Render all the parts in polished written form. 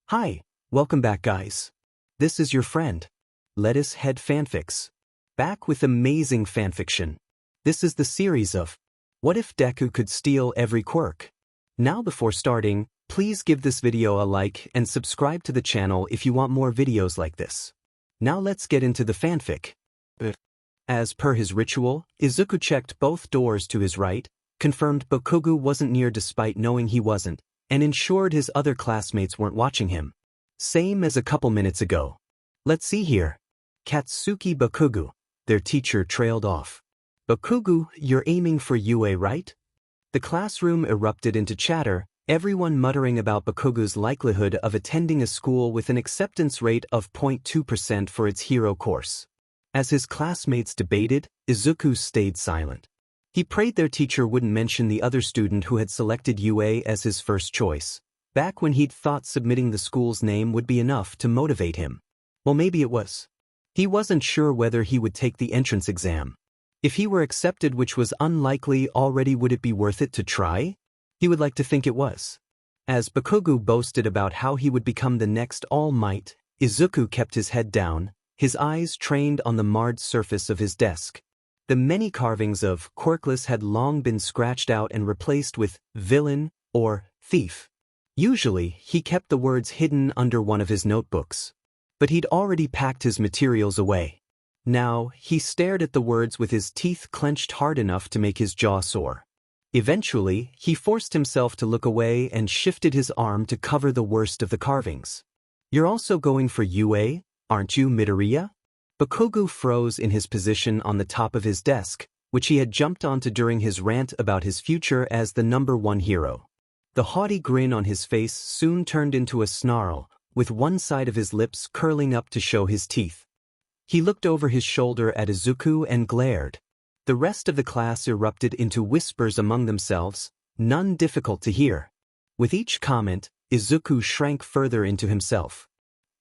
Hi, welcome back guys. This is your friend, Lettuce Head Fanfics. Back with amazing fanfiction. This is the series of What If Deku Could Steal Every Quirk? Now before starting, please give this video a like and subscribe to the channel if you want more videos like this. Now let's get into the fanfic. As per his ritual, Izuku checked both doors to his right, confirmed Bakugo wasn't near despite knowing he wasn't, and ensured his other classmates weren't watching him. Same as a couple minutes ago. Let's see here. Katsuki Bakugo. Their teacher trailed off. Bakugo, you're aiming for UA, right? The classroom erupted into chatter, everyone muttering about Bakugo's likelihood of attending a school with an acceptance rate of 0.2% for its hero course. As his classmates debated, Izuku stayed silent. He prayed their teacher wouldn't mention the other student who had selected UA as his first choice, back when he'd thought submitting the school's name would be enough to motivate him. Well, maybe it was. He wasn't sure whether he would take the entrance exam. If he were accepted, which was unlikely already, would it be worth it to try? He would like to think it was. As Bakugo boasted about how he would become the next All Might, Izuku kept his head down, his eyes trained on the marred surface of his desk. The many carvings of Quirkless had long been scratched out and replaced with villain or thief. Usually, he kept the words hidden under one of his notebooks. But he'd already packed his materials away. Now, he stared at the words with his teeth clenched hard enough to make his jaw sore. Eventually, he forced himself to look away and shifted his arm to cover the worst of the carvings. You're also going for UA, aren't you, Midoriya? Bakugo froze in his position on the top of his desk, which he had jumped onto during his rant about his future as the #1 hero. The haughty grin on his face soon turned into a snarl, with one side of his lips curling up to show his teeth. He looked over his shoulder at Izuku and glared. The rest of the class erupted into whispers among themselves, none difficult to hear. With each comment, Izuku shrank further into himself.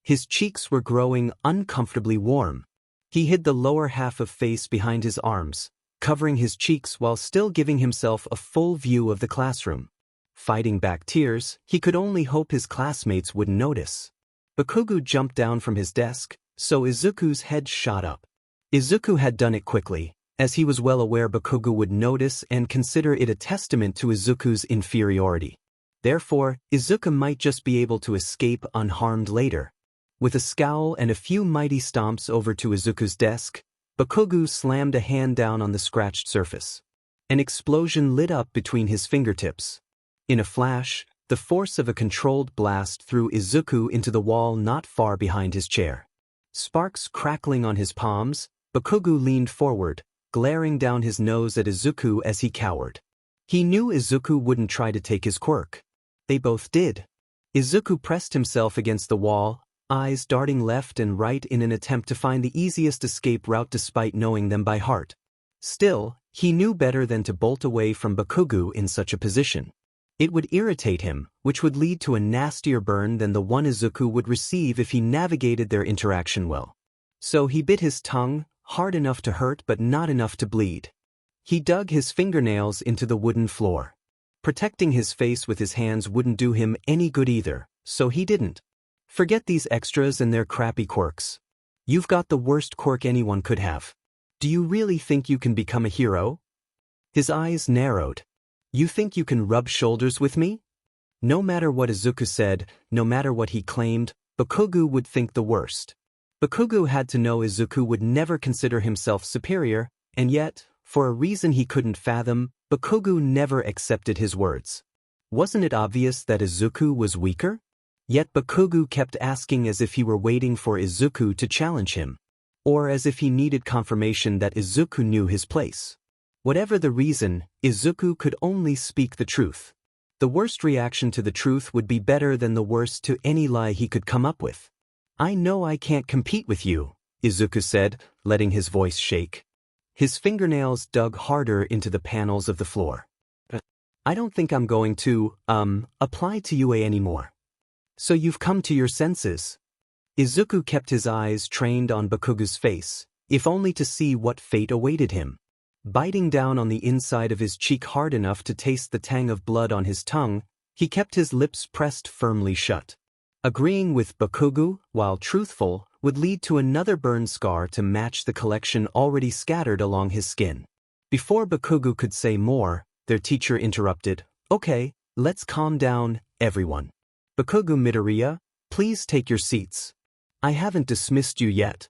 His cheeks were growing uncomfortably warm. He hid the lower half of face behind his arms, covering his cheeks while still giving himself a full view of the classroom. Fighting back tears, he could only hope his classmates wouldn't notice. Bakugo jumped down from his desk, so Izuku's head shot up. Izuku had done it quickly, as he was well aware Bakugo would notice and consider it a testament to Izuku's inferiority. Therefore, Izuku might just be able to escape unharmed later. With a scowl and a few mighty stomps over to Izuku's desk, Bakugo slammed a hand down on the scratched surface. An explosion lit up between his fingertips. In a flash, the force of a controlled blast threw Izuku into the wall not far behind his chair. Sparks crackling on his palms, Bakugo leaned forward, glaring down his nose at Izuku as he cowered. He knew Izuku wouldn't try to take his quirk. They both did. Izuku pressed himself against the wall, eyes darting left and right in an attempt to find the easiest escape route despite knowing them by heart. Still, he knew better than to bolt away from Bakugo in such a position. It would irritate him, which would lead to a nastier burn than the one Izuku would receive if he navigated their interaction well. So he bit his tongue, hard enough to hurt but not enough to bleed. He dug his fingernails into the wooden floor. Protecting his face with his hands wouldn't do him any good either, so he didn't. Forget these extras and their crappy quirks. You've got the worst quirk anyone could have. Do you really think you can become a hero? His eyes narrowed. You think you can rub shoulders with me? No matter what Izuku said, no matter what he claimed, Bakugo would think the worst. Bakugo had to know Izuku would never consider himself superior, and yet, for a reason he couldn't fathom, Bakugo never accepted his words. Wasn't it obvious that Izuku was weaker? Yet Bakugo kept asking as if he were waiting for Izuku to challenge him, or as if he needed confirmation that Izuku knew his place. Whatever the reason, Izuku could only speak the truth. The worst reaction to the truth would be better than the worst to any lie he could come up with. I know I can't compete with you, Izuku said, letting his voice shake. His fingernails dug harder into the panels of the floor. I don't think I'm going to, apply to UA anymore. So you've come to your senses. Izuku kept his eyes trained on Bakugo's face, if only to see what fate awaited him. Biting down on the inside of his cheek hard enough to taste the tang of blood on his tongue, he kept his lips pressed firmly shut. Agreeing with Bakugu, while truthful, would lead to another burn scar to match the collection already scattered along his skin. Before Bakugu could say more, their teacher interrupted. Okay, let's calm down, everyone. Izuku Midoriya, please take your seats. I haven't dismissed you yet.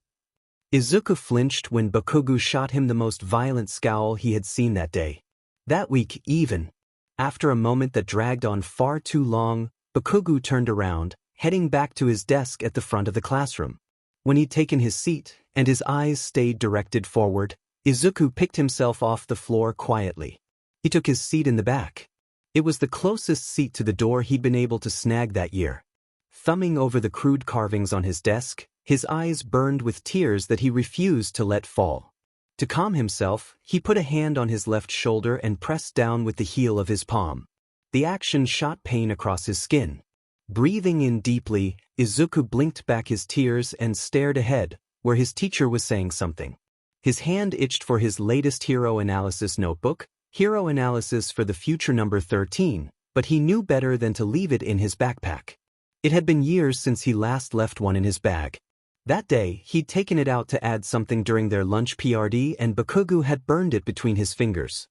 Izuku flinched when Bakugu shot him the most violent scowl he had seen that day. That week even. After a moment that dragged on far too long, Bakugu turned around, heading back to his desk at the front of the classroom. When he'd taken his seat, and his eyes stayed directed forward, Izuku picked himself off the floor quietly. He took his seat in the back. It was the closest seat to the door he'd been able to snag that year. Thumbing over the crude carvings on his desk, his eyes burned with tears that he refused to let fall. To calm himself, he put a hand on his left shoulder and pressed down with the heel of his palm. The action shot pain across his skin. Breathing in deeply, Izuku blinked back his tears and stared ahead, where his teacher was saying something. His hand itched for his latest hero analysis notebook, Hero Analysis for the Future number 13, but he knew better than to leave it in his backpack. It had been years since he last left one in his bag. That day, he'd taken it out to add something during their lunch PRD and Bakugu had burned it between his fingers.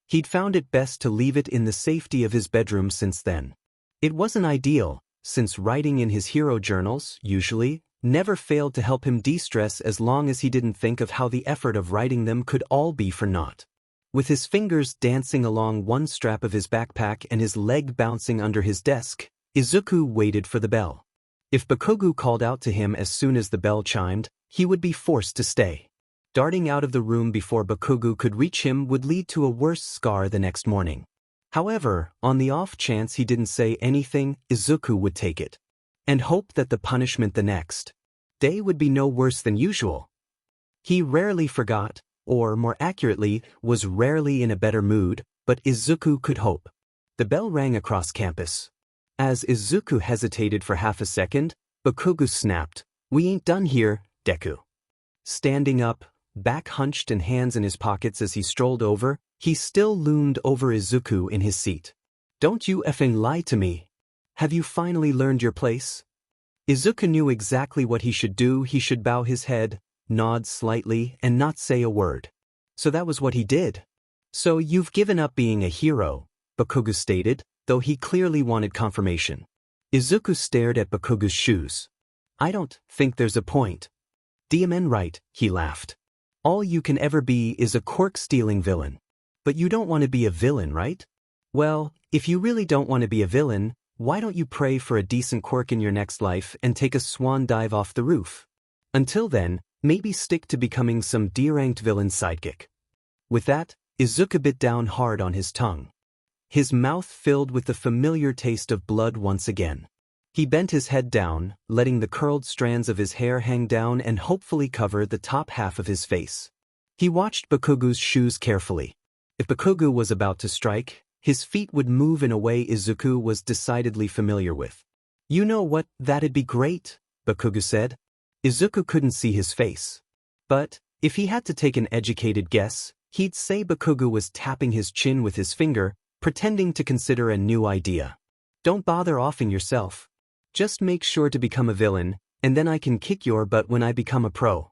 He'd found it best to leave it in the safety of his bedroom since then. It wasn't ideal, since writing in his hero journals, usually, never failed to help him de-stress as long as he didn't think of how the effort of writing them could all be for naught. With his fingers dancing along one strap of his backpack and his leg bouncing under his desk, Izuku waited for the bell. If Bakugu called out to him as soon as the bell chimed, he would be forced to stay. Darting out of the room before Bakugu could reach him would lead to a worse scar the next morning. However, on the off chance he didn't say anything, Izuku would take it. And hope that the punishment the next day would be no worse than usual. He rarely forgot, or more accurately, was rarely in a better mood, but Izuku could hope. The bell rang across campus. As Izuku hesitated for half a second, Bakugu snapped, "We ain't done here, Deku." Standing up, back hunched and hands in his pockets as he strolled over, he still loomed over Izuku in his seat. "Don't you effing lie to me. Have you finally learned your place?" Izuku knew exactly what he should do. He should bow his head, nod slightly, and not say a word. So that was what he did. "So you've given up being a hero," Bakugu stated, though he clearly wanted confirmation. Izuku stared at Bakugu's shoes. "I don't think there's a point." "DMN right," he laughed. "All you can ever be is a Quirk-stealing villain. But you don't want to be a villain, right? Well, if you really don't want to be a villain, why don't you pray for a decent quirk in your next life and take a swan dive off the roof? Until then, maybe stick to becoming some D-ranked villain sidekick." With that, Izuku bit down hard on his tongue. His mouth filled with the familiar taste of blood once again. He bent his head down, letting the curled strands of his hair hang down and hopefully cover the top half of his face. He watched Bakugu's shoes carefully. If Bakugu was about to strike, his feet would move in a way Izuku was decidedly familiar with. "You know what, that'd be great," Bakugu said. Izuku couldn't see his face. But, if he had to take an educated guess, he'd say Bakugu was tapping his chin with his finger, pretending to consider a new idea. "Don't bother offing yourself. Just make sure to become a villain, and then I can kick your butt when I become a pro."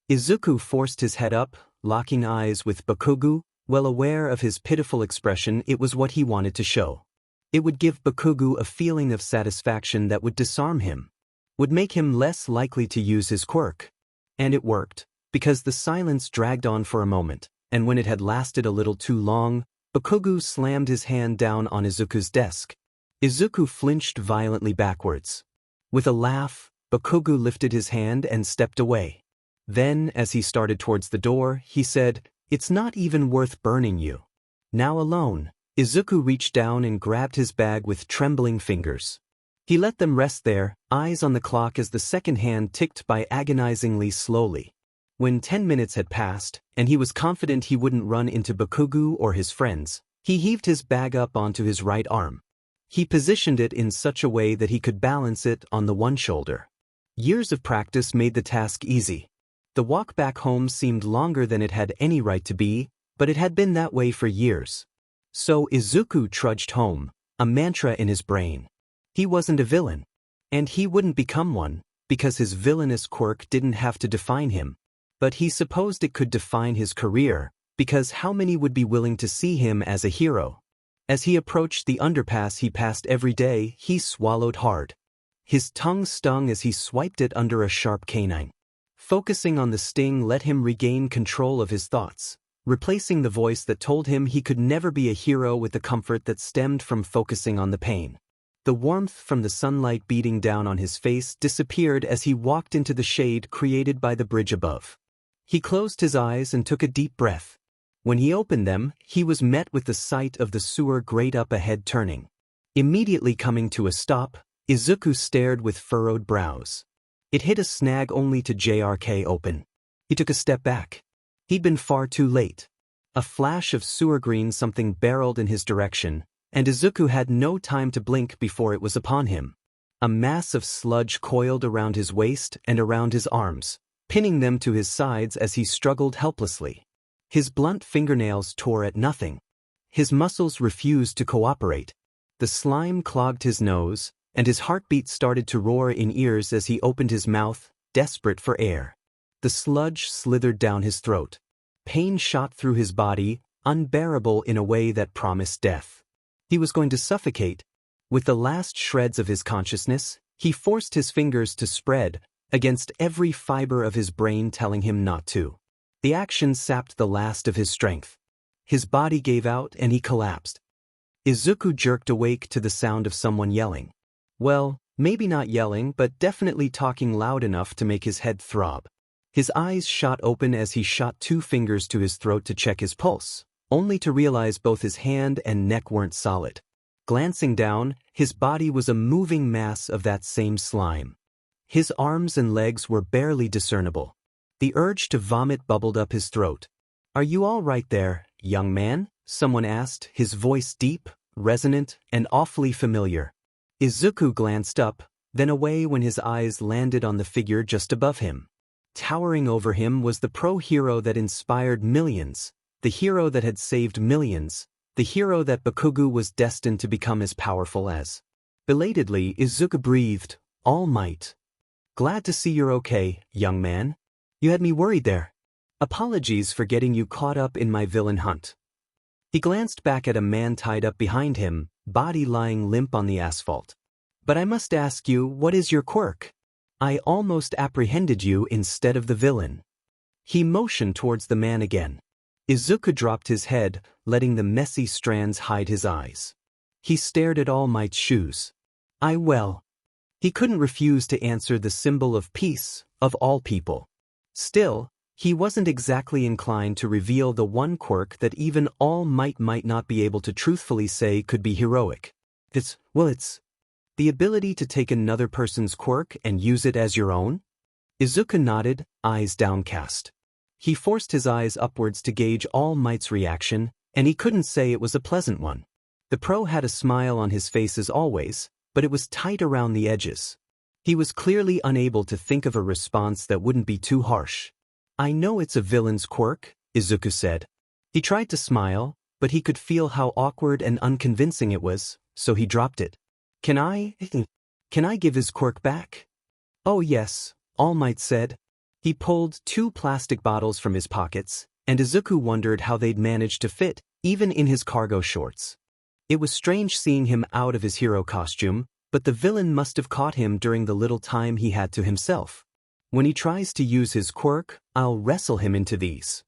Izuku forced his head up, locking eyes with Bakugu, well aware of his pitiful expression. It was what he wanted to show. It would give Bakugu a feeling of satisfaction that would disarm him. Would make him less likely to use his quirk. And it worked, because the silence dragged on for a moment, and when it had lasted a little too long, Bakugu slammed his hand down on Izuku's desk. Izuku flinched violently backwards. With a laugh, Bakugu lifted his hand and stepped away. Then, as he started towards the door, he said, "It's not even worth burning you." Now alone, Izuku reached down and grabbed his bag with trembling fingers. He let them rest there, eyes on the clock as the second hand ticked by agonizingly slowly. When 10 minutes had passed, and he was confident he wouldn't run into Bakugu or his friends, he heaved his bag up onto his right arm. He positioned it in such a way that he could balance it on the one shoulder. Years of practice made the task easy. The walk back home seemed longer than it had any right to be, but it had been that way for years. So Izuku trudged home, a mantra in his brain. He wasn't a villain. And he wouldn't become one, because his villainous quirk didn't have to define him. But he supposed it could define his career, because how many would be willing to see him as a hero? As he approached the underpass he passed every day, he swallowed hard. His tongue stung as he swiped it under a sharp canine. Focusing on the sting let him regain control of his thoughts, replacing the voice that told him he could never be a hero with the comfort that stemmed from focusing on the pain. The warmth from the sunlight beating down on his face disappeared as he walked into the shade created by the bridge above. He closed his eyes and took a deep breath. When he opened them, he was met with the sight of the sewer grate up ahead turning. Immediately coming to a stop, Izuku stared with furrowed brows. It hit a snag only to JRK open. He took a step back. He'd been far too late. A flash of sewer green something barreled in his direction, and Izuku had no time to blink before it was upon him. A mass of sludge coiled around his waist and around his arms, pinning them to his sides as he struggled helplessly. His blunt fingernails tore at nothing. His muscles refused to cooperate. The slime clogged his nose, and his heartbeat started to roar in ears as he opened his mouth, desperate for air. The sludge slithered down his throat. Pain shot through his body, unbearable in a way that promised death. He was going to suffocate. With the last shreds of his consciousness, he forced his fingers to spread, against every fiber of his brain telling him not to. The action sapped the last of his strength. His body gave out and he collapsed. Izuku jerked awake to the sound of someone yelling. Well, maybe not yelling, but definitely talking loud enough to make his head throb. His eyes shot open as he shot 2 fingers to his throat to check his pulse, only to realize both his hand and neck weren't solid. Glancing down, his body was a moving mass of that same slime. His arms and legs were barely discernible. The urge to vomit bubbled up his throat. "Are you all right there, young man?" someone asked, his voice deep, resonant, and awfully familiar. Izuku glanced up, then away when his eyes landed on the figure just above him. Towering over him was the pro-hero that inspired millions, the hero that had saved millions, the hero that Bakugo was destined to become as powerful as. Belatedly, Izuku breathed, "All Might. Glad to see you're okay, young man. You had me worried there. Apologies for getting you caught up in my villain hunt." He glanced back at a man tied up behind him, body lying limp on the asphalt. "But I must ask you, what is your quirk? I almost apprehended you instead of the villain." He motioned towards the man again. Izuku dropped his head, letting the messy strands hide his eyes. He stared at All Might's shoes. Well. He couldn't refuse to answer the symbol of peace, of all people. Still, he wasn't exactly inclined to reveal the one quirk that even All Might might not be able to truthfully say could be heroic. It's the ability to take another person's quirk and use it as your own? Izuku nodded, eyes downcast. He forced his eyes upwards to gauge All Might's reaction, and he couldn't say it was a pleasant one. The pro had a smile on his face as always, but it was tight around the edges. He was clearly unable to think of a response that wouldn't be too harsh. "I know it's a villain's quirk," Izuku said. He tried to smile, but he could feel how awkward and unconvincing it was, so he dropped it. Can I give his quirk back?" "Oh yes," All Might said. He pulled 2 plastic bottles from his pockets, and Izuku wondered how they'd managed to fit, even in his cargo shorts. It was strange seeing him out of his hero costume, but the villain must have caught him during the little time he had to himself. "When he tries to use his quirk, I'll wrestle him into these."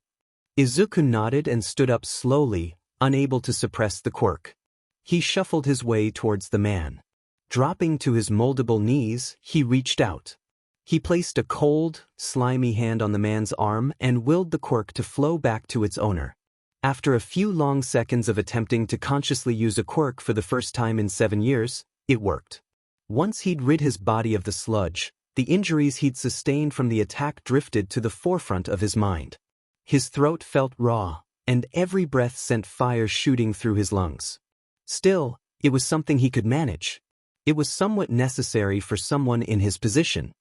Izuku nodded and stood up slowly, unable to suppress the quirk. He shuffled his way towards the man. Dropping to his moldable knees, he reached out. He placed a cold, slimy hand on the man's arm and willed the quirk to flow back to its owner. After a few long seconds of attempting to consciously use a quirk for the first time in 7 years, it worked. Once he'd rid his body of the sludge, the injuries he'd sustained from the attack drifted to the forefront of his mind. His throat felt raw, and every breath sent fire shooting through his lungs. Still, it was something he could manage. It was somewhat necessary for someone in his position.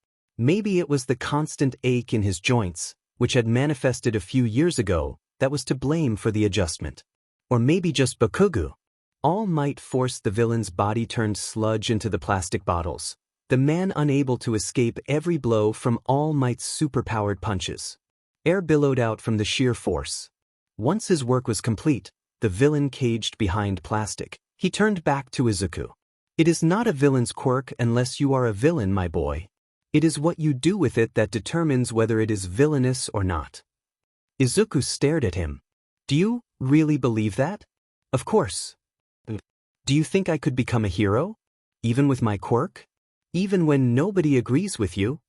Maybe it was the constant ache in his joints, which had manifested a few years ago, that was to blame for the adjustment. Or maybe just Bakugo. All Might forced the villain's body-turned sludge into the plastic bottles. the man unable to escape every blow from All Might's superpowered punches. Air billowed out from the sheer force. Once his work was complete, the villain caged behind plastic. He turned back to Izuku. It is not a villain's quirk unless you are a villain, my boy. It is what you do with it that determines whether it is villainous or not. Izuku stared at him. Do you really believe that? Of course. Do you think I could become a hero? Even with my quirk? Even when nobody agrees with you?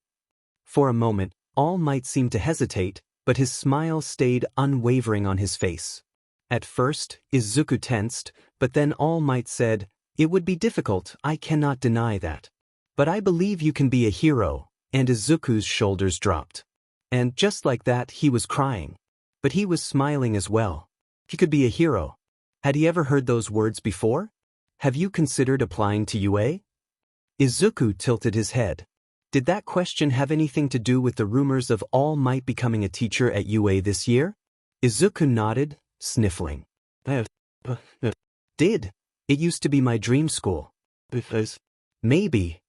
For a moment, All Might seemed to hesitate, but his smile stayed unwavering on his face. At first, Izuku tensed, but then All Might said, "It would be difficult, I cannot deny that. But I believe you can be a hero," and Izuku's shoulders dropped. And just like that, he was crying. But he was smiling as well. He could be a hero. Had he ever heard those words before? Have you considered applying to UA? Izuku tilted his head. Did that question have anything to do with the rumors of All Might becoming a teacher at UA this year? Izuku nodded, sniffling. Did. It used to be my dream school. Maybe.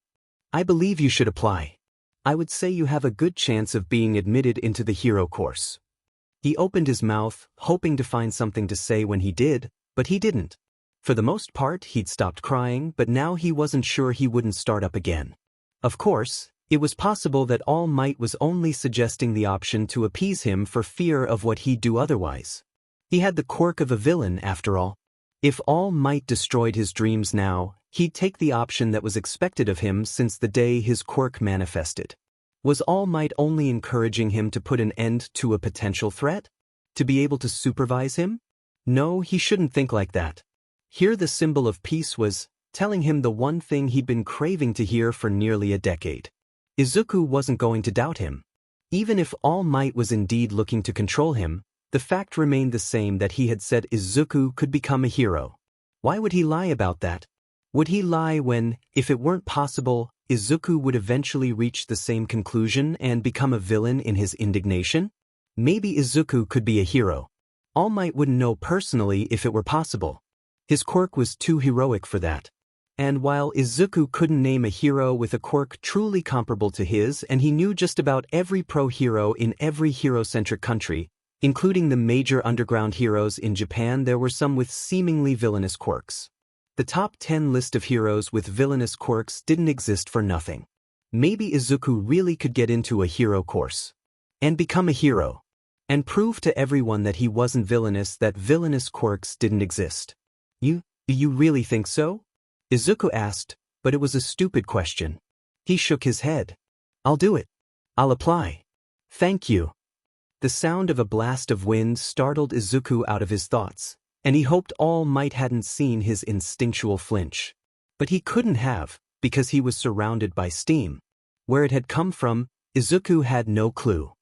I believe you should apply. I would say you have a good chance of being admitted into the hero course. He opened his mouth, hoping to find something to say when he did, but he didn't. For the most part, he'd stopped crying, but now he wasn't sure he wouldn't start up again. Of course, it was possible that All Might was only suggesting the option to appease him for fear of what he'd do otherwise. He had the quirk of a villain, after all. If All Might destroyed his dreams now, he'd take the option that was expected of him since the day his quirk manifested. Was All Might only encouraging him to put an end to a potential threat? To be able to supervise him? No, he shouldn't think like that. Here the symbol of peace was telling him the one thing he'd been craving to hear for nearly a decade. Izuku wasn't going to doubt him. Even if All Might was indeed looking to control him, the fact remained the same that he had said Izuku could become a hero. Why would he lie about that? Would he lie when, if it weren't possible, Izuku would eventually reach the same conclusion and become a villain in his indignation? Maybe Izuku could be a hero. All Might wouldn't know personally if it were possible. His quirk was too heroic for that. And while Izuku couldn't name a hero with a quirk truly comparable to his, and he knew just about every pro-hero in every hero-centric country, including the major underground heroes in Japan, there were some with seemingly villainous quirks. The top 10 list of heroes with villainous quirks didn't exist for nothing. Maybe Izuku really could get into a hero course. And become a hero. And prove to everyone that he wasn't villainous, that villainous quirks didn't exist. You really think so? Izuku asked, but it was a stupid question. He shook his head. I'll do it. I'll apply. Thank you. The sound of a blast of wind startled Izuku out of his thoughts, and he hoped All Might hadn't seen his instinctual flinch. But he couldn't have, because he was surrounded by steam. Where it had come from, Izuku had no clue.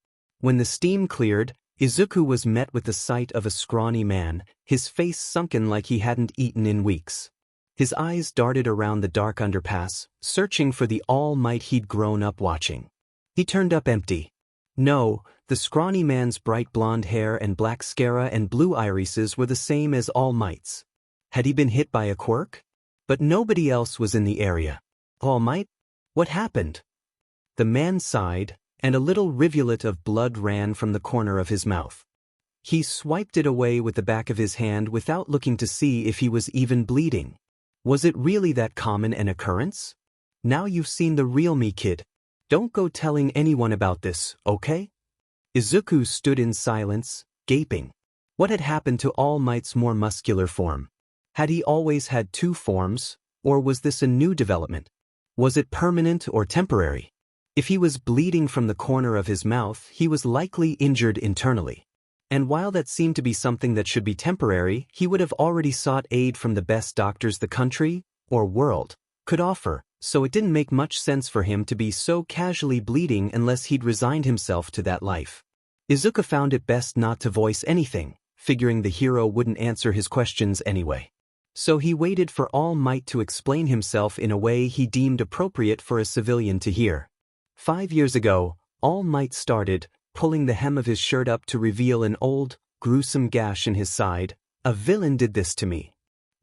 When the steam cleared, Izuku was met with the sight of a scrawny man, his face sunken like he hadn't eaten in weeks. His eyes darted around the dark underpass, searching for the All Might he'd grown up watching. He turned up empty. No, the scrawny man's bright blonde hair and black scara and blue irises were the same as All Might's. Had he been hit by a quirk? But nobody else was in the area. All Might? What happened? The man sighed, and a little rivulet of blood ran from the corner of his mouth. He swiped it away with the back of his hand without looking to see if he was even bleeding. Was it really that common an occurrence? Now you've seen the real me, kid. Don't go telling anyone about this, okay? Izuku stood in silence, gaping. What had happened to All Might's more muscular form? Had he always had two forms, or was this a new development? Was it permanent or temporary? If he was bleeding from the corner of his mouth, he was likely injured internally. And while that seemed to be something that should be temporary, he would have already sought aid from the best doctors the country, or world, could offer, so it didn't make much sense for him to be so casually bleeding unless he'd resigned himself to that life. Izuku found it best not to voice anything, figuring the hero wouldn't answer his questions anyway. So he waited for All Might to explain himself in a way he deemed appropriate for a civilian to hear. 5 years ago, All Might started, pulling the hem of his shirt up to reveal an old, gruesome gash in his side. A villain did this to me.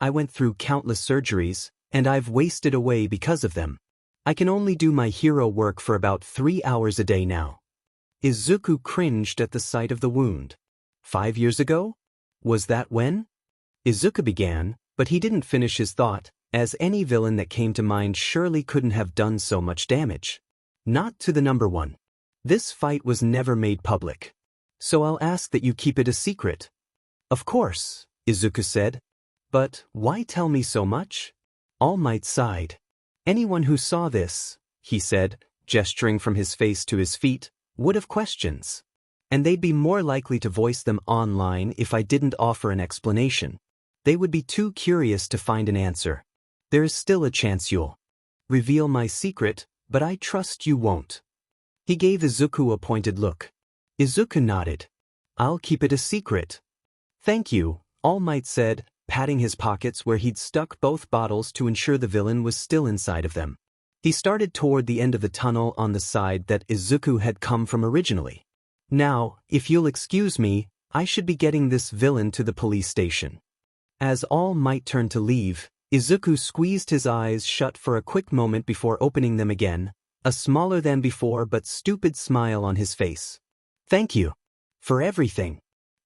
I went through countless surgeries, and I've wasted away because of them. I can only do my hero work for about 3 hours a day now. Izuku cringed at the sight of the wound. 5 years ago? Was that when? Izuku began, but he didn't finish his thought, as any villain that came to mind surely couldn't have done so much damage. Not to the number one. This fight was never made public. So I'll ask that you keep it a secret. Of course, Izuku said. But why tell me so much? All Might sighed. Anyone who saw this, he said, gesturing from his face to his feet, would have questions. And they'd be more likely to voice them online if I didn't offer an explanation. They would be too curious to find an answer. There is still a chance you'll reveal my secret, but I trust you won't. He gave Izuku a pointed look. Izuku nodded. I'll keep it a secret. Thank you, All Might said, patting his pockets where he'd stuck both bottles to ensure the villain was still inside of them. He started toward the end of the tunnel on the side that Izuku had come from originally. Now, if you'll excuse me, I should be getting this villain to the police station. As All Might turned to leave, Izuku squeezed his eyes shut for a quick moment before opening them again, a smaller than before but stupid smile on his face. Thank you. For everything.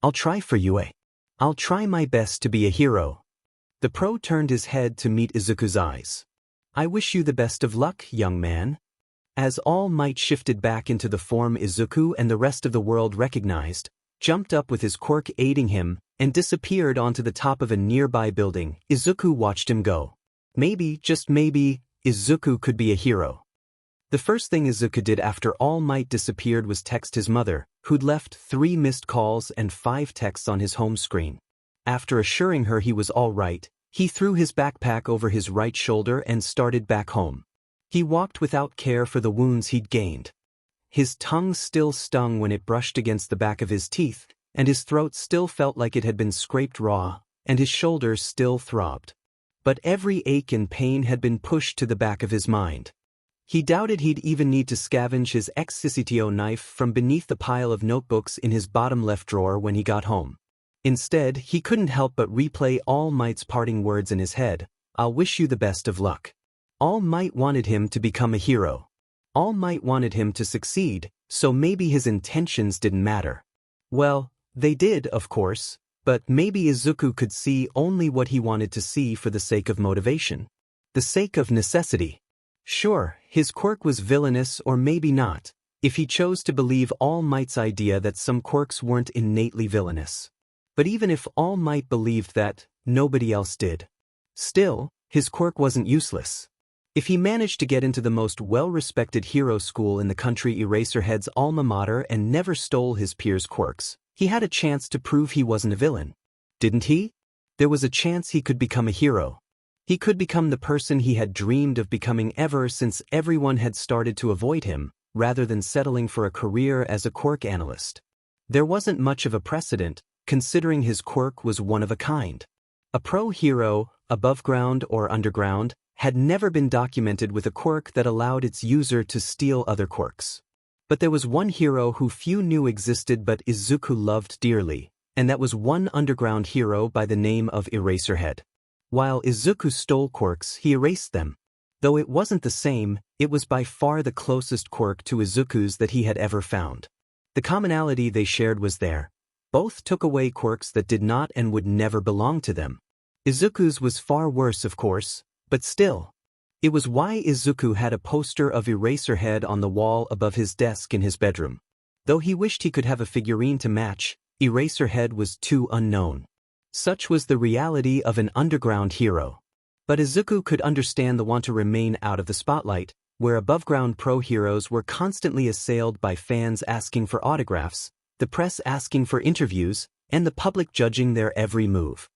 I'll try for you, eh? I'll try my best to be a hero. The pro turned his head to meet Izuku's eyes. I wish you the best of luck, young man. As All Might shifted back into the form Izuku and the rest of the world recognized, jumped up with his quirk aiding him, and disappeared onto the top of a nearby building, Izuku watched him go. Maybe, just maybe, Izuku could be a hero. The first thing Izuku did after All Might disappeared was text his mother, who'd left 3 missed calls and 5 texts on his home screen. After assuring her he was all right, he threw his backpack over his right shoulder and started back home. He walked without care for the wounds he'd gained. His tongue still stung when it brushed against the back of his teeth, and his throat still felt like it had been scraped raw, and his shoulders still throbbed. But every ache and pain had been pushed to the back of his mind. He doubted he'd even need to scavenge his ex-Sisitio knife from beneath the pile of notebooks in his bottom left drawer when he got home. Instead, he couldn't help but replay All Might's parting words in his head, I'll wish you the best of luck. All Might wanted him to become a hero. All Might wanted him to succeed, so maybe his intentions didn't matter. Well, they did, of course, but maybe Izuku could see only what he wanted to see for the sake of motivation. The sake of necessity. Sure, his quirk was villainous or maybe not, if he chose to believe All Might's idea that some quirks weren't innately villainous. But even if All Might believed that, nobody else did. Still, his quirk wasn't useless. If he managed to get into the most well-respected hero school in the country, Eraserhead's alma mater, and never stole his peers' quirks, he had a chance to prove he wasn't a villain. Didn't he? There was a chance he could become a hero. He could become the person he had dreamed of becoming ever since everyone had started to avoid him, rather than settling for a career as a quirk analyst. There wasn't much of a precedent, considering his quirk was one of a kind. A pro hero, above ground or underground, had never been documented with a quirk that allowed its user to steal other quirks. But there was one hero who few knew existed but Izuku loved dearly, and that was one underground hero by the name of Eraserhead. While Izuku stole quirks, he erased them. Though it wasn't the same, it was by far the closest quirk to Izuku's that he had ever found. The commonality they shared was there. Both took away quirks that did not and would never belong to them. Izuku's was far worse, of course, but still. It was why Izuku had a poster of Eraserhead on the wall above his desk in his bedroom. Though he wished he could have a figurine to match, Eraserhead was too unknown. Such was the reality of an underground hero. But Izuku could understand the want to remain out of the spotlight, where above-ground pro heroes were constantly assailed by fans asking for autographs, the press asking for interviews, and the public judging their every move.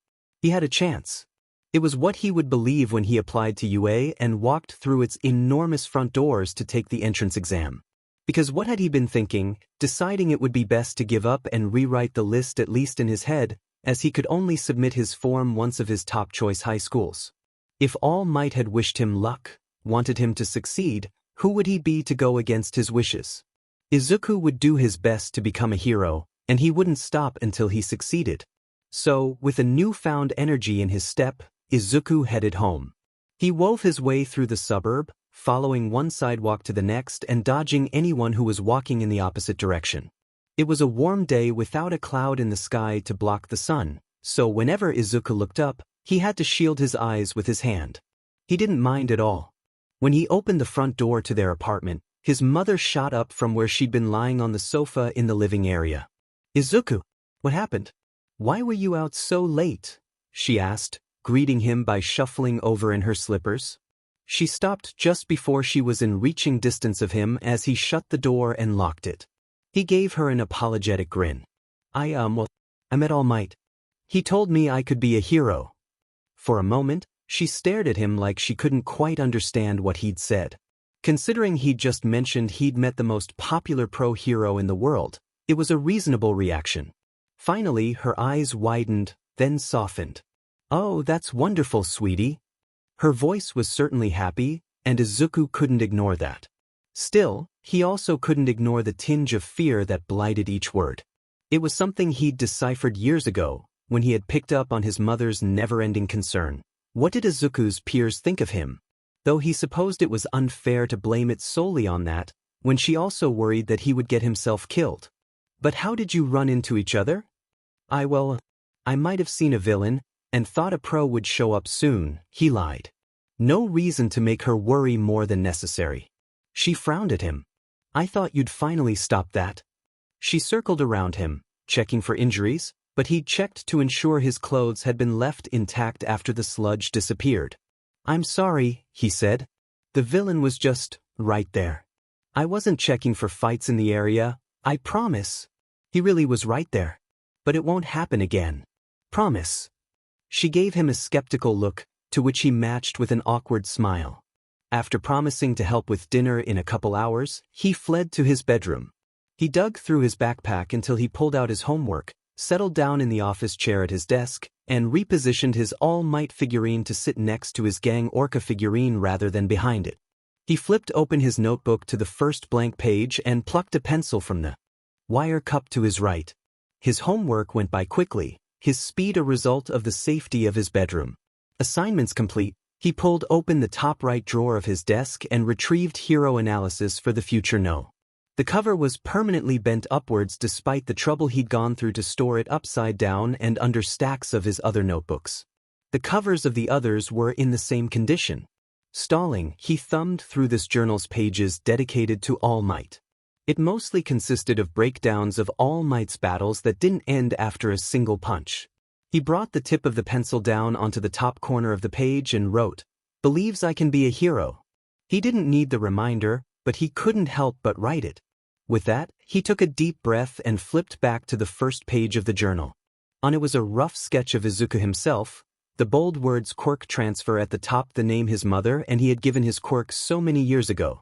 He had a chance. It was what he would believe when he applied to UA and walked through its enormous front doors to take the entrance exam. Because what had he been thinking, deciding it would be best to give up and rewrite the list at least in his head, as he could only submit his form once of his top-choice high schools. If All Might had wished him luck, wanted him to succeed, who would he be to go against his wishes? Izuku would do his best to become a hero, and he wouldn't stop until he succeeded. So, with a newfound energy in his step, Izuku headed home. He wove his way through the suburb, following one sidewalk to the next and dodging anyone who was walking in the opposite direction. It was a warm day without a cloud in the sky to block the sun, so whenever Izuku looked up, he had to shield his eyes with his hand. He didn't mind at all. When he opened the front door to their apartment, his mother shot up from where she'd been lying on the sofa in the living area. "Izuku, what happened? Why were you out so late?" she asked, greeting him by shuffling over in her slippers. She stopped just before she was in reaching distance of him as he shut the door and locked it. He gave her an apologetic grin. Well, I met All Might. He told me I could be a hero." For a moment, she stared at him like she couldn't quite understand what he'd said. Considering he'd just mentioned he'd met the most popular pro-hero in the world, it was a reasonable reaction. Finally, her eyes widened, then softened. "Oh, that's wonderful, sweetie." Her voice was certainly happy, and Izuku couldn't ignore that. Still, he also couldn't ignore the tinge of fear that blighted each word. It was something he'd deciphered years ago, when he had picked up on his mother's never-ending concern. What did Izuku's peers think of him? Though he supposed it was unfair to blame it solely on that, when she also worried that he would get himself killed. "But how did you run into each other?" I might have seen a villain, and thought a pro would show up soon," he lied. No reason to make her worry more than necessary. She frowned at him. "I thought you'd finally stop that." She circled around him, checking for injuries, but he'd checked to ensure his clothes had been left intact after the sludge disappeared. "I'm sorry," he said. "The villain was just right there. I wasn't checking for fights in the area, I promise." He really was right there. "But it won't happen again. Promise." She gave him a skeptical look, to which he matched with an awkward smile. After promising to help with dinner in a couple hours, he fled to his bedroom. He dug through his backpack until he pulled out his homework, settled down in the office chair at his desk, and repositioned his All Might figurine to sit next to his Gang Orca figurine rather than behind it. He flipped open his notebook to the first blank page and plucked a pencil from the wire cup to his right. His homework went by quickly, his speed a result of the safety of his bedroom. Assignments complete, he pulled open the top right drawer of his desk and retrieved Hero Analysis for the Future No. The cover was permanently bent upwards despite the trouble he'd gone through to store it upside down and under stacks of his other notebooks. The covers of the others were in the same condition. Stalling, he thumbed through this journal's pages dedicated to All Might. It mostly consisted of breakdowns of All Might's battles that didn't end after a single punch. He brought the tip of the pencil down onto the top corner of the page and wrote, "Believes I can be a hero." He didn't need the reminder, but he couldn't help but write it. With that, he took a deep breath and flipped back to the first page of the journal. On it was a rough sketch of Izuku himself, the bold words Quirk transfer at the top, the name his mother and he had given his Quirk so many years ago.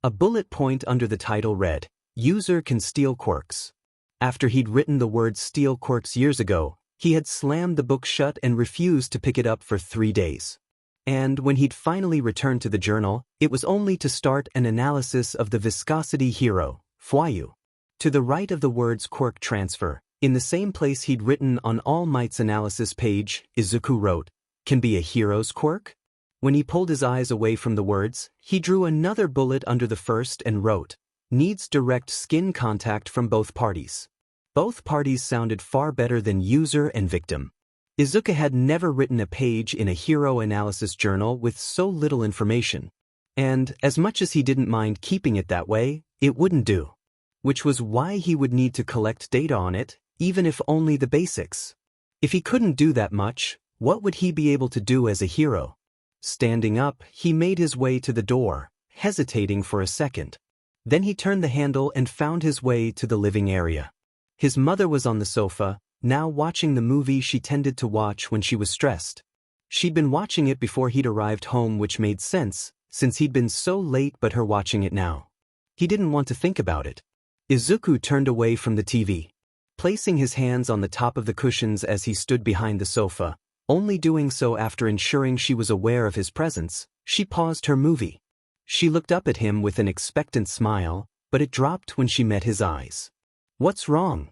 A bullet point under the title read, "User can steal Quirks." After he'd written the word steal Quirks years ago, he had slammed the book shut and refused to pick it up for 3 days. And when he'd finally returned to the journal, it was only to start an analysis of the viscosity hero, Fuayu. To the right of the words Quirk transfer, in the same place he'd written on All Might's analysis page, Izuku wrote, "Can be a hero's Quirk?" When he pulled his eyes away from the words, he drew another bullet under the first and wrote, "Needs direct skin contact from both parties." Both parties sounded far better than user and victim. Izuku had never written a page in a hero analysis journal with so little information. And, as much as he didn't mind keeping it that way, it wouldn't do. Which was why he would need to collect data on it, even if only the basics. If he couldn't do that much, what would he be able to do as a hero? Standing up, he made his way to the door, hesitating for a second. Then he turned the handle and found his way to the living area. His mother was on the sofa, now watching the movie she tended to watch when she was stressed. She'd been watching it before he'd arrived home, which made sense, since he'd been so late, but her watching it now. He didn't want to think about it. Izuku turned away from the TV. Placing his hands on the top of the cushions as he stood behind the sofa, only doing so after ensuring she was aware of his presence, she paused her movie. She looked up at him with an expectant smile, but it dropped when she met his eyes. "What's wrong?"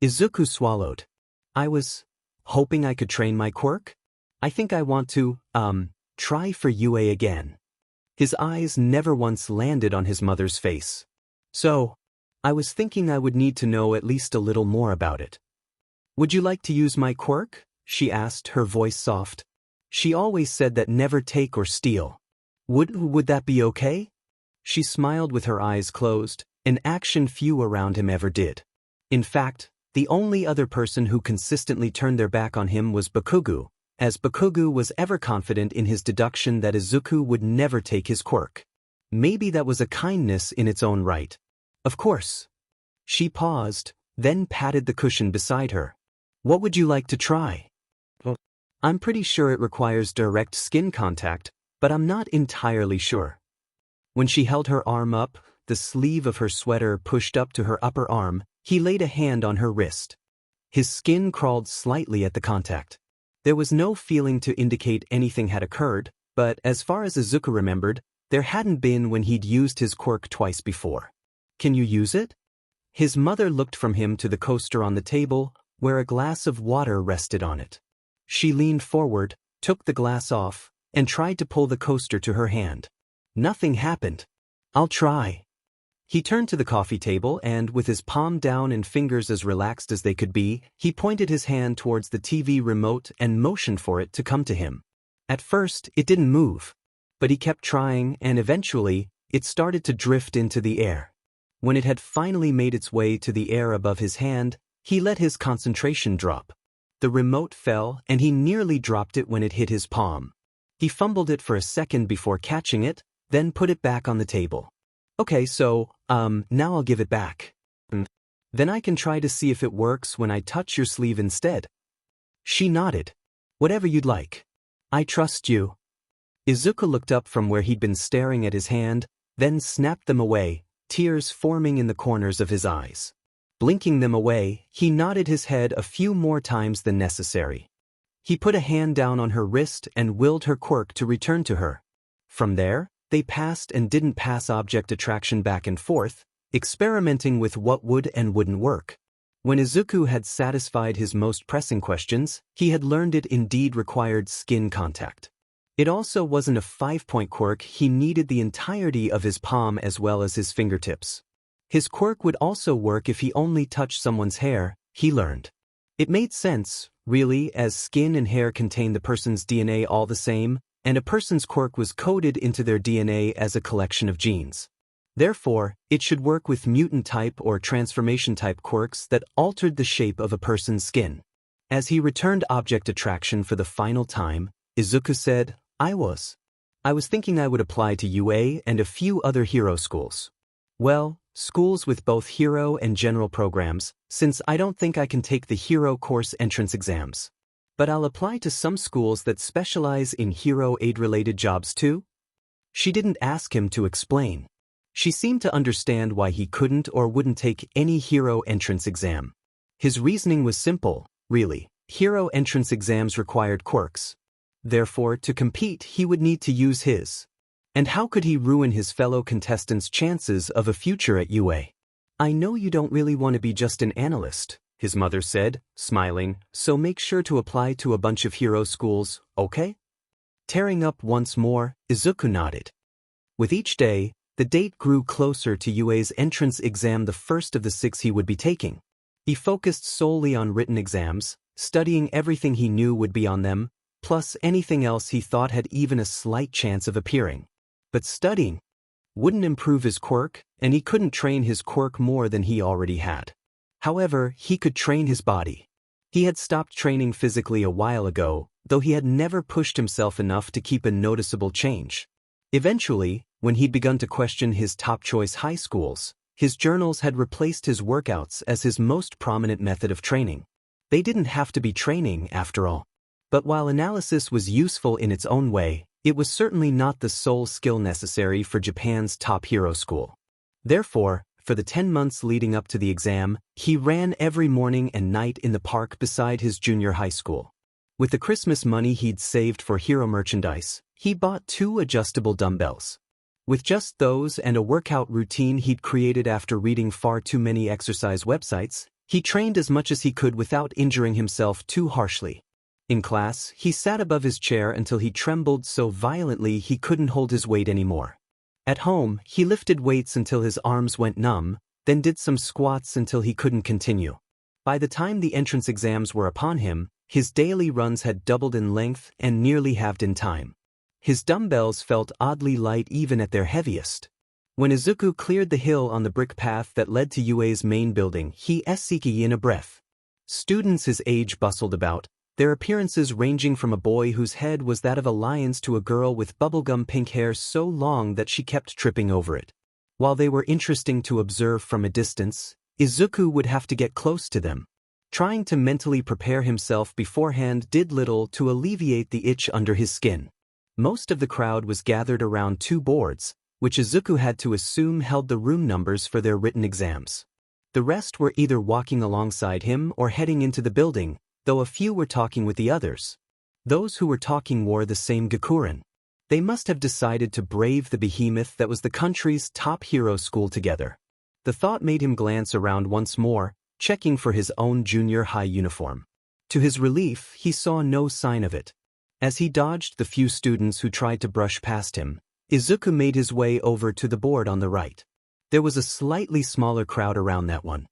Izuku swallowed. "I was hoping I could train my Quirk. I think I want to, Try for UA again. His eyes never once landed on his mother's face. So, I was thinking I would need to know at least a little more about it. Would you like to use my quirk? She asked, her voice soft. She always said that never take or steal. Would that be okay? She smiled with her eyes closed, an action few around him ever did. In fact, the only other person who consistently turned their back on him was Bakugo, as Bakugo was ever confident in his deduction that Izuku would never take his quirk. Maybe that was a kindness in its own right. Of course. She paused, then patted the cushion beside her. What would you like to try? I'm pretty sure it requires direct skin contact, but I'm not entirely sure. When she held her arm up, the sleeve of her sweater pushed up to her upper arm, he laid a hand on her wrist. His skin crawled slightly at the contact. There was no feeling to indicate anything had occurred, but as far as Izuku remembered, there hadn't been when he'd used his quirk twice before. Can you use it? His mother looked from him to the coaster on the table, where a glass of water rested on it. She leaned forward, took the glass off, and tried to pull the coaster to her hand. Nothing happened. I'll try. He turned to the coffee table and, with his palm down and fingers as relaxed as they could be, he pointed his hand towards the TV remote and motioned for it to come to him. At first, it didn't move. But he kept trying, and eventually, it started to drift into the air. When it had finally made its way to the air above his hand, he let his concentration drop. The remote fell, and he nearly dropped it when it hit his palm. He fumbled it for a second before catching it, then put it back on the table. Okay, so, now I'll give it back. Then I can try to see if it works when I touch your sleeve instead. She nodded. Whatever you'd like. I trust you. Izuku looked up from where he'd been staring at his hand, then snapped them away, tears forming in the corners of his eyes. Blinking them away, he nodded his head a few more times than necessary. He put a hand down on her wrist and willed her quirk to return to her. From there, they passed and didn't pass object attraction back and forth, experimenting with what would and wouldn't work. When Izuku had satisfied his most pressing questions, he had learned it indeed required skin contact. It also wasn't a 5-point quirk, he needed the entirety of his palm as well as his fingertips. His quirk would also work if he only touched someone's hair, he learned. It made sense, really, as skin and hair contain the person's DNA all the same, and a person's quirk was coded into their DNA as a collection of genes. Therefore, it should work with mutant-type or transformation-type quirks that altered the shape of a person's skin. As he returned object attraction for the final time, Izuku said, I was thinking I would apply to UA and a few other hero schools. Well, schools with both hero and general programs, since I don't think I can take the hero course entrance exams. But I'll apply to some schools that specialize in hero aid-related jobs too. She didn't ask him to explain. She seemed to understand why he couldn't or wouldn't take any hero entrance exam. His reasoning was simple, really. Hero entrance exams required quirks. Therefore, to compete, he would need to use his. And how could he ruin his fellow contestants' chances of a future at UA? I know you don't really want to be just an analyst, his mother said, smiling, so make sure to apply to a bunch of hero schools, okay? Tearing up once more, Izuku nodded. With each day, the date grew closer to UA's entrance exam, the first of the 6 he would be taking. He focused solely on written exams, studying everything he knew would be on them, plus anything else he thought had even a slight chance of appearing. But studying wouldn't improve his quirk, and he couldn't train his quirk more than he already had. However, he could train his body. He had stopped training physically a while ago, though he had never pushed himself enough to keep a noticeable change. Eventually, when he'd begun to question his top-choice high schools, his journals had replaced his workouts as his most prominent method of training. They didn't have to be training, after all. But while analysis was useful in its own way, it was certainly not the sole skill necessary for Japan's top hero school. Therefore, for the 10 months leading up to the exam, he ran every morning and night in the park beside his junior high school. With the Christmas money he'd saved for hero merchandise, he bought 2 adjustable dumbbells. With just those and a workout routine he'd created after reading far too many exercise websites, he trained as much as he could without injuring himself too harshly. In class, he sat above his chair until he trembled so violently he couldn't hold his weight anymore. At home, he lifted weights until his arms went numb, then did some squats until he couldn't continue. By the time the entrance exams were upon him, his daily runs had doubled in length and nearly halved in time. His dumbbells felt oddly light even at their heaviest. When Izuku cleared the hill on the brick path that led to UA's main building, he seeked in a breath. Students his age bustled about, their appearances ranging from a boy whose head was that of a lion's to a girl with bubblegum pink hair so long that she kept tripping over it. While they were interesting to observe from a distance, Izuku would have to get close to them. Trying to mentally prepare himself beforehand did little to alleviate the itch under his skin. Most of the crowd was gathered around two boards, which Izuku had to assume held the room numbers for their written exams. The rest were either walking alongside him or heading into the building, though a few were talking with the others. Those who were talking wore the same Gakurin. They must have decided to brave the behemoth that was the country's top hero school together. The thought made him glance around once more, checking for his own junior high uniform. To his relief, he saw no sign of it. As he dodged the few students who tried to brush past him, Izuku made his way over to the board on the right. There was a slightly smaller crowd around that one.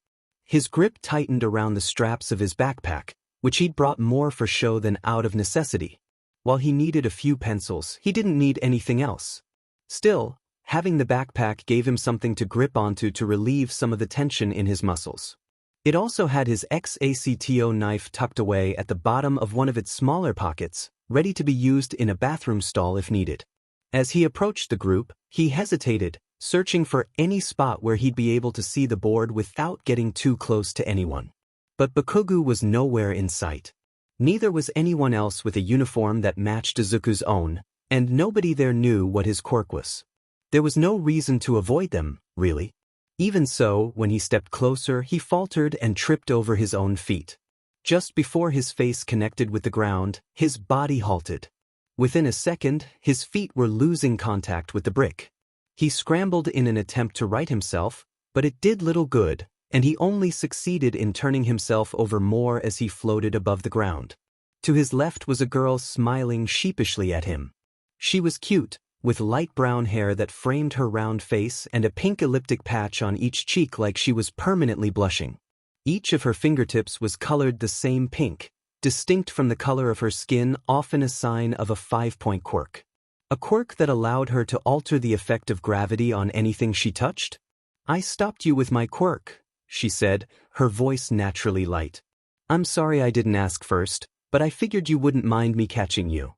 His grip tightened around the straps of his backpack, which he'd brought more for show than out of necessity. While he needed a few pencils, he didn't need anything else. Still, having the backpack gave him something to grip onto to relieve some of the tension in his muscles. It also had his Xacto knife tucked away at the bottom of one of its smaller pockets, ready to be used in a bathroom stall if needed. As he approached the group, he hesitated, searching for any spot where he'd be able to see the board without getting too close to anyone. But Bakugo was nowhere in sight. Neither was anyone else with a uniform that matched Izuku's own, and nobody there knew what his quirk was. There was no reason to avoid them, really. Even so, when he stepped closer, he faltered and tripped over his own feet. Just before his face connected with the ground, his body halted. Within a second, his feet were losing contact with the brick. He scrambled in an attempt to right himself, but it did little good, and he only succeeded in turning himself over more as he floated above the ground. To his left was a girl smiling sheepishly at him. She was cute, with light brown hair that framed her round face and a pink elliptic patch on each cheek like she was permanently blushing. Each of her fingertips was colored the same pink, distinct from the color of her skin, often a sign of a 5-point quirk. A quirk that allowed her to alter the effect of gravity on anything she touched? "I stopped you with my quirk," she said, her voice naturally light. "I'm sorry I didn't ask first, but I figured you wouldn't mind me catching you."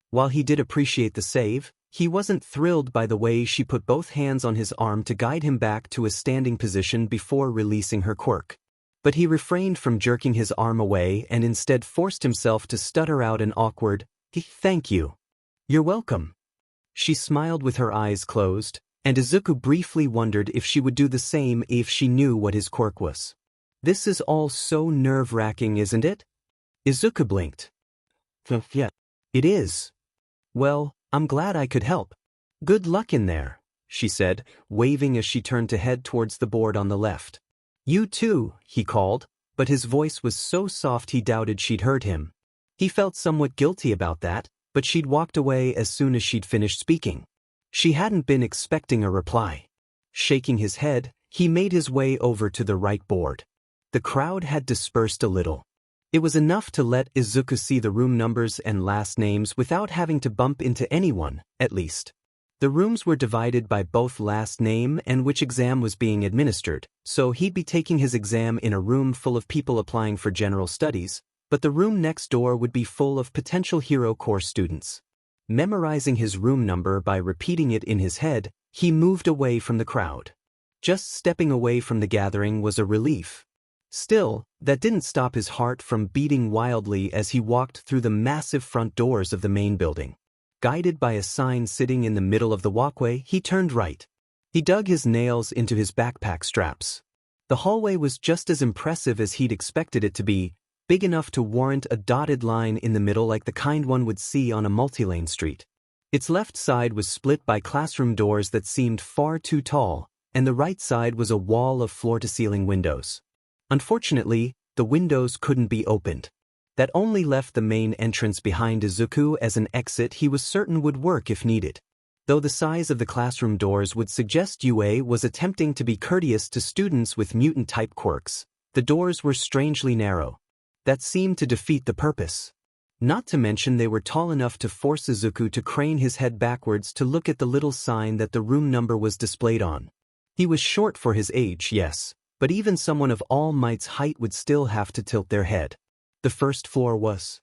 While he did appreciate the save, he wasn't thrilled by the way she put both hands on his arm to guide him back to a standing position before releasing her quirk. But he refrained from jerking his arm away and instead forced himself to stutter out an awkward, "Thank you." "You're welcome." She smiled with her eyes closed, and Izuku briefly wondered if she would do the same if she knew what his quirk was. "This is all so nerve-wracking, isn't it?" Izuku blinked. "Yeah, it is." "Well, I'm glad I could help. Good luck in there," she said, waving as she turned to head towards the board on the left. "You too," he called, but his voice was so soft he doubted she'd heard him. He felt somewhat guilty about that, but she'd walked away as soon as she'd finished speaking. She hadn't been expecting a reply. Shaking his head, he made his way over to the right board. The crowd had dispersed a little. It was enough to let Izuku see the room numbers and last names without having to bump into anyone, at least. The rooms were divided by both last name and which exam was being administered, so he'd be taking his exam in a room full of people applying for general studies, but the room next door would be full of potential hero course students. Memorizing his room number by repeating it in his head, he moved away from the crowd. Just stepping away from the gathering was a relief. Still, that didn't stop his heart from beating wildly as he walked through the massive front doors of the main building. Guided by a sign sitting in the middle of the walkway, he turned right. He dug his nails into his backpack straps. The hallway was just as impressive as he'd expected it to be, big enough to warrant a dotted line in the middle like the kind one would see on a multi-lane street. Its left side was split by classroom doors that seemed far too tall, and the right side was a wall of floor-to-ceiling windows. Unfortunately, the windows couldn't be opened. That only left the main entrance behind Izuku as an exit he was certain would work if needed. Though the size of the classroom doors would suggest UA was attempting to be courteous to students with mutant-type quirks, the doors were strangely narrow. That seemed to defeat the purpose. Not to mention they were tall enough to force Izuku to crane his head backwards to look at the little sign that the room number was displayed on. He was short for his age, yes, but even someone of All Might's height would still have to tilt their head. The first floor was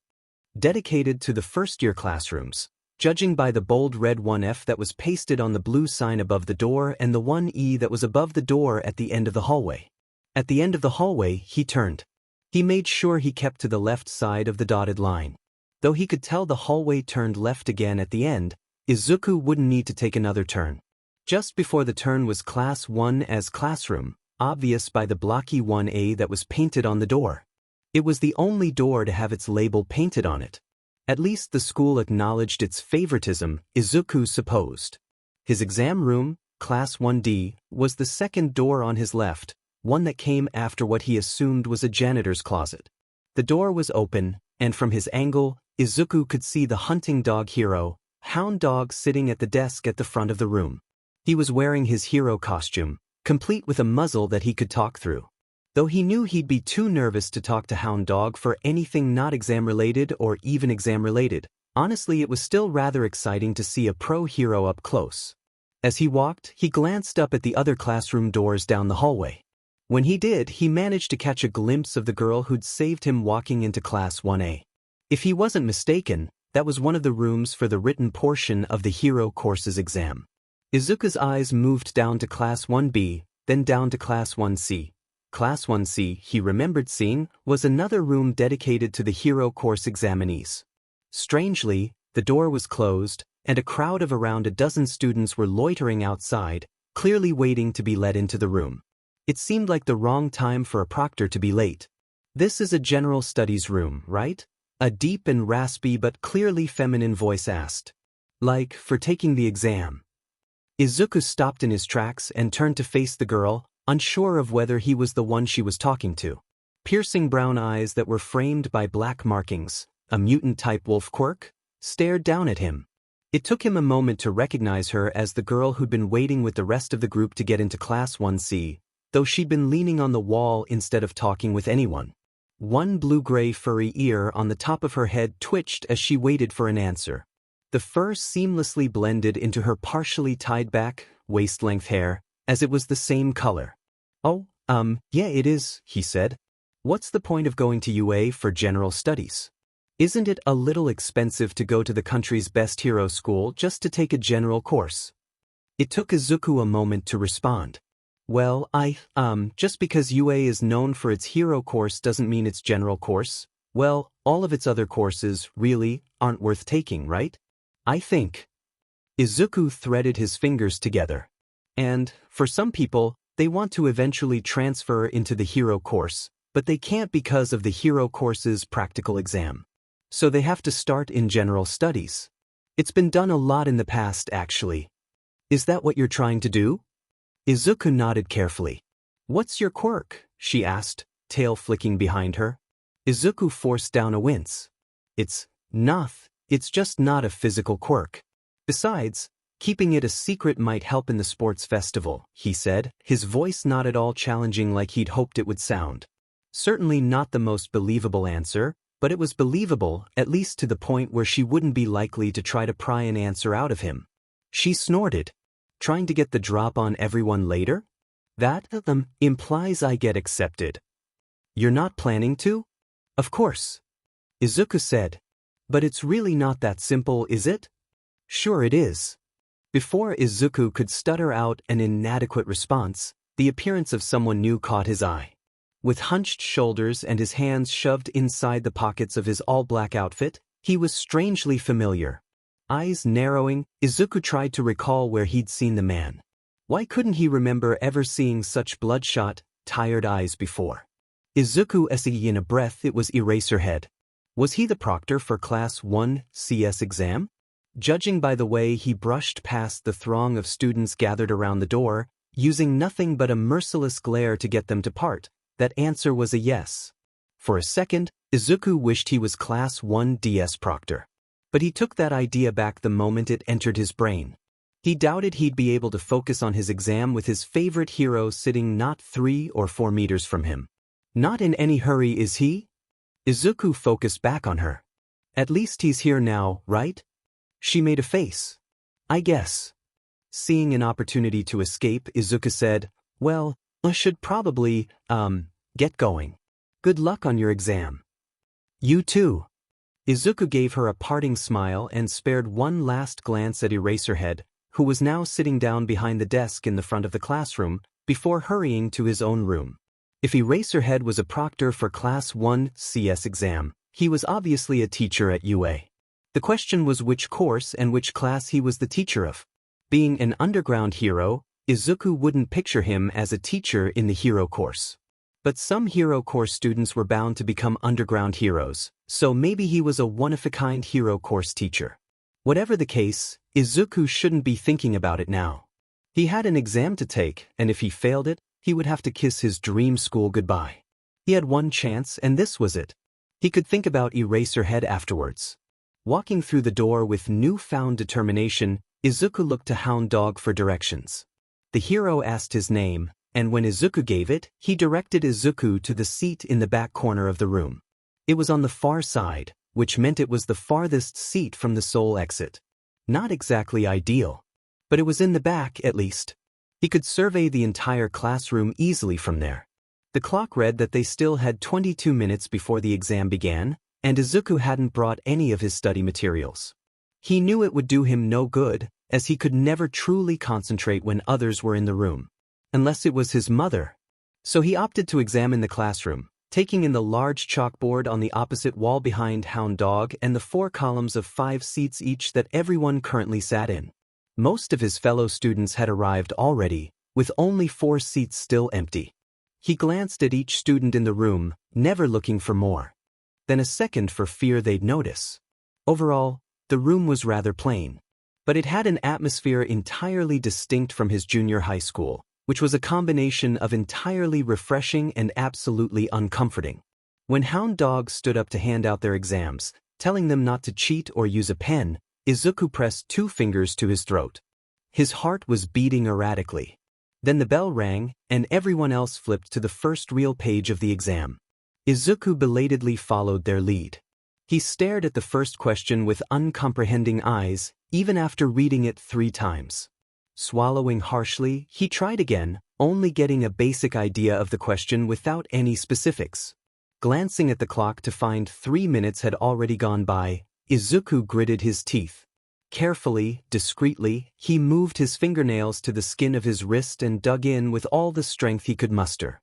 dedicated to the first-year classrooms, judging by the bold red 1F that was pasted on the blue sign above the door and the 1E that was above the door at the end of the hallway. At the end of the hallway, he turned. He made sure he kept to the left side of the dotted line. Though he could tell the hallway turned left again at the end, Izuku wouldn't need to take another turn. Just before the turn was Class 1 as classroom, obvious by the blocky 1A that was painted on the door. It was the only door to have its label painted on it. At least the school acknowledged its favoritism, Izuku supposed. His exam room, Class 1D, was the second door on his left, one that came after what he assumed was a janitor's closet. The door was open, and from his angle, Izuku could see the hunting dog hero, Hound Dog, sitting at the desk at the front of the room. He was wearing his hero costume, complete with a muzzle that he could talk through. Though he knew he'd be too nervous to talk to Hound Dog for anything not exam-related or even exam-related, honestly it was still rather exciting to see a pro-hero up close. As he walked, he glanced up at the other classroom doors down the hallway. When he did, he managed to catch a glimpse of the girl who'd saved him walking into Class 1A. If he wasn't mistaken, that was one of the rooms for the written portion of the hero course's exam. Izuku's eyes moved down to Class 1B, then down to Class 1C. Class 1C, he remembered seeing, was another room dedicated to the hero course examinees. Strangely, the door was closed, and a crowd of around a dozen students were loitering outside, clearly waiting to be let into the room. It seemed like the wrong time for a proctor to be late. "This is a general studies room, right?" a deep and raspy but clearly feminine voice asked. "Like, for taking the exam?" Izuku stopped in his tracks and turned to face the girl, unsure of whether he was the one she was talking to. Piercing brown eyes that were framed by black markings, a mutant-type wolf Quirk, stared down at him. It took him a moment to recognize her as the girl who'd been waiting with the rest of the group to get into Class 1C, though she'd been leaning on the wall instead of talking with anyone. One blue-gray furry ear on the top of her head twitched as she waited for an answer. The fur seamlessly blended into her partially tied-back, waist-length hair, as it was the same color. "Oh, yeah it is," he said. "What's the point of going to UA for general studies? Isn't it a little expensive to go to the country's best hero school just to take a general course?" It took Izuku a moment to respond. "Well, just because UA is known for its hero course doesn't mean its general course. Well, all of its other courses, really, aren't worth taking, right? I think." Izuku threaded his fingers together. "And, for some people, they want to eventually transfer into the hero course, but they can't because of the hero course's practical exam. So they have to start in general studies. It's been done a lot in the past, actually. Is that what you're trying to do?" Izuku nodded carefully. "What's your quirk?" she asked, tail flicking behind her. Izuku forced down a wince. It's just not a physical quirk. Besides, keeping it a secret might help in the sports festival," he said, his voice not at all challenging like he'd hoped it would sound. Certainly not the most believable answer, but it was believable, at least to the point where she wouldn't be likely to try to pry an answer out of him. She snorted. "Trying to get the drop on everyone later? That implies I get accepted." "You're not planning to?" "Of course," Izuku said. "But it's really not that simple, is it?" "Sure it is." Before Izuku could stutter out an inadequate response, the appearance of someone new caught his eye. With hunched shoulders and his hands shoved inside the pockets of his all-black outfit, he was strangely familiar. Eyes narrowing, Izuku tried to recall where he'd seen the man. Why couldn't he remember ever seeing such bloodshot, tired eyes before? Izuku essayed in a breath. It was Eraserhead. Was he the proctor for Class 1 CS exam? Judging by the way he brushed past the throng of students gathered around the door, using nothing but a merciless glare to get them to part, that answer was a yes. For a second, Izuku wished he was Class 1 DS Proctor. But he took that idea back the moment it entered his brain. He doubted he'd be able to focus on his exam with his favorite hero sitting not 3 or 4 meters from him. Not in any hurry, is he? Izuku focused back on her. At least he's here now, right? She made a face. I guess. Seeing an opportunity to escape, Izuku said, well, I should probably, get going. Good luck on your exam. You too. Izuku gave her a parting smile and spared one last glance at Eraserhead, who was now sitting down behind the desk in the front of the classroom, before hurrying to his own room. If Eraserhead was a proctor for Class 1 CS exam, he was obviously a teacher at UA. The question was which course and which class he was the teacher of. Being an underground hero, Izuku wouldn't picture him as a teacher in the hero course. But some hero course students were bound to become underground heroes, so maybe he was a one-of-a-kind hero course teacher. Whatever the case, Izuku shouldn't be thinking about it now. He had an exam to take, and if he failed it, he would have to kiss his dream school goodbye. He had one chance, and this was it. He could think about Eraserhead afterwards. Walking through the door with newfound determination, Izuku looked to Hound Dog for directions. The hero asked his name, and when Izuku gave it, he directed Izuku to the seat in the back corner of the room. It was on the far side, which meant it was the farthest seat from the sole exit. Not exactly ideal. But it was in the back, at least. He could survey the entire classroom easily from there. The clock read that they still had 22 minutes before the exam began, and Izuku hadn't brought any of his study materials. He knew it would do him no good, as he could never truly concentrate when others were in the room. Unless it was his mother. So he opted to examine the classroom, taking in the large chalkboard on the opposite wall behind Hound Dog and the 4 columns of 5 seats each that everyone currently sat in. Most of his fellow students had arrived already, with only 4 seats still empty. He glanced at each student in the room, never looking for more. Then a second for fear they'd notice. Overall, the room was rather plain. But it had an atmosphere entirely distinct from his junior high school, which was a combination of entirely refreshing and absolutely uncomforting. When Hound Dog stood up to hand out their exams, telling them not to cheat or use a pen, Izuku pressed 2 fingers to his throat. His heart was beating erratically. Then the bell rang, and everyone else flipped to the first real page of the exam. Izuku belatedly followed their lead. He stared at the first question with uncomprehending eyes, even after reading it 3 times. Swallowing harshly, he tried again, only getting a basic idea of the question without any specifics. Glancing at the clock to find 3 minutes had already gone by, Izuku gritted his teeth. Carefully, discreetly, he moved his fingernails to the skin of his wrist and dug in with all the strength he could muster.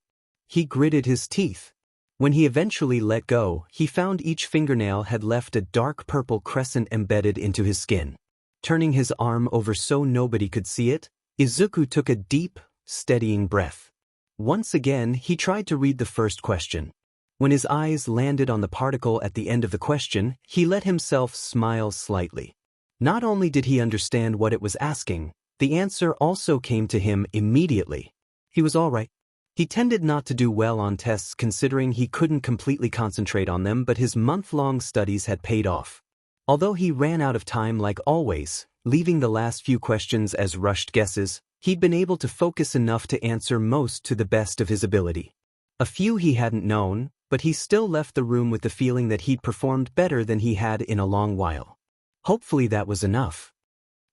He gritted his teeth. When he eventually let go, he found each fingernail had left a dark purple crescent embedded into his skin. Turning his arm over so nobody could see it, Izuku took a deep, steadying breath. Once again, he tried to read the first question. When his eyes landed on the particle at the end of the question, he let himself smile slightly. Not only did he understand what it was asking, the answer also came to him immediately. He was all right. He tended not to do well on tests considering he couldn't completely concentrate on them, but his month-long studies had paid off. Although he ran out of time like always, leaving the last few questions as rushed guesses, he'd been able to focus enough to answer most to the best of his ability. A few he hadn't known, but he still left the room with the feeling that he'd performed better than he had in a long while. Hopefully that was enough.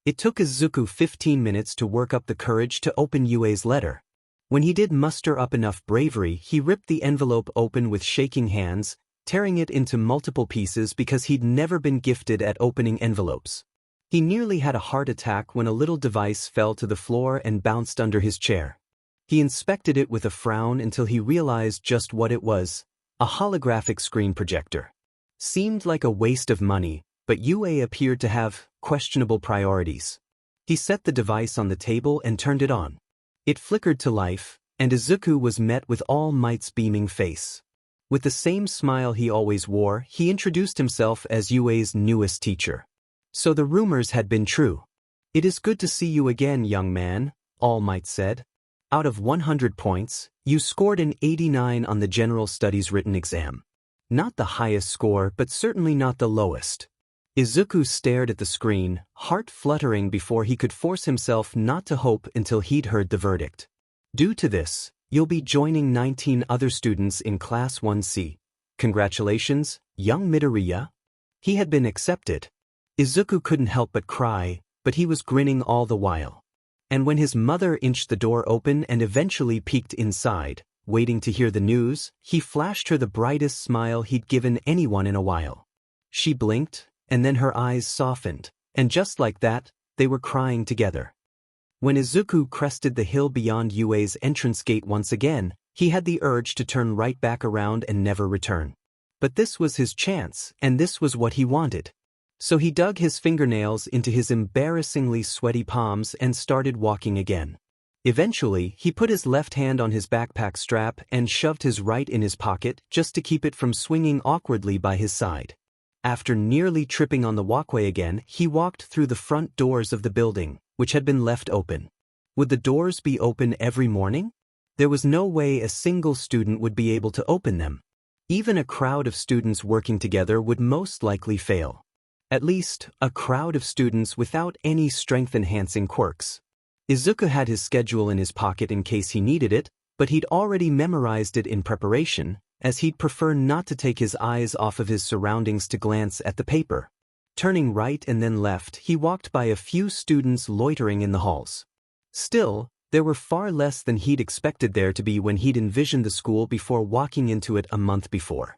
It took Izuku 15 minutes to work up the courage to open Yue's letter. When he did muster up enough bravery, he ripped the envelope open with shaking hands, tearing it into multiple pieces because he'd never been gifted at opening envelopes. He nearly had a heart attack when a little device fell to the floor and bounced under his chair. He inspected it with a frown until he realized just what it was, a holographic screen projector. Seemed like a waste of money, but Yue appeared to have questionable priorities. He set the device on the table and turned it on. It flickered to life, and Izuku was met with All Might's beaming face. With the same smile he always wore, he introduced himself as Yue's newest teacher. So the rumors had been true. "It is good to see you again, young man," All Might said. "Out of 100 points, you scored an 89 on the General Studies written exam. Not the highest score, but certainly not the lowest. Izuku stared at the screen, heart fluttering before he could force himself not to hope until he'd heard the verdict. Due to this, you'll be joining 19 other students in Class 1C. Congratulations, young Midoriya. He had been accepted. Izuku couldn't help but cry, but he was grinning all the while. And when his mother inched the door open and eventually peeked inside, waiting to hear the news, he flashed her the brightest smile he'd given anyone in a while. She blinked, and then her eyes softened, and just like that, they were crying together. When Izuku crested the hill beyond UA's entrance gate once again, he had the urge to turn right back around and never return. But this was his chance, and this was what he wanted. So he dug his fingernails into his embarrassingly sweaty palms and started walking again. Eventually, he put his left hand on his backpack strap and shoved his right in his pocket just to keep it from swinging awkwardly by his side. After nearly tripping on the walkway again, he walked through the front doors of the building, which had been left open. Would the doors be open every morning? There was no way a single student would be able to open them. Even a crowd of students working together would most likely fail. At least, a crowd of students without any strength-enhancing quirks. Izuku had his schedule in his pocket in case he needed it, but he'd already memorized it in preparation, as he'd prefer not to take his eyes off of his surroundings to glance at the paper. Turning right and then left, he walked by a few students loitering in the halls. Still, there were far less than he'd expected there to be when he'd envisioned the school before walking into it a month before.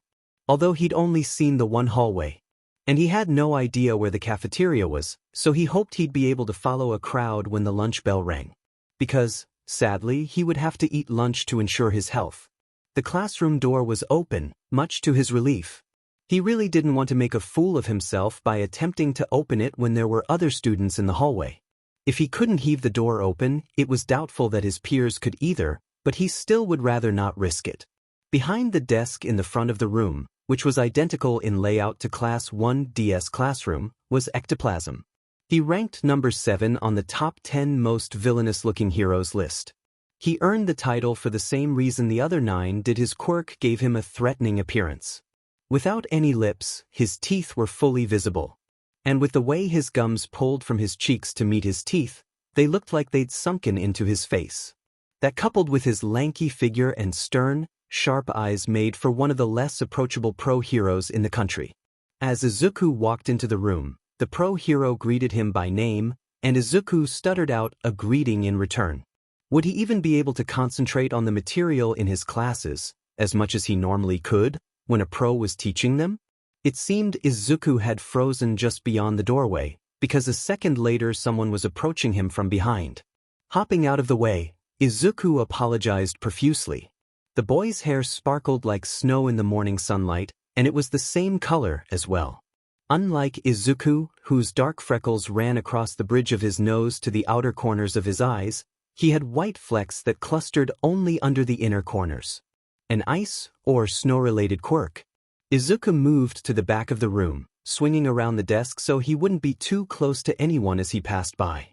Although he'd only seen the one hallway. And he had no idea where the cafeteria was, so he hoped he'd be able to follow a crowd when the lunch bell rang. Because, sadly, he would have to eat lunch to ensure his health. The classroom door was open, much to his relief. He really didn't want to make a fool of himself by attempting to open it when there were other students in the hallway. If he couldn't heave the door open, it was doubtful that his peers could either, but he still would rather not risk it. Behind the desk in the front of the room, which was identical in layout to Class 1D's classroom, was Ectoplasm. He ranked number 7 on the top 10 most villainous-looking heroes list. He earned the title for the same reason the other 9 did. His quirk gave him a threatening appearance. Without any lips, his teeth were fully visible. And with the way his gums pulled from his cheeks to meet his teeth, they looked like they'd sunken into his face. That, coupled with his lanky figure and stern, sharp eyes, made for one of the less approachable pro-heroes in the country. As Izuku walked into the room, the pro-hero greeted him by name, and Izuku stuttered out a greeting in return. Would he even be able to concentrate on the material in his classes, as much as he normally could, when a pro was teaching them? It seemed Izuku had frozen just beyond the doorway, because a second later someone was approaching him from behind. Hopping out of the way, Izuku apologized profusely. The boy's hair sparkled like snow in the morning sunlight, and it was the same color as well. Unlike Izuku, whose dark freckles ran across the bridge of his nose to the outer corners of his eyes, he had white flecks that clustered only under the inner corners. An ice or snow-related quirk. Izuku moved to the back of the room, swinging around the desk so he wouldn't be too close to anyone as he passed by.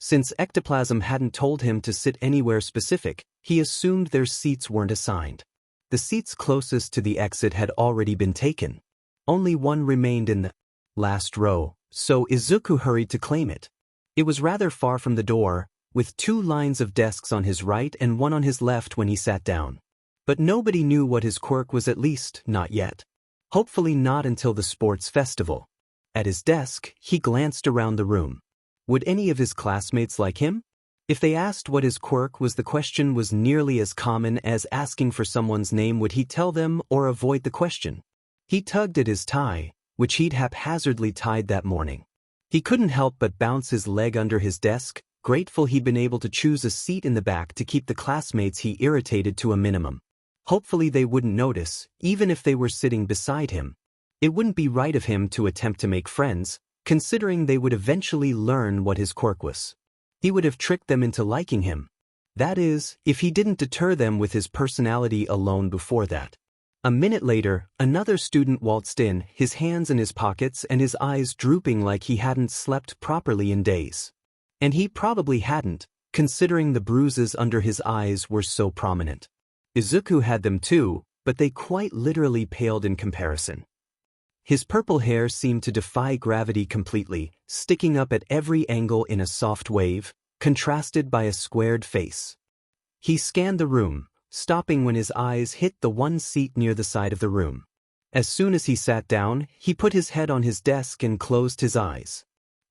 Since Ectoplasm hadn't told him to sit anywhere specific, he assumed their seats weren't assigned. The seats closest to the exit had already been taken. Only one remained in the last row, so Izuku hurried to claim it. It was rather far from the door, with 2 lines of desks on his right and one on his left when he sat down. But nobody knew what his quirk was, at least not yet. Hopefully not until the sports festival. At his desk, he glanced around the room. Would any of his classmates like him? If they asked what his quirk was, the question was nearly as common as asking for someone's name. Would he tell them or avoid the question? He tugged at his tie, which he'd haphazardly tied that morning. He couldn't help but bounce his leg under his desk, grateful he'd been able to choose a seat in the back to keep the classmates he irritated to a minimum. Hopefully they wouldn't notice, even if they were sitting beside him. It wouldn't be right of him to attempt to make friends, considering they would eventually learn what his quirk was. He would have tricked them into liking him. That is, if he didn't deter them with his personality alone before that. A minute later, another student waltzed in, his hands in his pockets and his eyes drooping like he hadn't slept properly in days. And he probably hadn't, considering the bruises under his eyes were so prominent. Izuku had them too, but they quite literally paled in comparison. His purple hair seemed to defy gravity completely, sticking up at every angle in a soft wave, contrasted by a squared face. He scanned the room, stopping when his eyes hit the one seat near the side of the room. As soon as he sat down, he put his head on his desk and closed his eyes.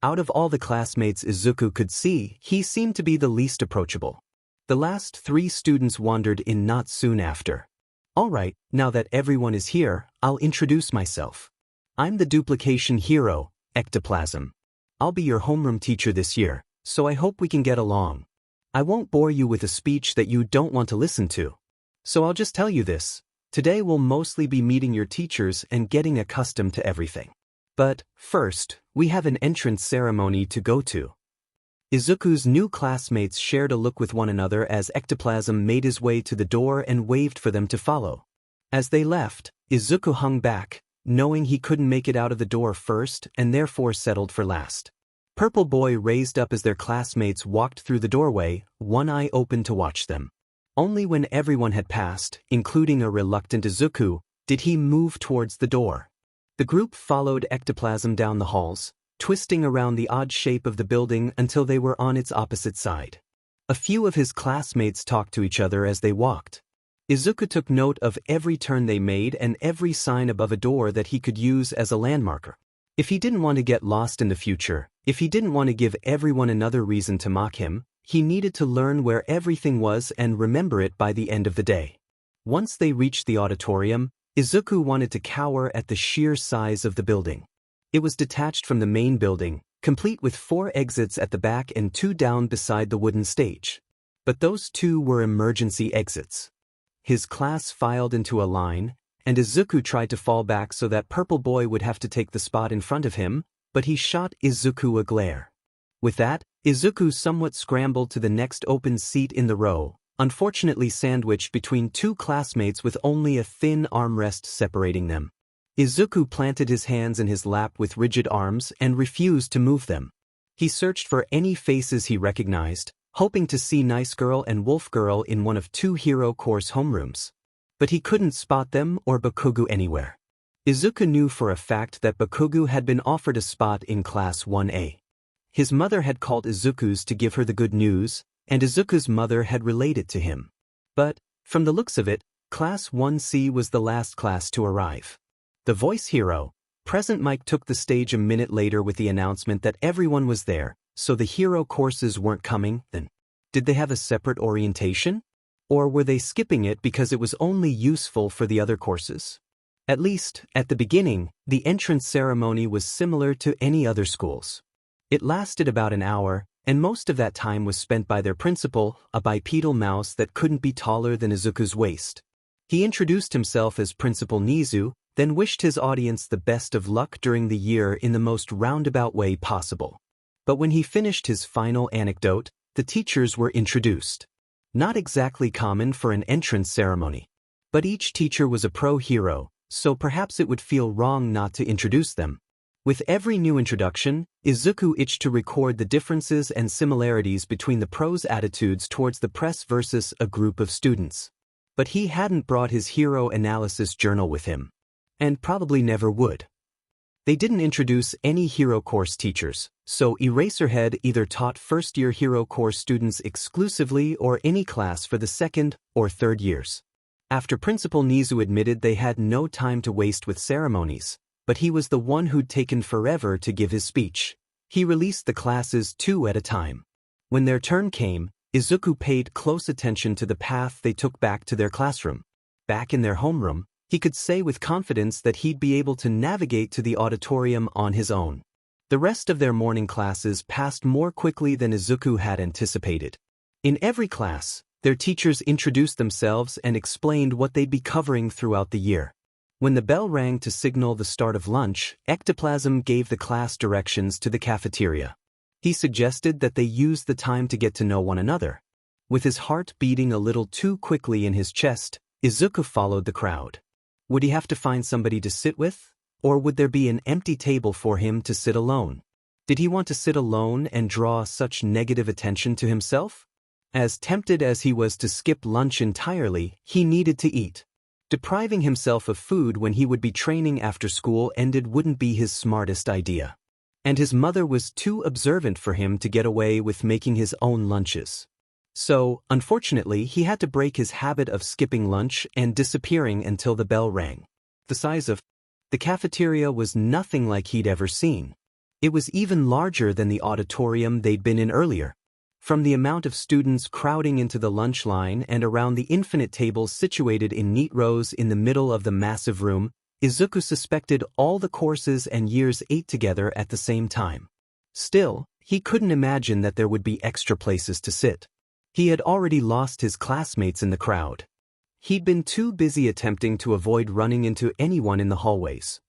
Out of all the classmates Izuku could see, he seemed to be the least approachable. The last 3 students wandered in not soon after. "All right, now that everyone is here, I'll introduce myself. I'm the duplication hero, Ectoplasm. I'll be your homeroom teacher this year, so I hope we can get along. I won't bore you with a speech that you don't want to listen to. So I'll just tell you this. Today we'll mostly be meeting your teachers and getting accustomed to everything. But, first, we have an entrance ceremony to go to." Izuku's new classmates shared a look with one another as Ectoplasm made his way to the door and waved for them to follow. As they left, Izuku hung back, knowing he couldn't make it out of the door first and therefore settled for last. Purple Boy raised up as their classmates walked through the doorway, one eye open to watch them. Only when everyone had passed, including a reluctant Izuku, did he move towards the door. The group followed Ectoplasm down the halls, twisting around the odd shape of the building until they were on its opposite side. A few of his classmates talked to each other as they walked. Izuku took note of every turn they made and every sign above a door that he could use as a landmarker. If he didn't want to get lost in the future, if he didn't want to give everyone another reason to mock him, he needed to learn where everything was and remember it by the end of the day. Once they reached the auditorium, Izuku wanted to cower at the sheer size of the building. It was detached from the main building, complete with 4 exits at the back and 2 down beside the wooden stage. But those 2 were emergency exits. His class filed into a line, and Izuku tried to fall back so that Purple Boy would have to take the spot in front of him, but he shot Izuku a glare. With that, Izuku somewhat scrambled to the next open seat in the row, unfortunately sandwiched between 2 classmates with only a thin armrest separating them. Izuku planted his hands in his lap with rigid arms and refused to move them. He searched for any faces he recognized, hoping to see Nice Girl and Wolf Girl in one of 2 hero course homerooms. But he couldn't spot them or Bakugu anywhere. Izuku knew for a fact that Bakugu had been offered a spot in Class 1A. His mother had called Izuku's to give her the good news, and Izuku's mother had relayed it to him. But, from the looks of it, Class 1C was the last class to arrive. The voice hero, Present Mike, took the stage a minute later with the announcement that everyone was there, so the hero courses weren't coming then. Did they have a separate orientation? Or were they skipping it because it was only useful for the other courses? At least, at the beginning, the entrance ceremony was similar to any other schools. It lasted about an hour, and most of that time was spent by their principal, a bipedal mouse that couldn't be taller than Izuku's waist. He introduced himself as Principal Nizu, then wished his audience the best of luck during the year in the most roundabout way possible. But when he finished his final anecdote, the teachers were introduced. Not exactly common for an entrance ceremony. But each teacher was a pro-hero, so perhaps it would feel wrong not to introduce them. With every new introduction, Izuku itched to record the differences and similarities between the pros' attitudes towards the press versus a group of students. But he hadn't brought his hero analysis journal with him. And probably never would. They didn't introduce any hero course teachers, so Eraserhead either taught first-year hero course students exclusively or any class for the 2nd or 3rd years. After Principal Nizu admitted they had no time to waste with ceremonies, but he was the one who'd taken forever to give his speech, he released the classes 2 at a time. When their turn came, Izuku paid close attention to the path they took back to their classroom. Back in their homeroom, he could say with confidence that he'd be able to navigate to the auditorium on his own. The rest of their morning classes passed more quickly than Izuku had anticipated. In every class, their teachers introduced themselves and explained what they'd be covering throughout the year. When the bell rang to signal the start of lunch, Ectoplasm gave the class directions to the cafeteria. He suggested that they use the time to get to know one another. With his heart beating a little too quickly in his chest, Izuku followed the crowd. Would he have to find somebody to sit with? Or would there be an empty table for him to sit alone? Did he want to sit alone and draw such negative attention to himself? As tempted as he was to skip lunch entirely, he needed to eat. Depriving himself of food when he would be training after school ended wouldn't be his smartest idea. And his mother was too observant for him to get away with making his own lunches. So, unfortunately, he had to break his habit of skipping lunch and disappearing until the bell rang. The size of the cafeteria was nothing like he'd ever seen. It was even larger than the auditorium they'd been in earlier. From the amount of students crowding into the lunch line and around the infinite tables situated in neat rows in the middle of the massive room, Izuku suspected all the courses and years ate together at the same time. Still, he couldn't imagine that there would be extra places to sit. He had already lost his classmates in the crowd. He'd been too busy attempting to avoid running into anyone in the hallways.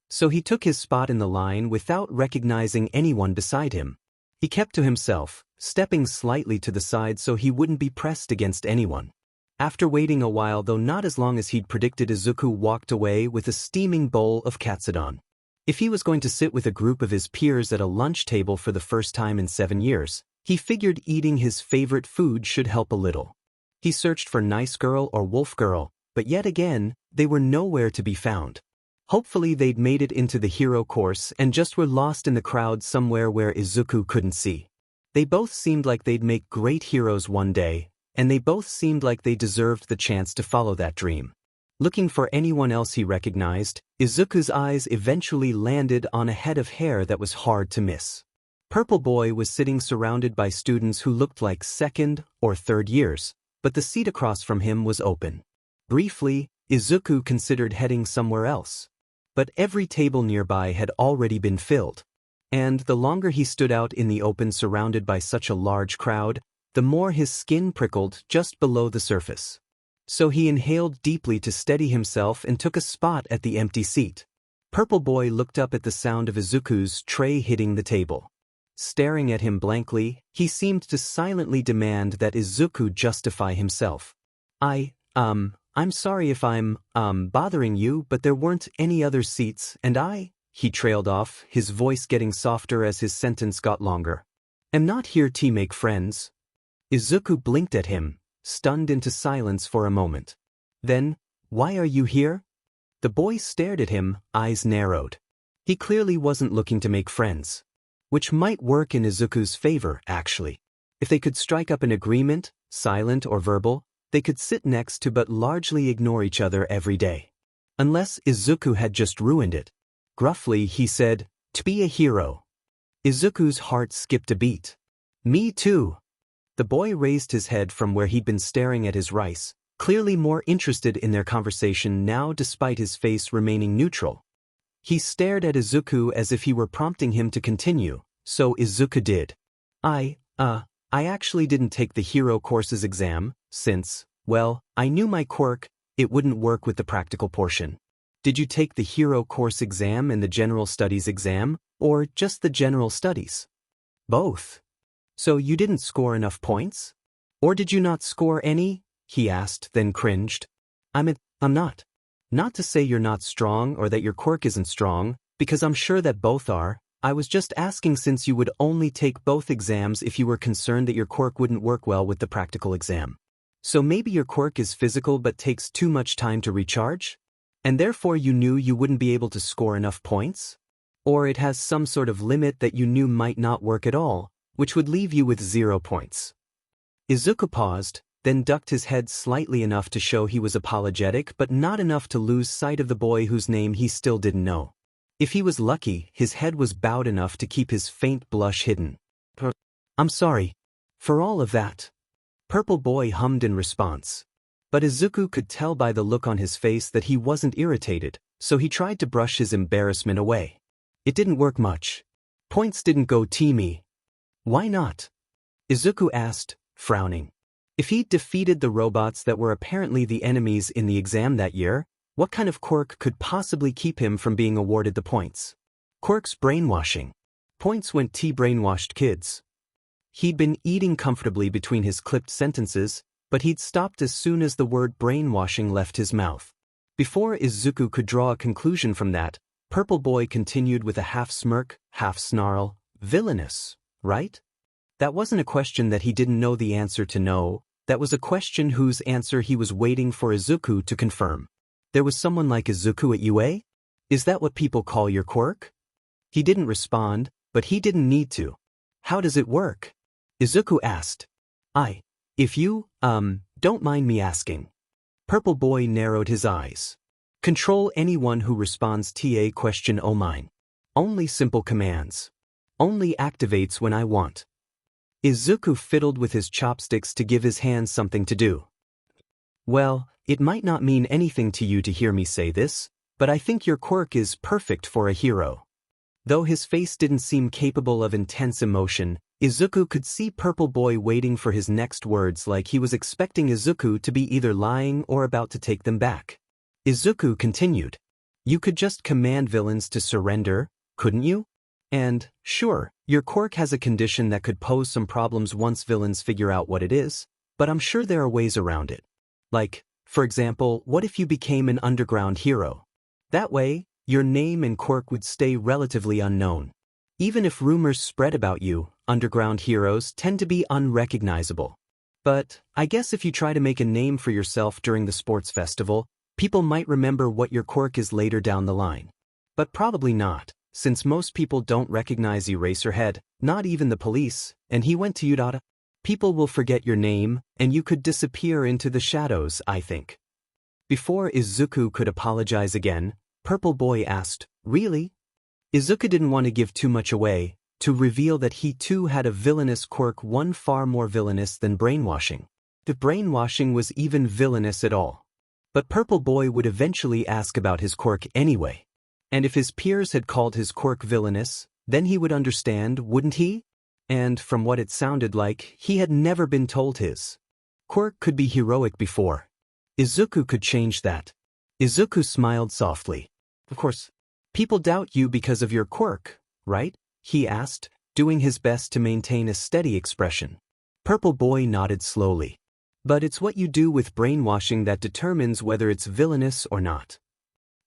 So he took his spot in the line without recognizing anyone beside him. He kept to himself, stepping slightly to the side so he wouldn't be pressed against anyone. After waiting a while, though not as long as he'd predicted, Izuku walked away with a steaming bowl of katsudon. If he was going to sit with a group of his peers at a lunch table for the first time in 7 years, he figured eating his favorite food should help a little. He searched for Nice Girl or Wolf Girl, but yet again, they were nowhere to be found. Hopefully they'd made it into the hero course and just were lost in the crowd somewhere where Izuku couldn't see. They both seemed like they'd make great heroes one day, and they both seemed like they deserved the chance to follow that dream. Looking for anyone else he recognized, Izuku's eyes eventually landed on a head of hair that was hard to miss. Purple Boy was sitting surrounded by students who looked like second or third years, but the seat across from him was open. Briefly, Izuku considered heading somewhere else. But every table nearby had already been filled. And the longer he stood out in the open surrounded by such a large crowd, the more his skin prickled just below the surface. So he inhaled deeply to steady himself and took a spot at the empty seat. Purple Boy looked up at the sound of Izuku's tray hitting the table. Staring at him blankly, he seemed to silently demand that Izuku justify himself. I'm sorry if I'm, bothering you, but there weren't any other seats, and he trailed off, his voice getting softer as his sentence got longer. "Am not here to make friends." Izuku blinked at him, stunned into silence for a moment. Then, "Why are you here?" The boy stared at him, eyes narrowed. He clearly wasn't looking to make friends. Which might work in Izuku's favor, actually. If they could strike up an agreement, silent or verbal, they could sit next to but largely ignore each other every day. Unless Izuku had just ruined it. Gruffly, he said, "To be a hero." Izuku's heart skipped a beat. "Me too." The boy raised his head from where he'd been staring at his rice, clearly more interested in their conversation now despite his face remaining neutral. He stared at Izuku as if he were prompting him to continue, so Izuku did. I actually didn't take the hero course's exam, since, well, I knew my quirk, it wouldn't work with the practical portion." "Did you take the hero course exam and the general studies exam, or just the general studies?" "Both." "So you didn't score enough points? Or did you not score any?" he asked, then cringed. I'm not. Not to say you're not strong or that your quirk isn't strong, because I'm sure that both are. I was just asking since you would only take both exams if you were concerned that your quirk wouldn't work well with the practical exam. So maybe your quirk is physical but takes too much time to recharge? And therefore you knew you wouldn't be able to score enough points? Or it has some sort of limit that you knew might not work at all, which would leave you with 0 points. Izuku paused, then ducked his head slightly enough to show he was apologetic but not enough to lose sight of the boy whose name he still didn't know. If he was lucky, his head was bowed enough to keep his faint blush hidden. "I'm sorry. For all of that." Purple Boy hummed in response. But Izuku could tell by the look on his face that he wasn't irritated, so he tried to brush his embarrassment away. "It didn't work much. Points didn't go to me." "Why not?" Izuku asked, frowning. If he'd defeated the robots that were apparently the enemies in the exam that year, what kind of quirk could possibly keep him from being awarded the points? Quirk's brainwashing. Points went to brainwashed kids. He'd been eating comfortably between his clipped sentences, but he'd stopped as soon as the word brainwashing left his mouth. Before Izuku could draw a conclusion from that, Purple Boy continued with a half-smirk, half-snarl, "Villainous, right?" That wasn't a question that he didn't know the answer to know, that was a question whose answer he was waiting for Izuku to confirm. There was someone like Izuku at UA? Is that what people call your quirk? He didn't respond, but he didn't need to. How does it work? Izuku asked. If you, don't mind me asking. Purple Boy narrowed his eyes. Control anyone who responds TA question oh mine. Only simple commands. Only activates when I want. Izuku fiddled with his chopsticks to give his hands something to do. Well, it might not mean anything to you to hear me say this, but I think your quirk is perfect for a hero. Though his face didn't seem capable of intense emotion, Izuku could see Purple Boy waiting for his next words like he was expecting Izuku to be either lying or about to take them back. Izuku continued. You could just command villains to surrender, couldn't you? And, sure, your quirk has a condition that could pose some problems once villains figure out what it is, but I'm sure there are ways around it. Like, for example, what if you became an underground hero? That way, your name and quirk would stay relatively unknown. Even if rumors spread about you, underground heroes tend to be unrecognizable. But, I guess if you try to make a name for yourself during the sports festival, people might remember what your quirk is later down the line. But probably not, since most people don't recognize Eraserhead, not even the police, and he went to Udata. People will forget your name, and you could disappear into the shadows, I think. Before Izuku could apologize again, Purple Boy asked, Really? Izuku didn't want to give too much away, to reveal that he too had a villainous quirk, one far more villainous than brainwashing. The brainwashing was even villainous at all. But Purple Boy would eventually ask about his quirk anyway. And if his peers had called his quirk villainous, then he would understand, wouldn't he? And from what it sounded like, he had never been told his quirk could be heroic before. Izuku could change that. Izuku smiled softly. Of course, people doubt you because of your quirk, right? He asked, doing his best to maintain a steady expression. Purple Boy nodded slowly. But it's what you do with brainwashing that determines whether it's villainous or not.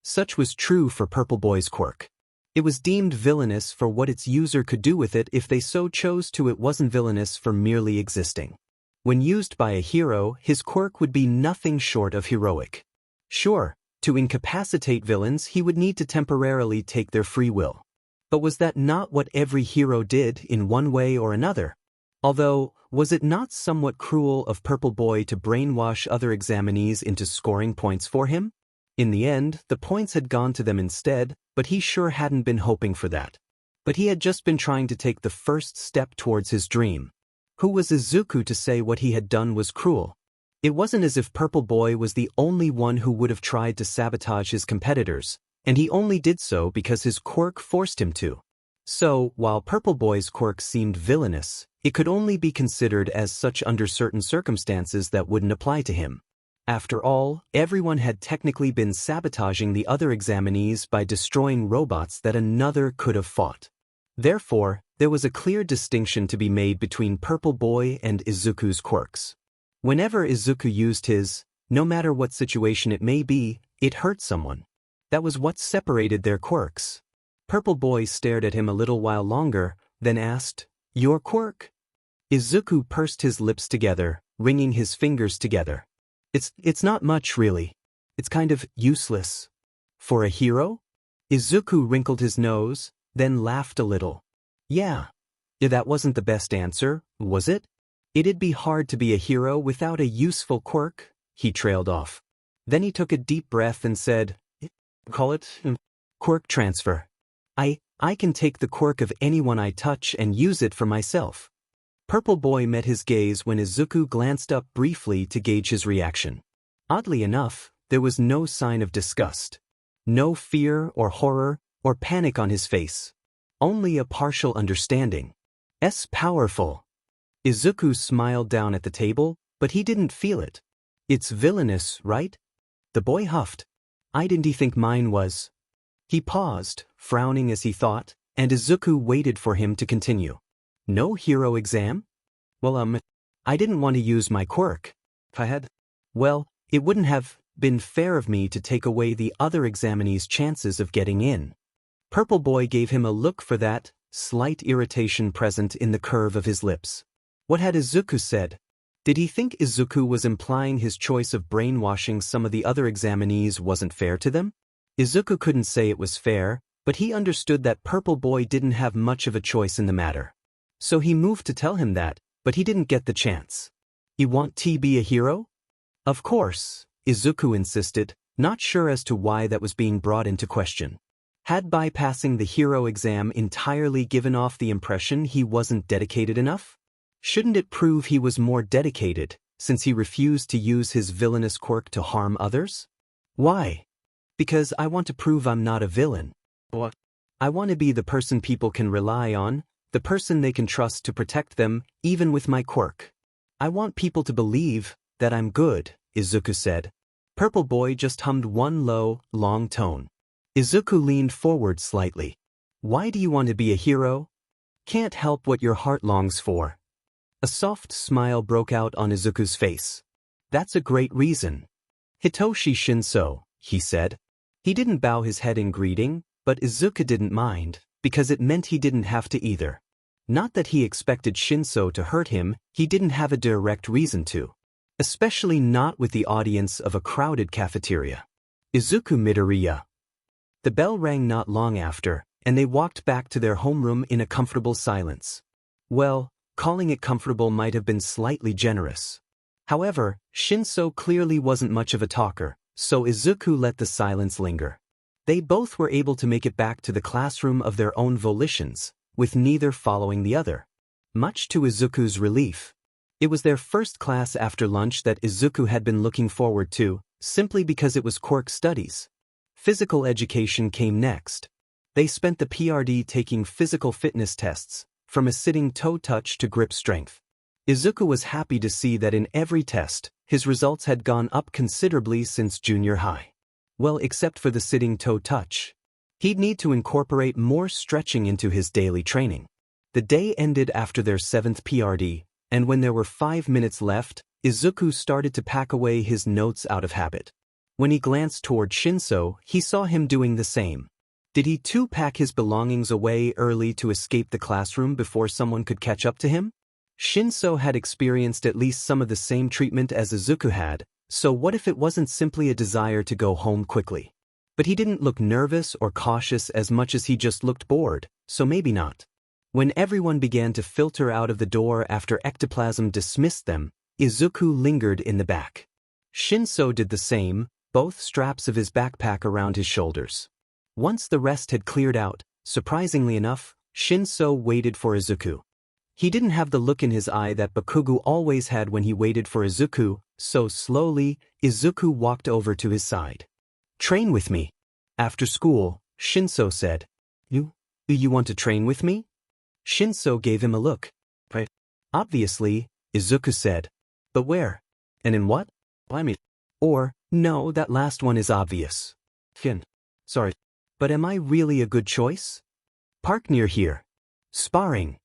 Such was true for Purple Boy's quirk. It was deemed villainous for what its user could do with it if they so chose to. It wasn't villainous for merely existing. When used by a hero, his quirk would be nothing short of heroic. Sure, to incapacitate villains he would need to temporarily take their free will. But was that not what every hero did in one way or another? Although, was it not somewhat cruel of Purple Boy to brainwash other examinees into scoring points for him? In the end, the points had gone to them instead, but he sure hadn't been hoping for that. But he had just been trying to take the first step towards his dream. Who was Izuku to say what he had done was cruel? It wasn't as if Purple Boy was the only one who would have tried to sabotage his competitors, and he only did so because his quirk forced him to. So, while Purple Boy's quirk seemed villainous, it could only be considered as such under certain circumstances that wouldn't apply to him. After all, everyone had technically been sabotaging the other examinees by destroying robots that another could have fought. Therefore, there was a clear distinction to be made between Purple Boy and Izuku's quirks. Whenever Izuku used his, no matter what situation it may be, it hurt someone. That was what separated their quirks. Purple Boy stared at him a little while longer, then asked, Your quirk? Izuku pursed his lips together, wringing his fingers together. It's not much, really. It's kind of useless. For a hero? Izuku wrinkled his nose, then laughed a little. Yeah. That wasn't the best answer, was it? It'd be hard to be a hero without a useful quirk, he trailed off. Then he took a deep breath and said, Call it quirk transfer. I can take the quirk of anyone I touch and use it for myself. Purple Boy met his gaze when Izuku glanced up briefly to gauge his reaction. Oddly enough, there was no sign of disgust. No fear or horror or panic on his face. Only a partial understanding. Powerful. Izuku smiled down at the table, but he didn't feel it. It's villainous, right? The boy huffed. I didn't think mine was. He paused, frowning as he thought, and Izuku waited for him to continue. No hero exam? Well, I didn't want to use my quirk. If I had, well, it wouldn't have been fair of me to take away the other examinees' chances of getting in. Purple Boy gave him a look for that slight irritation present in the curve of his lips. What had Izuku said? Did he think Izuku was implying his choice of brainwashing some of the other examinees wasn't fair to them? Izuku couldn't say it was fair, but he understood that Purple Boy didn't have much of a choice in the matter. So he moved to tell him that, but he didn't get the chance. You want to be a hero? Of course, Izuku insisted, not sure as to why that was being brought into question. Had bypassing the hero exam entirely given off the impression he wasn't dedicated enough? Shouldn't it prove he was more dedicated, since he refused to use his villainous quirk to harm others? Why? Because I want to prove I'm not a villain. What? I want to be the person people can rely on, the person they can trust to protect them, even with my quirk. I want people to believe that I'm good, Izuku said. Purple Boy just hummed one low, long tone. Izuku leaned forward slightly. Why do you want to be a hero? Can't help what your heart longs for. A soft smile broke out on Izuku's face. That's a great reason. Hitoshi Shinso, he said. He didn't bow his head in greeting, but Izuku didn't mind, because it meant he didn't have to either. Not that he expected Shinso to hurt him, he didn't have a direct reason to. Especially not with the audience of a crowded cafeteria. Izuku Midoriya. The bell rang not long after, and they walked back to their homeroom in a comfortable silence. Well, calling it comfortable might have been slightly generous. However, Shinso clearly wasn't much of a talker, so Izuku let the silence linger. They both were able to make it back to the classroom of their own volitions, with neither following the other. Much to Izuku's relief. It was their first class after lunch that Izuku had been looking forward to, simply because it was Quirk studies. Physical education came next. They spent the PRD taking physical fitness tests, from a sitting toe touch to grip strength. Izuku was happy to see that in every test, his results had gone up considerably since junior high. Well, except for the sitting toe touch. He'd need to incorporate more stretching into his daily training. The day ended after their 7th PRD, and when there were 5 minutes left, Izuku started to pack away his notes out of habit. When he glanced toward Shinso, he saw him doing the same. Did he too pack his belongings away early to escape the classroom before someone could catch up to him? Shinso had experienced at least some of the same treatment as Izuku had, so what if it wasn't simply a desire to go home quickly? But he didn't look nervous or cautious as much as he just looked bored, so maybe not. When everyone began to filter out of the door after ectoplasm dismissed them, Izuku lingered in the back. Shinso did the same, both straps of his backpack around his shoulders. Once the rest had cleared out, surprisingly enough, Shinso waited for Izuku. He didn't have the look in his eye that Bakugo always had when he waited for Izuku, so slowly, Izuku walked over to his side. Train with me. After school, Shinso said. You want to train with me? Shinso gave him a look. Right. Obviously, Izuku said. But where? And in what? I mean. Or, no, that last one is obvious. Sorry. But am I really a good choice? Park near here. Sparring.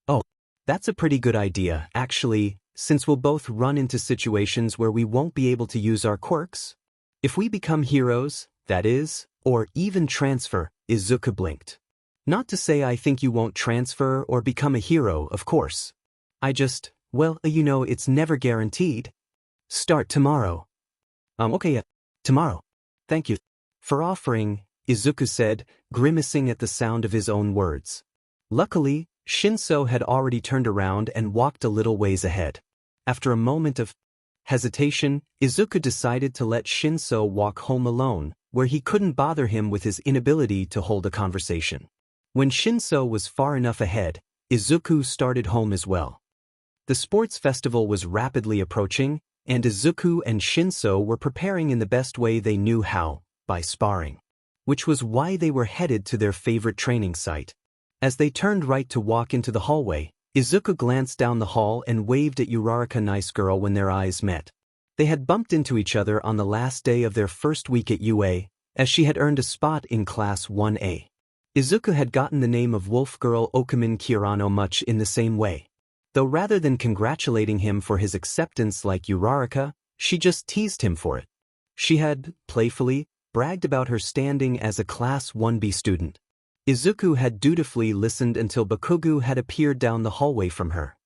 Oh, that's a pretty good idea, actually, since we'll both run into situations where we won't be able to use our quirks. If we become heroes, that is, or even transfer, Izuku blinked. Not to say I think you won't transfer or become a hero, of course. Well, it's never guaranteed. Start tomorrow. Okay, tomorrow. Thank you for offering, Izuku said, grimacing at the sound of his own words. Luckily, Shinso had already turned around and walked a little ways ahead. After a moment of hesitation, Izuku decided to let Shinso walk home alone, where he couldn't bother him with his inability to hold a conversation. When Shinso was far enough ahead, Izuku started home as well. The sports festival was rapidly approaching, and Izuku and Shinso were preparing in the best way they knew how, by sparring. Which was why they were headed to their favorite training site. As they turned right to walk into the hallway, Izuku glanced down the hall and waved at Uraraka Nice Girl when their eyes met. They had bumped into each other on the last day of their first week at UA, as she had earned a spot in Class 1A. Izuku had gotten the name of Wolf Girl Okumin Kirano much in the same way. Though rather than congratulating him for his acceptance like Uraraka, she just teased him for it. She had, playfully, bragged about her standing as a Class 1B student. Izuku had dutifully listened until Bakugo had appeared down the hallway from her.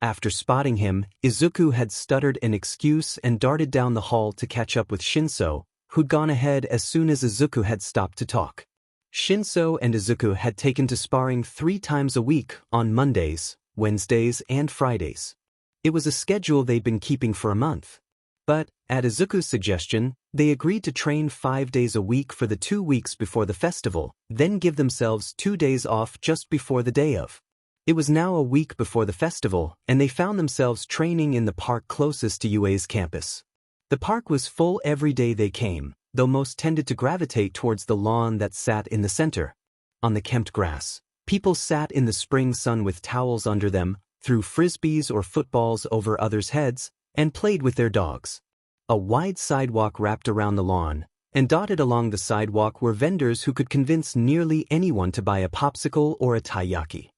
After spotting him, Izuku had stuttered an excuse and darted down the hall to catch up with Shinso, who'd gone ahead as soon as Izuku had stopped to talk. Shinso and Izuku had taken to sparring 3 times a week on Mondays, Wednesdays, and Fridays. It was a schedule they'd been keeping for a month. But, at Izuku's suggestion, they agreed to train 5 days a week for the 2 weeks before the festival, then give themselves 2 days off just before the day of. It was now a week before the festival, and they found themselves training in the park closest to UA's campus. The park was full every day they came, though most tended to gravitate towards the lawn that sat in the center. On the kempt grass, people sat in the spring sun with towels under them, threw frisbees or footballs over others' heads, and played with their dogs. A wide sidewalk wrapped around the lawn, and dotted along the sidewalk were vendors who could convince nearly anyone to buy a popsicle or a taiyaki.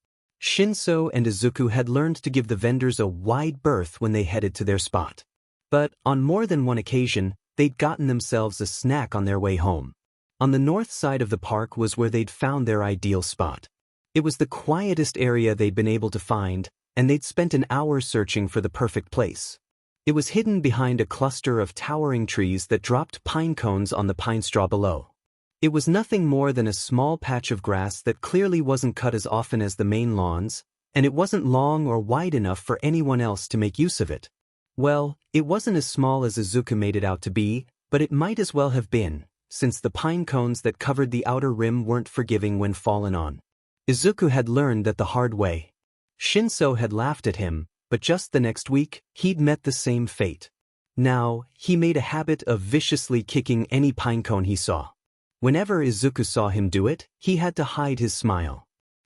Shinso and Izuku had learned to give the vendors a wide berth when they headed to their spot. But, on more than one occasion, they'd gotten themselves a snack on their way home. On the north side of the park was where they'd found their ideal spot. It was the quietest area they'd been able to find, and they'd spent an hour searching for the perfect place. It was hidden behind a cluster of towering trees that dropped pine cones on the pine straw below. It was nothing more than a small patch of grass that clearly wasn't cut as often as the main lawns, and it wasn't long or wide enough for anyone else to make use of it. Well, it wasn't as small as Izuku made it out to be, but it might as well have been, since the pine cones that covered the outer rim weren't forgiving when fallen on. Izuku had learned that the hard way. Shinso had laughed at him, but just the next week, he'd met the same fate. Now, he made a habit of viciously kicking any pine cone he saw. Whenever Izuku saw him do it, he had to hide his smile.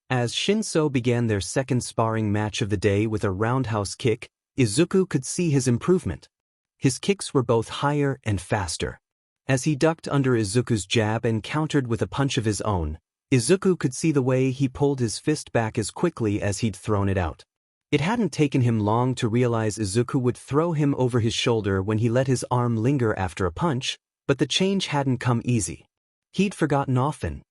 As Shinso began their second sparring match of the day with a roundhouse kick, Izuku could see his improvement. His kicks were both higher and faster. As he ducked under Izuku's jab and countered with a punch of his own, Izuku could see the way he pulled his fist back as quickly as he'd thrown it out. It hadn't taken him long to realize Izuku would throw him over his shoulder when he let his arm linger after a punch, but the change hadn't come easy. He'd forgotten often.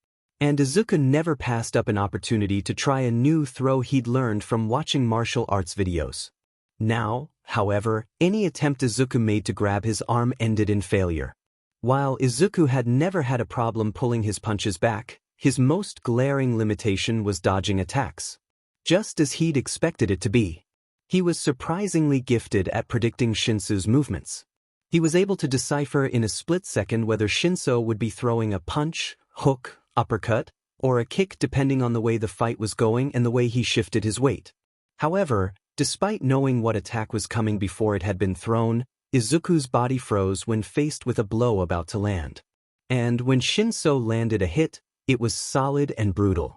And Izuku never passed up an opportunity to try a new throw he'd learned from watching martial arts videos. Now, however, any attempt Izuku made to grab his arm ended in failure. While Izuku had never had a problem pulling his punches back, his most glaring limitation was dodging attacks. Just as he'd expected it to be. He was surprisingly gifted at predicting Shinso's movements. He was able to decipher in a split second whether Shinso would be throwing a punch, hook, uppercut, or a kick depending on the way the fight was going and the way he shifted his weight. However, despite knowing what attack was coming before it had been thrown, Izuku's body froze when faced with a blow about to land. And when Shinso landed a hit, it was solid and brutal.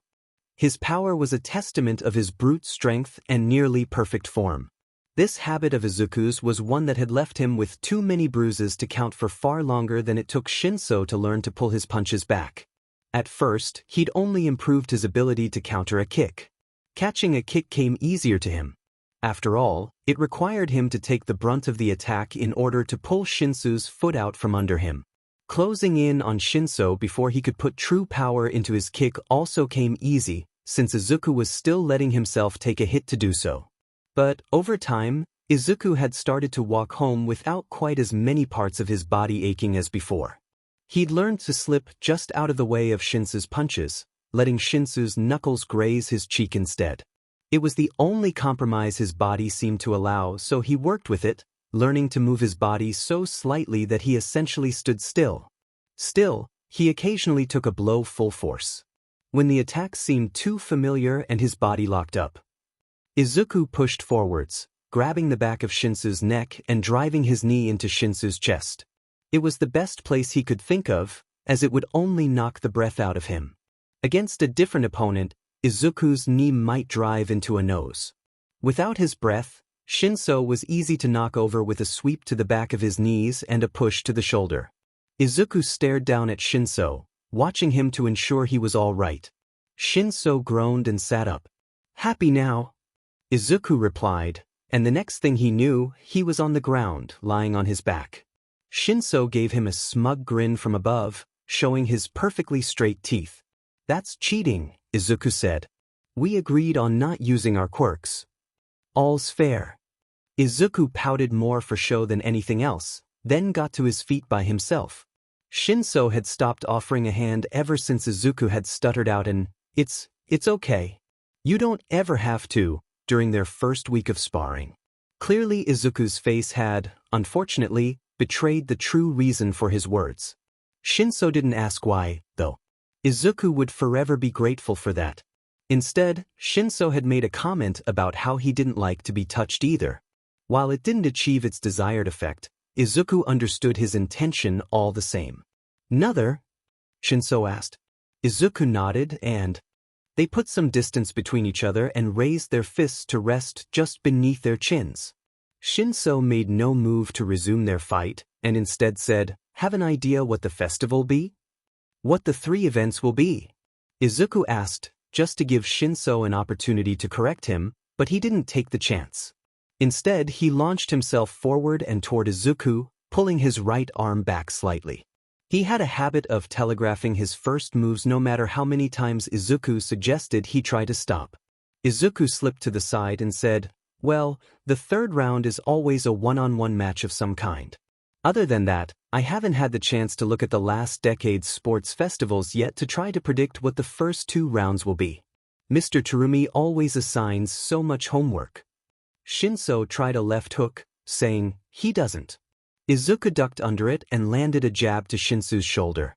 His power was a testament of his brute strength and nearly perfect form. This habit of Izuku's was one that had left him with too many bruises to count for far longer than it took Shinso to learn to pull his punches back. At first, he'd only improved his ability to counter a kick. Catching a kick came easier to him. After all, it required him to take the brunt of the attack in order to pull Shinso's foot out from under him. Closing in on Shinso before he could put true power into his kick also came easy, since Izuku was still letting himself take a hit to do so. But, over time, Izuku had started to walk home without quite as many parts of his body aching as before. He'd learned to slip just out of the way of Shinso's punches, letting Shinso's knuckles graze his cheek instead. It was the only compromise his body seemed to allow, so he worked with it, learning to move his body so slightly that he essentially stood still. Still, he occasionally took a blow full force. When the attack seemed too familiar and his body locked up, Izuku pushed forwards, grabbing the back of Shinso's neck and driving his knee into Shinso's chest. It was the best place he could think of, as it would only knock the breath out of him. Against a different opponent, Izuku's knee might drive into a nose. Without his breath, Shinso was easy to knock over with a sweep to the back of his knees and a push to the shoulder. Izuku stared down at Shinso, watching him to ensure he was all right. Shinso groaned and sat up. "Happy now?" Izuku replied, and the next thing he knew, he was on the ground, lying on his back. Shinso gave him a smug grin from above, showing his perfectly straight teeth. "That's cheating," Izuku said. "We agreed on not using our quirks." All's fair. Izuku pouted more for show than anything else, then got to his feet by himself. Shinso had stopped offering a hand ever since Izuku had stuttered out an, it's okay. You don't ever have to, during their first week of sparring. Clearly Izuku's face had, unfortunately, betrayed the true reason for his words. Shinso didn't ask why, though. Izuku would forever be grateful for that. Instead, Shinso had made a comment about how he didn't like to be touched either. While it didn't achieve its desired effect, Izuku understood his intention all the same. "Another?" Shinso asked. Izuku nodded and they put some distance between each other and raised their fists to rest just beneath their chins. Shinso made no move to resume their fight and instead said, "Have an idea what the festival be? What the 3 events will be?" Izuku asked, just to give Shinso an opportunity to correct him, but he didn't take the chance. Instead, he launched himself forward and toward Izuku, pulling his right arm back slightly. He had a habit of telegraphing his first moves no matter how many times Izuku suggested he try to stop. Izuku slipped to the side and said, "Well, the 3rd round is always a one-on-one match of some kind. Other than that, I haven't had the chance to look at the last decade's sports festivals yet to try to predict what the first 2 rounds will be. Mr. Terumi always assigns so much homework." Shinso tried a left hook, saying, "He doesn't." Izuku ducked under it and landed a jab to Shinso's shoulder.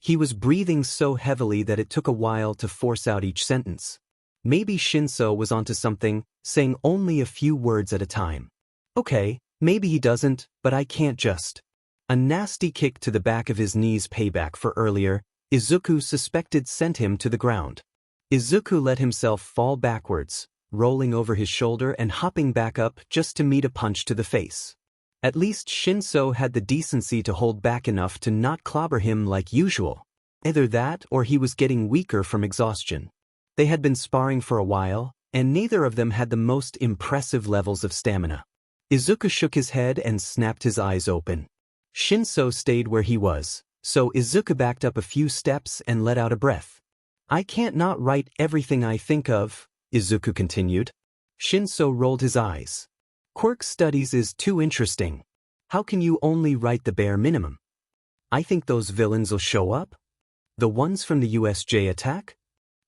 He was breathing so heavily that it took a while to force out each sentence. Maybe Shinso was onto something, saying only a few words at a time. "Okay, maybe he doesn't, but I can't just." A nasty kick to the back of his knees payback for earlier, Izuku suspected sent him to the ground. Izuku let himself fall backwards, rolling over his shoulder and hopping back up just to meet a punch to the face. At least Shinso had the decency to hold back enough to not clobber him like usual. Either that or he was getting weaker from exhaustion. They had been sparring for a while, and neither of them had the most impressive levels of stamina. Izuku shook his head and snapped his eyes open. Shinso stayed where he was, so Izuku backed up a few steps and let out a breath. "I can't not write everything I think of," Izuku continued. Shinso rolled his eyes. "Quirk studies is too interesting. How can you only write the bare minimum?" "I think those villains'll show up. The ones from the USJ attack?"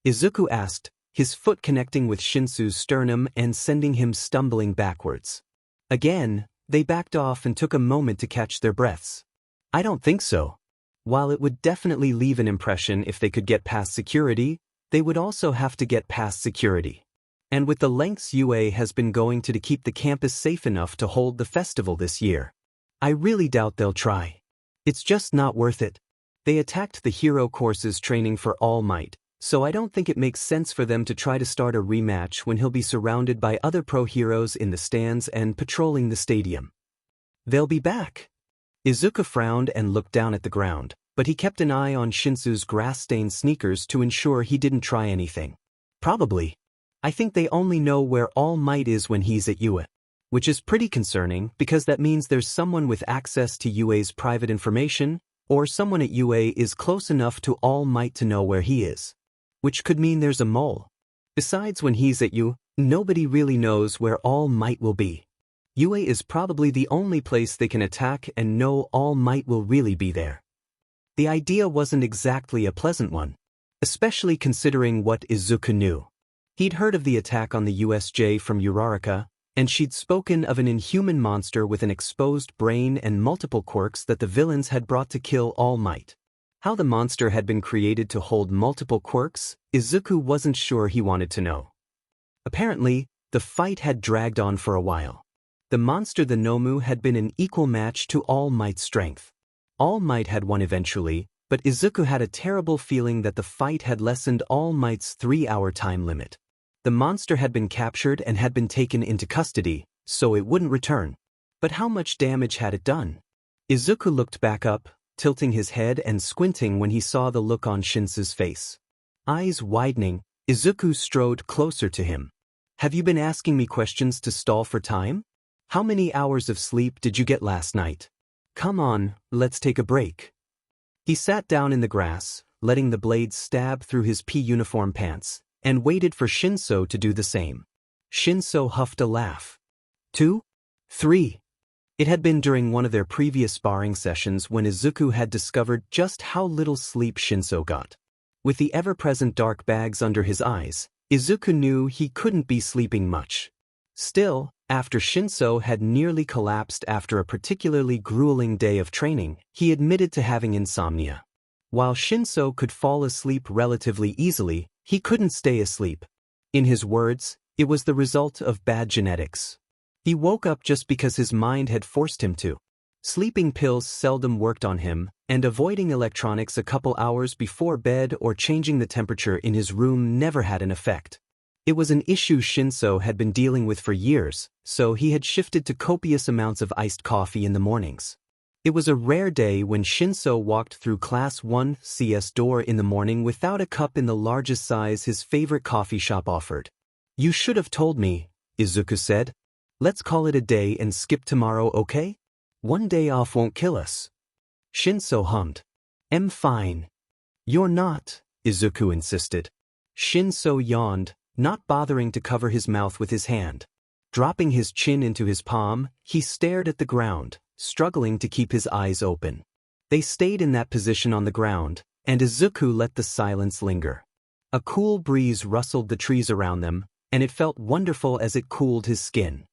Izuku asked, his foot connecting with Shinso's sternum and sending him stumbling backwards. Again, they backed off and took a moment to catch their breaths. "I don't think so. While it would definitely leave an impression if they could get past security, they would also have to get past security. And with the lengths UA has been going to keep the campus safe enough to hold the festival this year, I really doubt they'll try. It's just not worth it. They attacked the hero courses training for All Might, so I don't think it makes sense for them to try to start a rematch when he'll be surrounded by other pro heroes in the stands and patrolling the stadium. They'll be back." Izuku frowned and looked down at the ground, but he kept an eye on Shinso's grass-stained sneakers to ensure he didn't try anything. "Probably. I think they only know where All Might is when he's at UA. Which is pretty concerning because that means there's someone with access to UA's private information, or someone at UA is close enough to All Might to know where he is. Which could mean there's a mole. Besides, when he's at UA, nobody really knows where All Might will be. UA is probably the only place they can attack and know All Might will really be there." The idea wasn't exactly a pleasant one, especially considering what Izuku knew. He'd heard of the attack on the USJ from Uraraka, and she'd spoken of an inhuman monster with an exposed brain and multiple quirks that the villains had brought to kill All Might. How the monster had been created to hold multiple quirks, Izuku wasn't sure he wanted to know. Apparently, the fight had dragged on for a while. The monster the Nomu had been an equal match to All Might's strength. All Might had won eventually, but Izuku had a terrible feeling that the fight had lessened All Might's 3-hour time limit. The monster had been captured and had been taken into custody, so it wouldn't return. But how much damage had it done? Izuku looked back up, tilting his head and squinting when he saw the look on Shinso's face. Eyes widening, Izuku strode closer to him. "Have you been asking me questions to stall for time? How many hours of sleep did you get last night? Come on, let's take a break." He sat down in the grass, letting the blade stab through his pea uniform pants, and waited for Shinso to do the same. Shinso huffed a laugh. 2? 3? It had been during one of their previous sparring sessions when Izuku had discovered just how little sleep Shinso got. With the ever-present dark bags under his eyes, Izuku knew he couldn't be sleeping much. Still, after Shinso had nearly collapsed after a particularly grueling day of training, he admitted to having insomnia. While Shinso could fall asleep relatively easily, he couldn't stay asleep. In his words, it was the result of bad genetics. He woke up just because his mind had forced him to. Sleeping pills seldom worked on him, and avoiding electronics a couple hours before bed or changing the temperature in his room never had an effect. It was an issue Shinso had been dealing with for years, so he had shifted to copious amounts of iced coffee in the mornings. It was a rare day when Shinso walked through Class 1C's door in the morning without a cup in the largest size his favorite coffee shop offered. "You should have told me," Izuku said. "Let's call it a day and skip tomorrow, okay? One day off won't kill us." Shinso hummed. "I'm fine." "You're not," Izuku insisted. Shinso yawned, not bothering to cover his mouth with his hand. Dropping his chin into his palm, he stared at the ground, struggling to keep his eyes open. They stayed in that position on the ground, and Izuku let the silence linger. A cool breeze rustled the trees around them, and it felt wonderful as it cooled his skin.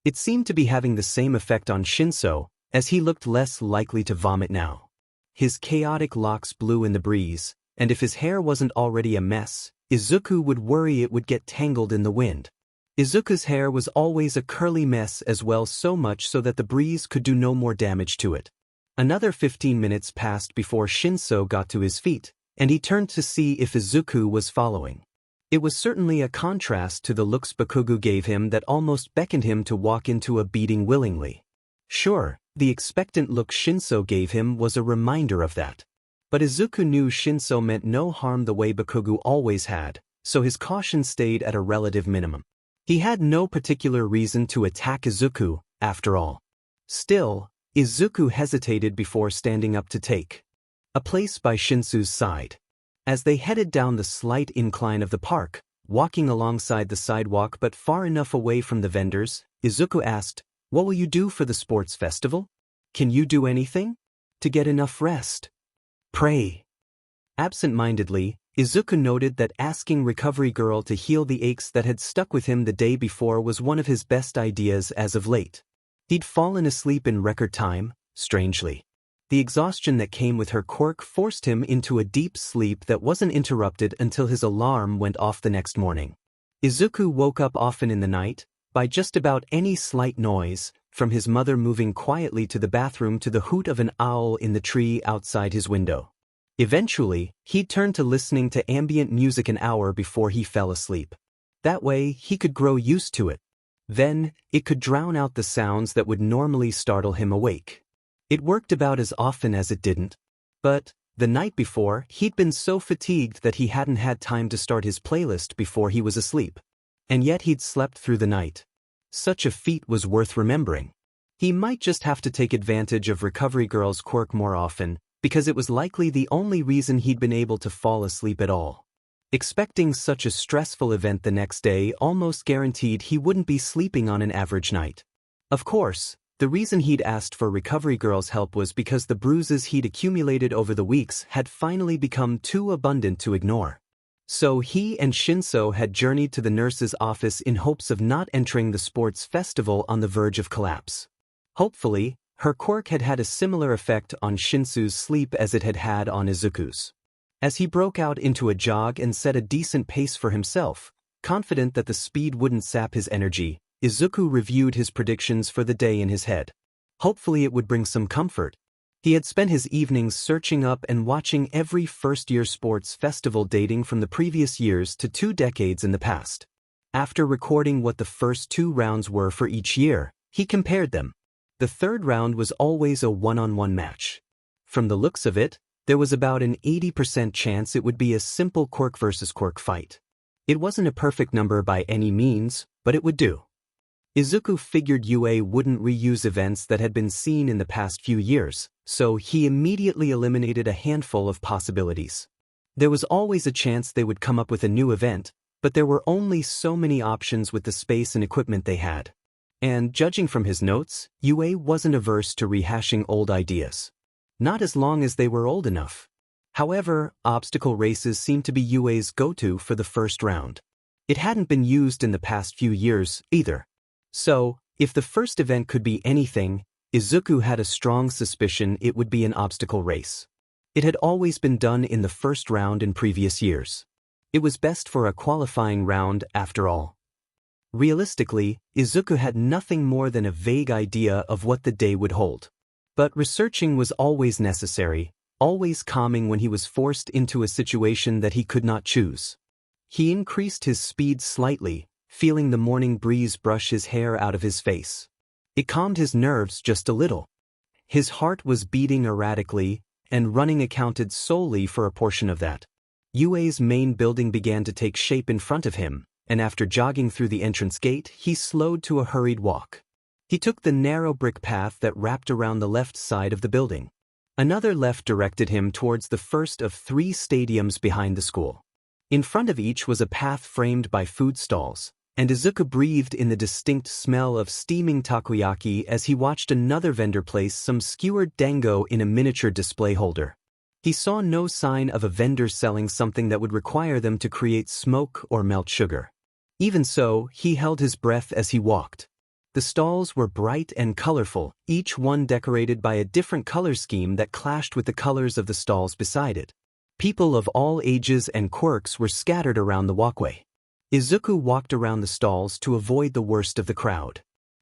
It seemed to be having the same effect on Shinso, as he looked less likely to vomit now. His chaotic locks blew in the breeze, and if his hair wasn't already a mess, Izuku would worry it would get tangled in the wind. Izuku's hair was always a curly mess as well, so much so that the breeze could do no more damage to it. Another 15 minutes passed before Shinso got to his feet, and he turned to see if Izuku was following. It was certainly a contrast to the looks Bakugo gave him that almost beckoned him to walk into a beating willingly. Sure, the expectant look Shinso gave him was a reminder of that. But Izuku knew Shinso meant no harm the way Bakugo always had, so his caution stayed at a relative minimum. He had no particular reason to attack Izuku, after all. Still, Izuku hesitated before standing up to take a place by Shinso's side. As they headed down the slight incline of the park, walking alongside the sidewalk but far enough away from the vendors, Izuku asked, "What will you do for the sports festival? Can you do anything? To get enough rest?" "Pray." Absent-mindedly, Izuku noted that asking Recovery Girl to heal the aches that had stuck with him the day before was one of his best ideas as of late. He'd fallen asleep in record time, strangely. The exhaustion that came with her quirk forced him into a deep sleep that wasn't interrupted until his alarm went off the next morning. Izuku woke up often in the night, by just about any slight noise, from his mother moving quietly to the bathroom to the hoot of an owl in the tree outside his window. Eventually, he'd turn to listening to ambient music an hour before he fell asleep. That way, he could grow used to it. Then, it could drown out the sounds that would normally startle him awake. It worked about as often as it didn't. But, the night before, he'd been so fatigued that he hadn't had time to start his playlist before he was asleep. And yet he'd slept through the night. Such a feat was worth remembering. He might just have to take advantage of Recovery Girl's quirk more often, because it was likely the only reason he'd been able to fall asleep at all. Expecting such a stressful event the next day almost guaranteed he wouldn't be sleeping on an average night. Of course, the reason he'd asked for Recovery Girl's help was because the bruises he'd accumulated over the weeks had finally become too abundant to ignore. So he and Shinso had journeyed to the nurse's office in hopes of not entering the sports festival on the verge of collapse. Hopefully, her quirk had had a similar effect on Shinso's sleep as it had had on Izuku's. As he broke out into a jog and set a decent pace for himself, confident that the speed wouldn't sap his energy, Izuku reviewed his predictions for the day in his head. Hopefully it would bring some comfort. He had spent his evenings searching up and watching every first-year sports festival dating from the previous years to 2 decades in the past. After recording what the first 2 rounds were for each year, he compared them. The third round was always a one-on-one match. From the looks of it, there was about an 80% chance it would be a simple quirk versus quirk fight. It wasn't a perfect number by any means, but it would do. Izuku figured UA wouldn't reuse events that had been seen in the past few years, so he immediately eliminated a handful of possibilities. There was always a chance they would come up with a new event, But there were only so many options with the space and equipment they had. And, judging from his notes, Yue wasn't averse to rehashing old ideas. Not as long as they were old enough. However, obstacle races seemed to be Yue's go-to for the first round. It hadn't been used in the past few years, either. So, if the first event could be anything, Izuku had a strong suspicion it would be an obstacle race. It had always been done in the first round in previous years. It was best for a qualifying round, after all. Realistically, Izuku had nothing more than a vague idea of what the day would hold. But researching was always necessary, always calming when he was forced into a situation that he could not choose. He increased his speed slightly, feeling the morning breeze brush his hair out of his face. It calmed his nerves just a little. His heart was beating erratically, and running accounted solely for a portion of that. Yue's main building began to take shape in front of him, and after jogging through the entrance gate, he slowed to a hurried walk. He took the narrow brick path that wrapped around the left side of the building. Another left directed him towards the first of 3 stadiums behind the school. In front of each was a path framed by food stalls, and Izuku breathed in the distinct smell of steaming takoyaki as he watched another vendor place some skewered dango in a miniature display holder. He saw no sign of a vendor selling something that would require them to create smoke or melt sugar. Even so, he held his breath as he walked. The stalls were bright and colorful, each one decorated by a different color scheme that clashed with the colors of the stalls beside it. People of all ages and quirks were scattered around the walkway. Izuku walked around the stalls to avoid the worst of the crowd.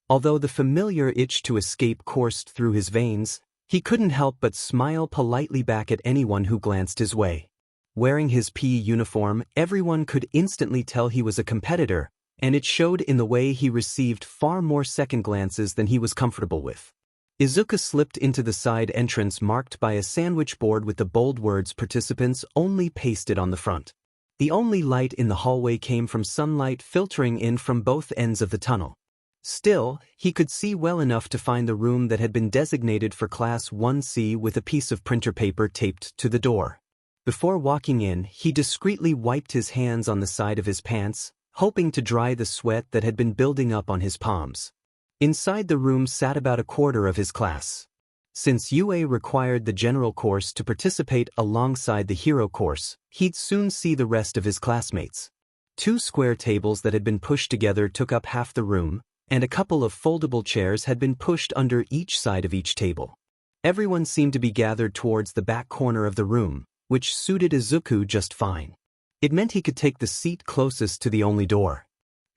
Although the familiar itch to escape coursed through his veins, he couldn't help but smile politely back at anyone who glanced his way. Wearing his PE uniform, everyone could instantly tell he was a competitor, and it showed in the way he received far more second glances than he was comfortable with. Izuku slipped into the side entrance marked by a sandwich board with the bold words "Participants Only" pasted on the front. The only light in the hallway came from sunlight filtering in from both ends of the tunnel. Still, he could see well enough to find the room that had been designated for Class 1C with a piece of printer paper taped to the door. Before walking in, he discreetly wiped his hands on the side of his pants, hoping to dry the sweat that had been building up on his palms. Inside the room sat about a quarter of his class. Since Yue required the general course to participate alongside the hero course, he'd soon see the rest of his classmates. 2 square tables that had been pushed together took up half the room, and a couple of foldable chairs had been pushed under each side of each table. Everyone seemed to be gathered towards the back corner of the room, which suited Izuku just fine. It meant he could take the seat closest to the only door.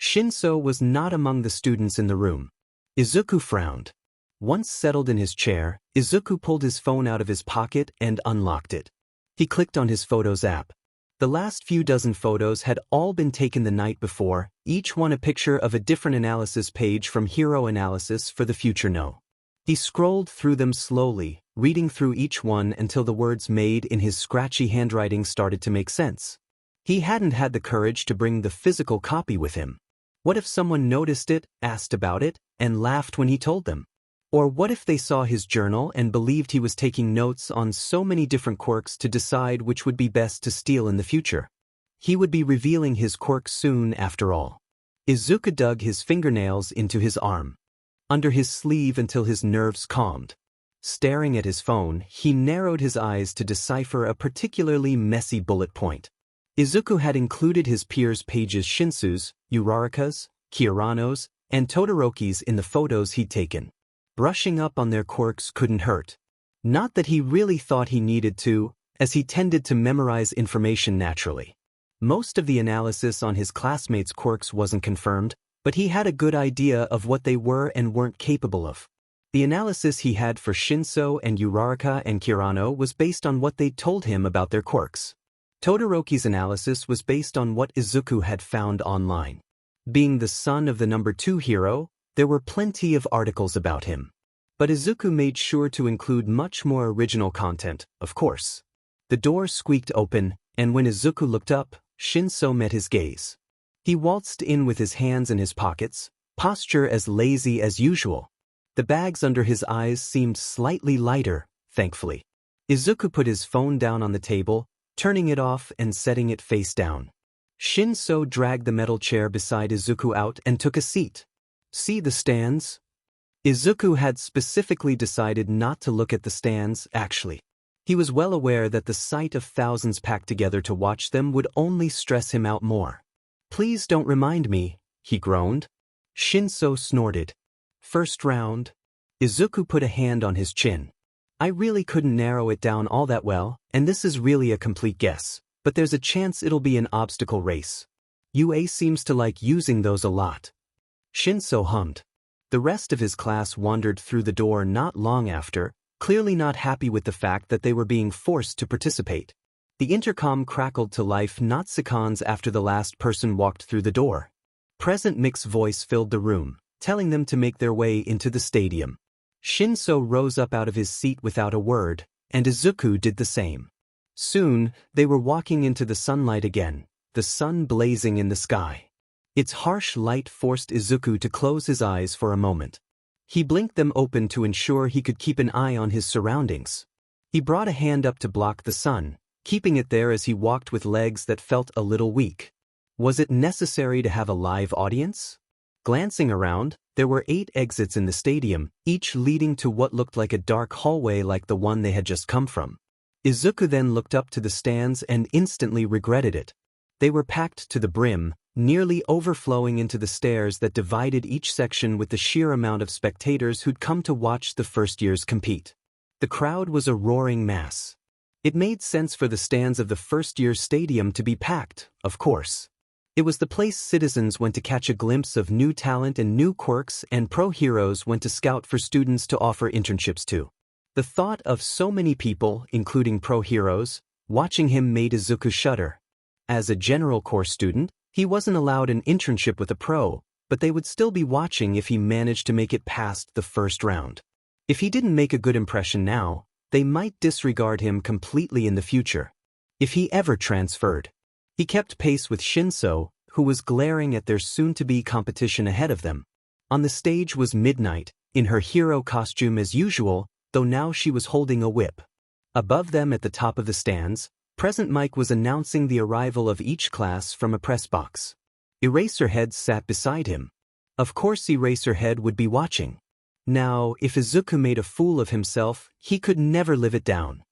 Shinso was not among the students in the room. Izuku frowned. Once settled in his chair, Izuku pulled his phone out of his pocket and unlocked it. He clicked on his Photos app. The last few dozen photos had all been taken the night before, each one a picture of a different analysis page from Hero Analysis for the Future No. He scrolled through them slowly, reading through each one until the words made in his scratchy handwriting started to make sense. He hadn't had the courage to bring the physical copy with him. What if someone noticed it, asked about it, and laughed when he told them? Or what if they saw his journal and believed he was taking notes on so many different quirks to decide which would be best to steal in the future? He would be revealing his quirk soon after all. Izuku dug his fingernails into his arm, under his sleeve until his nerves calmed. Staring at his phone, he narrowed his eyes to decipher a particularly messy bullet point. Izuku had included his peers' pages Shinsu's, Uraraka's, Kirano's, and Todoroki's in the photos he'd taken. Brushing up on their quirks couldn't hurt. Not that he really thought he needed to, as he tended to memorize information naturally. Most of the analysis on his classmates' quirks wasn't confirmed, but he had a good idea of what they were and weren't capable of. The analysis he had for Shinso and Uraraka and Kirano was based on what they'd told him about their quirks. Todoroki's analysis was based on what Izuku had found online. Being the son of the number 2 hero, there were plenty of articles about him. But Izuku made sure to include much more original content, of course. The door squeaked open, and when Izuku looked up, Shinso met his gaze. He waltzed in with his hands in his pockets, posture as lazy as usual. The bags under his eyes seemed slightly lighter, thankfully. Izuku put his phone down on the table, turning it off and setting it face down. Shinso dragged the metal chair beside Izuku out and took a seat. See the stands? Izuku had specifically decided not to look at the stands, actually. He was well aware that the sight of thousands packed together to watch them would only stress him out more. Please don't remind me, he groaned. Shinso snorted. First round. Izuku put a hand on his chin. I really couldn't narrow it down all that well, and this is really a complete guess, but there's a chance it'll be an obstacle race. UA seems to like using those a lot. Shinso hummed. The rest of his class wandered through the door not long after, clearly not happy with the fact that they were being forced to participate. The intercom crackled to life not seconds after the last person walked through the door. Present Mick's voice filled the room, telling them to make their way into the stadium. Shinso rose up out of his seat without a word, and Izuku did the same. Soon, they were walking into the sunlight again, the sun blazing in the sky. Its harsh light forced Izuku to close his eyes for a moment. He blinked them open to ensure he could keep an eye on his surroundings. He brought a hand up to block the sun, keeping it there as he walked with legs that felt a little weak. Was it necessary to have a live audience? Glancing around, there were 8 exits in the stadium, each leading to what looked like a dark hallway like the one they had just come from. Izuku then looked up to the stands and instantly regretted it. They were packed to the brim, nearly overflowing into the stairs that divided each section with the sheer amount of spectators who'd come to watch the first years compete. The crowd was a roaring mass. It made sense for the stands of the first-year stadium to be packed, of course. It was the place citizens went to catch a glimpse of new talent and new quirks, and pro heroes went to scout for students to offer internships to. The thought of so many people, including pro heroes, watching him made Izuku shudder. As a general course student, he wasn't allowed an internship with a pro, but they would still be watching if he managed to make it past the first round. If he didn't make a good impression now, they might disregard him completely in the future. If he ever transferred. He kept pace with Shinso, who was glaring at their soon-to-be competition ahead of them. On the stage was Midnight, in her hero costume as usual, though now she was holding a whip. Above them at the top of the stands, Present Mike was announcing the arrival of each class from a press box. Eraserhead sat beside him. Of course Eraserhead would be watching. Now, if Izuku made a fool of himself, he could never live it down.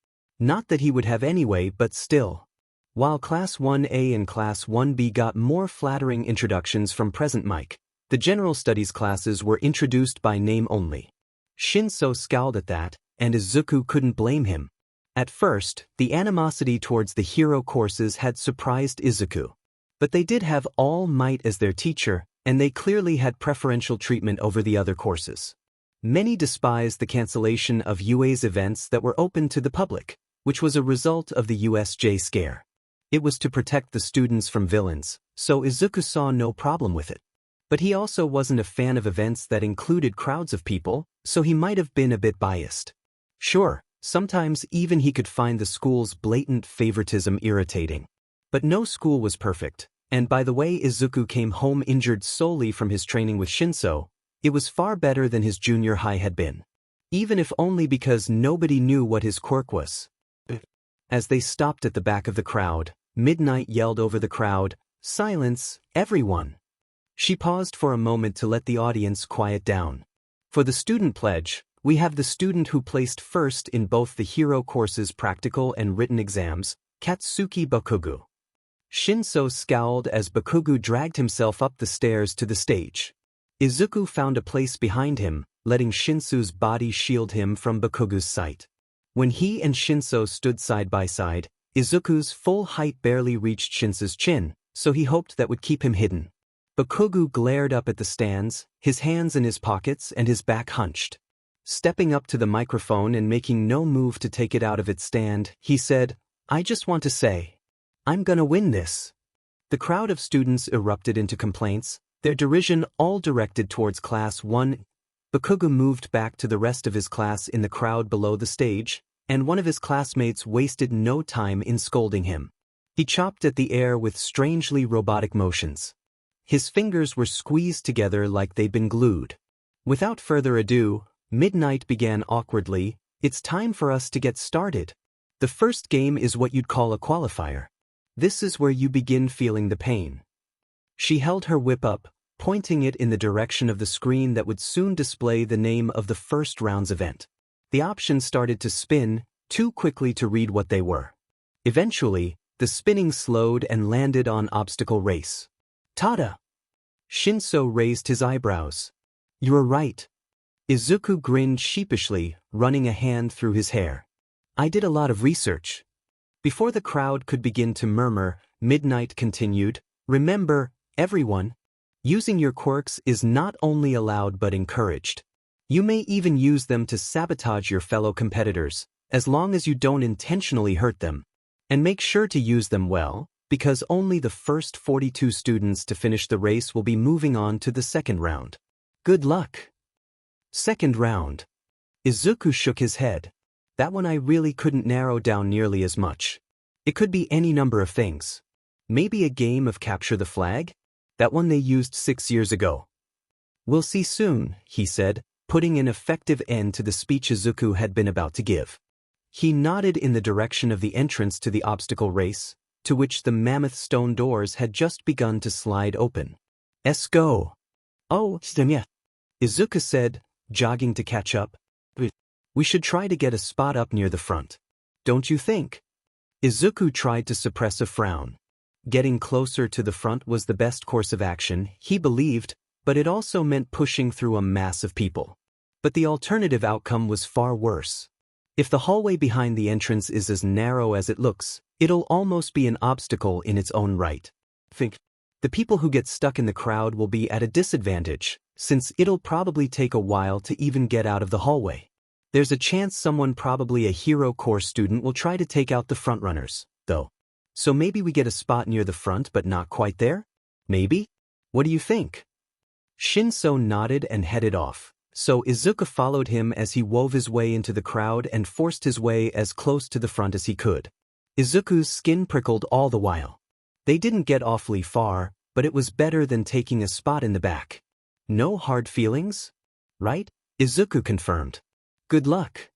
Not that he would have anyway, but still. While Class 1A and Class 1B got more flattering introductions from Present Mike, the General Studies classes were introduced by name only. Shinso scowled at that, and Izuku couldn't blame him. At first, the animosity towards the hero courses had surprised Izuku. But they did have All Might as their teacher, and they clearly had preferential treatment over the other courses. Many despised the cancellation of UA's events that were open to the public, which was a result of the USJ scare. It was to protect the students from villains, so Izuku saw no problem with it. But he also wasn't a fan of events that included crowds of people, so he might have been a bit biased. Sure, sometimes even he could find the school's blatant favoritism irritating. But no school was perfect, and by the way Izuku came home injured solely from his training with Shinso, it was far better than his junior high had been. Even if only because nobody knew what his quirk was. As they stopped at the back of the crowd, Midnight yelled over the crowd, "Silence, everyone!" She paused for a moment to let the audience quiet down. For the student pledge, we have the student who placed first in both the hero course's practical and written exams, Katsuki Bakugu. Shinso scowled as Bakugu dragged himself up the stairs to the stage. Izuku found a place behind him, letting Shinso's body shield him from Bakugu's sight. When he and Shinso stood side by side, Izuku's full height barely reached Shinso's chin, so he hoped that would keep him hidden. Bakugu glared up at the stands, his hands in his pockets and his back hunched. Stepping up to the microphone and making no move to take it out of its stand, he said, "I just want to say, I'm gonna win this." The crowd of students erupted into complaints, their derision all directed towards Class 1. Bakugu moved back to the rest of his class in the crowd below the stage, and one of his classmates wasted no time in scolding him. He chopped at the air with strangely robotic motions. His fingers were squeezed together like they'd been glued. Without further ado, Midnight began awkwardly, "It's time for us to get started. The first game is what you'd call a qualifier. This is where you begin feeling the pain. She held her whip up, pointing it in the direction of the screen that would soon display the name of the first round's event. The options started to spin, too quickly to read what they were. Eventually, the spinning slowed and landed on obstacle race. Tada! Shinso raised his eyebrows. You're right. Izuku grinned sheepishly, running a hand through his hair. I did a lot of research. Before the crowd could begin to murmur, Midnight continued, remember, everyone, using your quirks is not only allowed but encouraged. You may even use them to sabotage your fellow competitors, as long as you don't intentionally hurt them. And make sure to use them well, because only the first 42 students to finish the race will be moving on to the second round. Good luck. Second round. Izuku shook his head. That one I really couldn't narrow down nearly as much. It could be any number of things. Maybe a game of capture the flag? That one they used 6 years ago. We'll see soon, he said, putting an effective end to the speech Izuku had been about to give. He nodded in the direction of the entrance to the obstacle race, to which the mammoth stone doors had just begun to slide open. Let's go. Oh, yeah. Izuku said, jogging to catch up. We should try to get a spot up near the front. Don't you think? Izuku tried to suppress a frown. Getting closer to the front was the best course of action, he believed, but it also meant pushing through a mass of people. But the alternative outcome was far worse. If the hallway behind the entrance is as narrow as it looks, it'll almost be an obstacle in its own right. The people who get stuck in the crowd will be at a disadvantage, since it'll probably take a while to even get out of the hallway. There's a chance someone, probably a hero course student, will try to take out the frontrunners, though. So maybe we get a spot near the front but not quite there? Maybe? What do you think? Shinso nodded and headed off, so Izuku followed him as he wove his way into the crowd and forced his way as close to the front as he could. Izuku's skin prickled all the while. They didn't get awfully far, but it was better than taking a spot in the back. No hard feelings? Right? Izuku confirmed. Good luck.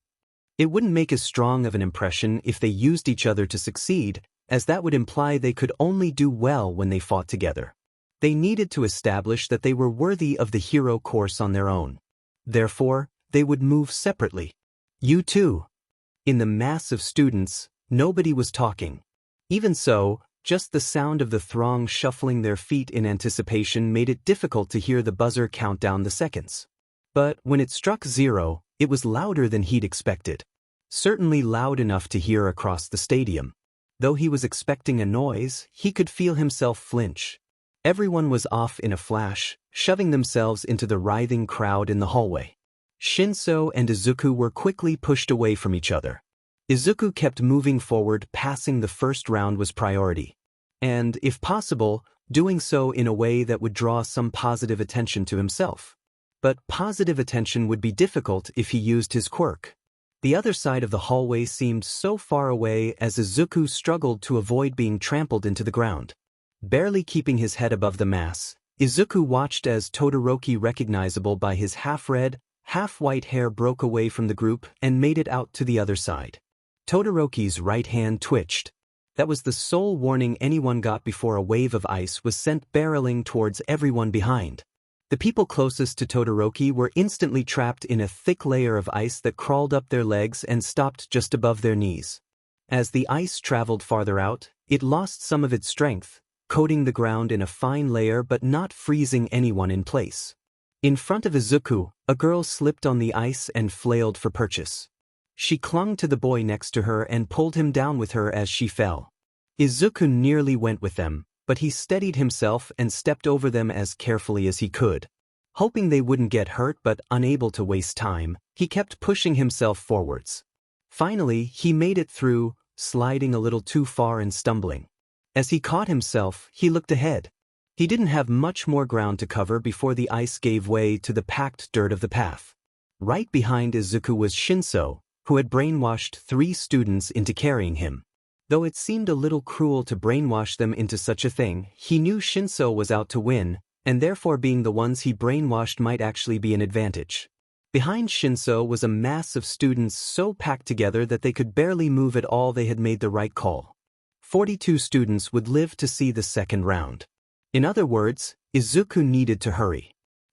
It wouldn't make as strong of an impression if they used each other to succeed, as that would imply they could only do well when they fought together. They needed to establish that they were worthy of the hero course on their own. Therefore, they would move separately. You too. In the mass of students, nobody was talking. Even so, just the sound of the throng shuffling their feet in anticipation made it difficult to hear the buzzer count down the seconds. But when it struck 0, it was louder than he'd expected. Certainly loud enough to hear across the stadium. Though he was expecting a noise, he could feel himself flinch. Everyone was off in a flash, shoving themselves into the writhing crowd in the hallway. Shinso and Izuku were quickly pushed away from each other. Izuku kept moving forward, passing the first round was priority. And, if possible, doing so in a way that would draw some positive attention to himself. But positive attention would be difficult if he used his quirk. The other side of the hallway seemed so far away as Izuku struggled to avoid being trampled into the ground. Barely keeping his head above the mass, Izuku watched as Todoroki, recognizable by his half-red, half-white hair, broke away from the group and made it out to the other side. Todoroki's right hand twitched. That was the sole warning anyone got before a wave of ice was sent barreling towards everyone behind. The people closest to Todoroki were instantly trapped in a thick layer of ice that crawled up their legs and stopped just above their knees. As the ice traveled farther out, it lost some of its strength, coating the ground in a fine layer but not freezing anyone in place. In front of Izuku, a girl slipped on the ice and flailed for purchase. She clung to the boy next to her and pulled him down with her as she fell. Izuku nearly went with them, but he steadied himself and stepped over them as carefully as he could. Hoping they wouldn't get hurt but unable to waste time, he kept pushing himself forwards. Finally, he made it through, sliding a little too far and stumbling. As he caught himself, he looked ahead. He didn't have much more ground to cover before the ice gave way to the packed dirt of the path. Right behind Izuku was Shinso, who had brainwashed 3 students into carrying him. Though it seemed a little cruel to brainwash them into such a thing, he knew Shinso was out to win, and therefore being the ones he brainwashed might actually be an advantage. Behind Shinso was a mass of students so packed together that they could barely move at all. They had made the right call. 42 students would live to see the second round. In other words, Izuku needed to hurry.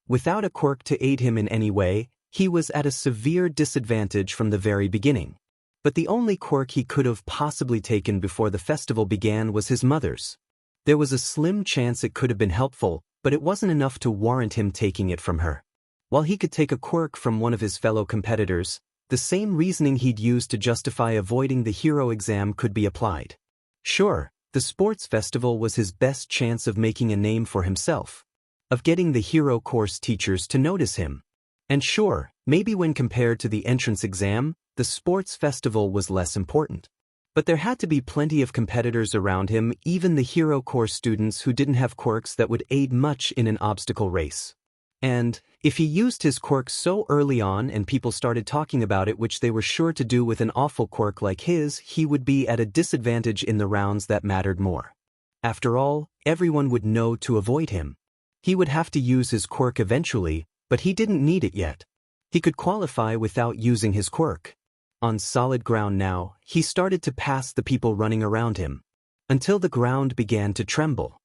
Without a quirk to aid him in any way, he was at a severe disadvantage from the very beginning. But the only quirk he could have possibly taken before the festival began was his mother's. There was a slim chance it could have been helpful, but it wasn't enough to warrant him taking it from her. While he could take a quirk from one of his fellow competitors, the same reasoning he'd used to justify avoiding the hero exam could be applied. Sure, the sports festival was his best chance of making a name for himself, of getting the hero course teachers to notice him. And sure, maybe when compared to the entrance exam, the sports festival was less important. But there had to be plenty of competitors around him, even the hero course students who didn't have quirks that would aid much in an obstacle race. And if he used his quirk so early on and people started talking about it, which they were sure to do with an awful quirk like his, he would be at a disadvantage in the rounds that mattered more. After all, everyone would know to avoid him. He would have to use his quirk eventually, but he didn't need it yet. He could qualify without using his quirk. On solid ground now, he started to pass the people running around him, until the ground began to tremble.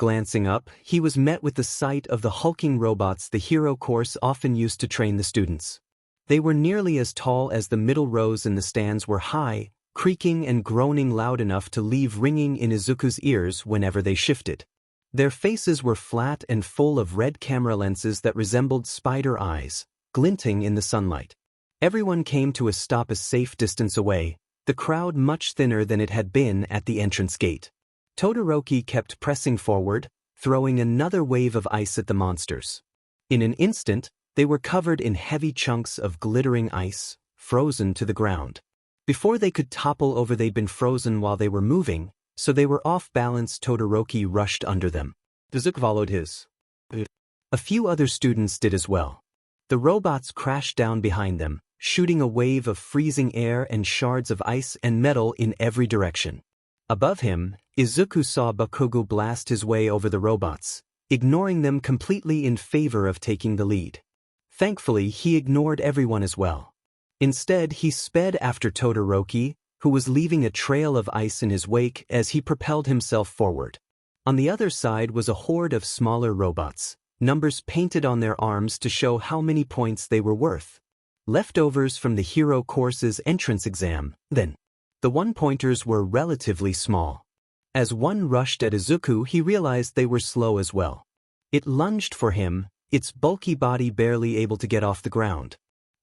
Glancing up, he was met with the sight of the hulking robots the hero course often used to train the students. They were nearly as tall as the middle rows in the stands were high, creaking and groaning loud enough to leave ringing in Izuku's ears whenever they shifted. Their faces were flat and full of red camera lenses that resembled spider eyes, glinting in the sunlight. Everyone came to a stop a safe distance away, the crowd much thinner than it had been at the entrance gate. Todoroki kept pressing forward, throwing another wave of ice at the monsters. In an instant, they were covered in heavy chunks of glittering ice, frozen to the ground. Before they could topple over, they'd been frozen while they were moving, so they were off balance. Todoroki rushed under them. Izuku followed his. A few other students did as well. The robots crashed down behind them, shooting a wave of freezing air and shards of ice and metal in every direction. Above him, Izuku saw Bakugo blast his way over the robots, ignoring them completely in favor of taking the lead. Thankfully, he ignored everyone as well. Instead, he sped after Todoroki, who was leaving a trail of ice in his wake as he propelled himself forward. On the other side was a horde of smaller robots, numbers painted on their arms to show how many points they were worth. Leftovers from the hero course's entrance exam, then. The one-pointers were relatively small. As one rushed at Izuku, he realized they were slow as well. It lunged for him, its bulky body barely able to get off the ground.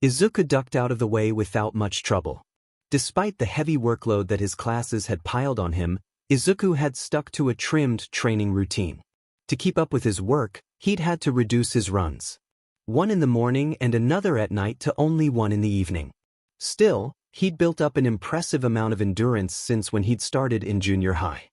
Izuku ducked out of the way without much trouble. Despite the heavy workload that his classes had piled on him, Izuku had stuck to a trimmed training routine. To keep up with his work, he'd had to reduce his runs. One in the morning and another at night to only one in the evening. Still, he'd built up an impressive amount of endurance since when he'd started in junior high.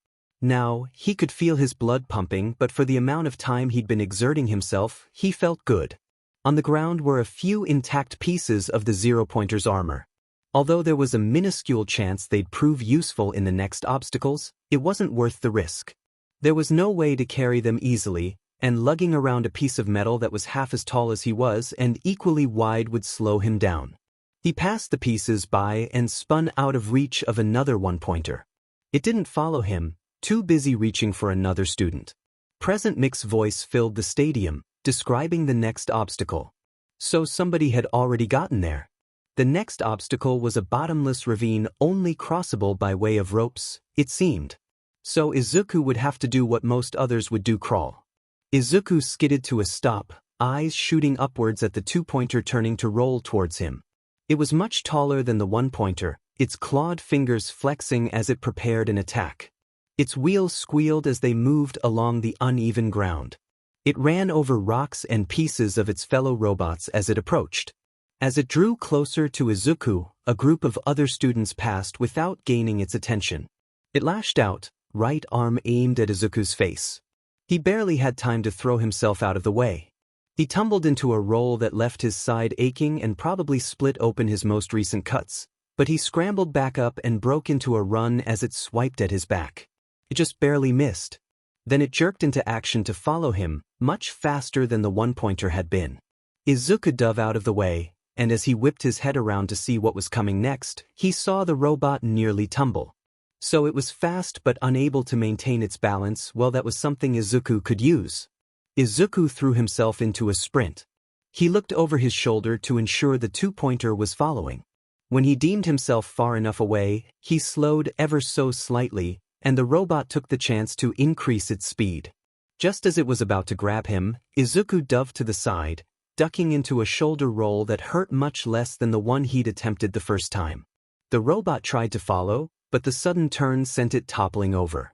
Now, he could feel his blood pumping, but for the amount of time he'd been exerting himself, he felt good. On the ground were a few intact pieces of the zero-pointer's armor. Although there was a minuscule chance they'd prove useful in the next obstacles, it wasn't worth the risk. There was no way to carry them easily, and lugging around a piece of metal that was half as tall as he was and equally wide would slow him down. He passed the pieces by and spun out of reach of another one-pointer. It didn't follow him, too busy reaching for another student. Present Mick's voice filled the stadium, describing the next obstacle. So somebody had already gotten there. The next obstacle was a bottomless ravine only crossable by way of ropes, it seemed. So Izuku would have to do what most others would do, crawl. Izuku skidded to a stop, eyes shooting upwards at the two-pointer turning to roll towards him. It was much taller than the one-pointer, its clawed fingers flexing as it prepared an attack. Its wheels squealed as they moved along the uneven ground. It ran over rocks and pieces of its fellow robots as it approached. As it drew closer to Izuku, a group of other students passed without gaining its attention. It lashed out, right arm aimed at Izuku's face. He barely had time to throw himself out of the way. He tumbled into a roll that left his side aching and probably split open his most recent cuts, but he scrambled back up and broke into a run as it swiped at his back. It just barely missed. Then it jerked into action to follow him, much faster than the one-pointer had been. Izuku dove out of the way, and as he whipped his head around to see what was coming next, he saw the robot nearly tumble. So it was fast but unable to maintain its balance. Well, that was something Izuku could use. Izuku threw himself into a sprint. He looked over his shoulder to ensure the two-pointer was following. When he deemed himself far enough away, he slowed ever so slightly, and the robot took the chance to increase its speed. Just as it was about to grab him, Izuku dove to the side, ducking into a shoulder roll that hurt much less than the one he'd attempted the first time. The robot tried to follow, but the sudden turn sent it toppling over.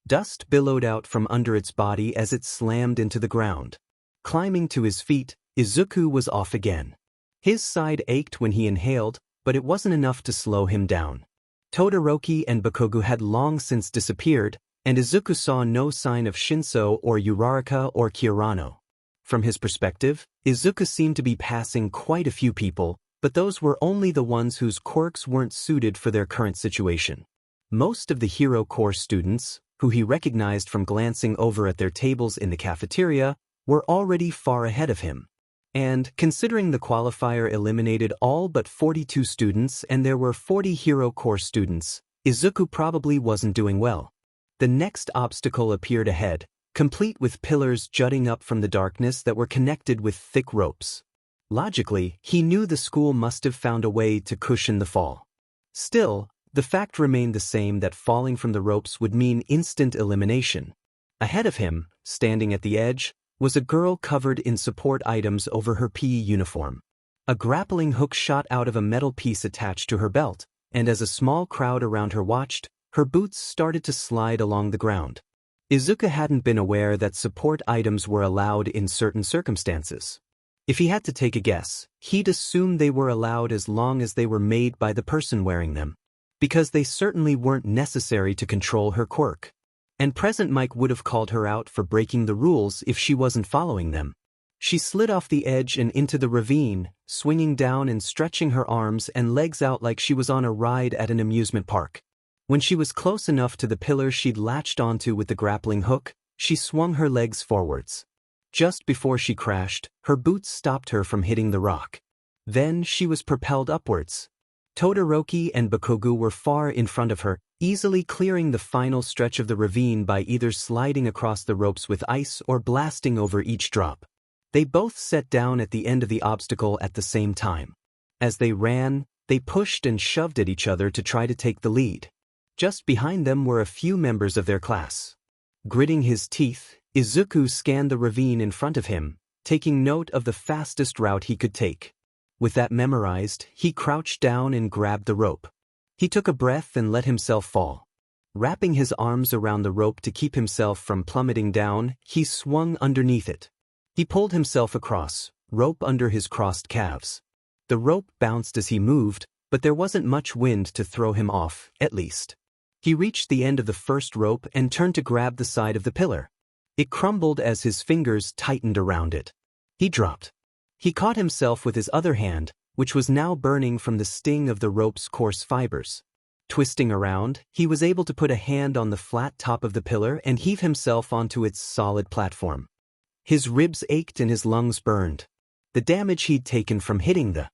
Dust billowed out from under its body as it slammed into the ground. Climbing to his feet, Izuku was off again. His side ached when he inhaled, but it wasn't enough to slow him down. Todoroki and Bakugo had long since disappeared, and Izuku saw no sign of Shinso or Uraraka or Kirano. From his perspective, Izuku seemed to be passing quite a few people, but those were only the ones whose quirks weren't suited for their current situation. Most of the Hero Corps students, who he recognized from glancing over at their tables in the cafeteria, were already far ahead of him. And, considering the qualifier eliminated all but 42 students and there were 40 Hero Corps students, Izuku probably wasn't doing well. The next obstacle appeared ahead, complete with pillars jutting up from the darkness that were connected with thick ropes. Logically, he knew the school must have found a way to cushion the fall. Still, the fact remained the same that falling from the ropes would mean instant elimination. Ahead of him, standing at the edge, was a girl covered in support items over her PE uniform. A grappling hook shot out of a metal piece attached to her belt, and as a small crowd around her watched, her boots started to slide along the ground. Izuku hadn't been aware that support items were allowed in certain circumstances. If he had to take a guess, he'd assume they were allowed as long as they were made by the person wearing them, because they certainly weren't necessary to control her quirk. And Present Mike would have called her out for breaking the rules if she wasn't following them. She slid off the edge and into the ravine, swinging down and stretching her arms and legs out like she was on a ride at an amusement park. When she was close enough to the pillar she'd latched onto with the grappling hook, she swung her legs forwards. Just before she crashed, her boots stopped her from hitting the rock. Then she was propelled upwards. Todoroki and Bakugo were far in front of her, easily clearing the final stretch of the ravine by either sliding across the ropes with ice or blasting over each drop. They both set down at the end of the obstacle at the same time. As they ran, they pushed and shoved at each other to try to take the lead. Just behind them were a few members of their class. Gritting his teeth, Izuku scanned the ravine in front of him, taking note of the fastest route he could take. With that memorized, he crouched down and grabbed the rope. He took a breath and let himself fall. Wrapping his arms around the rope to keep himself from plummeting down, he swung underneath it. He pulled himself across, rope under his crossed calves. The rope bounced as he moved, but there wasn't much wind to throw him off, at least. He reached the end of the first rope and turned to grab the side of the pillar. It crumbled as his fingers tightened around it. He dropped. He caught himself with his other hand, which was now burning from the sting of the rope's coarse fibers. Twisting around, he was able to put a hand on the flat top of the pillar and heave himself onto its solid platform. His ribs ached and his lungs burned. The damage he'd taken from hitting the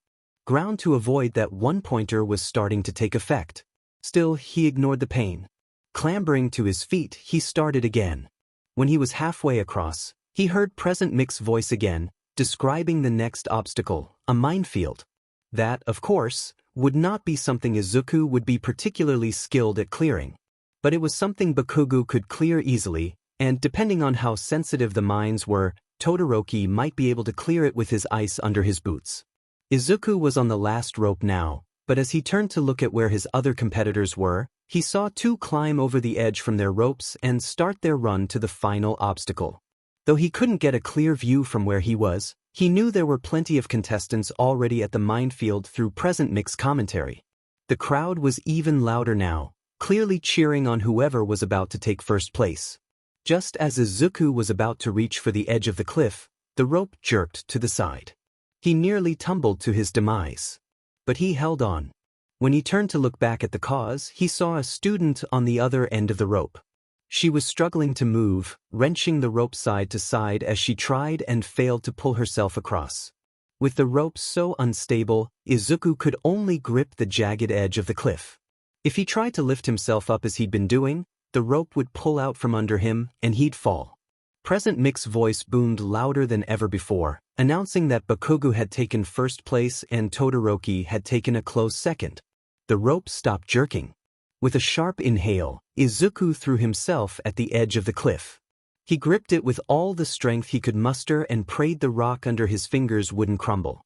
ground to avoid that one-pointer was starting to take effect. Still, he ignored the pain. Clambering to his feet, he started again. When he was halfway across, he heard Present Mic's voice again, describing the next obstacle, a minefield. That, of course, would not be something Izuku would be particularly skilled at clearing. But it was something Bakugo could clear easily, and depending on how sensitive the mines were, Todoroki might be able to clear it with his ice under his boots. Izuku was on the last rope now, but as he turned to look at where his other competitors were, he saw two climb over the edge from their ropes and start their run to the final obstacle. Though he couldn't get a clear view from where he was, he knew there were plenty of contestants already at the minefield through Present Mic's commentary. The crowd was even louder now, clearly cheering on whoever was about to take first place. Just as Izuku was about to reach for the edge of the cliff, the rope jerked to the side. He nearly tumbled to his demise. But he held on. When he turned to look back at the cause, he saw a student on the other end of the rope. She was struggling to move, wrenching the rope side to side as she tried and failed to pull herself across. With the rope so unstable, Izuku could only grip the jagged edge of the cliff. If he tried to lift himself up as he'd been doing, the rope would pull out from under him and he'd fall. Present Mick's voice boomed louder than ever before, announcing that Bakugo had taken first place and Todoroki had taken a close second. The rope stopped jerking. With a sharp inhale, Izuku threw himself at the edge of the cliff. He gripped it with all the strength he could muster and prayed the rock under his fingers wouldn't crumble.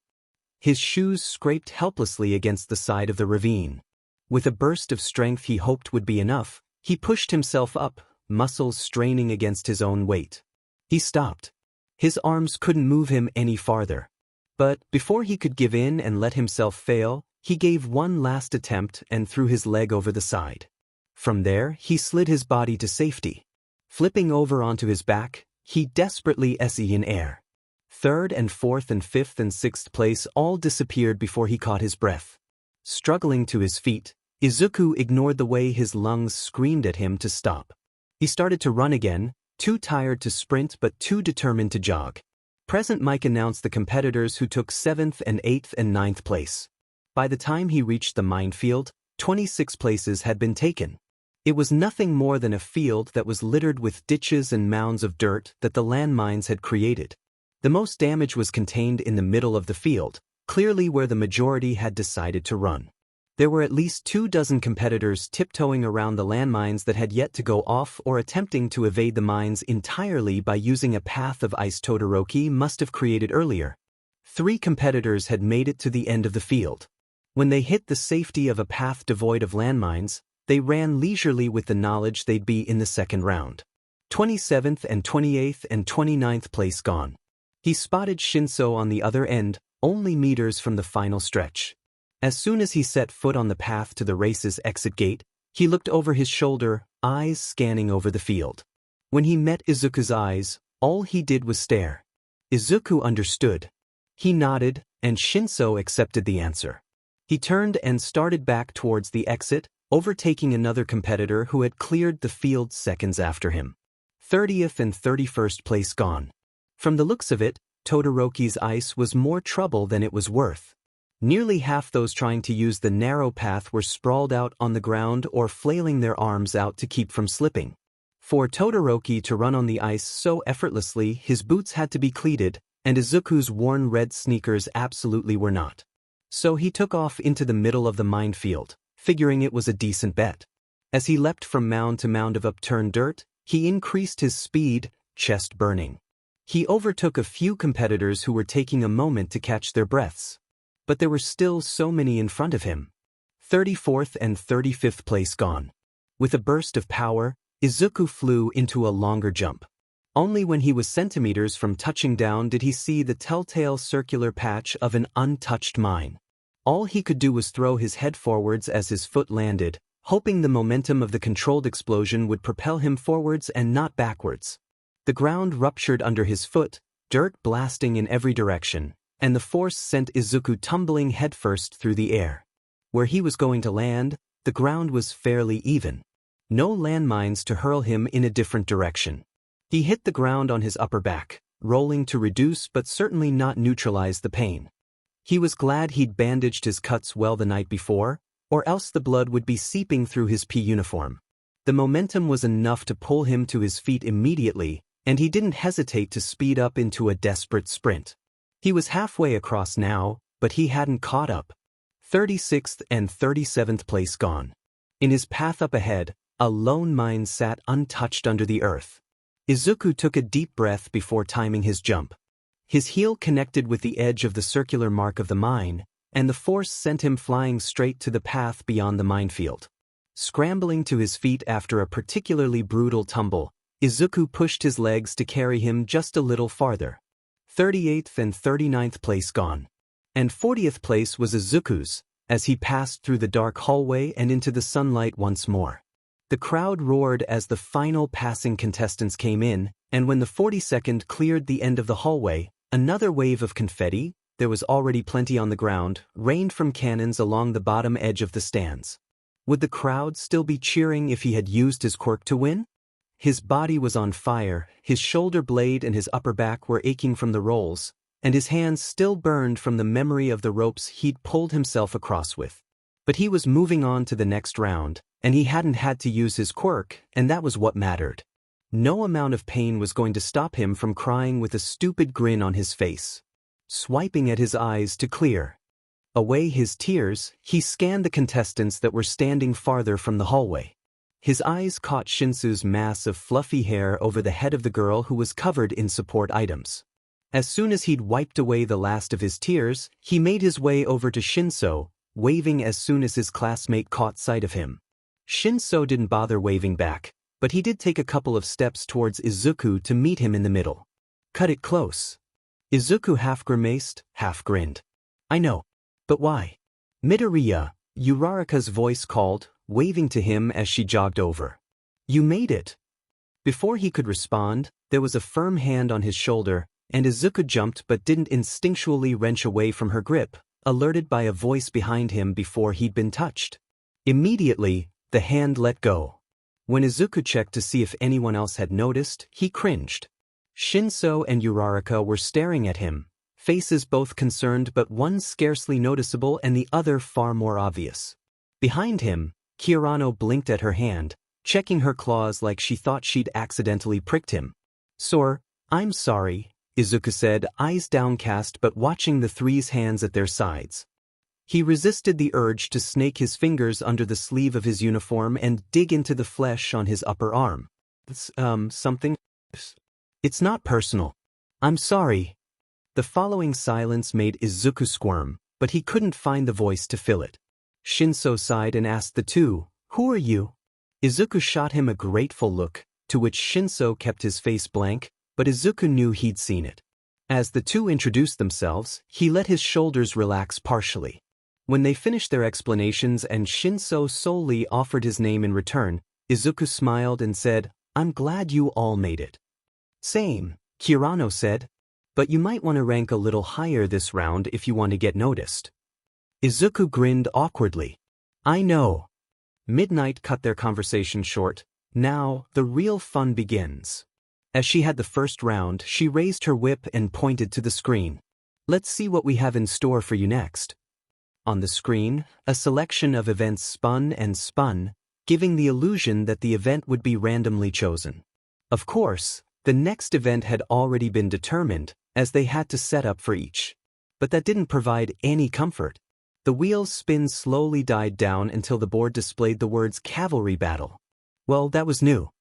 His shoes scraped helplessly against the side of the ravine. With a burst of strength he hoped would be enough, he pushed himself up, muscles straining against his own weight. He stopped. His arms couldn't move him any farther. But before he could give in and let himself fail, he gave one last attempt and threw his leg over the side. From there, he slid his body to safety. Flipping over onto his back, he desperately essayed in air. Third and fourth and fifth and sixth place all disappeared before he caught his breath. Struggling to his feet, Izuku ignored the way his lungs screamed at him to stop. He started to run again, too tired to sprint but too determined to jog. Present Mike announced the competitors who took 7th and 8th and 9th place. By the time he reached the minefield, 26 places had been taken. It was nothing more than a field that was littered with ditches and mounds of dirt that the landmines had created. The most damage was contained in the middle of the field, clearly where the majority had decided to run. There were at least 24 competitors tiptoeing around the landmines that had yet to go off or attempting to evade the mines entirely by using a path of ice Todoroki must have created earlier. 3 competitors had made it to the end of the field. When they hit the safety of a path devoid of landmines, they ran leisurely with the knowledge they'd be in the second round. 27th and 28th and 29th place gone. He spotted Shinso on the other end, only meters from the final stretch. As soon as he set foot on the path to the race's exit gate, he looked over his shoulder, eyes scanning over the field. When he met Izuku's eyes, all he did was stare. Izuku understood. He nodded, and Shinso accepted the answer. He turned and started back towards the exit, overtaking another competitor who had cleared the field seconds after him. 30th and 31st place gone. From the looks of it, Todoroki's ice was more trouble than it was worth. Nearly half those trying to use the narrow path were sprawled out on the ground or flailing their arms out to keep from slipping. For Todoroki to run on the ice so effortlessly, his boots had to be cleated, and Izuku's worn red sneakers absolutely were not. So he took off into the middle of the minefield, figuring it was a decent bet. As he leapt from mound to mound of upturned dirt, he increased his speed, chest burning. He overtook a few competitors who were taking a moment to catch their breaths. But there were still so many in front of him. 34th and 35th place gone. With a burst of power, Izuku flew into a longer jump. Only when he was centimeters from touching down did he see the telltale circular patch of an untouched mine. All he could do was throw his head forwards as his foot landed, hoping the momentum of the controlled explosion would propel him forwards and not backwards. The ground ruptured under his foot, dirt blasting in every direction, and the force sent Izuku tumbling headfirst through the air. Where he was going to land, the ground was fairly even. No landmines to hurl him in a different direction. He hit the ground on his upper back, rolling to reduce but certainly not neutralize the pain. He was glad he'd bandaged his cuts well the night before, or else the blood would be seeping through his pea uniform. The momentum was enough to pull him to his feet immediately, and he didn't hesitate to speed up into a desperate sprint. He was halfway across now, but he hadn't caught up. 36th and 37th place gone. In his path up ahead, a lone mine sat untouched under the earth. Izuku took a deep breath before timing his jump. His heel connected with the edge of the circular mark of the mine, and the force sent him flying straight to the path beyond the minefield. Scrambling to his feet after a particularly brutal tumble, Izuku pushed his legs to carry him just a little farther. 38th and 39th place gone. And 40th place was Izuku's, as he passed through the dark hallway and into the sunlight once more. The crowd roared as the final passing contestants came in, and when the 42nd cleared the end of the hallway, another wave of confetti, there was already plenty on the ground, rained from cannons along the bottom edge of the stands. Would the crowd still be cheering if he had used his quirk to win? His body was on fire, his shoulder blade and his upper back were aching from the rolls, and his hands still burned from the memory of the ropes he'd pulled himself across with. But he was moving on to the next round, and he hadn't had to use his quirk, and that was what mattered. No amount of pain was going to stop him from crying with a stupid grin on his face. Swiping at his eyes to clear away his tears, he scanned the contestants that were standing farther from the hallway. His eyes caught Shinsu's mass of fluffy hair over the head of the girl who was covered in support items. As soon as he'd wiped away the last of his tears, he made his way over to Shinsu, waving as soon as his classmate caught sight of him. Shinsu didn't bother waving back, but he did take a couple of steps towards Izuku to meet him in the middle. Cut it close. Izuku half grimaced, half grinned. I know. But why? Midoriya, Uraraka's voice called, waving to him as she jogged over. You made it. Before he could respond, there was a firm hand on his shoulder, and Izuku jumped but didn't instinctually wrench away from her grip, alerted by a voice behind him before he'd been touched. Immediately, the hand let go. When Izuku checked to see if anyone else had noticed, he cringed. Shinsu and Uraraka were staring at him, faces both concerned but one scarcely noticeable and the other far more obvious. Behind him, Kirano blinked at her hand, checking her claws like she thought she'd accidentally pricked him. Sore, I'm sorry, Izuku said, eyes downcast but watching the three's hands at their sides. He resisted the urge to snake his fingers under the sleeve of his uniform and dig into the flesh on his upper arm. Something? It's not personal. I'm sorry. The following silence made Izuku squirm, but he couldn't find the voice to fill it. Shinsu sighed and asked the two, Who are you? Izuku shot him a grateful look, to which Shinsu kept his face blank, but Izuku knew he'd seen it. As the two introduced themselves, he let his shoulders relax partially. When they finished their explanations and Shinsu solely offered his name in return, Izuku smiled and said, I'm glad you all made it. Same, Kirano said. But you might want to rank a little higher this round if you want to get noticed. Izuku grinned awkwardly. I know. Midnight cut their conversation short. Now, the real fun begins. As she had the first round, she raised her whip and pointed to the screen. Let's see what we have in store for you next. On the screen, a selection of events spun and spun, giving the illusion that the event would be randomly chosen. Of course, the next event had already been determined, as they had to set up for each. But that didn't provide any comfort. The wheel's spin slowly died down until the board displayed the words Cavalry Battle. Well, that was new.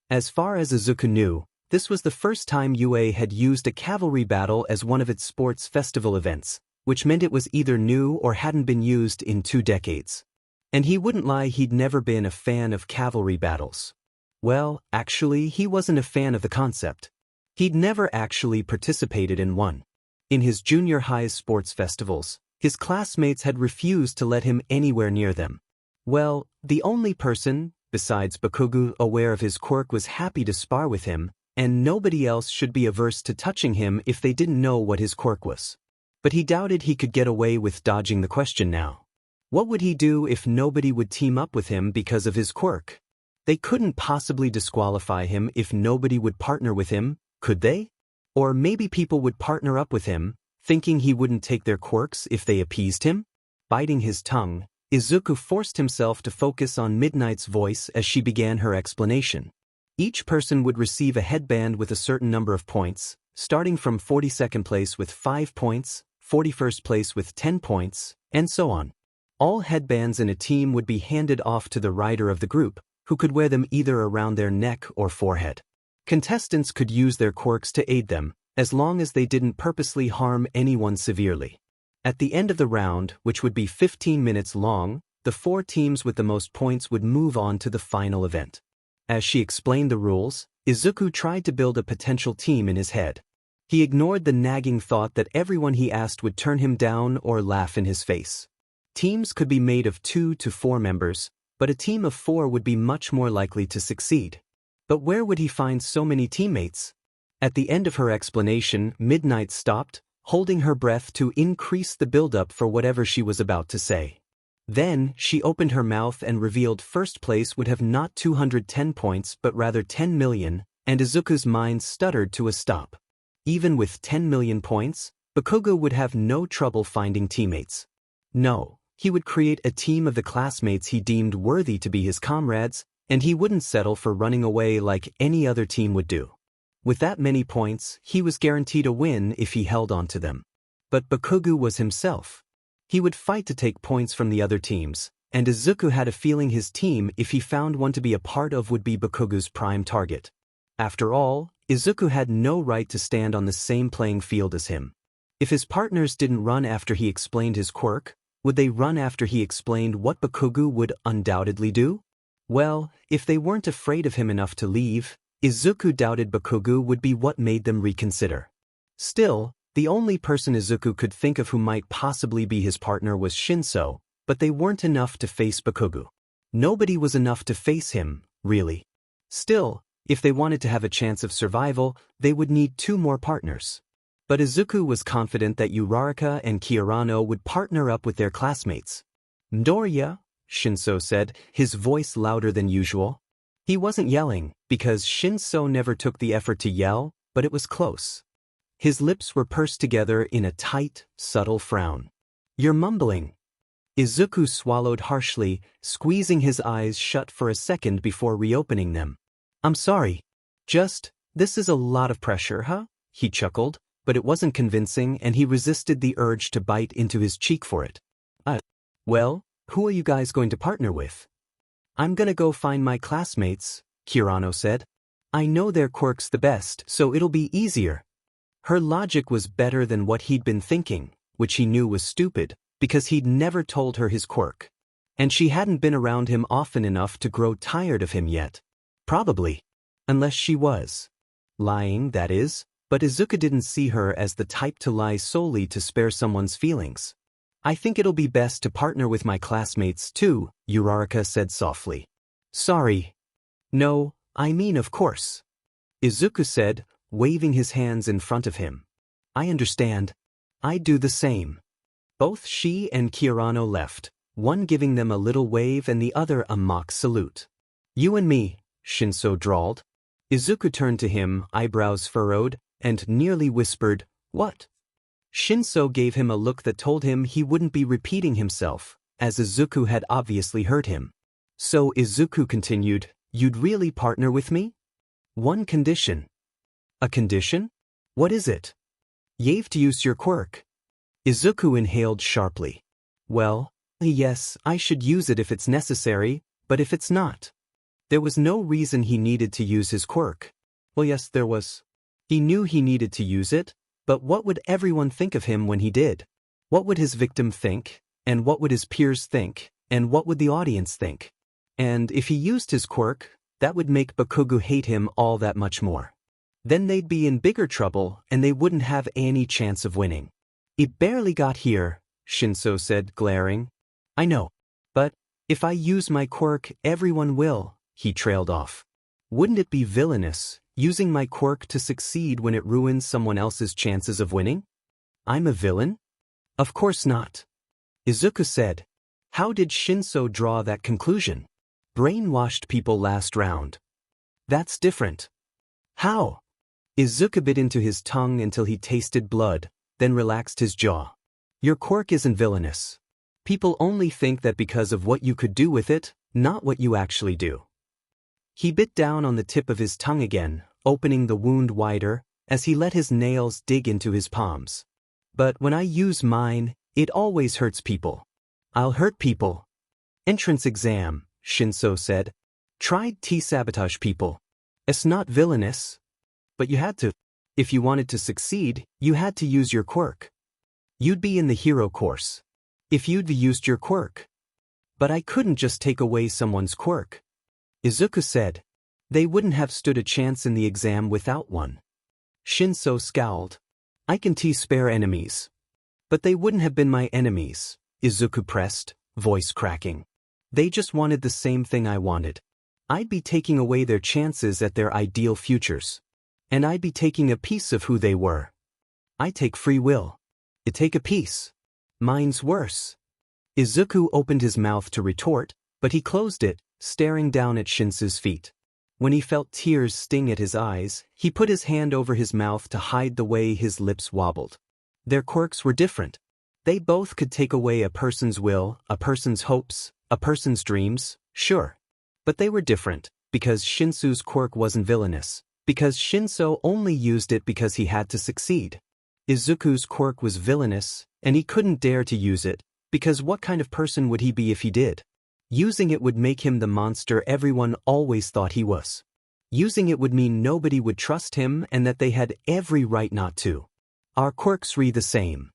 As far as Izuku knew, this was the first time UA had used a cavalry battle as one of its sports festival events, which meant it was either new or hadn't been used in 2 decades. And he wouldn't lie, he'd never been a fan of cavalry battles. Well, actually, he wasn't a fan of the concept. He'd never actually participated in one. In his junior high's sports festivals, his classmates had refused to let him anywhere near them. Well, the only person, besides Bakugo, aware of his quirk was happy to spar with him, and nobody else should be averse to touching him if they didn't know what his quirk was. But he doubted he could get away with dodging the question now. What would he do if nobody would team up with him because of his quirk? They couldn't possibly disqualify him if nobody would partner with him, could they? Or maybe people would partner up with him, thinking he wouldn't take their quirks if they appeased him? Biting his tongue, Izuku forced himself to focus on Midnight's voice as she began her explanation. Each person would receive a headband with a certain number of points, starting from 42nd place with 5 points, 41st place with 10 points, and so on. All headbands in a team would be handed off to the rider of the group, who could wear them either around their neck or forehead. Contestants could use their quirks to aid them, as long as they didn't purposely harm anyone severely. At the end of the round, which would be 15 minutes long, the 4 teams with the most points would move on to the final event. As she explained the rules, Izuku tried to build a potential team in his head. He ignored the nagging thought that everyone he asked would turn him down or laugh in his face. Teams could be made of 2 to 4 members, but a team of 4 would be much more likely to succeed. But where would he find so many teammates? At the end of her explanation, Midnight stopped, holding her breath to increase the buildup for whatever she was about to say. Then, she opened her mouth and revealed first place would have not 210 points but rather 10 million, and Izuku's mind stuttered to a stop. Even with 10 million points, Bakugo would have no trouble finding teammates. No, He would create a team of the classmates he deemed worthy to be his comrades, and he wouldn't settle for running away like any other team would do. With that many points, he was guaranteed a win if he held on to them. But Bakugo was himself. He would fight to take points from the other teams, and Izuku had a feeling his team, if he found one to be a part of, would be Bakugo's prime target. After all, Izuku had no right to stand on the same playing field as him. If his partners didn't run after he explained his quirk, would they run after he explained what Bakugo would undoubtedly do? Well, if they weren't afraid of him enough to leave, Izuku doubted Bakugo would be what made them reconsider. Still, the only person Izuku could think of who might possibly be his partner was Shinso, but they weren't enough to face Bakugo. Nobody was enough to face him, really. Still, if they wanted to have a chance of survival, they would need 2 more partners. But Izuku was confident that Uraraka and Kirano would partner up with their classmates. "Midoriya," Shinso said, his voice louder than usual. He wasn't yelling, because Shinso never took the effort to yell, but it was close. His lips were pursed together in a tight, subtle frown. "You're mumbling." Izuku swallowed harshly, squeezing his eyes shut for a second before reopening them. "I'm sorry. This is a lot of pressure, huh?" He chuckled, but it wasn't convincing and he resisted the urge to bite into his cheek for it. Well, who are you guys going to partner with?" "I'm gonna go find my classmates," Kirano said. "I know their quirks the best, so it'll be easier." Her logic was better than what he'd been thinking, which he knew was stupid, because he'd never told her his quirk. And she hadn't been around him often enough to grow tired of him yet. Probably. Unless she was. Lying, that is, but Izuku didn't see her as the type to lie solely to spare someone's feelings. "I think it'll be best to partner with my classmates too," Uraraka said softly. "Sorry." "No, I mean of course," Izuku said, waving his hands in front of him. "I understand. I'd do the same." Both she and Kirano left, one giving them a little wave and the other a mock salute. "You and me," Shinso drawled. Izuku turned to him, eyebrows furrowed, and nearly whispered, "What?" Shinso gave him a look that told him he wouldn't be repeating himself, as Izuku had obviously heard him. So Izuku continued, "You'd really partner with me?" "One condition." "A condition? What is it?" "You've to use your quirk." Izuku inhaled sharply. "Well, yes, I should use it if it's necessary, but if it's not." There was no reason he needed to use his quirk. Well, yes, there was. He knew he needed to use it, but what would everyone think of him when he did? What would his victim think? And what would his peers think? And what would the audience think? And if he used his quirk, that would make Bakugo hate him all that much more. Then they'd be in bigger trouble and they wouldn't have any chance of winning. "It barely got here," Shinso said, glaring. "I know. But if I use my quirk, everyone will," he trailed off. "Wouldn't it be villainous, using my quirk to succeed when it ruins someone else's chances of winning?" "I'm a villain?" "Of course not," Izuku said. How did Shinso draw that conclusion? Brainwashed people last round. That's different. How? Izuku bit into his tongue until he tasted blood, then relaxed his jaw. Your quirk isn't villainous. People only think that because of what you could do with it, not what you actually do. He bit down on the tip of his tongue again, opening the wound wider, as he let his nails dig into his palms. But when I use mine, it always hurts people. I'll hurt people. Entrance exam, Shinso said. Tried to sabotage people. It's not villainous. But you had to. If you wanted to succeed, you had to use your quirk. You'd be in the hero course. If you'd used your quirk. But I couldn't just take away someone's quirk. Izuku said. They wouldn't have stood a chance in the exam without one. Shinso scowled. I can spare enemies. But they wouldn't have been my enemies, Izuku pressed, voice cracking. They just wanted the same thing I wanted. I'd be taking away their chances at their ideal futures. And I'd be taking a piece of who they were. I take free will. You take a piece. Mine's worse. Izuku opened his mouth to retort, but he closed it, staring down at Shinso's feet. When he felt tears sting at his eyes, he put his hand over his mouth to hide the way his lips wobbled. Their quirks were different. They both could take away a person's will, a person's hopes, a person's dreams, sure. But they were different, because Shinso's quirk wasn't villainous, because Shinso only used it because he had to succeed. Izuku's quirk was villainous, and he couldn't dare to use it, because what kind of person would he be if he did? Using it would make him the monster everyone always thought he was. Using it would mean nobody would trust him and that they had every right not to. Our quirks read the same.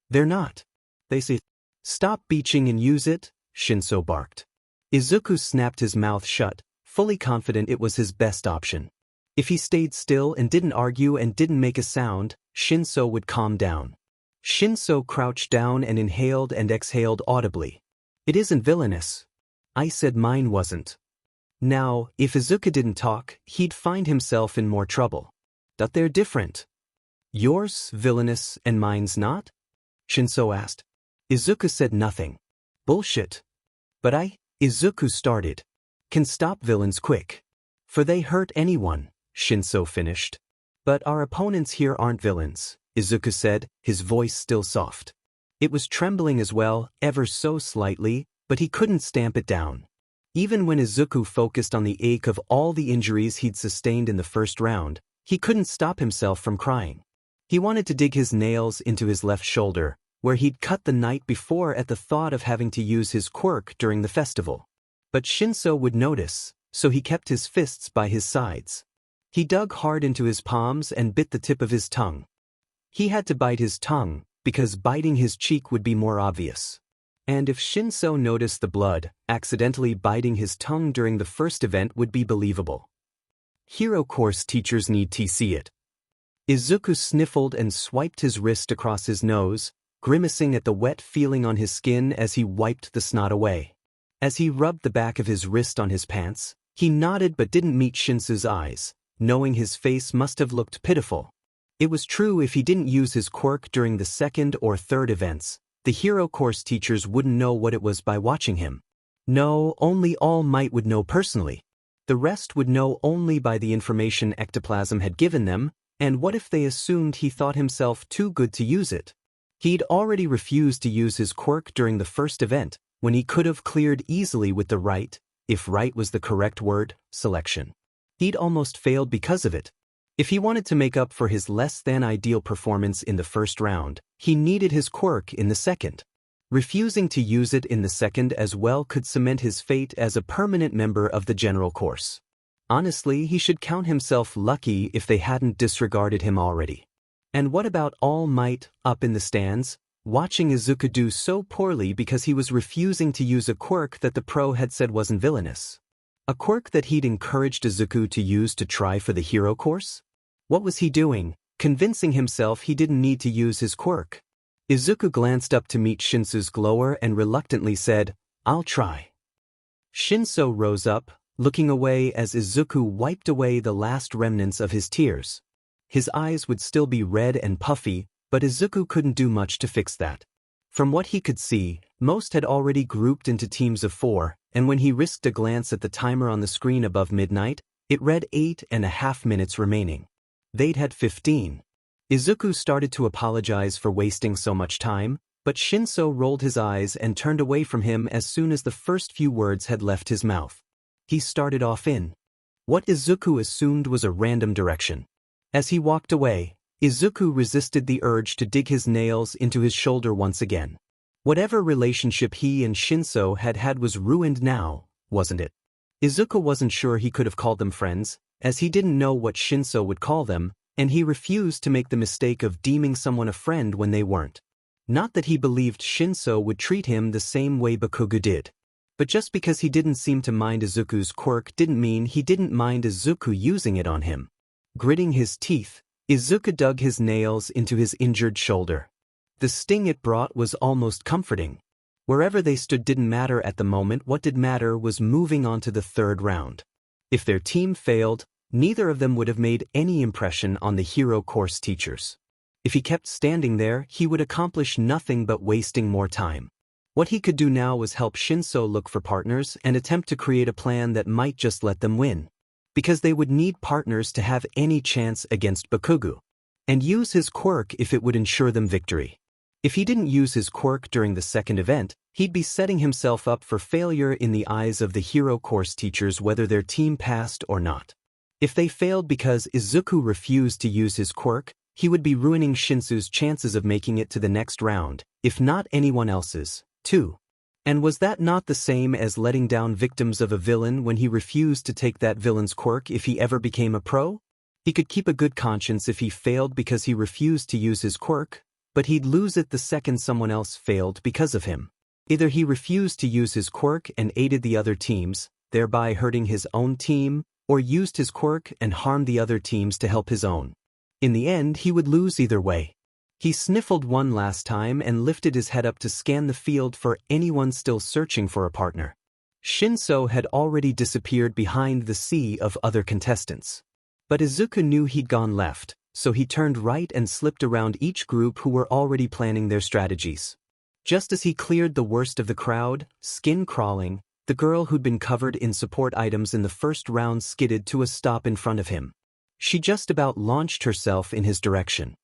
They're not. They say, "Stop beaching and use it," Shinso barked. Izuku snapped his mouth shut, fully confident it was his best option. If he stayed still and didn't argue and didn't make a sound, Shinso would calm down. Shinso crouched down and inhaled and exhaled audibly. "It isn't villainous. I said mine wasn't." Now, if Izuku didn't talk, he'd find himself in more trouble. "But they're different. Yours villainous and mine's not?" Shinso asked. Izuku said nothing. "Bullshit." "But Izuku started. "Can stop villains quick. For they hurt anyone," Shinso finished. "But our opponents here aren't villains," Izuku said, his voice still soft. It was trembling as well, ever so slightly, but he couldn't stamp it down. Even when Izuku focused on the ache of all the injuries he'd sustained in the first round, he couldn't stop himself from crying. He wanted to dig his nails into his left shoulder, where he'd cut the night before at the thought of having to use his quirk during the festival. But Shinso would notice, so he kept his fists by his sides. He dug hard into his palms and bit the tip of his tongue. He had to bite his tongue, because biting his cheek would be more obvious. And if Shinso noticed the blood, accidentally biting his tongue during the first event would be believable. Hero course teachers need to see it. Izuku sniffled and swiped his wrist across his nose, grimacing at the wet feeling on his skin as he wiped the snot away. As he rubbed the back of his wrist on his pants, he nodded but didn't meet Shinso's eyes, knowing his face must have looked pitiful. It was true if he didn't use his quirk during the second or third events, the hero course teachers wouldn't know what it was by watching him. No, only All Might would know personally. The rest would know only by the information ectoplasm had given them, and what if they assumed he thought himself too good to use it? He'd already refused to use his quirk during the first event, when he could have cleared easily with the right, if right was the correct word, selection. He'd almost failed because of it. If he wanted to make up for his less-than-ideal performance in the first round, he needed his quirk in the second. Refusing to use it in the second as well could cement his fate as a permanent member of the general course. Honestly, he should count himself lucky if they hadn't disregarded him already. And what about All Might, up in the stands, watching Izuku do so poorly because he was refusing to use a quirk that the pro had said wasn't villainous? A quirk that he'd encouraged Izuku to use to try for the hero course? What was he doing, convincing himself he didn't need to use his quirk? Izuku glanced up to meet Shinso's glower and reluctantly said, "I'll try." Shinso rose up, looking away as Izuku wiped away the last remnants of his tears. His eyes would still be red and puffy, but Izuku couldn't do much to fix that. From what he could see, most had already grouped into teams of 4, and when he risked a glance at the timer on the screen above midnight, it read 8.5 minutes remaining. They'd had 15. Izuku started to apologize for wasting so much time, but Shinso rolled his eyes and turned away from him as soon as the first few words had left his mouth. He started off in what Izuku assumed was a random direction. As he walked away, Izuku resisted the urge to dig his nails into his shoulder once again. Whatever relationship he and Shinso had had was ruined now, wasn't it? Izuku wasn't sure he could have called them friends, as he didn't know what Shinso would call them, and he refused to make the mistake of deeming someone a friend when they weren't. Not that he believed Shinso would treat him the same way Bakugo did. But just because he didn't seem to mind Izuku's quirk didn't mean he didn't mind Izuku using it on him. Gritting his teeth, Izuku dug his nails into his injured shoulder. The sting it brought was almost comforting. Wherever they stood didn't matter at the moment. What did matter was moving on to the third round. If their team failed, neither of them would have made any impression on the hero course teachers. If he kept standing there, he would accomplish nothing but wasting more time. What he could do now was help Shinso look for partners and attempt to create a plan that might just let them win. Because they would need partners to have any chance against Bakugo. And use his quirk if it would ensure them victory. If he didn't use his quirk during the second event, he'd be setting himself up for failure in the eyes of the hero course teachers whether their team passed or not. If they failed because Izuku refused to use his quirk, he would be ruining Shinsu's chances of making it to the next round, if not anyone else's, too. And was that not the same as letting down victims of a villain when he refused to take that villain's quirk if he ever became a pro? He could keep a good conscience if he failed because he refused to use his quirk, but he'd lose it the second someone else failed because of him. Either he refused to use his quirk and aided the other teams, thereby hurting his own team, or used his quirk and harmed the other teams to help his own. In the end, he would lose either way. He sniffled one last time and lifted his head up to scan the field for anyone still searching for a partner. Shinso had already disappeared behind the sea of other contestants. But Izuku knew he'd gone left, so he turned right and slipped around each group who were already planning their strategies. Just as he cleared the worst of the crowd, skin crawling, the girl who'd been covered in support items in the first round skidded to a stop in front of him. She just about launched herself in his direction.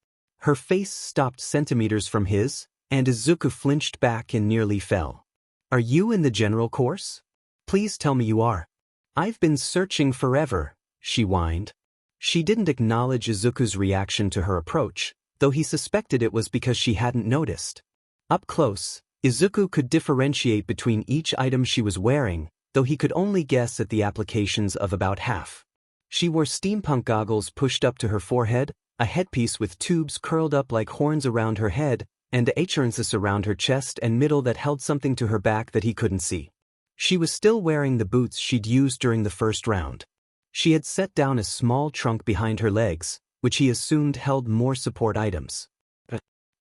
Her face stopped centimeters from his, and Izuku flinched back and nearly fell. "Are you in the general course? Please tell me you are. I've been searching forever," she whined. She didn't acknowledge Izuku's reaction to her approach, though he suspected it was because she hadn't noticed. Up close, Izuku could differentiate between each item she was wearing, though he could only guess at the applications of about half. She wore steampunk goggles pushed up to her forehead, a headpiece with tubes curled up like horns around her head, and acheronsis around her chest and middle that held something to her back that he couldn't see. She was still wearing the boots she'd used during the first round. She had set down a small trunk behind her legs, which he assumed held more support items.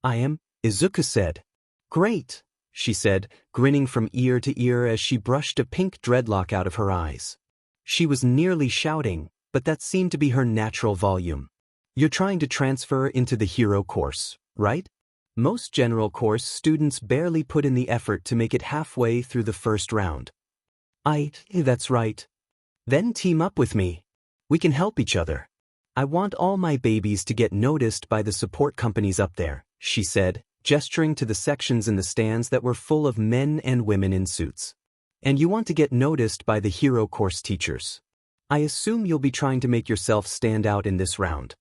"I am," Izuku said. "Great," she said, grinning from ear to ear as she brushed a pink dreadlock out of her eyes. She was nearly shouting, but that seemed to be her natural volume. "You're trying to transfer into the hero course, right? Most general course students barely put in the effort to make it halfway through the first round." That's right." "Then team up with me. We can help each other. I want all my babies to get noticed by the support companies up there," she said, gesturing to the sections in the stands that were full of men and women in suits. "And you want to get noticed by the hero course teachers. I assume you'll be trying to make yourself stand out in this round."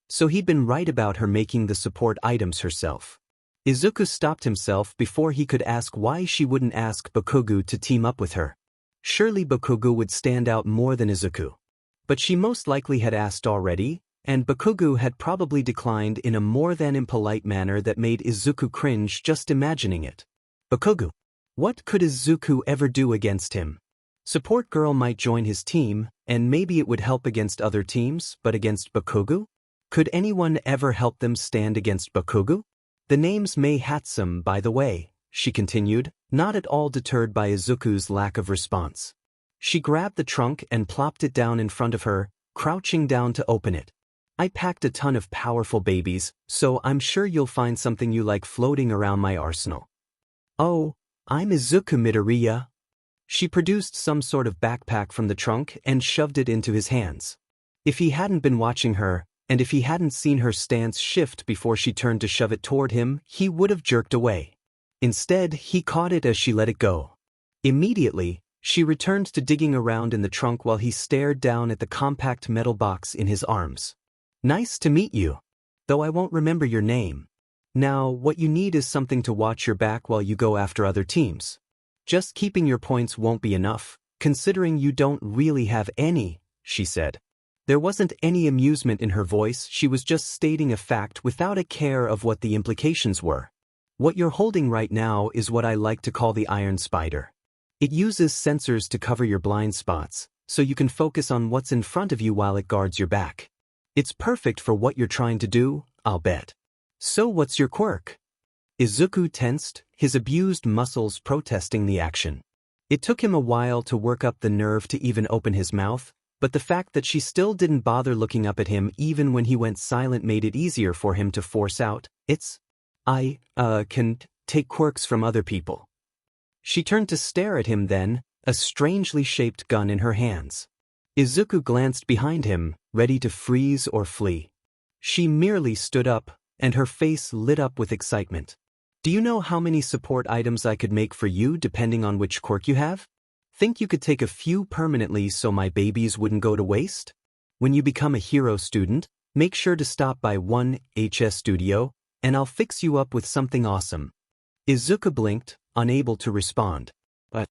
So he'd been right about her making the support items herself. Izuku stopped himself before he could ask why she wouldn't ask Bakugo to team up with her. Surely Bakugo would stand out more than Izuku. But she most likely had asked already, and Bakugo had probably declined in a more than impolite manner that made Izuku cringe just imagining it. Bakugo. What could Izuku ever do against him? Support girl might join his team, and maybe it would help against other teams, but against Bakugo? Could anyone ever help them stand against Bakugo? "The name's Mei Hatsum, by the way," she continued, not at all deterred by Izuku's lack of response. She grabbed the trunk and plopped it down in front of her, crouching down to open it. "I packed a ton of powerful babies, so I'm sure you'll find something you like floating around my arsenal." "Oh, I'm Izuku Midoriya." She produced some sort of backpack from the trunk and shoved it into his hands. If he hadn't been watching her, and if he hadn't seen her stance shift before she turned to shove it toward him, he would have jerked away. Instead, he caught it as she let it go. Immediately, she returned to digging around in the trunk while he stared down at the compact metal box in his arms. "Nice to meet you. Though I won't remember your name. Now, what you need is something to watch your back while you go after other teams. Just keeping your points won't be enough, considering you don't really have any," she said. There wasn't any amusement in her voice, she was just stating a fact without a care of what the implications were. "What you're holding right now is what I like to call the Iron Spider. It uses sensors to cover your blind spots, so you can focus on what's in front of you while it guards your back. It's perfect for what you're trying to do, I'll bet. So what's your quirk?" Izuku tensed, his abused muscles protesting the action. It took him a while to work up the nerve to even open his mouth, but the fact that she still didn't bother looking up at him even when he went silent made it easier for him to force out, I can take quirks from other people." She turned to stare at him then, a strangely shaped gun in her hands. Izuku glanced behind him, ready to freeze or flee. She merely stood up, and her face lit up with excitement. Do you know how many support items I could make for you depending on which quirk you have? Think you could take a few permanently so my babies wouldn't go to waste? When you become a hero student, make sure to stop by 1HS Studio, and I'll fix you up with something awesome. Izuku blinked, unable to respond. But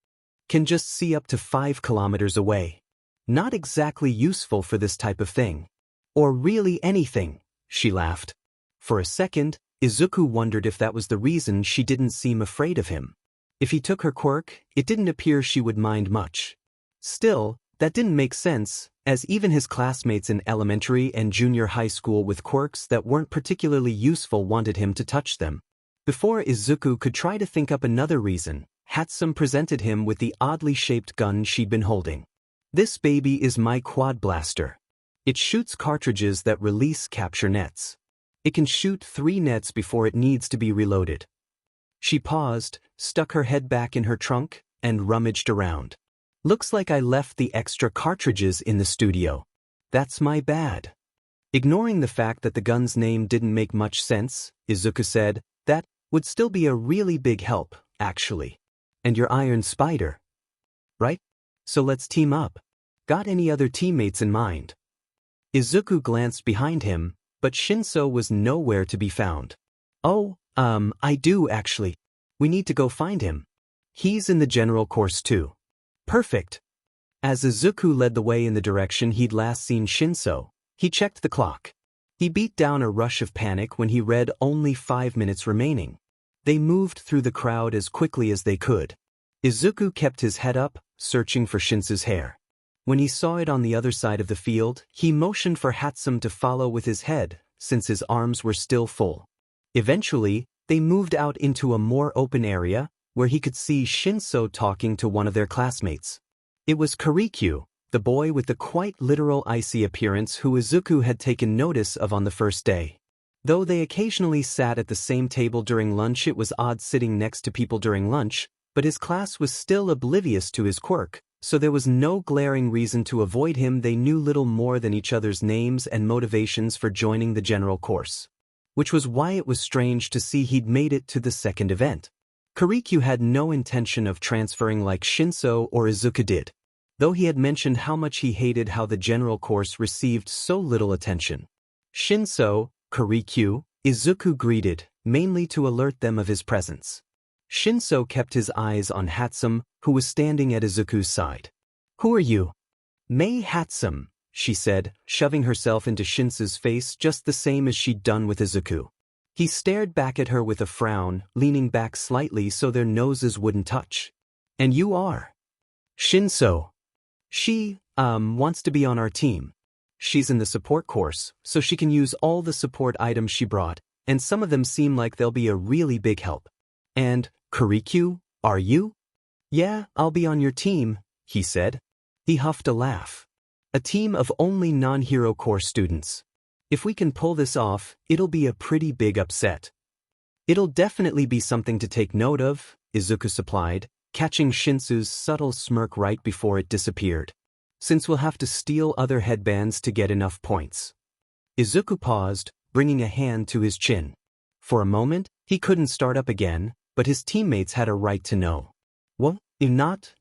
can just see up to 5 kilometers away. Not exactly useful for this type of thing. Or really anything, she laughed. For a second, Izuku wondered if that was the reason she didn't seem afraid of him. If he took her quirk, it didn't appear she would mind much. Still, that didn't make sense, as even his classmates in elementary and junior high school with quirks that weren't particularly useful wanted him to touch them. Before Izuku could try to think up another reason, Hatsum presented him with the oddly shaped gun she'd been holding. This baby is my quad blaster. It shoots cartridges that release capture nets. It can shoot 3 nets before it needs to be reloaded. She paused, stuck her head back in her trunk, and rummaged around. Looks like I left the extra cartridges in the studio. That's my bad. Ignoring the fact that the gun's name didn't make much sense, Izuku said, that would still be a really big help, actually. And your Iron Spider. Right? So let's team up. Got any other teammates in mind? Izuku glanced behind him, but Shinso was nowhere to be found. Oh, I do actually. We need to go find him. He's in the general course too. Perfect. As Izuku led the way in the direction he'd last seen Shinso, he checked the clock. He beat down a rush of panic when he read only 5 minutes remaining. They moved through the crowd as quickly as they could. Izuku kept his head up, searching for Shinso's hair. When he saw it on the other side of the field, he motioned for Hatsum to follow with his head, since his arms were still full. Eventually, they moved out into a more open area, where he could see Shinso talking to one of their classmates. It was Kirikyu, the boy with the quite literal icy appearance who Izuku had taken notice of on the first day. Though they occasionally sat at the same table during lunch, it was odd sitting next to people during lunch, but his class was still oblivious to his quirk, so there was no glaring reason to avoid him. They knew little more than each other's names and motivations for joining the general course. Which was why it was strange to see he'd made it to the second event. Kirikyu had no intention of transferring like Shinso or Izuku did, though he had mentioned how much he hated how the general course received so little attention. Shinso, Kirikyu, Izuku greeted, mainly to alert them of his presence. Shinso kept his eyes on Hatsum, who was standing at Izuku's side. Who are you? Mei Hatsum, she said, shoving herself into Shinso's face just the same as she'd done with Izuku. He stared back at her with a frown, leaning back slightly so their noses wouldn't touch. And you are? Shinso. She, wants to be on our team. She's in the support course, so she can use all the support items she brought, and some of them seem like they'll be a really big help. And, Kirikyu, are you? Yeah, I'll be on your team, he said. He huffed a laugh. A team of only non-hero course students. If we can pull this off, it'll be a pretty big upset. It'll definitely be something to take note of, Izuku supplied, catching Shinso's subtle smirk right before it disappeared. Since we'll have to steal other headbands to get enough points. Izuku paused, bringing a hand to his chin. For a moment, he couldn't start up again, but his teammates had a right to know. Well, not,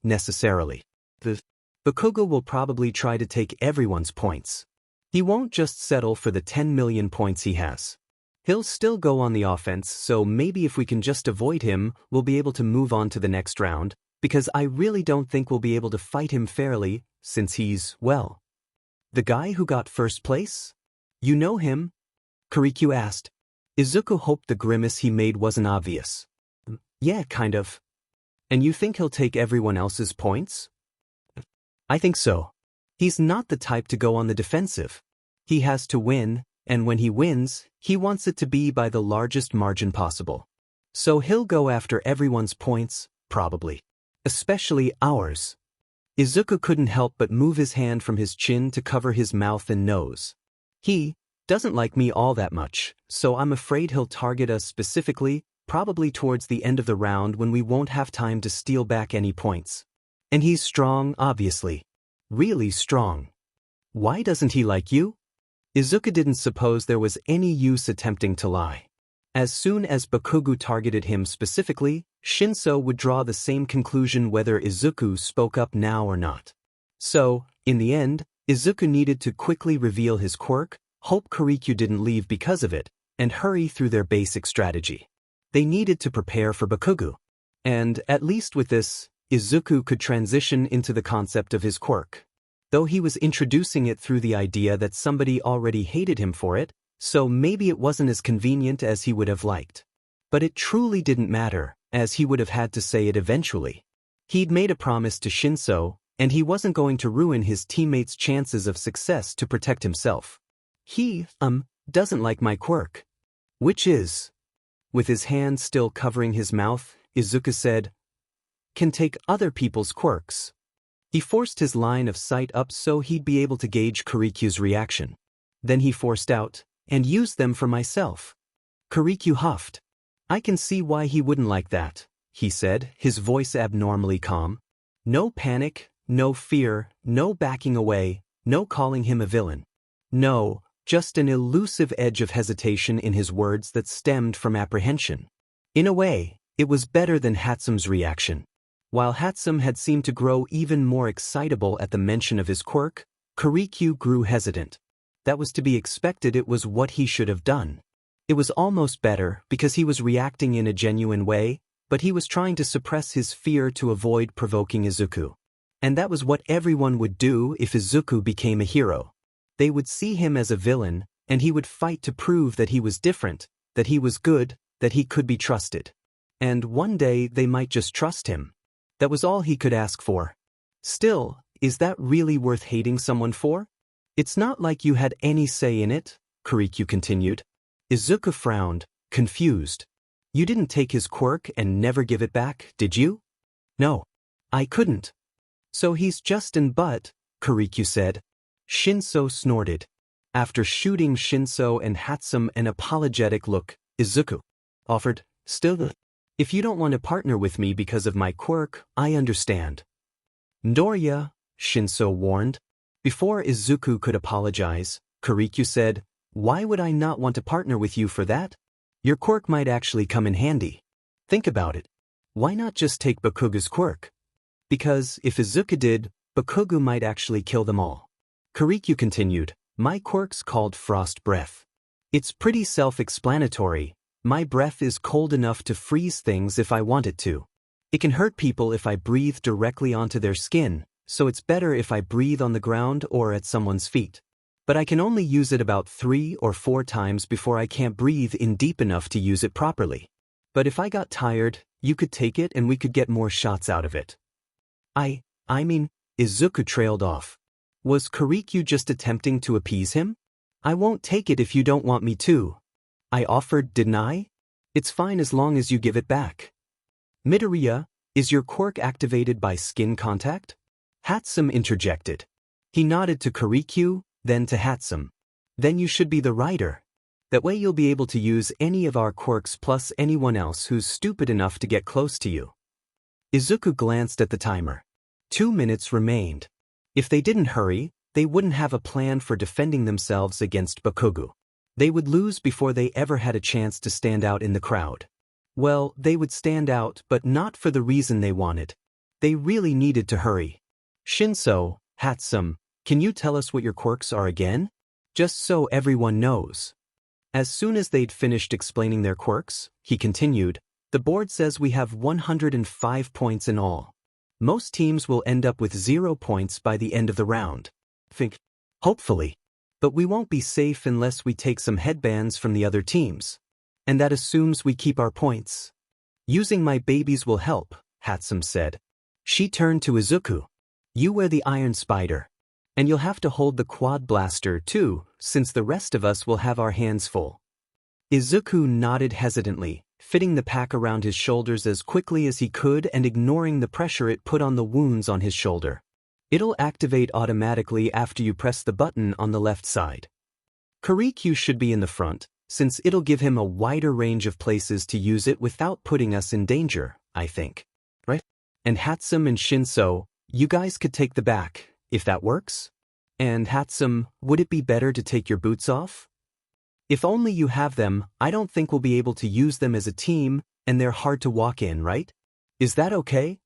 necessarily. The Bakugo will probably try to take everyone's points. He won't just settle for the 10 million points he has. He'll still go on the offense, so maybe if we can just avoid him, we'll be able to move on to the next round, because I really don't think we'll be able to fight him fairly, since he's, well, the guy who got first place? You know him? Kirikyu asked. Izuku hoped the grimace he made wasn't obvious. Yeah, kind of. And you think he'll take everyone else's points? I think so. He's not the type to go on the defensive. He has to win, and when he wins, he wants it to be by the largest margin possible. So he'll go after everyone's points, probably. Especially ours. Izuku couldn't help but move his hand from his chin to cover his mouth and nose. He doesn't like me all that much, so I'm afraid he'll target us specifically, probably towards the end of the round when we won't have time to steal back any points. And he's strong, obviously. Really strong. Why doesn't he like you? Izuku didn't suppose there was any use attempting to lie. As soon as Bakugo targeted him specifically, Shinso would draw the same conclusion whether Izuku spoke up now or not. So, in the end, Izuku needed to quickly reveal his quirk, hope Kirikyu didn't leave because of it, and hurry through their basic strategy. They needed to prepare for Bakugo. And, at least with this, Izuku could transition into the concept of his quirk. Though he was introducing it through the idea that somebody already hated him for it, so maybe it wasn't as convenient as he would have liked. But it truly didn't matter, as he would have had to say it eventually. He'd made a promise to Shinso, and he wasn't going to ruin his teammates' chances of success to protect himself. He, doesn't like my quirk. Which is? With his hand still covering his mouth, Izuku said, can take other people's quirks. He forced his line of sight up so he'd be able to gauge Kirikyu's reaction. Then he forced out, and used them for myself. Kirikyu huffed. I can see why he wouldn't like that, he said, his voice abnormally calm. No panic, no fear, no backing away, no calling him a villain. No, just an elusive edge of hesitation in his words that stemmed from apprehension. In a way, it was better than Hatsume's reaction. While Hatsume had seemed to grow even more excitable at the mention of his quirk, Kirikyu grew hesitant. That was to be expected. It was what he should have done. It was almost better because he was reacting in a genuine way, but he was trying to suppress his fear to avoid provoking Izuku. And that was what everyone would do if Izuku became a hero. They would see him as a villain, and he would fight to prove that he was different, that he was good, that he could be trusted. And one day they might just trust him. That was all he could ask for. Still, is that really worth hating someone for? It's not like you had any say in it, Kirikyu continued. Izuku frowned, confused. You didn't take his quirk and never give it back, did you? No. I couldn't. So he's just an but, Kirikyu said. Shinso snorted. After shooting Shinso and Hatsume an apologetic look, Izuku offered, still, if you don't want to partner with me because of my quirk, I understand. Midoriya, Shinso warned. Before Izuku could apologize, Kirikyu said, why would I not want to partner with you for that? Your quirk might actually come in handy. Think about it. Why not just take Bakugo's quirk? Because if Izuku did, Bakugo might actually kill them all. Kirikyu continued, my quirk's called Frost Breath. It's pretty self-explanatory. My breath is cold enough to freeze things if I want it to. It can hurt people if I breathe directly onto their skin, so it's better if I breathe on the ground or at someone's feet. But I can only use it about 3 or 4 times before I can't breathe in deep enough to use it properly. But if I got tired, you could take it and we could get more shots out of it. I mean, Izuku trailed off. Was Kirikyu just attempting to appease him? I won't take it if you don't want me to. I offered, didn't I? It's fine as long as you give it back. Midoriya, is your quirk activated by skin contact? Hatsume interjected. He nodded to Kirikyu, then to Hatsume. Then you should be the rider. That way you'll be able to use any of our quirks plus anyone else who's stupid enough to get close to you. Izuku glanced at the timer. 2 minutes remained. If they didn't hurry, they wouldn't have a plan for defending themselves against Bakugo. They would lose before they ever had a chance to stand out in the crowd. Well, they would stand out, but not for the reason they wanted. They really needed to hurry. Shinso, Hatsume, can you tell us what your quirks are again? Just so everyone knows. As soon as they'd finished explaining their quirks, he continued, the board says we have 105 points in all. Most teams will end up with 0 points by the end of the round. Hopefully. But we won't be safe unless we take some headbands from the other teams. And that assumes we keep our points. Using my babies will help, Hatsume said. She turned to Izuku. You wear the Iron Spider. And you'll have to hold the Quad Blaster too, since the rest of us will have our hands full. Izuku nodded hesitantly, fitting the pack around his shoulders as quickly as he could and ignoring the pressure it put on the wounds on his shoulder. It'll activate automatically after you press the button on the left side. Kirikyu should be in the front, since it'll give him a wider range of places to use it without putting us in danger, I think. Right? And Hatsume and Shinso, you guys could take the back, if that works? And Hatsume, would it be better to take your boots off? If only you have them, I don't think we'll be able to use them as a team, and they're hard to walk in, right? Is that okay?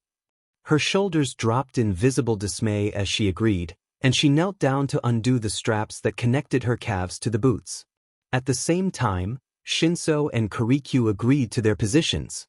Her shoulders dropped in visible dismay as she agreed, and she knelt down to undo the straps that connected her calves to the boots. At the same time, Shinso and Kirikyu agreed to their positions.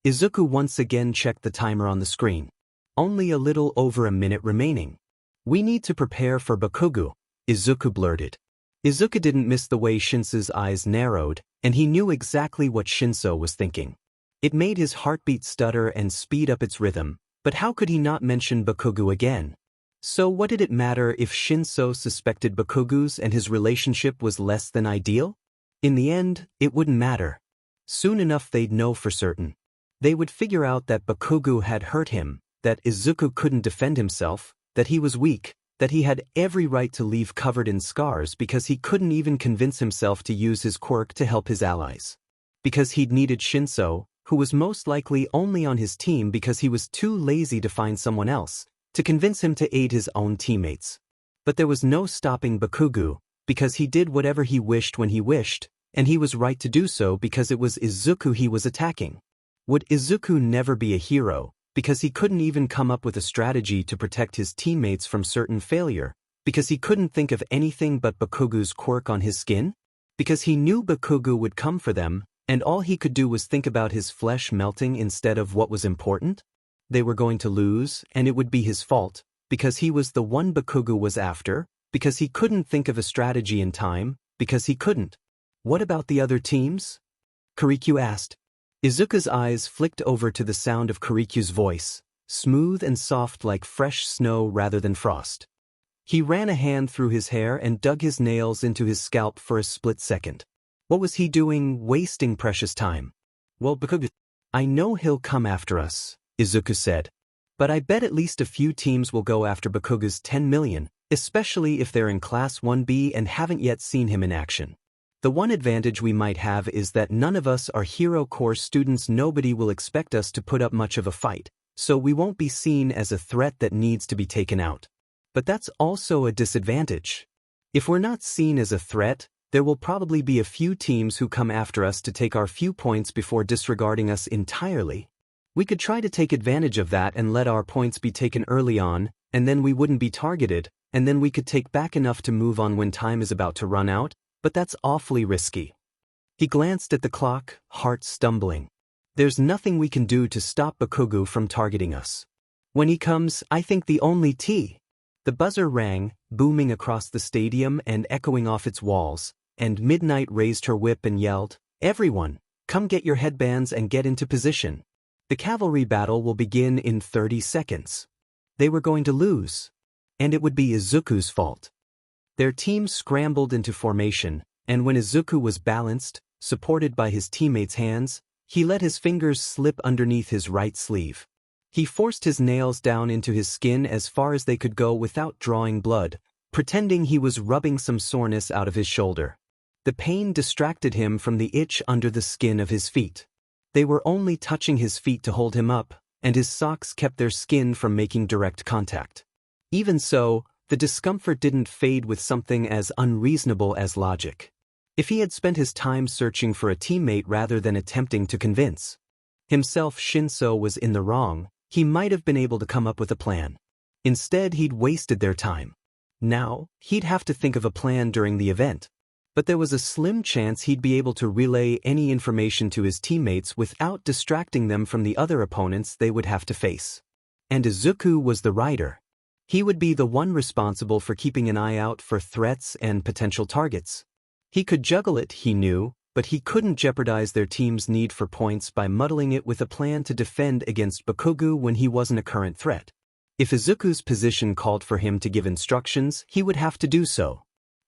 Izuku once again checked the timer on the screen. Only a little over a minute remaining. We need to prepare for Bakugo, Izuku blurted. Izuku didn't miss the way Shinso's eyes narrowed, and he knew exactly what Shinso was thinking. It made his heartbeat stutter and speed up its rhythm, but how could he not mention Bakugo again? So what did it matter if Shinso suspected Bakugo's and his relationship was less than ideal? In the end, it wouldn't matter. Soon enough they'd know for certain. They would figure out that Bakugo had hurt him, that Izuku couldn't defend himself, that he was weak, that he had every right to leave covered in scars because he couldn't even convince himself to use his quirk to help his allies. Because he'd needed Shinso, who was most likely only on his team because he was too lazy to find someone else, to convince him to aid his own teammates. But there was no stopping Bakugo, because he did whatever he wished when he wished, and he was right to do so because it was Izuku he was attacking. Would Izuku never be a hero, because he couldn't even come up with a strategy to protect his teammates from certain failure, because he couldn't think of anything but Bakugo's quirk on his skin? Because he knew Bakugo would come for them, and all he could do was think about his flesh melting instead of what was important? They were going to lose, and it would be his fault, because he was the one Bakugo was after, because he couldn't think of a strategy in time, because he couldn't. What about the other teams? Kirikyu asked. Izuku's eyes flicked over to the sound of Kirikyu's voice, smooth and soft like fresh snow rather than frost. He ran a hand through his hair and dug his nails into his scalp for a split second. What was he doing, wasting precious time? Well, Bakugo, I know he'll come after us, Izuku said. But I bet at least a few teams will go after Bakugo's 10 million, especially if they're in Class 1B and haven't yet seen him in action. The one advantage we might have is that none of us are Hero Corps students. Nobody will expect us to put up much of a fight, so we won't be seen as a threat that needs to be taken out. But that's also a disadvantage. If we're not seen as a threat, there will probably be a few teams who come after us to take our few points before disregarding us entirely. We could try to take advantage of that and let our points be taken early on, and then we wouldn't be targeted, and then we could take back enough to move on when time is about to run out, but that's awfully risky. He glanced at the clock, heart stumbling. There's nothing we can do to stop Bakugo from targeting us. When he comes, I think the only The buzzer rang, booming across the stadium and echoing off its walls, and Midnight raised her whip and yelled, "Everyone, come get your headbands and get into position. The cavalry battle will begin in 30 seconds. They were going to lose. And it would be Izuku's fault." Their team scrambled into formation, and when Izuku was balanced, supported by his teammates' hands, he let his fingers slip underneath his right sleeve. He forced his nails down into his skin as far as they could go without drawing blood, pretending he was rubbing some soreness out of his shoulder. The pain distracted him from the itch under the skin of his feet. They were only touching his feet to hold him up, and his socks kept their skin from making direct contact. Even so, the discomfort didn't fade with something as unreasonable as logic. If he had spent his time searching for a teammate rather than attempting to convince himself Shinso was in the wrong, he might have been able to come up with a plan. Instead, he'd wasted their time. Now, he'd have to think of a plan during the event. But there was a slim chance he'd be able to relay any information to his teammates without distracting them from the other opponents they would have to face. And Izuku was the rider. He would be the one responsible for keeping an eye out for threats and potential targets. He could juggle it, he knew, but he couldn't jeopardize their team's need for points by muddling it with a plan to defend against Bakugo when he wasn't a current threat. If Izuku's position called for him to give instructions, he would have to do so.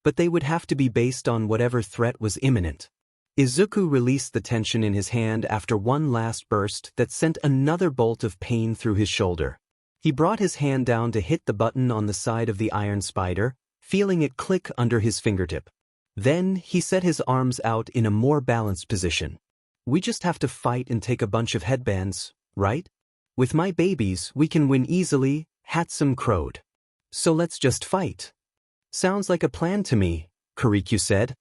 But they would have to be based on whatever threat was imminent. Izuku released the tension in his hand after one last burst that sent another bolt of pain through his shoulder. He brought his hand down to hit the button on the side of the iron spider, feeling it click under his fingertip. Then, he set his arms out in a more balanced position. "We just have to fight and take a bunch of headbands, right? With my babies, we can win easily," Hatsum crowed. "So let's just fight." "Sounds like a plan to me," Kirikyu said.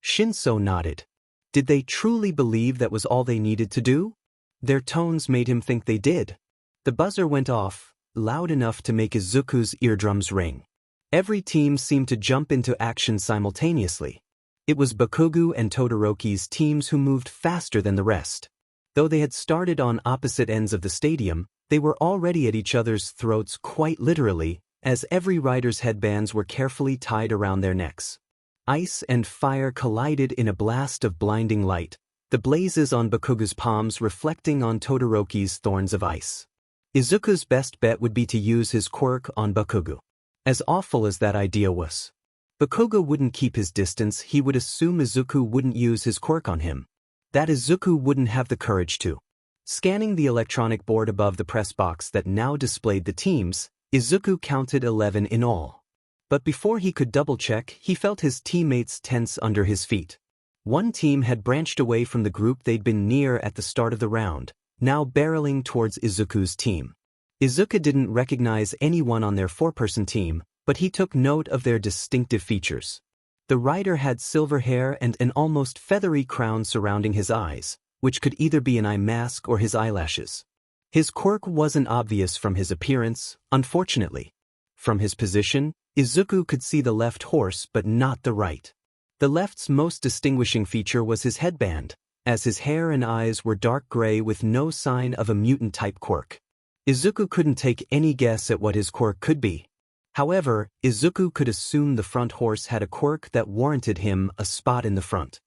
Shinso nodded. Did they truly believe that was all they needed to do? Their tones made him think they did. The buzzer went off, loud enough to make Izuku's eardrums ring. Every team seemed to jump into action simultaneously. It was Bakugo and Todoroki's teams who moved faster than the rest. Though they had started on opposite ends of the stadium, they were already at each other's throats quite literally, as every rider's headbands were carefully tied around their necks. Ice and fire collided in a blast of blinding light, the blazes on Bakugo's palms reflecting on Todoroki's thorns of ice. Izuku's best bet would be to use his quirk on Bakugo. As awful as that idea was, Bakugo wouldn't keep his distance. He would assume Izuku wouldn't use his quirk on him. That Izuku wouldn't have the courage to. Scanning the electronic board above the press box that now displayed the teams, Izuku counted 11 in all. But before he could double-check, he felt his teammates tense under his feet. One team had branched away from the group they'd been near at the start of the round, now barreling towards Izuku's team. Izuku didn't recognize anyone on their four-person team, but he took note of their distinctive features. The rider had silver hair and an almost feathery crown surrounding his eyes, which could either be an eye mask or his eyelashes. His quirk wasn't obvious from his appearance, unfortunately. From his position, Izuku could see the left horse but not the right. The left's most distinguishing feature was his headband, as his hair and eyes were dark gray with no sign of a mutant-type quirk. Izuku couldn't take any guess at what his quirk could be. However, Izuku could assume the front horse had a quirk that warranted him a spot in the front.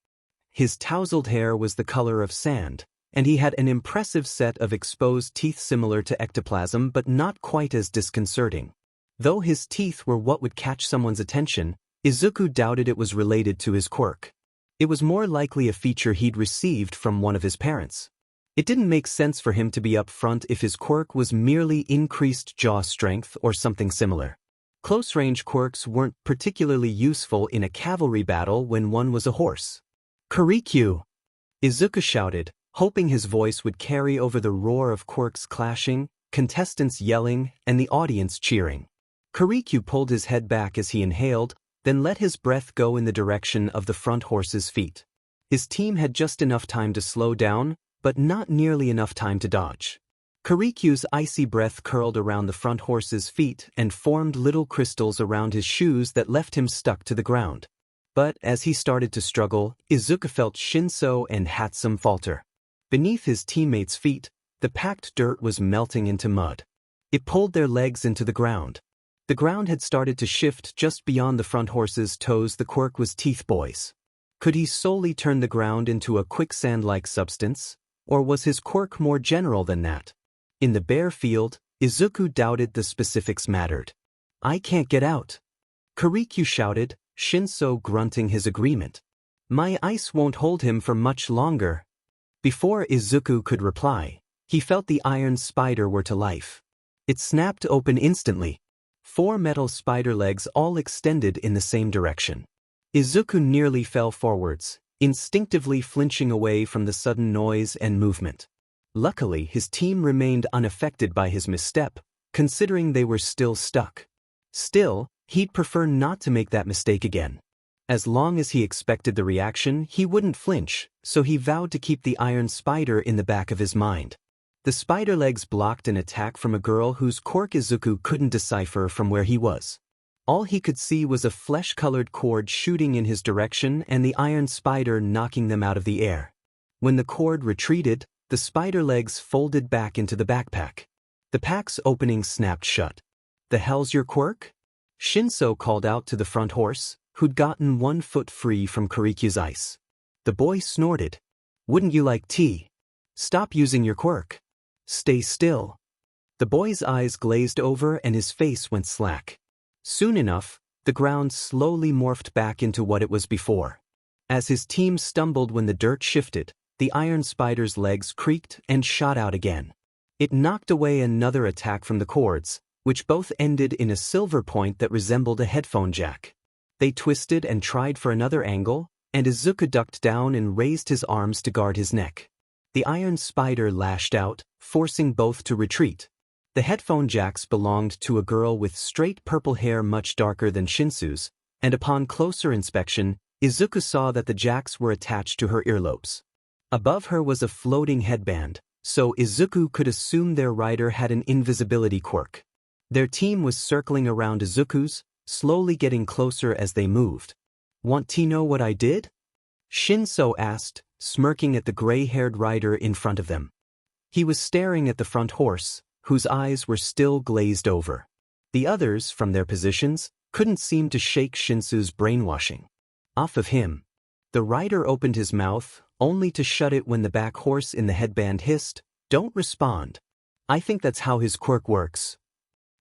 His tousled hair was the color of sand, and he had an impressive set of exposed teeth similar to ectoplasm but not quite as disconcerting. Though his teeth were what would catch someone's attention, Izuku doubted it was related to his quirk. It was more likely a feature he'd received from one of his parents. It didn't make sense for him to be up front if his quirk was merely increased jaw strength or something similar. Close-range quirks weren't particularly useful in a cavalry battle when one was a horse. "Quirk!" Izuku shouted, hoping his voice would carry over the roar of quirks clashing, contestants yelling, and the audience cheering. Quirk pulled his head back as he inhaled, then let his breath go in the direction of the front horse's feet. His team had just enough time to slow down, but not nearly enough time to dodge. Quirk's icy breath curled around the front horse's feet and formed little crystals around his shoes that left him stuck to the ground. But as he started to struggle, Izuku felt Shinso and Hatsum falter. Beneath his teammates' feet, the packed dirt was melting into mud. It pulled their legs into the ground. The ground had started to shift just beyond the front horse's toes. The quirk was Teeth Boy's. Could he solely turn the ground into a quicksand-like substance, or was his quirk more general than that? In the bare field, Izuku doubted the specifics mattered. "I can't get out," Quirk shouted, Shinso grunting his agreement. "My ice won't hold him for much longer." Before Izuku could reply, he felt the iron spider were to life. It snapped open instantly. 4 metal spider legs all extended in the same direction. Izuku nearly fell forwards, instinctively flinching away from the sudden noise and movement. Luckily, his team remained unaffected by his misstep, considering they were still stuck. Still, he'd prefer not to make that mistake again. As long as he expected the reaction, he wouldn't flinch, so he vowed to keep the iron spider in the back of his mind. The spider legs blocked an attack from a girl whose quirk Izuku couldn't decipher from where he was. All he could see was a flesh-colored cord shooting in his direction and the iron spider knocking them out of the air. When the cord retreated, the spider legs folded back into the backpack. The pack's opening snapped shut. "The hell's your quirk?" Shinso called out to the front horse, who'd gotten 1 foot free from Quirk's ice. The boy snorted. "Wouldn't you like tea? Stop using your quirk. Stay still." The boy's eyes glazed over and his face went slack. Soon enough, the ground slowly morphed back into what it was before. As his team stumbled when the dirt shifted, the iron spider's legs creaked and shot out again. It knocked away another attack from the cords, which both ended in a silver point that resembled a headphone jack. They twisted and tried for another angle, and Izuku ducked down and raised his arms to guard his neck. The iron spider lashed out, forcing both to retreat. The headphone jacks belonged to a girl with straight purple hair much darker than Shinsu's, and upon closer inspection, Izuku saw that the jacks were attached to her earlobes. Above her was a floating headband, so Izuku could assume their rider had an invisibility quirk. Their team was circling around Izuku's, slowly getting closer as they moved. "Want to know what I did?" Shinso asked, smirking at the gray-haired rider in front of them. He was staring at the front horse, whose eyes were still glazed over. The others, from their positions, couldn't seem to shake Shinso's brainwashing off of him. The rider opened his mouth, only to shut it when the back horse in the headband hissed, "Don't respond. I think that's how his quirk works."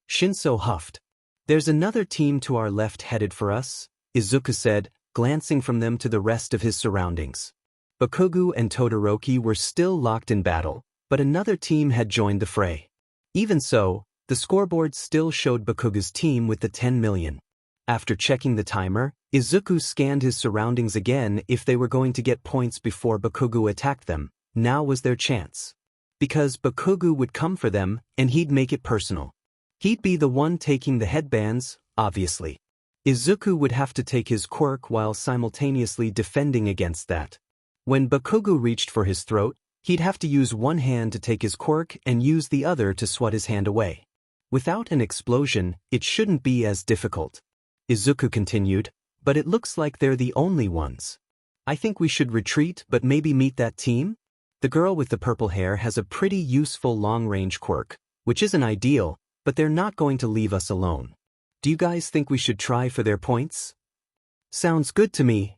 Shinso huffed. "There's another team to our left headed for us," Izuku said, glancing from them to the rest of his surroundings. Bakugo and Todoroki were still locked in battle, but another team had joined the fray. Even so, the scoreboard still showed Bakugo's team with the 10 million. After checking the timer, Izuku scanned his surroundings again. If they were going to get points before Bakugo attacked them, now was their chance. Because Bakugo would come for them, and he'd make it personal. He'd be the one taking the headbands, obviously. Izuku would have to take his quirk while simultaneously defending against that. When Bakugo reached for his throat, he'd have to use one hand to take his quirk and use the other to swat his hand away. Without an explosion, it shouldn't be as difficult. Izuku continued, "But it looks like they're the only ones. I think we should retreat but maybe meet that team? The girl with the purple hair has a pretty useful long-range quirk, which isn't ideal, but they're not going to leave us alone. Do you guys think we should try for their points?" "Sounds good to me,"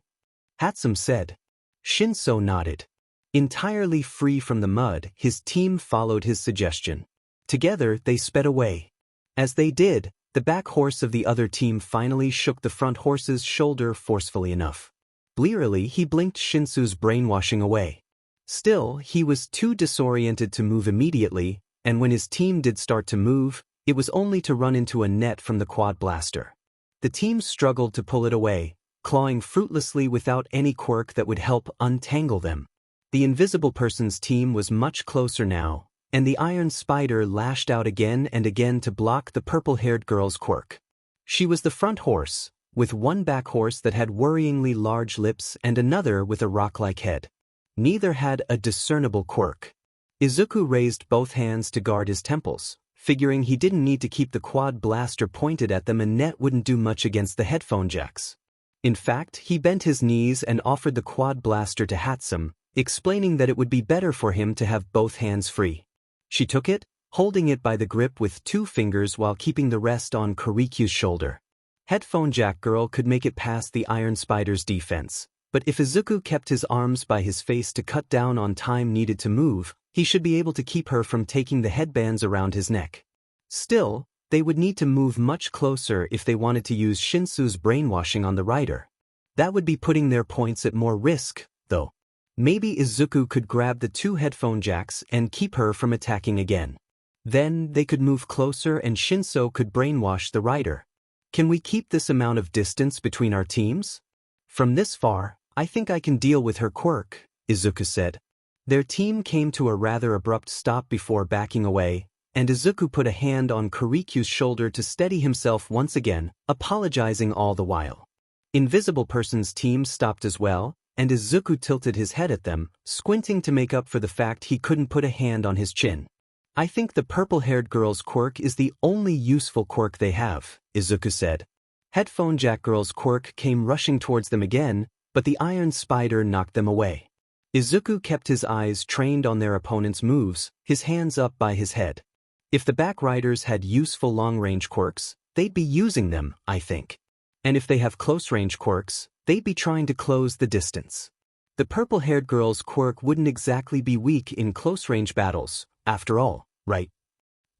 Hatsum said. Shinso nodded. Entirely free from the mud, his team followed his suggestion. Together, they sped away. As they did, the back horse of the other team finally shook the front horse's shoulder forcefully enough. Blearily, he blinked Shinso's brainwashing away. Still, he was too disoriented to move immediately, and when his team did start to move, it was only to run into a net from the quad blaster. The team struggled to pull it away, clawing fruitlessly without any quirk that would help untangle them. The invisible person's team was much closer now, and the iron spider lashed out again and again to block the purple-haired girl's quirk. She was the front horse, with one back horse that had worryingly large lips and another with a rock-like head. Neither had a discernible quirk. Izuku raised both hands to guard his temples, figuring he didn't need to keep the quad blaster pointed at them and net wouldn't do much against the headphone jacks. In fact, he bent his knees and offered the quad blaster to Hatsum, explaining that it would be better for him to have both hands free. She took it, holding it by the grip with 2 fingers while keeping the rest on Kiriku's shoulder. Headphone Jack Girl could make it past the Iron Spider's defense, but if Izuku kept his arms by his face to cut down on time needed to move, he should be able to keep her from taking the headbands around his neck. Still, they would need to move much closer if they wanted to use Shinso's brainwashing on the rider. That would be putting their points at more risk, though. Maybe Izuku could grab the 2 headphone jacks and keep her from attacking again. Then they could move closer and Shinso could brainwash the rider. "Can we keep this amount of distance between our teams? From this far, I think I can deal with her quirk," Izuku said. Their team came to a rather abrupt stop before backing away, and Izuku put a hand on Kiriku's shoulder to steady himself once again, apologizing all the while. Invisible Person's team stopped as well, and Izuku tilted his head at them, squinting to make up for the fact he couldn't put a hand on his chin. "I think the purple-haired girl's quirk is the only useful quirk they have," Izuku said. Headphone Jack Girl's quirk came rushing towards them again, but the iron spider knocked them away. Izuku kept his eyes trained on their opponent's moves, his hands up by his head. If the back riders had useful long-range quirks, they'd be using them, I think. And if they have close-range quirks, they'd be trying to close the distance. The purple-haired girl's quirk wouldn't exactly be weak in close-range battles, after all, right?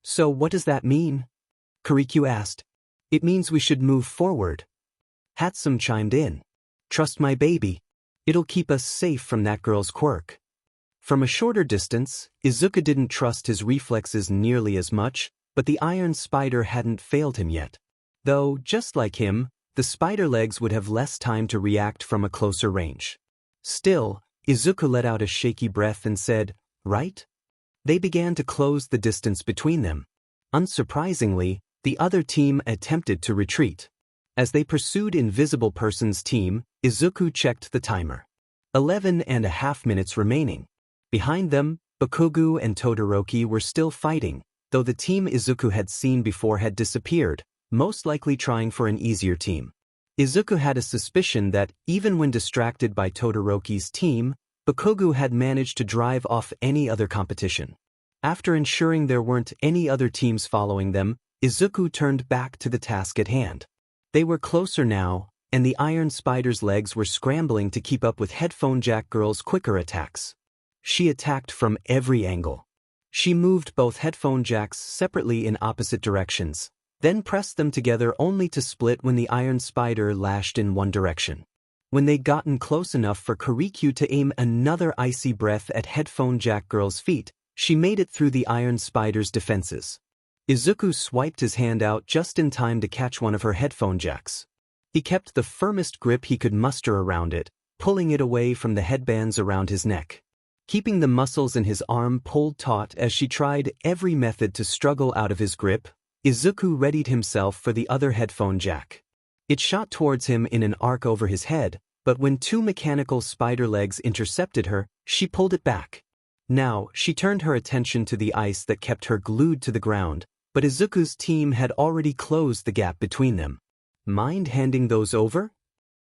"So what does that mean?" Kiriku asked. "It means we should move forward." Hatsum chimed in. "Trust my baby. It'll keep us safe from that girl's quirk." From a shorter distance, Izuku didn't trust his reflexes nearly as much, but the iron spider hadn't failed him yet. Though, just like him, the spider legs would have less time to react from a closer range. Still, Izuku let out a shaky breath and said, "Right?" They began to close the distance between them. Unsurprisingly, the other team attempted to retreat. As they pursued Invisible Person's team, Izuku checked the timer. 11.5 minutes remaining. Behind them, Bakugo and Todoroki were still fighting, though the team Izuku had seen before had disappeared, most likely trying for an easier team. Izuku had a suspicion that, even when distracted by Todoroki's team, Bakugo had managed to drive off any other competition. After ensuring there weren't any other teams following them, Izuku turned back to the task at hand. They were closer now, and the Iron Spider's legs were scrambling to keep up with Headphone Jack Girl's quicker attacks. She attacked from every angle. She moved both Headphone Jacks separately in opposite directions, then pressed them together only to split when the Iron Spider lashed in one direction. When they'd gotten close enough for Quirk to aim another icy breath at Headphone Jack Girl's feet, she made it through the Iron Spider's defenses. Izuku swiped his hand out just in time to catch one of her headphone jacks. He kept the firmest grip he could muster around it, pulling it away from the headbands around his neck. Keeping the muscles in his arm pulled taut as she tried every method to struggle out of his grip, Izuku readied himself for the other headphone jack. It shot towards him in an arc over his head, but when two mechanical spider legs intercepted her, she pulled it back. Now, she turned her attention to the ice that kept her glued to the ground, but Izuku's team had already closed the gap between them. "Mind handing those over?"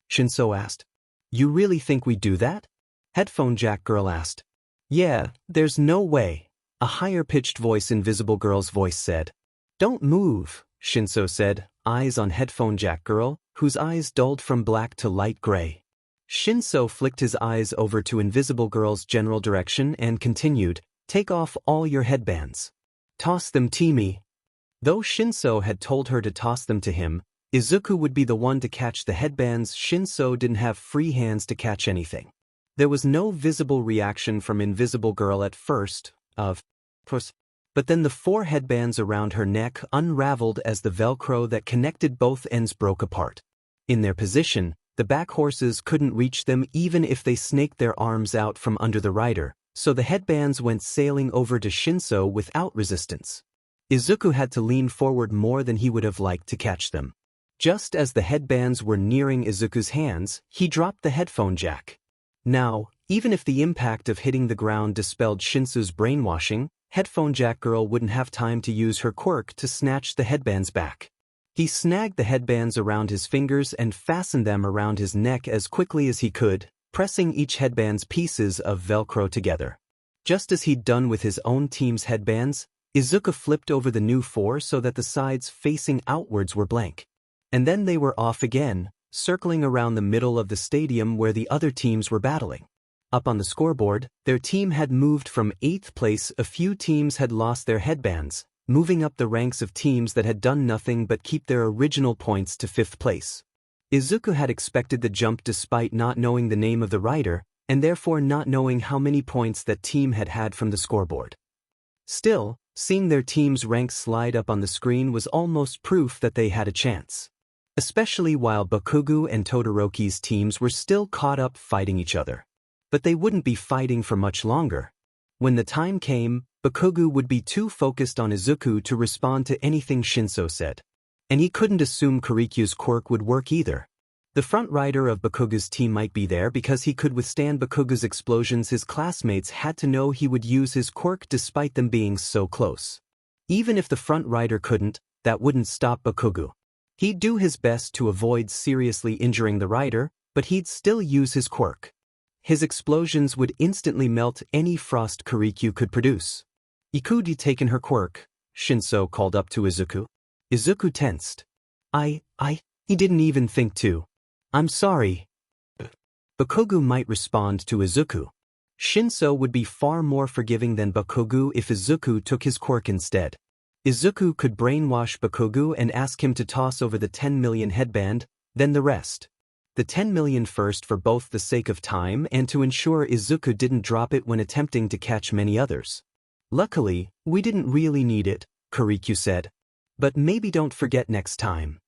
Shinso asked. "You really think we'd do that?" Headphone Jack Girl asked. "Yeah, there's no way," a higher-pitched voice Invisible Girl's voice said. "Don't move," Shinso said, eyes on Headphone Jack Girl, whose eyes dulled from black to light gray. Shinso flicked his eyes over to Invisible Girl's general direction and continued, "Take off all your headbands. Toss them to me." Though Shinso had told her to toss them to him, Izuku would be the one to catch the headbands. Shinso didn't have free hands to catch anything. There was no visible reaction from Invisible Girl at first, of course, but then the four headbands around her neck unraveled as the Velcro that connected both ends broke apart. In their position, the back horses couldn't reach them even if they snaked their arms out from under the rider, so the headbands went sailing over to Shinso without resistance. Izuku had to lean forward more than he would have liked to catch them. Just as the headbands were nearing Izuku's hands, he dropped the headphone jack. Now, even if the impact of hitting the ground dispelled Shinso's brainwashing, Headphone Jack Girl wouldn't have time to use her quirk to snatch the headbands back. He snagged the headbands around his fingers and fastened them around his neck as quickly as he could, pressing each headband's pieces of Velcro together. Just as he'd done with his own team's headbands, Izuku flipped over the new four so that the sides facing outwards were blank. And then they were off again, circling around the middle of the stadium where the other teams were battling. Up on the scoreboard, their team had moved from 8th place. A few teams had lost their headbands, moving up the ranks of teams that had done nothing but keep their original points to 5th place. Izuku had expected the jump despite not knowing the name of the rider, and therefore not knowing how many points that team had had from the scoreboard. Still, seeing their team's ranks slide up on the screen was almost proof that they had a chance. Especially while Bakugo and Todoroki's teams were still caught up fighting each other. But they wouldn't be fighting for much longer. When the time came, Bakugo would be too focused on Izuku to respond to anything Shinso said. And he couldn't assume Quirk's quirk would work either. The front rider of Bakugo's team might be there because he could withstand Bakugo's explosions. His classmates had to know he would use his quirk despite them being so close. Even if the front rider couldn't, that wouldn't stop Bakugo. He'd do his best to avoid seriously injuring the rider, but he'd still use his quirk. His explosions would instantly melt any frost Quirk could produce. "Iku'd taken her quirk," Shinso called up to Izuku. Izuku tensed. He didn't even think to. "I'm sorry." Bakugo might respond to Izuku. Shinso would be far more forgiving than Bakugo if Izuku took his quirk instead. Izuku could brainwash Bakugo and ask him to toss over the 10 million headband, then the rest. The 10 million first for both the sake of time and to ensure Izuku didn't drop it when attempting to catch many others. "Luckily, we didn't really need it," Quirk said. "But maybe don't forget next time."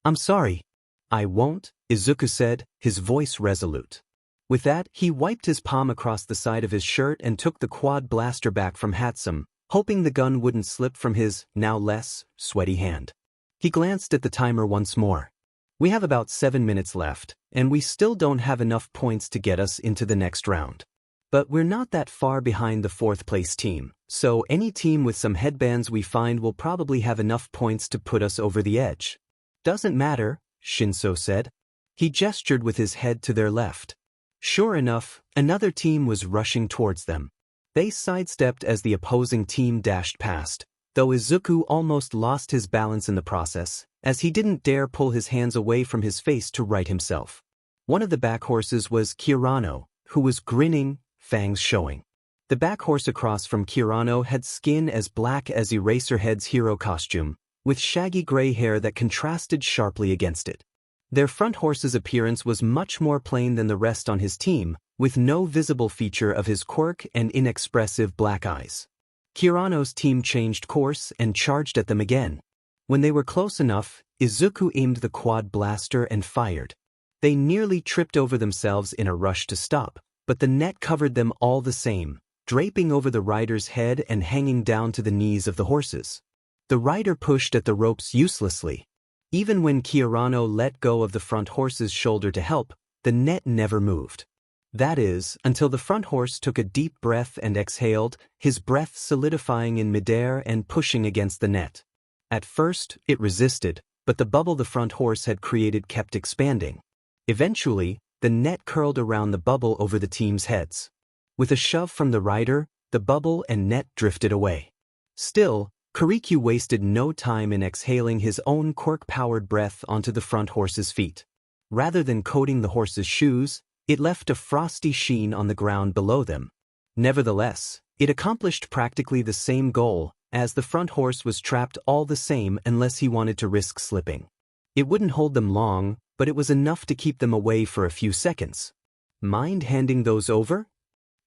"I'm sorry." "I won't," Izuku said, his voice resolute. With that, he wiped his palm across the side of his shirt and took the quad blaster back from Hatsum, hoping the gun wouldn't slip from his, now less, sweaty hand. He glanced at the timer once more. We have about 7 minutes left, and we still don't have enough points to get us into the next round. But we're not that far behind the 4th place team, so any team with some headbands we find will probably have enough points to put us over the edge. Doesn't matter, Shinso said. He gestured with his head to their left. Sure enough, another team was rushing towards them. They sidestepped as the opposing team dashed past, though Izuku almost lost his balance in the process, as he didn't dare pull his hands away from his face to right himself. One of the back horses was Kirano, who was grinning, fangs showing. The back horse across from Kirano had skin as black as Eraserhead's hero costume, with shaggy gray hair that contrasted sharply against it. Their front horse's appearance was much more plain than the rest on his team, with no visible feature of his quirk and inexpressive black eyes. Kirano's team changed course and charged at them again. When they were close enough, Izuku aimed the quad blaster and fired. They nearly tripped over themselves in a rush to stop, but the net covered them all the same, draping over the rider's head and hanging down to the knees of the horses. The rider pushed at the ropes uselessly. Even when Kirano let go of the front horse's shoulder to help, the net never moved. That is, until the front horse took a deep breath and exhaled, his breath solidifying in midair and pushing against the net. At first, it resisted, but the bubble the front horse had created kept expanding. Eventually, the net curled around the bubble over the team's heads. With a shove from the rider, the bubble and net drifted away. Still, Quirk wasted no time in exhaling his own quirk-powered breath onto the front horse's feet. Rather than coating the horse's shoes, it left a frosty sheen on the ground below them. Nevertheless, it accomplished practically the same goal, as the front horse was trapped all the same unless he wanted to risk slipping. It wouldn't hold them long, but it was enough to keep them away for a few seconds. Mind handing those over?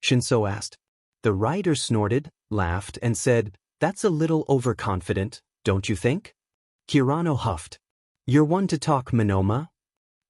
Shinso asked. The rider snorted, laughed, and said, "That's a little overconfident, don't you think?" Kirano huffed. "You're one to talk, Monoma."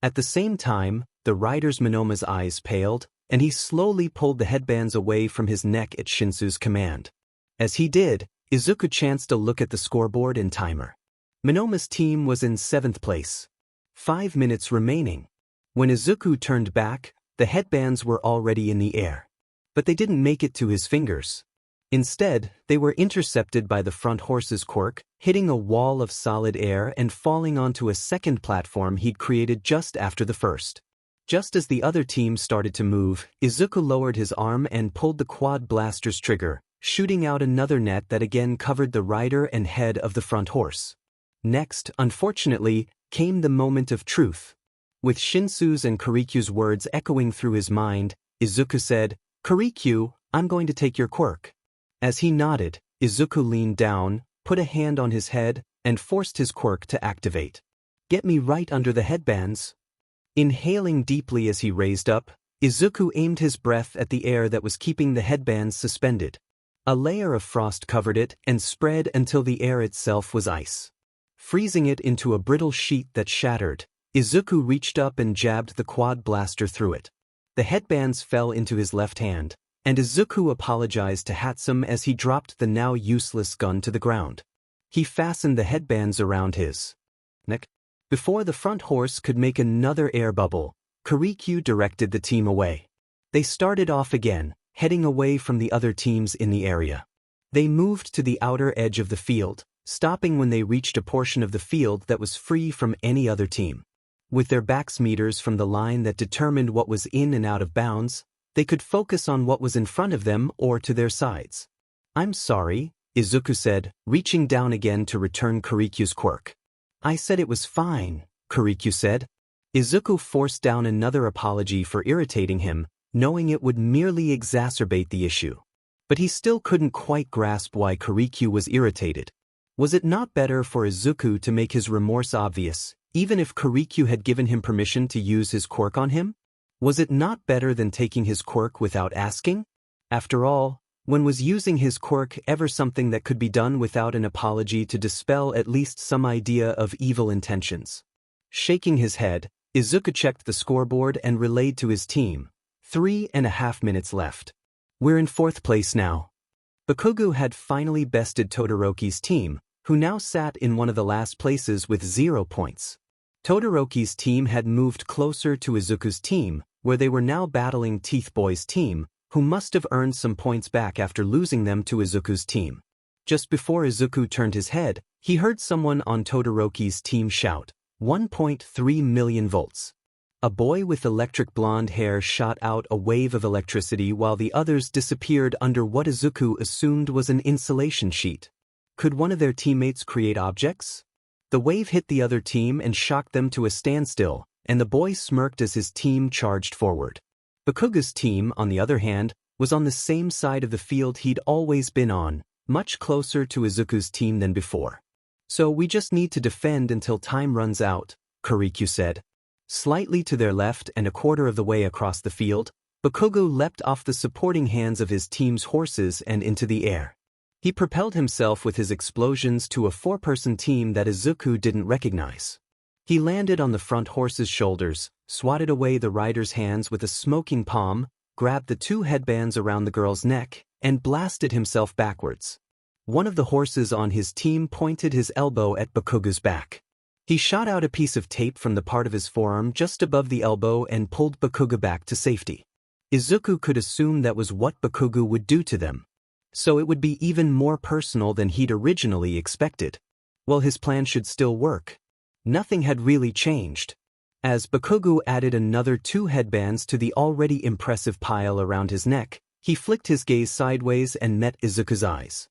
At the same time, the rider's Monoma's eyes paled, and he slowly pulled the headbands away from his neck at Shinsu's command. As he did, Izuku chanced to look at the scoreboard and timer. Monoma's team was in 7th place. 5 minutes remaining. When Izuku turned back, the headbands were already in the air. But they didn't make it to his fingers. Instead, they were intercepted by the front horse's quirk, hitting a wall of solid air and falling onto a second platform he'd created just after the first. Just as the other team started to move, Izuku lowered his arm and pulled the quad blaster's trigger, shooting out another net that again covered the rider and head of the front horse. Next, unfortunately, came the moment of truth. With Shinsu's and Kiriku's words echoing through his mind, Izuku said, "Quirk, I'm going to take your quirk." As he nodded, Izuku leaned down, put a hand on his head, and forced his quirk to activate. "Get me right under the headbands." Inhaling deeply as he raised up, Izuku aimed his breath at the air that was keeping the headbands suspended. A layer of frost covered it and spread until the air itself was ice. Freezing it into a brittle sheet that shattered, Izuku reached up and jabbed the quad blaster through it. The headbands fell into his left hand, and Izuku apologized to Hatsum as he dropped the now useless gun to the ground. He fastened the headbands around his neck. Before the front horse could make another air bubble, Quirk directed the team away. They started off again, heading away from the other teams in the area. They moved to the outer edge of the field, stopping when they reached a portion of the field that was free from any other team. With their backs meters from the line that determined what was in and out of bounds, they could focus on what was in front of them or to their sides. "I'm sorry," Izuku said, reaching down again to return Quirk's quirk. "I said it was fine," Quirk said. Izuku forced down another apology for irritating him, knowing it would merely exacerbate the issue. But he still couldn't quite grasp why Quirk was irritated. Was it not better for Izuku to make his remorse obvious, even if Quirk had given him permission to use his quirk on him? Was it not better than taking his quirk without asking? After all, when was using his quirk ever something that could be done without an apology to dispel at least some idea of evil intentions? Shaking his head, Izuku checked the scoreboard and relayed to his team. 3.5 minutes left. "We're in 4th place now." Bakugo had finally bested Todoroki's team, who now sat in one of the last places with 0 points. Todoroki's team had moved closer to Izuku's team, where they were now battling Teeth Boy's team, who must have earned some points back after losing them to Izuku's team. Just before Izuku turned his head, he heard someone on Todoroki's team shout, 1.3 million volts. A boy with electric blonde hair shot out a wave of electricity while the others disappeared under what Izuku assumed was an insulation sheet. Could one of their teammates create objects? The wave hit the other team and shocked them to a standstill, and the boy smirked as his team charged forward. Bakuga's team, on the other hand, was on the same side of the field he'd always been on, much closer to Izuku's team than before. So we just need to defend until time runs out, Quirk said. Slightly to their left and a quarter of the way across the field, Bakugo leapt off the supporting hands of his team's horses and into the air. He propelled himself with his explosions to a four-person team that Izuku didn't recognize. He landed on the front horse's shoulders, swatted away the rider's hands with a smoking palm, grabbed the two headbands around the girl's neck, and blasted himself backwards. One of the horses on his team pointed his elbow at Bakugo's back. He shot out a piece of tape from the part of his forearm just above the elbow and pulled Bakugo back to safety. Izuku could assume that was what Bakugo would do to them. So it would be even more personal than he'd originally expected. Well, his plan should still work. Nothing had really changed. As Bakugo added another two headbands to the already impressive pile around his neck, he flicked his gaze sideways and met Izuku's eyes.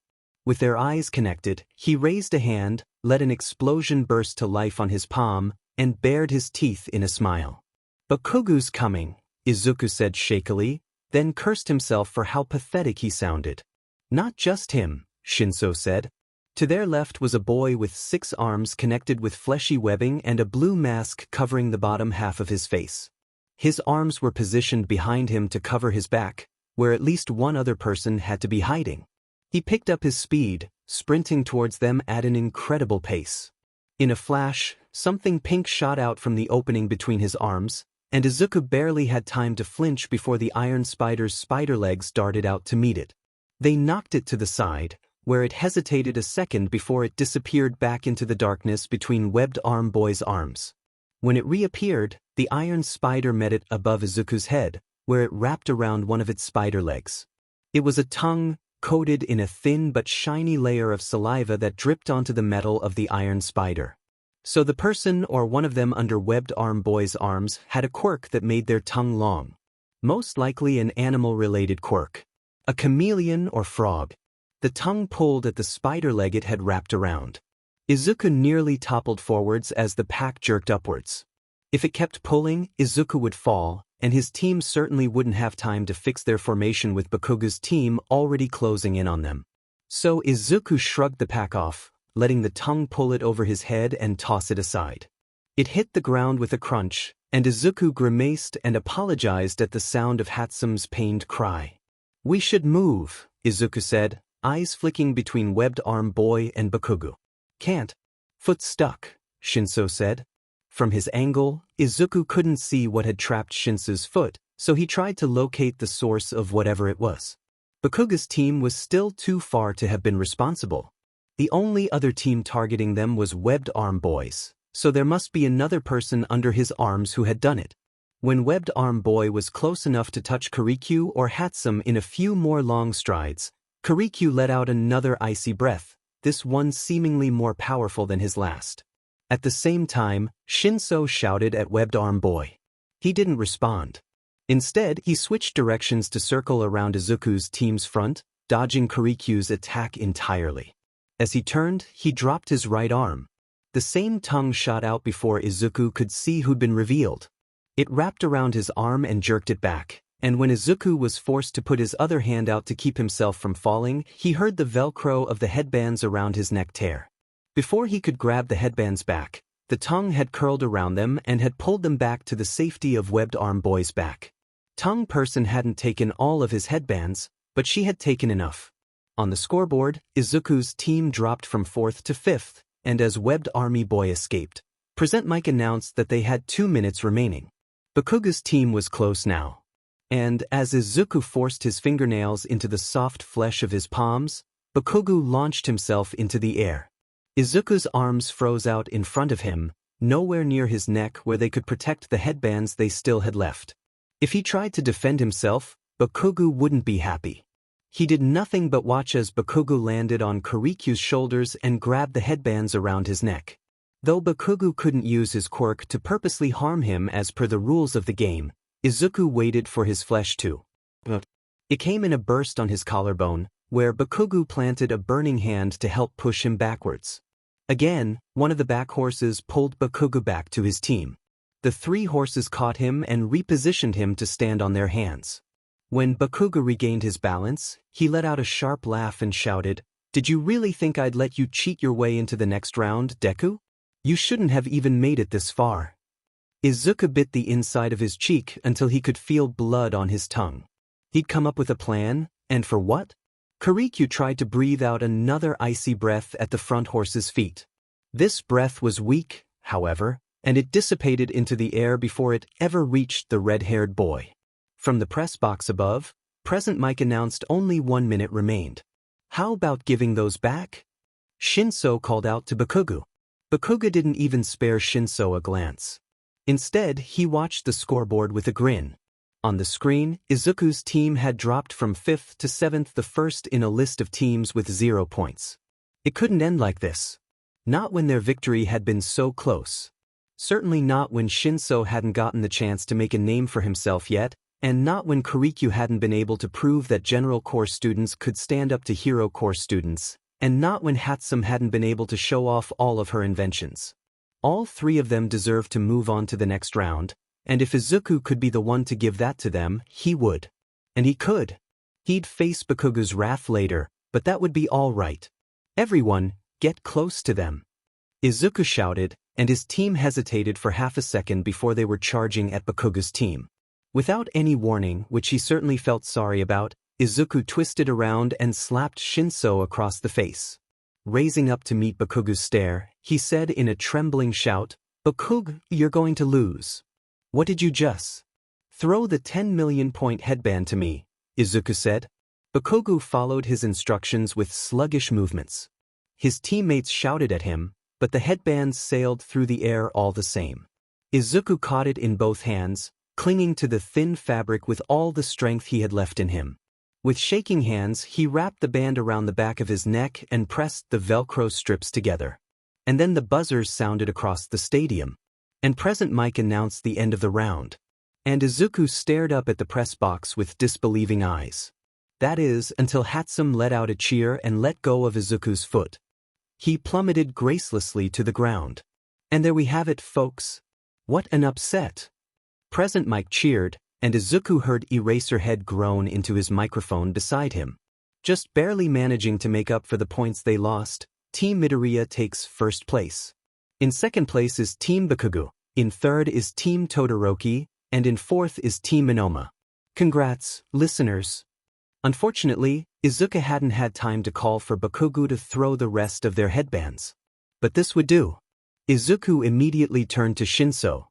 With their eyes connected, he raised a hand, let an explosion burst to life on his palm, and bared his teeth in a smile. "Bakugo's coming," Izuku said shakily, then cursed himself for how pathetic he sounded. "Not just him," Shinso said. To their left was a boy with 6 arms connected with fleshy webbing and a blue mask covering the bottom half of his face. His arms were positioned behind him to cover his back, where at least one other person had to be hiding. He picked up his speed, sprinting towards them at an incredible pace. In a flash, something pink shot out from the opening between his arms, and Izuku barely had time to flinch before the iron spider's spider legs darted out to meet it. They knocked it to the side, where it hesitated a second before it disappeared back into the darkness between Webbed Arm Boy's arms. When it reappeared, the iron spider met it above Izuku's head, where it wrapped around one of its spider legs. It was a tongue, coated in a thin but shiny layer of saliva that dripped onto the metal of the iron spider. So the person or one of them under Webbed Arm Boy's arms had a quirk that made their tongue long. Most likely an animal-related quirk. A chameleon or frog. The tongue pulled at the spider leg it had wrapped around. Izuku nearly toppled forwards as the pack jerked upwards. If it kept pulling, Izuku would fall, and his team certainly wouldn't have time to fix their formation with Bakuga's team already closing in on them. So Izuku shrugged the pack off, letting the tongue pull it over his head and toss it aside. It hit the ground with a crunch, and Izuku grimaced and apologized at the sound of Hatsume's pained cry. "We should move," Izuku said, eyes flicking between Webbed Arm Boy and Bakugo. "Can't. Foot stuck," Shinso said. From his angle, Izuku couldn't see what had trapped Shinso's foot, so he tried to locate the source of whatever it was. Bakuga's team was still too far to have been responsible. The only other team targeting them was Webbed Arm Boy's, so there must be another person under his arms who had done it. When Webbed Arm Boy was close enough to touch Quirk or Hatsume in a few more long strides, Quirk let out another icy breath, this one seemingly more powerful than his last. At the same time, Shinso shouted at Webbed Arm Boy. He didn't respond. Instead, he switched directions to circle around Izuku's team's front, dodging Quirk's attack entirely. As he turned, he dropped his right arm. The same tongue shot out before Izuku could see who'd been revealed. It wrapped around his arm and jerked it back, and when Izuku was forced to put his other hand out to keep himself from falling, he heard the velcro of the headbands around his neck tear. Before he could grab the headbands back, the tongue had curled around them and had pulled them back to the safety of Webbed Arm Boy's back. Tongue Person hadn't taken all of his headbands, but she had taken enough. On the scoreboard, Izuku's team dropped from 4th to 5th, and as Webbed Army Boy escaped, Present Mic announced that they had 2 minutes remaining. Bakuga's team was close now. And as Izuku forced his fingernails into the soft flesh of his palms, Bakugo launched himself into the air. Izuku's arms froze out in front of him, nowhere near his neck where they could protect the headbands they still had left. If he tried to defend himself, Bakugo wouldn't be happy. He did nothing but watch as Bakugo landed on Kirikyu's shoulders and grabbed the headbands around his neck. Though Bakugo couldn't use his quirk to purposely harm him as per the rules of the game, Izuku waited for his flesh to. It came in a burst on his collarbone, where Bakugo planted a burning hand to help push him backwards. Again, one of the back horses pulled Bakugo back to his team. The three horses caught him and repositioned him to stand on their hands. When Bakugo regained his balance, he let out a sharp laugh and shouted, "Did you really think I'd let you cheat your way into the next round, Deku? You shouldn't have even made it this far." Izuku bit the inside of his cheek until he could feel blood on his tongue. He'd come up with a plan, and for what? Kirikyu tried to breathe out another icy breath at the front horse's feet. This breath was weak, however, and it dissipated into the air before it ever reached the red-haired boy. From the press box above, Present Mike announced only 1 minute remained. "How about giving those back?" Shinso called out to Bakugo. Bakugo didn't even spare Shinso a glance. Instead, he watched the scoreboard with a grin. On the screen, Izuku's team had dropped from 5th to 7th, the first in a list of teams with 0 points. It couldn't end like this. Not when their victory had been so close. Certainly not when Shinso hadn't gotten the chance to make a name for himself yet, and not when Kirikyu hadn't been able to prove that General Corps students could stand up to Hero Corps students, and not when Hatsum hadn't been able to show off all of her inventions. All three of them deserved to move on to the next round, and if Izuku could be the one to give that to them, he would. And he could. He'd face Bakugo's wrath later, but that would be all right. "Everyone, get close to them," Izuku shouted, and his team hesitated for half a second before they were charging at Bakugo's team. Without any warning, which he certainly felt sorry about, Izuku twisted around and slapped Shinso across the face. Raising up to meet Bakugo's stare, he said in a trembling shout, "Bakugo, you're going to lose." "What did you just?" "Throw the 10 million point headband to me," Izuku said. Bakugo followed his instructions with sluggish movements. His teammates shouted at him, but the headbands sailed through the air all the same. Izuku caught it in both hands, clinging to the thin fabric with all the strength he had left in him. With shaking hands, he wrapped the band around the back of his neck and pressed the Velcro strips together. And then the buzzers sounded across the stadium. And Present Mike announced the end of the round. And Izuku stared up at the press box with disbelieving eyes. That is, until Hatsum let out a cheer and let go of Izuku's foot. He plummeted gracelessly to the ground. And there we have it, folks. What an upset. Present Mike cheered, and Izuku heard Eraserhead groan into his microphone beside him. Just barely managing to make up for the points they lost, Team Midoriya takes first place. In second place is Team Bakugo, in third is Team Todoroki, and in fourth is Team Minoma. Congrats, listeners. Unfortunately, Izuku hadn't had time to call for Bakugo to throw the rest of their headbands. But this would do. Izuku immediately turned to Shinso.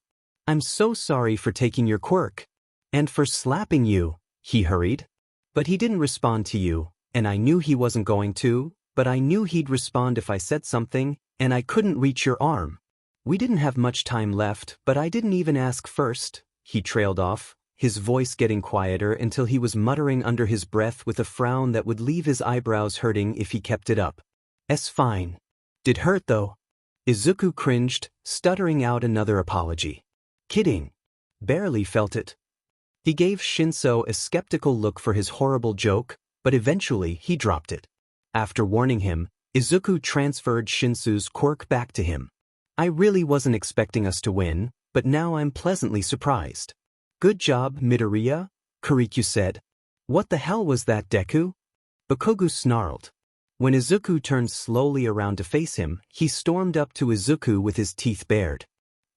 "I'm so sorry for taking your quirk. And for slapping you," he hurried. "But he didn't respond to you, and I knew he wasn't going to, but I knew he'd respond if I said something, and I couldn't reach your arm. We didn't have much time left, but I didn't even ask first," he trailed off, his voice getting quieter until he was muttering under his breath with a frown that would leave his eyebrows hurting if he kept it up. "Es fine. Did hurt though." Izuku cringed, stuttering out another apology. "Kidding. Barely felt it." He gave Shinso a skeptical look for his horrible joke, but eventually he dropped it. After warning him, Izuku transferred Shinso's quirk back to him. "I really wasn't expecting us to win, but now I'm pleasantly surprised." "Good job, Midoriya," Kirikyu said. "What the hell was that, Deku?" Bakugo snarled. When Izuku turned slowly around to face him, he stormed up to Izuku with his teeth bared.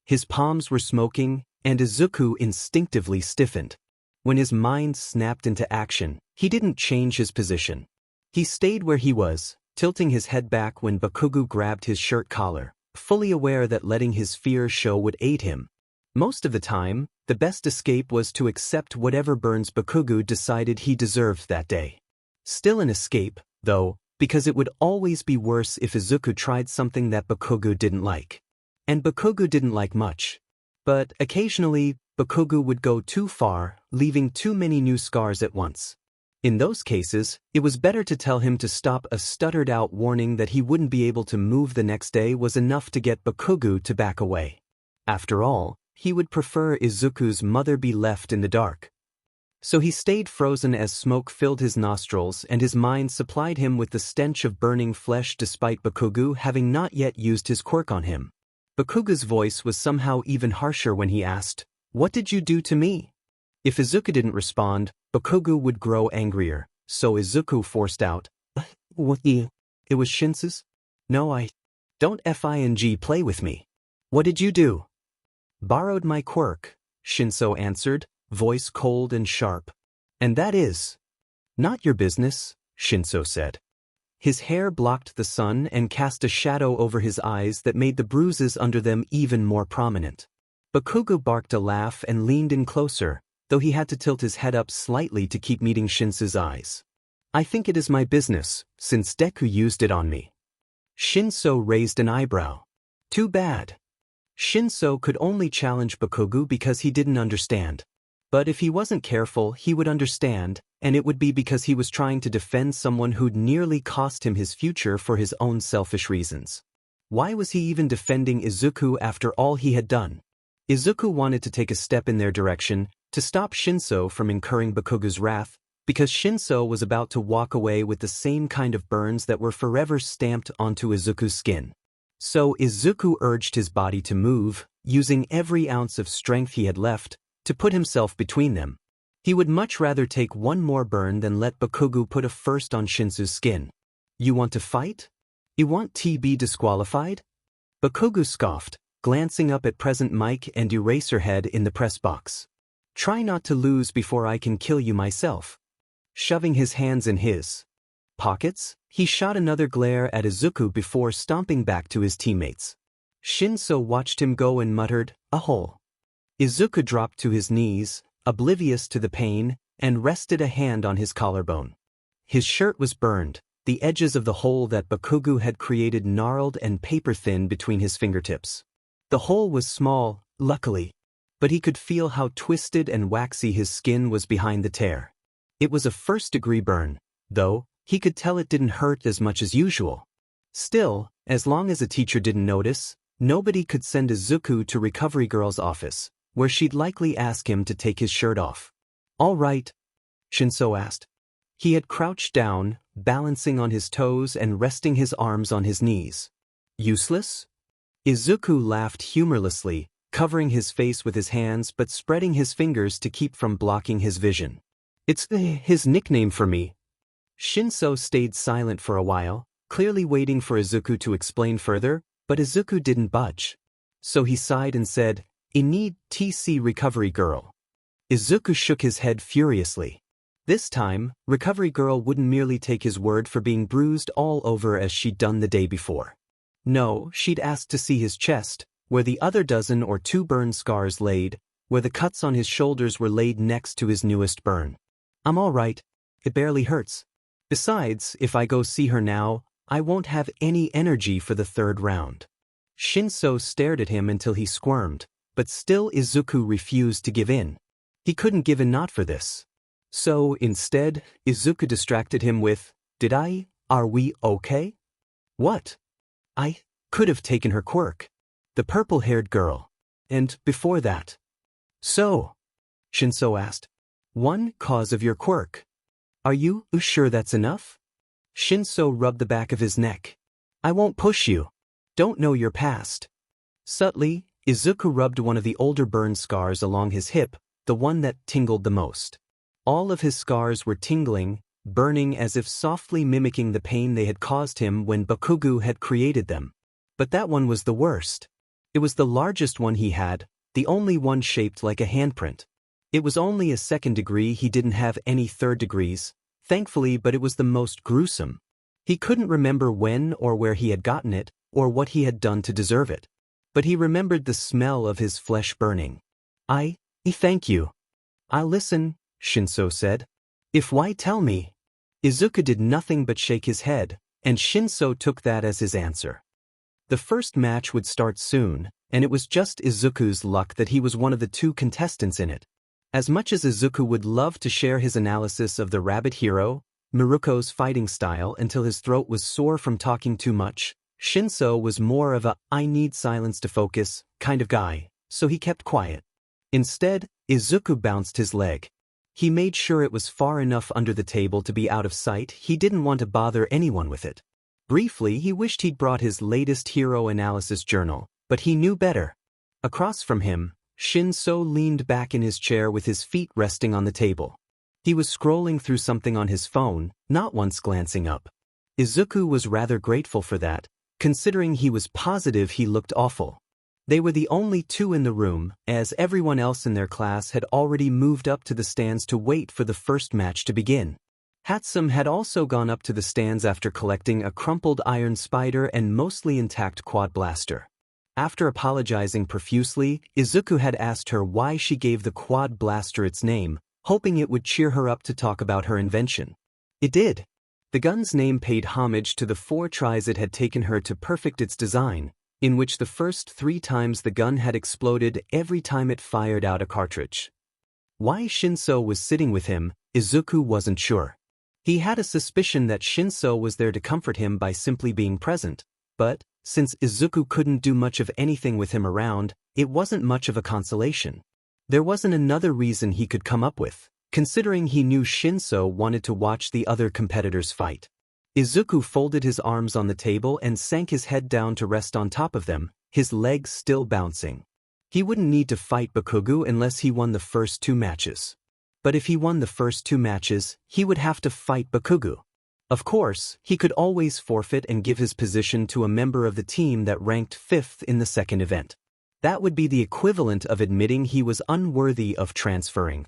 His palms were smoking, and Izuku instinctively stiffened. When his mind snapped into action, he didn't change his position. He stayed where he was, tilting his head back when Bakugo grabbed his shirt collar, fully aware that letting his fear show would aid him. Most of the time, the best escape was to accept whatever burns Bakugo decided he deserved that day. Still an escape, though, because it would always be worse if Izuku tried something that Bakugo didn't like. And Bakugo didn't like much. But occasionally, Bakugo would go too far, leaving too many new scars at once. In those cases, it was better to tell him to stop. A stuttered-out warning that he wouldn't be able to move the next day was enough to get Bakugo to back away. After all, he would prefer Izuku's mother be left in the dark. So he stayed frozen as smoke filled his nostrils and his mind supplied him with the stench of burning flesh despite Bakugo having not yet used his quirk on him. Bakugo's voice was somehow even harsher when he asked, "What did you do to me?" If Izuku didn't respond, Bakugo would grow angrier, so Izuku forced out, "What you?" "It was Shinsu's." "No, I don't fing play with me." "What did you do?" "Borrowed my quirk," Shinso answered, voice cold and sharp. "And that is not your business," Shinso said. His hair blocked the sun and cast a shadow over his eyes that made the bruises under them even more prominent. Bakugo barked a laugh and leaned in closer, though he had to tilt his head up slightly to keep meeting Shinsu's eyes. "I think it is my business, since Deku used it on me." Shinso raised an eyebrow. "Too bad." Shinso could only challenge Bakugo because he didn't understand. But if he wasn't careful, he would understand, and it would be because he was trying to defend someone who'd nearly cost him his future for his own selfish reasons. Why was he even defending Izuku after all he had done? Izuku wanted to take a step in their direction, to stop Shinso from incurring Bakugo's wrath, because Shinso was about to walk away with the same kind of burns that were forever stamped onto Izuku's skin. So Izuku urged his body to move, using every ounce of strength he had left, to put himself between them. He would much rather take one more burn than let Bakugo put a first on Shinsu's skin. "You want to fight? You want to be disqualified?" Bakugo scoffed, glancing up at Present Mic and Eraserhead in the press box. "Try not to lose before I can kill you myself." Shoving his hands in his pockets, he shot another glare at Izuku before stomping back to his teammates. Shinso watched him go and muttered, "A hole." Izuku dropped to his knees, oblivious to the pain, and rested a hand on his collarbone. His shirt was burned, the edges of the hole that Bakugo had created gnarled and paper-thin between his fingertips. The hole was small, luckily, but he could feel how twisted and waxy his skin was behind the tear. It was a first-degree burn, though he could tell it didn't hurt as much as usual. Still, as long as a teacher didn't notice, nobody could send Izuku to Recovery Girl's office, where she'd likely ask him to take his shirt off. "All right?" Shinso asked. He had crouched down, balancing on his toes and resting his arms on his knees. "Useless?" Izuku laughed humorlessly, covering his face with his hands but spreading his fingers to keep from blocking his vision. "It's his nickname for me." Shinso stayed silent for a while, clearly waiting for Izuku to explain further, but Izuku didn't budge. So he sighed and said, "I need TC Recovery Girl." Izuku shook his head furiously. This time, Recovery Girl wouldn't merely take his word for being bruised all over as she'd done the day before. No, she'd asked to see his chest, where the other dozen or two burn scars laid, where the cuts on his shoulders were laid next to his newest burn. "I'm all right. It barely hurts. Besides, if I go see her now, I won't have any energy for the third round." Shinso stared at him until he squirmed, but still Izuku refused to give in. He couldn't give in not for this. So, instead, Izuku distracted him with, Are we okay?" "What?" "I could have taken her quirk. The purple-haired girl. And before that." "So?" Shinso asked. "One cause of your quirk. Are you sure that's enough?" Shinso rubbed the back of his neck. "I won't push you. Don't know your past." Subtly, Izuku rubbed one of the older burn scars along his hip, the one that tingled the most. All of his scars were tingling, burning as if softly mimicking the pain they had caused him when Bakugo had created them. But that one was the worst. It was the largest one he had, the only one shaped like a handprint. It was only a second degree, he didn't have any third degrees, thankfully, but it was the most gruesome. He couldn't remember when or where he had gotten it, or what he had done to deserve it. But he remembered the smell of his flesh burning. I thank you." "I'll listen," Shinso said. "If why tell me?" Izuku did nothing but shake his head, and Shinso took that as his answer. The first match would start soon, and it was just Izuku's luck that he was one of the two contestants in it. As much as Izuku would love to share his analysis of the rabbit hero, Miruko's fighting style until his throat was sore from talking too much, Shinso was more of a "I need silence to focus" kind of guy, so he kept quiet. Instead, Izuku bounced his leg. He made sure it was far enough under the table to be out of sight. He didn't want to bother anyone with it. Briefly, he wished he'd brought his latest hero analysis journal, but he knew better. Across from him, Shinso leaned back in his chair with his feet resting on the table. He was scrolling through something on his phone, not once glancing up. Izuku was rather grateful for that, considering he was positive he looked awful. They were the only two in the room, as everyone else in their class had already moved up to the stands to wait for the first match to begin. Hatsum had also gone up to the stands after collecting a crumpled iron spider and mostly intact quad blaster. After apologizing profusely, Izuku had asked her why she gave the quad blaster its name, hoping it would cheer her up to talk about her invention. It did. The gun's name paid homage to the 4 tries it had taken her to perfect its design, in which the first 3 times the gun had exploded every time it fired out a cartridge. Why Shinso was sitting with him, Izuku wasn't sure. He had a suspicion that Shinso was there to comfort him by simply being present, but, since Izuku couldn't do much of anything with him around, it wasn't much of a consolation. There wasn't another reason he could come up with, considering he knew Shinso wanted to watch the other competitors fight. Izuku folded his arms on the table and sank his head down to rest on top of them, his legs still bouncing. He wouldn't need to fight Bakugo unless he won the first 2 matches. But if he won the first 2 matches, he would have to fight Bakugo. Of course, he could always forfeit and give his position to a member of the team that ranked 5th in the second event. That would be the equivalent of admitting he was unworthy of transferring.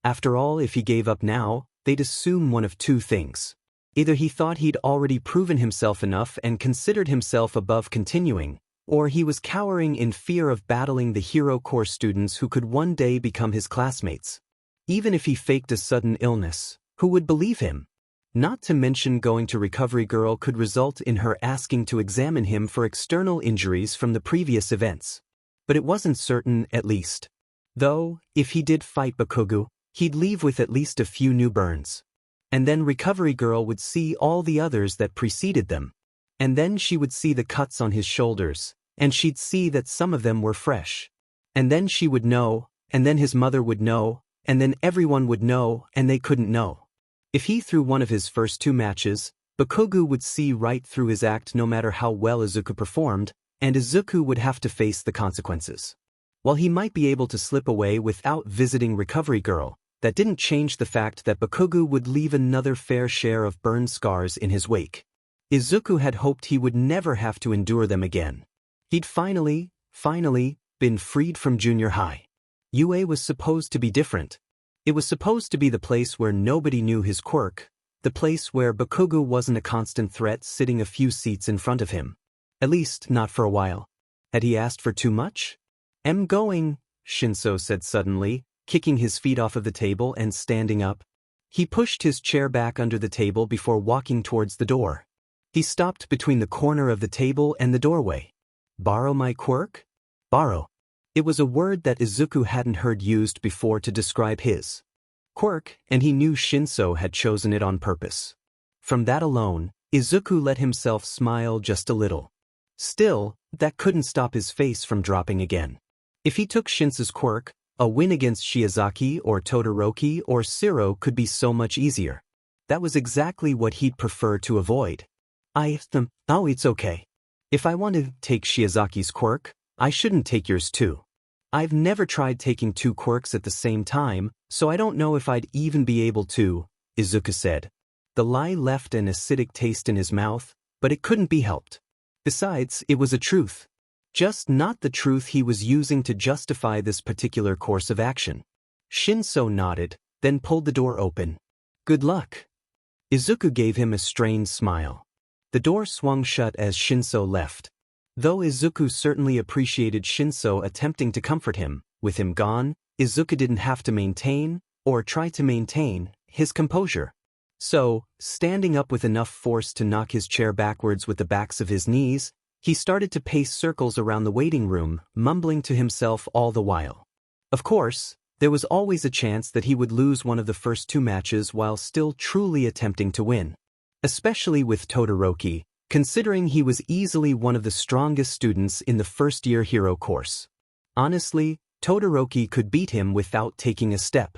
After all, if he gave up now, they'd assume one of 2 things. Either he thought he'd already proven himself enough and considered himself above continuing, or he was cowering in fear of battling the Hero Corps students who could one day become his classmates. Even if he faked a sudden illness, who would believe him? Not to mention going to Recovery Girl could result in her asking to examine him for external injuries from the previous events. But it wasn't certain, at least. Though, if he did fight Bakugo, he'd leave with at least a few new burns. And then Recovery Girl would see all the others that preceded them. And then she would see the cuts on his shoulders, and she'd see that some of them were fresh. And then she would know, and then his mother would know, and then everyone would know, and they couldn't know. If he threw one of his first 2 matches, Bakugo would see right through his act no matter how well Izuku performed, and Izuku would have to face the consequences. While he might be able to slip away without visiting Recovery Girl, that didn't change the fact that Bakugo would leave another fair share of burn scars in his wake. Izuku had hoped he would never have to endure them again. He'd finally been freed from junior high. UA was supposed to be different. It was supposed to be the place where nobody knew his quirk, the place where Bakugo wasn't a constant threat sitting a few seats in front of him. At least, not for a while. Had he asked for too much? "I'm going," Shinso said suddenly, kicking his feet off of the table and standing up. He pushed his chair back under the table before walking towards the door. He stopped between the corner of the table and the doorway. "Borrow my quirk?" Borrow. It was a word that Izuku hadn't heard used before to describe his quirk, and he knew Shinso had chosen it on purpose. From that alone, Izuku let himself smile just a little. Still, that couldn't stop his face from dropping again. If he took Shinso's quirk, a win against Shiozaki or Todoroki or Shiro could be so much easier. That was exactly what he'd prefer to avoid. Oh, it's okay. If I want to take Shiozaki's quirk, I shouldn't take yours too. I've never tried taking 2 quirks at the same time, so I don't know if I'd even be able to," Izuku said. The lie left an acidic taste in his mouth, but it couldn't be helped. Besides, it was a truth. Just not the truth he was using to justify this particular course of action. Shinso nodded, then pulled the door open. "Good luck." Izuku gave him a strained smile. The door swung shut as Shinso left. Though Izuku certainly appreciated Shinso attempting to comfort him, with him gone, Izuku didn't have to maintain, or try to maintain, his composure. So, standing up with enough force to knock his chair backwards with the backs of his knees, He started to pace circles around the waiting room, mumbling to himself all the while. Of course, there was always a chance that he would lose one of the first 2 matches while still truly attempting to win. Especially with Todoroki, considering he was easily one of the strongest students in the first-year hero course. Honestly, Todoroki could beat him without taking a step.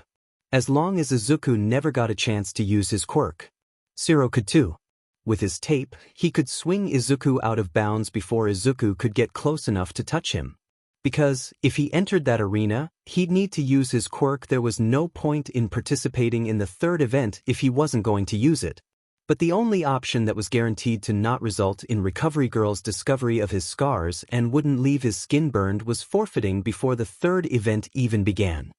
As long as Izuku never got a chance to use his quirk. Zero could too. With his tape, he could swing Izuku out of bounds before Izuku could get close enough to touch him. Because, if he entered that arena, he'd need to use his quirk. There was no point in participating in the 3rd event if he wasn't going to use it. But the only option that was guaranteed to not result in Recovery Girl's discovery of his scars and wouldn't leave his skin burned was forfeiting before the 3rd event even began.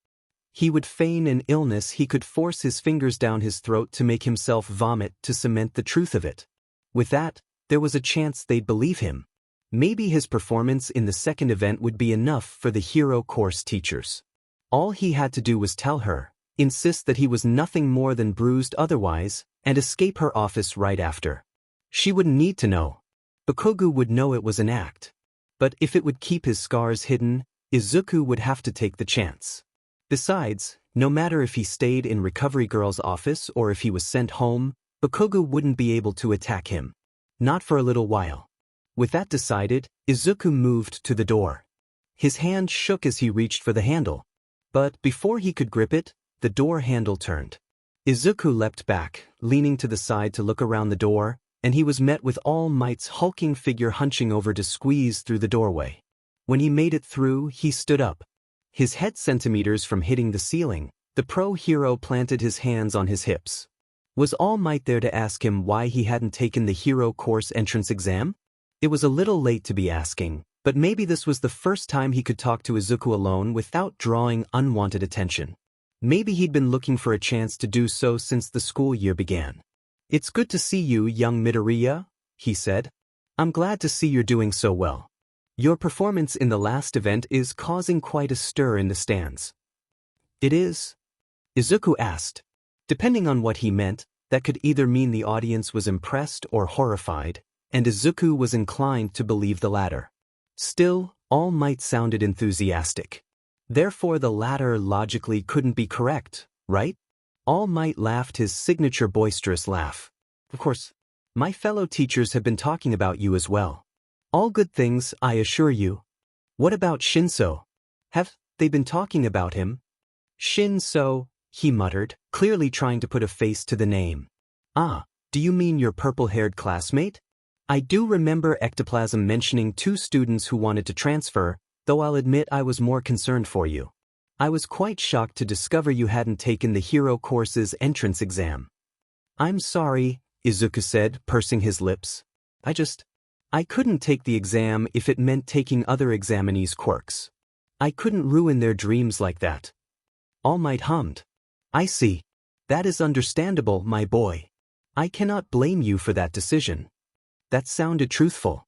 He would feign an illness. He could force his fingers down his throat to make himself vomit to cement the truth of it. With that, there was a chance they'd believe him. Maybe his performance in the 2nd event would be enough for the hero course teachers. All he had to do was tell her, insist that he was nothing more than bruised otherwise, and escape her office right after. She wouldn't need to know. Bakugo would know it was an act. But if it would keep his scars hidden, Izuku would have to take the chance. Besides, no matter if he stayed in Recovery Girl's office or if he was sent home, Bakugo wouldn't be able to attack him. Not for a little while. With that decided, Izuku moved to the door. His hand shook as he reached for the handle. But before he could grip it, the door handle turned. Izuku leapt back, leaning to the side to look around the door, and he was met with All Might's hulking figure hunching over to squeeze through the doorway. When he made it through, he stood up. His head centimeters from hitting the ceiling, the pro-hero planted his hands on his hips. Was All Might there to ask him why he hadn't taken the hero course entrance exam? It was a little late to be asking, but maybe this was the first time he could talk to Izuku alone without drawing unwanted attention. Maybe he'd been looking for a chance to do so since the school year began. "It's good to see you, young Midoriya," he said. "I'm glad to see you're doing so well. Your performance in the last event is causing quite a stir in the stands." "It is?" Izuku asked. Depending on what he meant, that could either mean the audience was impressed or horrified, and Izuku was inclined to believe the latter. Still, All Might sounded enthusiastic. Therefore the latter logically couldn't be correct, right? All Might laughed his signature boisterous laugh. "Of course, my fellow teachers have been talking about you as well. All good things, I assure you." "What about Shinso? Have they been talking about him?" "Shinso," he muttered, clearly trying to put a face to the name. "Ah, do you mean your purple-haired classmate? I do remember Ectoplasm mentioning 2 students who wanted to transfer, though I'll admit I was more concerned for you. I was quite shocked to discover you hadn't taken the hero course's entrance exam." "I'm sorry," Izuku said, pursing his lips. I couldn't take the exam if it meant taking other examinees' quirks. I couldn't ruin their dreams like that." All Might hummed. "I see. That is understandable, my boy. I cannot blame you for that decision." That sounded truthful.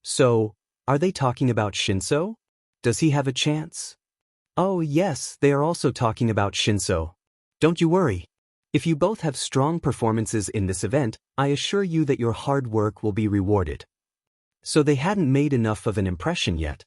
So, are they talking about Shinso? Does he have a chance? "Oh yes, they are also talking about Shinso. Don't you worry. If you both have strong performances in this event, I assure you that your hard work will be rewarded." So they hadn't made enough of an impression yet.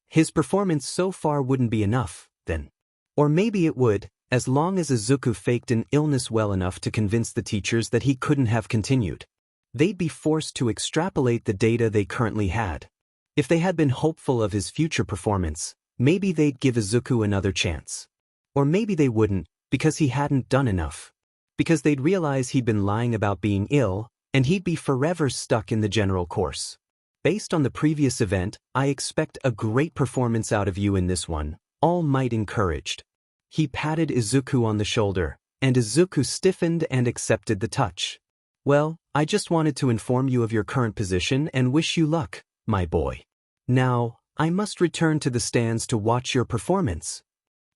His performance so far wouldn't be enough, then. Or maybe it would, as long as Izuku faked an illness well enough to convince the teachers that he couldn't have continued. They'd be forced to extrapolate the data they currently had. If they had been hopeful of his future performance, maybe they'd give Izuku another chance. Or maybe they wouldn't, because he hadn't done enough. Because they'd realize he'd been lying about being ill, and he'd be forever stuck in the general course. "Based on the previous event, I expect a great performance out of you in this one," All Might encouraged. He patted Izuku on the shoulder, and Izuku stiffened and accepted the touch. "Well, I just wanted to inform you of your current position and wish you luck, my boy. Now, I must return to the stands to watch your performance."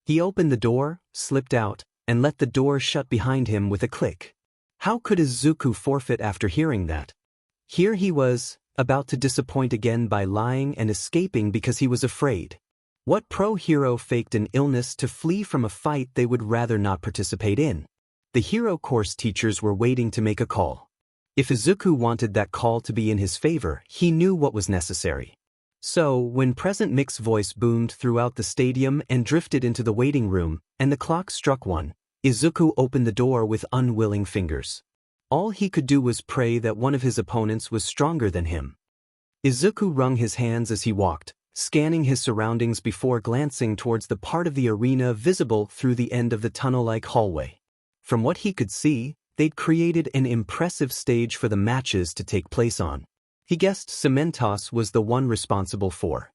He opened the door, slipped out, and let the door shut behind him with a click. How could Izuku forfeit after hearing that? Here he was, about to disappoint again by lying and escaping because he was afraid. What pro-hero faked an illness to flee from a fight they would rather not participate in? The hero course teachers were waiting to make a call. If Izuku wanted that call to be in his favor, he knew what was necessary. So, when Present Mic's voice boomed throughout the stadium and drifted into the waiting room, and the clock struck 1, Izuku opened the door with unwilling fingers. All he could do was pray that one of his opponents was stronger than him. Izuku wrung his hands as he walked, scanning his surroundings before glancing towards the part of the arena visible through the end of the tunnel-like hallway. From what he could see, they'd created an impressive stage for the matches to take place on. He guessed Cementos was the one responsible for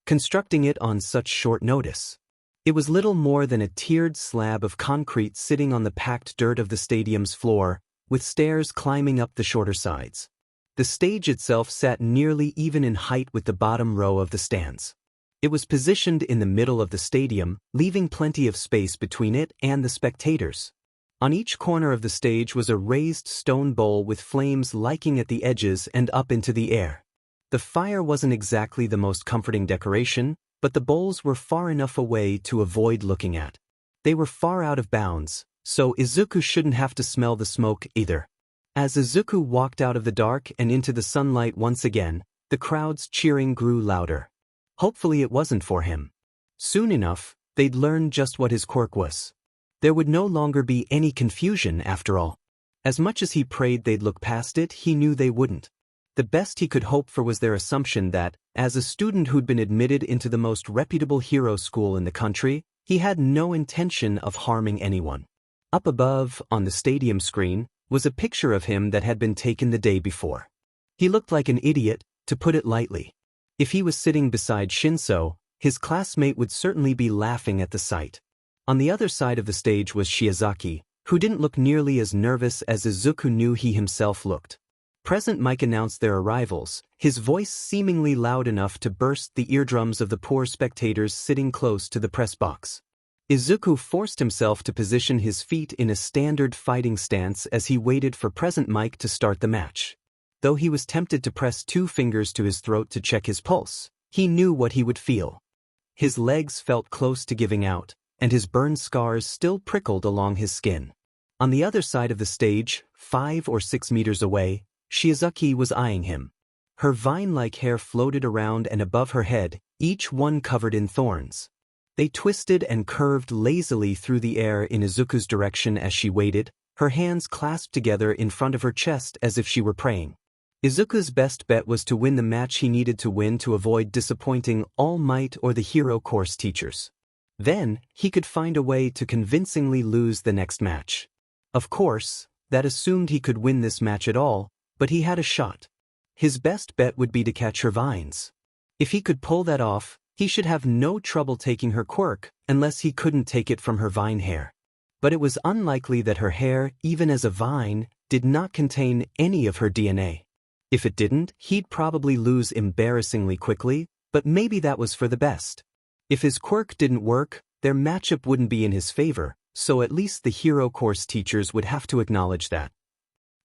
constructing it on such short notice. It was little more than a tiered slab of concrete sitting on the packed dirt of the stadium's floor, with stairs climbing up the shorter sides. The stage itself sat nearly even in height with the bottom row of the stands. It was positioned in the middle of the stadium, leaving plenty of space between it and the spectators. On each corner of the stage was a raised stone bowl with flames liking at the edges and up into the air. The fire wasn't exactly the most comforting decoration, but the bowls were far enough away to avoid looking at. They were far out of bounds, so Izuku shouldn't have to smell the smoke either. As Izuku walked out of the dark and into the sunlight once again, the crowd's cheering grew louder. Hopefully it wasn't for him. Soon enough, they'd learn just what his quirk was. There would no longer be any confusion after all. As much as he prayed they'd look past it, he knew they wouldn't. The best he could hope for was their assumption that, as a student who'd been admitted into the most reputable hero school in the country, he had no intention of harming anyone. Up above, on the stadium screen, was a picture of him that had been taken the day before. He looked like an idiot, to put it lightly. If he was sitting beside Shinso, his classmate would certainly be laughing at the sight. On the other side of the stage was Shiozaki, who didn't look nearly as nervous as Izuku knew he himself looked. Present Mic announced their arrivals, his voice seemingly loud enough to burst the eardrums of the poor spectators sitting close to the press box. Izuku forced himself to position his feet in a standard fighting stance as he waited for Present Mic to start the match. Though he was tempted to press 2 fingers to his throat to check his pulse, he knew what he would feel. His legs felt close to giving out, and his burn scars still prickled along his skin. On the other side of the stage, 5 or 6 meters away, Shiozaki was eyeing him. Her vine-like hair floated around and above her head, each one covered in thorns. They twisted and curved lazily through the air in Izuku's direction as she waited, her hands clasped together in front of her chest as if she were praying. Izuku's best bet was to win the match he needed to win to avoid disappointing All Might or the hero course teachers. Then, he could find a way to convincingly lose the next match. Of course, that assumed he could win this match at all, but he had a shot. His best bet would be to catch her vines. If he could pull that off, he should have no trouble taking her quirk, unless he couldn't take it from her vine hair. But it was unlikely that her hair, even as a vine, did not contain any of her DNA. If it didn't, he'd probably lose embarrassingly quickly, but maybe that was for the best. If his quirk didn't work, their matchup wouldn't be in his favor, so at least the hero course teachers would have to acknowledge that.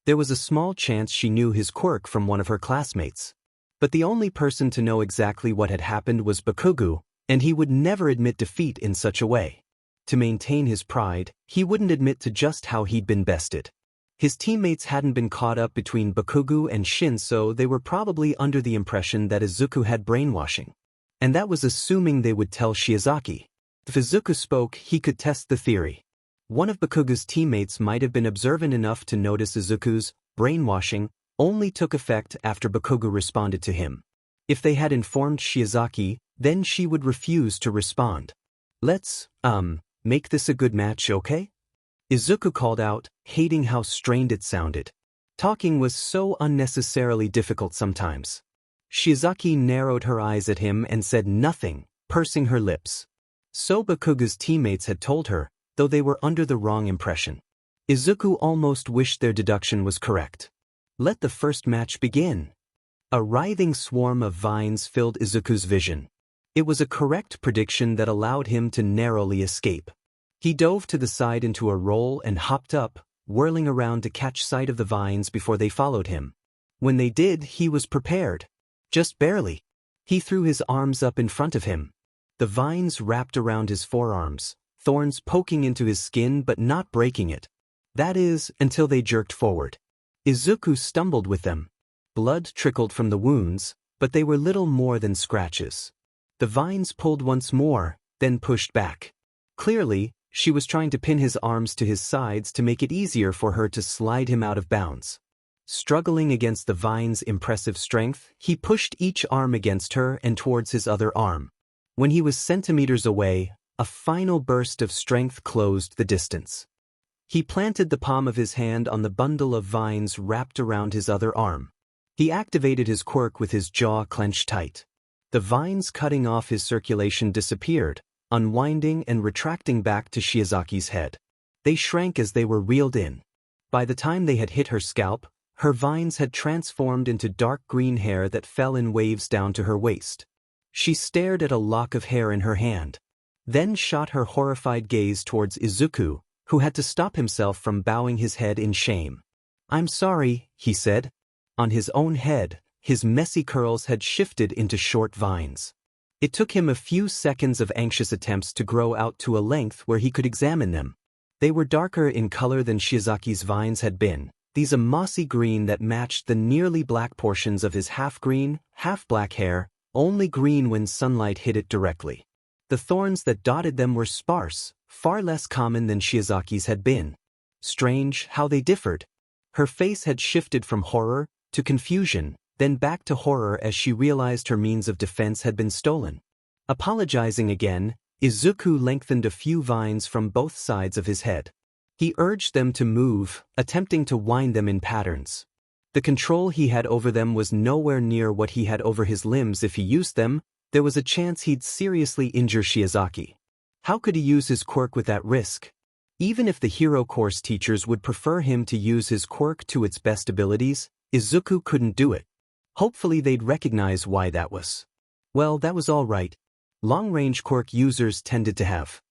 There was a small chance she knew his quirk from one of her classmates. But the only person to know exactly what had happened was Bakugo, and he would never admit defeat in such a way. To maintain his pride, he wouldn't admit to just how he'd been bested. His teammates hadn't been caught up between Bakugo and Shin, so they were probably under the impression that Izuku had brainwashing. And that was assuming they would tell Shiozaki. If Izuku spoke, he could test the theory. One of Bakugo's teammates might have been observant enough to notice Izuku's brainwashing only took effect after Bakugo responded to him. If they had informed Shiozaki, then she would refuse to respond. Let's, make this a good match, okay? Izuku called out, hating how strained it sounded. Talking was so unnecessarily difficult sometimes. Shiozaki narrowed her eyes at him and said nothing, pursing her lips. So Bakugo's teammates had told her, though they were under the wrong impression. Izuku almost wished their deduction was correct. Let the first match begin. A writhing swarm of vines filled Izuku's vision. It was a correct prediction that allowed him to narrowly escape. He dove to the side into a roll and hopped up, whirling around to catch sight of the vines before they followed him. When they did, he was prepared. Just barely. He threw his arms up in front of him. The vines wrapped around his forearms, thorns poking into his skin but not breaking it. That is, until they jerked forward. Izuku stumbled with them. Blood trickled from the wounds, but they were little more than scratches. The vines pulled once more, then pushed back. Clearly, she was trying to pin his arms to his sides to make it easier for her to slide him out of bounds. Struggling against the vine's impressive strength, he pushed each arm against her and towards his other arm. When he was centimeters away, a final burst of strength closed the distance. He planted the palm of his hand on the bundle of vines wrapped around his other arm. He activated his quirk with his jaw clenched tight. The vines cutting off his circulation disappeared, unwinding and retracting back to Shiozaki's head. They shrank as they were reeled in. By the time they had hit her scalp, her vines had transformed into dark green hair that fell in waves down to her waist. She stared at a lock of hair in her hand, then shot her horrified gaze towards Izuku, who had to stop himself from bowing his head in shame. "I'm sorry," he said. On his own head, his messy curls had shifted into short vines. It took him a few seconds of anxious attempts to grow out to a length where he could examine them. They were darker in color than Shiozaki's vines had been, these a mossy green that matched the nearly black portions of his half-green, half-black hair, only green when sunlight hit it directly. The thorns that dotted them were sparse, far less common than Shiozaki's had been. Strange how they differed. Her face had shifted from horror to confusion, then back to horror as she realized her means of defense had been stolen. Apologizing again, Izuku lengthened a few vines from both sides of his head. He urged them to move, attempting to wind them in patterns. The control he had over them was nowhere near what he had over his limbs. If he used them, there was a chance he'd seriously injure Shiozaki. How could he use his quirk with that risk? Even if the hero course teachers would prefer him to use his quirk to its best abilities, Izuku couldn't do it. Hopefully they'd recognize why that was. Well, that was all right. Long-range quirk users tended to have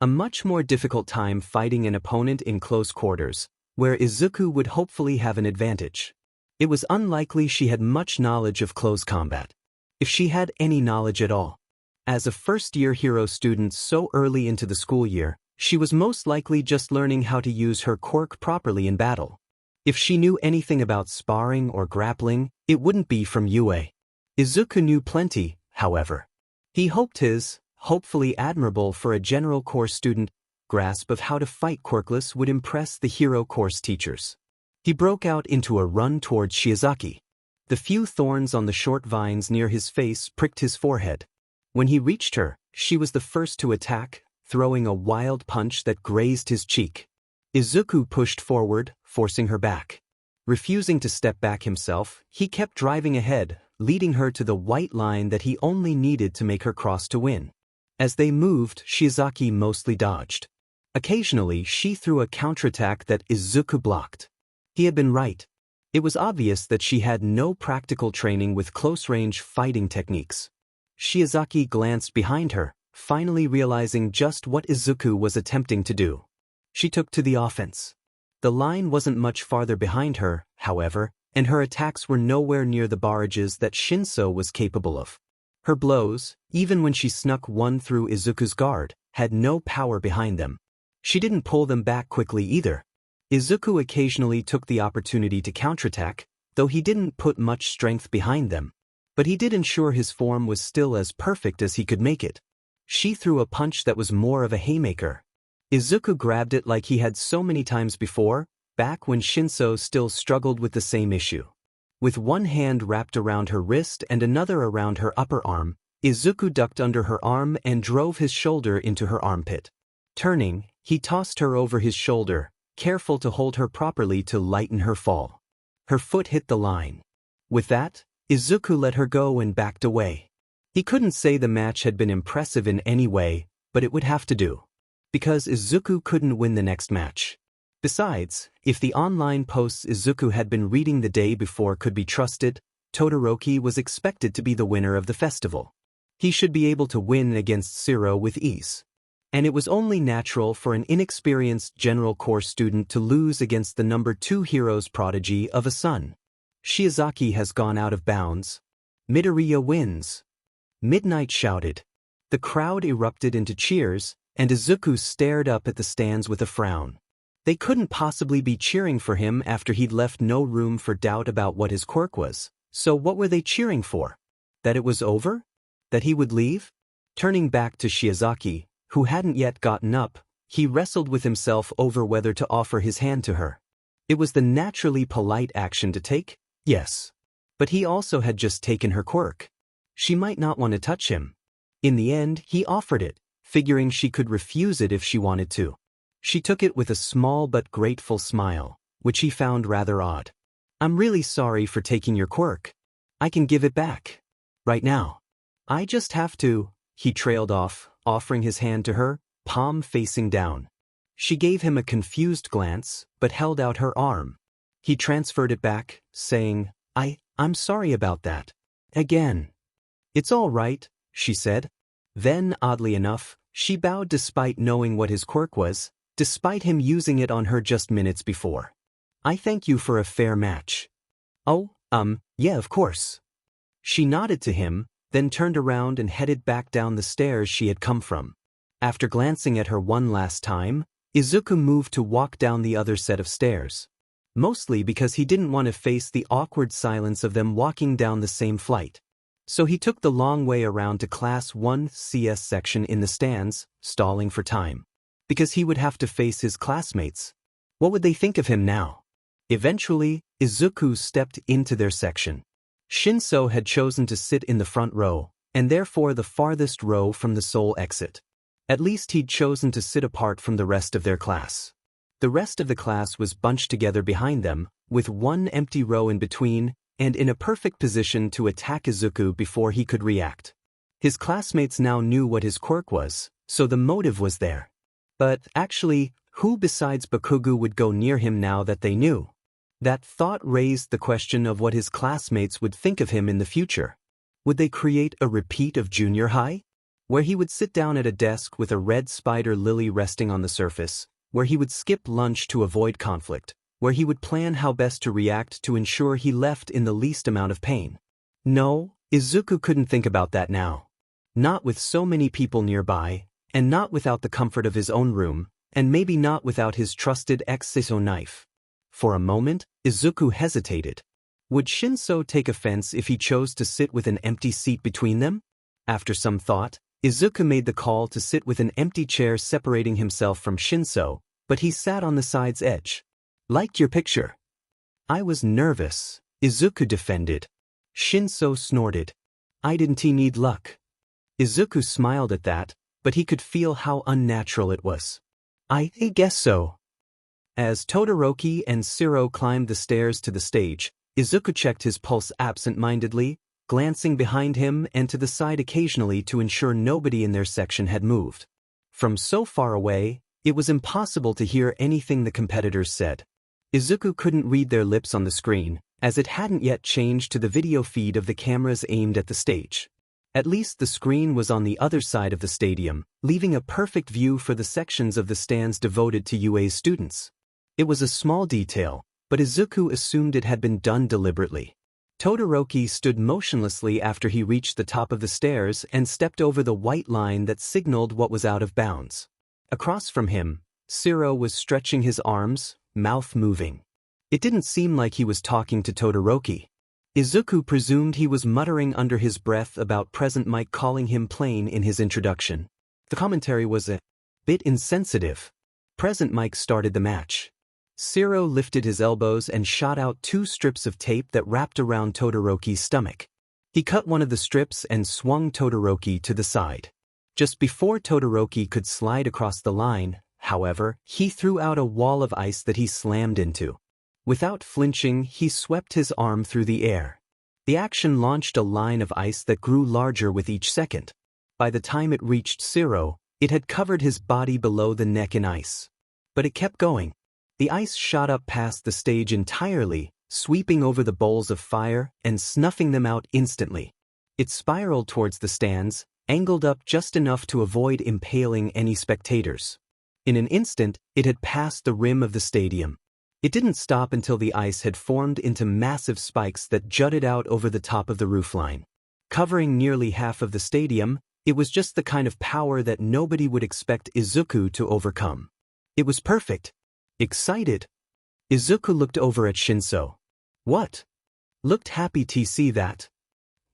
a much more difficult time fighting an opponent in close quarters, where Izuku would hopefully have an advantage. It was unlikely she had much knowledge of close combat, if she had any knowledge at all. As a first-year hero student so early into the school year, she was most likely just learning how to use her quirk properly in battle. If she knew anything about sparring or grappling, it wouldn't be from UA. Izuku knew plenty, however. He hoped his, hopefully admirable for a general course student, grasp of how to fight Quirkless would impress the hero course teachers. He broke out into a run towards Shiozaki. The few thorns on the short vines near his face pricked his forehead. When he reached her, she was the first to attack, throwing a wild punch that grazed his cheek. Izuku pushed forward, forcing her back. Refusing to step back himself, he kept driving ahead, leading her to the white line that he only needed to make her cross to win. As they moved, Shiozaki mostly dodged. Occasionally, she threw a counterattack that Izuku blocked. He had been right. It was obvious that she had no practical training with close-range fighting techniques. Shiozaki glanced behind her, finally realizing just what Izuku was attempting to do. She took to the offense. The line wasn't much farther behind her, however, and her attacks were nowhere near the barrages that Shinso was capable of. Her blows, even when she snuck one through Izuku's guard, had no power behind them. She didn't pull them back quickly either. Izuku occasionally took the opportunity to counterattack, though he didn't put much strength behind them. But he did ensure his form was still as perfect as he could make it. She threw a punch that was more of a haymaker. Izuku grabbed it like he had so many times before, back when Shinso still struggled with the same issue. With one hand wrapped around her wrist and another around her upper arm, Izuku ducked under her arm and drove his shoulder into her armpit. Turning, he tossed her over his shoulder, careful to hold her properly to lighten her fall. Her foot hit the line. With that, Izuku let her go and backed away. He couldn't say the match had been impressive in any way, but it would have to do. Because Izuku couldn't win the next match. Besides, if the online posts Izuku had been reading the day before could be trusted, Todoroki was expected to be the winner of the festival. He should be able to win against Zero with ease. And it was only natural for an inexperienced general course student to lose against the number 2 hero's prodigy of a son. Shiozaki has gone out of bounds. Midoriya wins. Midnight shouted. The crowd erupted into cheers, and Izuku stared up at the stands with a frown. They couldn't possibly be cheering for him after he'd left no room for doubt about what his quirk was. So what were they cheering for? That it was over? That he would leave? Turning back to Shiozaki, who hadn't yet gotten up, he wrestled with himself over whether to offer his hand to her. It was the naturally polite action to take, yes. But he also had just taken her quirk. She might not want to touch him. In the end, he offered it, figuring she could refuse it if she wanted to. She took it with a small but grateful smile, which he found rather odd. I'm really sorry for taking your quirk. I can give it back. Right now. I just have to, he trailed off, offering his hand to her, palm facing down. She gave him a confused glance, but held out her arm. He transferred it back, saying, I'm sorry about that. Again. It's all right, she said. Then, oddly enough, she bowed despite knowing what his quirk was, despite him using it on her just minutes before. I thank you for a fair match. Oh, yeah, of course. She nodded to him, then turned around and headed back down the stairs she had come from. After glancing at her one last time, Izuku moved to walk down the other set of stairs. Mostly because he didn't want to face the awkward silence of them walking down the same flight. So he took the long way around to Class 1 CS section in the stands, stalling for time. Because he would have to face his classmates. What would they think of him now? Eventually, Izuku stepped into their section. Shinso had chosen to sit in the front row, and therefore the farthest row from the sole exit. At least he'd chosen to sit apart from the rest of their class. The rest of the class was bunched together behind them, with one empty row in between, and in a perfect position to attack Izuku before he could react. His classmates now knew what his quirk was, so the motive was there. But, actually, who besides Bakugo would go near him now that they knew? That thought raised the question of what his classmates would think of him in the future. Would they create a repeat of junior high? Where he would sit down at a desk with a red spider lily resting on the surface, where he would skip lunch to avoid conflict, where he would plan how best to react to ensure he left in the least amount of pain. No, Izuku couldn't think about that now. Not with so many people nearby, and not without the comfort of his own room, and maybe not without his trusted ex-Siso knife. For a moment, Izuku hesitated. Would Shinso take offense if he chose to sit with an empty seat between them? After some thought, Izuku made the call to sit with an empty chair separating himself from Shinso, but he sat on the side's edge. Liked your picture. I was nervous, Izuku defended. Shinso snorted. Didn't he need luck? Izuku smiled at that, but he could feel how unnatural it was. I guess so. As Todoroki and Shiro climbed the stairs to the stage, Izuku checked his pulse absent-mindedly, glancing behind him and to the side occasionally to ensure nobody in their section had moved. From so far away, it was impossible to hear anything the competitors said. Izuku couldn't read their lips on the screen, as it hadn't yet changed to the video feed of the cameras aimed at the stage. At least the screen was on the other side of the stadium, leaving a perfect view for the sections of the stands devoted to UA's students. It was a small detail, but Izuku assumed it had been done deliberately. Todoroki stood motionlessly after he reached the top of the stairs and stepped over the white line that signaled what was out of bounds. Across from him, Shiro was stretching his arms, mouth moving. It didn't seem like he was talking to Todoroki. Izuku presumed he was muttering under his breath about Present Mike calling him plain in his introduction. The commentary was a bit insensitive. Present Mike started the match. Shiro lifted his elbows and shot out 2 strips of tape that wrapped around Todoroki's stomach. He cut one of the strips and swung Todoroki to the side. Just before Todoroki could slide across the line, however, he threw out a wall of ice that he slammed into. Without flinching, he swept his arm through the air. The action launched a line of ice that grew larger with each second. By the time it reached Shiro, it had covered his body below the neck in ice. But it kept going. The ice shot up past the stage entirely, sweeping over the bowls of fire and snuffing them out instantly. It spiraled towards the stands, angled up just enough to avoid impaling any spectators. In an instant, it had passed the rim of the stadium. It didn't stop until the ice had formed into massive spikes that jutted out over the top of the roofline. Covering nearly half of the stadium, it was just the kind of power that nobody would expect Izuku to overcome. It was perfect. Excited? Izuku looked over at Shinso. What? Looked happy to see that.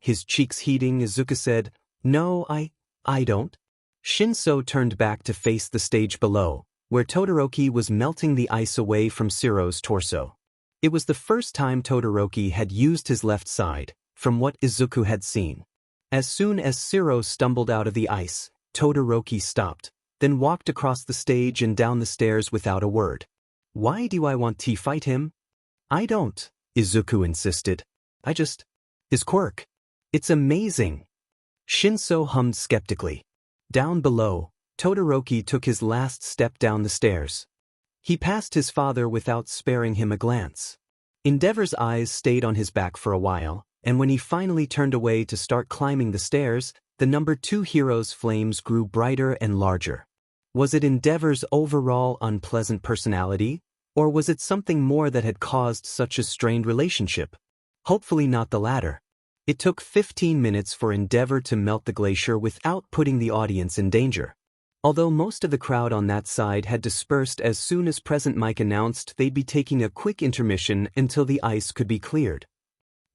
His cheeks heating, Izuku said, No, I don't. Shinso turned back to face the stage below, where Todoroki was melting the ice away from Shiro's torso. It was the first time Todoroki had used his left side, from what Izuku had seen. As soon as Shiro stumbled out of the ice, Todoroki stopped, then walked across the stage and down the stairs without a word. Why do I want to fight him? I don't, Izuku insisted. His quirk. It's amazing. Shinso hummed skeptically. Down below, Todoroki took his last step down the stairs. He passed his father without sparing him a glance. Endeavor's eyes stayed on his back for a while, and when he finally turned away to start climbing the stairs, the number 2 hero's flames grew brighter and larger. Was it Endeavor's overall unpleasant personality, or was it something more that had caused such a strained relationship? Hopefully not the latter. It took 15 minutes for Endeavor to melt the glacier without putting the audience in danger. Although most of the crowd on that side had dispersed as soon as Present Mic announced they'd be taking a quick intermission until the ice could be cleared.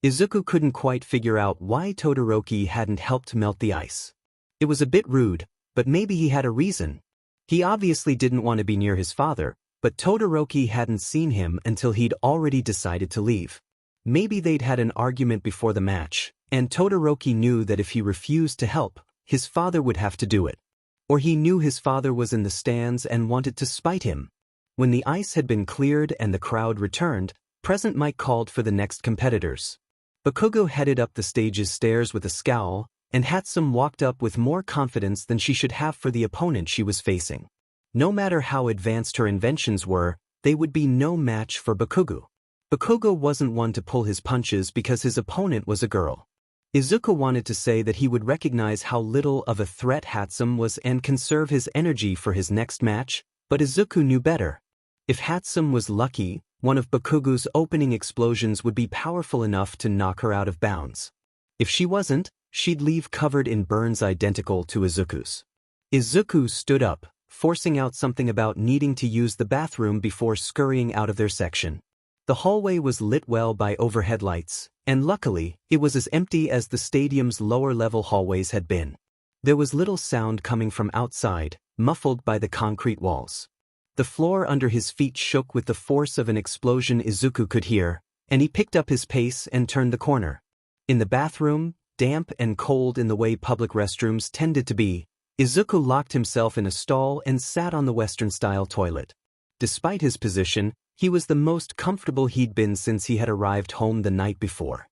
Izuku couldn't quite figure out why Todoroki hadn't helped melt the ice. It was a bit rude, but maybe he had a reason. He obviously didn't want to be near his father, but Todoroki hadn't seen him until he'd already decided to leave. Maybe they'd had an argument before the match, and Todoroki knew that if he refused to help, his father would have to do it. Or he knew his father was in the stands and wanted to spite him. When the ice had been cleared and the crowd returned, Present Mic called for the next competitors. Bakugo headed up the stage's stairs with a scowl, and Hatsum walked up with more confidence than she should have for the opponent she was facing. No matter how advanced her inventions were, they would be no match for Bakugo. Bakugo wasn't one to pull his punches because his opponent was a girl. Izuku wanted to say that he would recognize how little of a threat Hatsum was and conserve his energy for his next match, but Izuku knew better. If Hatsum was lucky, one of Bakugo's opening explosions would be powerful enough to knock her out of bounds. If she wasn't, she'd leave covered in burns identical to Izuku's. Izuku stood up, forcing out something about needing to use the bathroom before scurrying out of their section. The hallway was lit well by overhead lights, and luckily, it was as empty as the stadium's lower-level hallways had been. There was little sound coming from outside, muffled by the concrete walls. The floor under his feet shook with the force of an explosion Izuku could hear, and he picked up his pace and turned the corner. In the bathroom, damp and cold in the way public restrooms tended to be, Izuku locked himself in a stall and sat on the Western-style toilet. Despite his position, he was the most comfortable he'd been since he had arrived home the night before.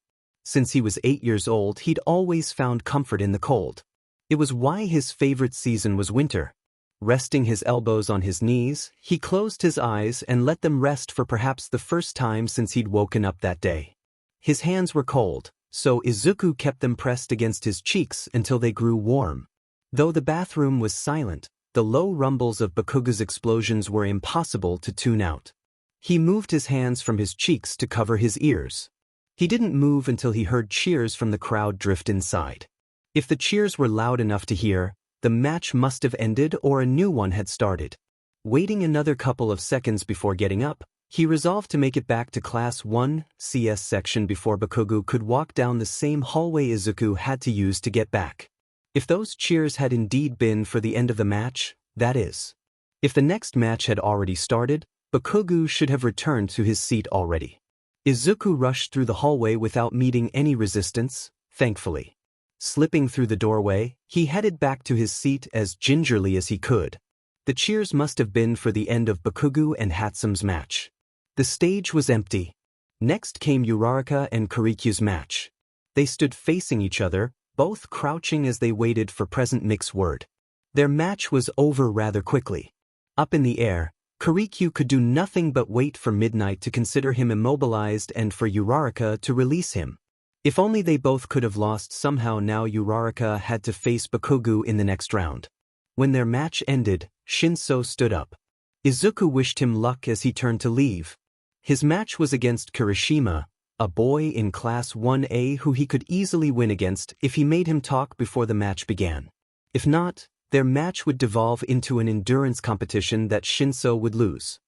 Since he was 8 years old, he'd always found comfort in the cold. It was why his favorite season was winter. Resting his elbows on his knees, he closed his eyes and let them rest for perhaps the first time since he'd woken up that day. His hands were cold, so Izuku kept them pressed against his cheeks until they grew warm. Though the bathroom was silent, the low rumbles of Bakugo's explosions were impossible to tune out. He moved his hands from his cheeks to cover his ears. He didn't move until he heard cheers from the crowd drift inside. If the cheers were loud enough to hear, the match must have ended or a new one had started. Waiting another couple of seconds before getting up, he resolved to make it back to Class 1 CS section before Bakugo could walk down the same hallway Izuku had to use to get back. If those cheers had indeed been for the end of the match, that is. If the next match had already started, Bakugo should have returned to his seat already. Izuku rushed through the hallway without meeting any resistance, thankfully. Slipping through the doorway, he headed back to his seat as gingerly as he could. The cheers must have been for the end of Bakugo and Hatsum's match. The stage was empty. Next came Uraraka and Kirikyu's match. They stood facing each other, both crouching as they waited for Present Mic's word. Their match was over rather quickly. Up in the air, Quirkyu could do nothing but wait for midnight to consider him immobilized and for Uraraka to release him. If only they both could have lost somehow. Now Uraraka had to face Bakugo in the next round. When their match ended, Shinso stood up. Izuku wished him luck as he turned to leave. His match was against Kirishima, a boy in Class 1A who he could easily win against if he made him talk before the match began. If not, their match would devolve into an endurance competition that Shinso would lose.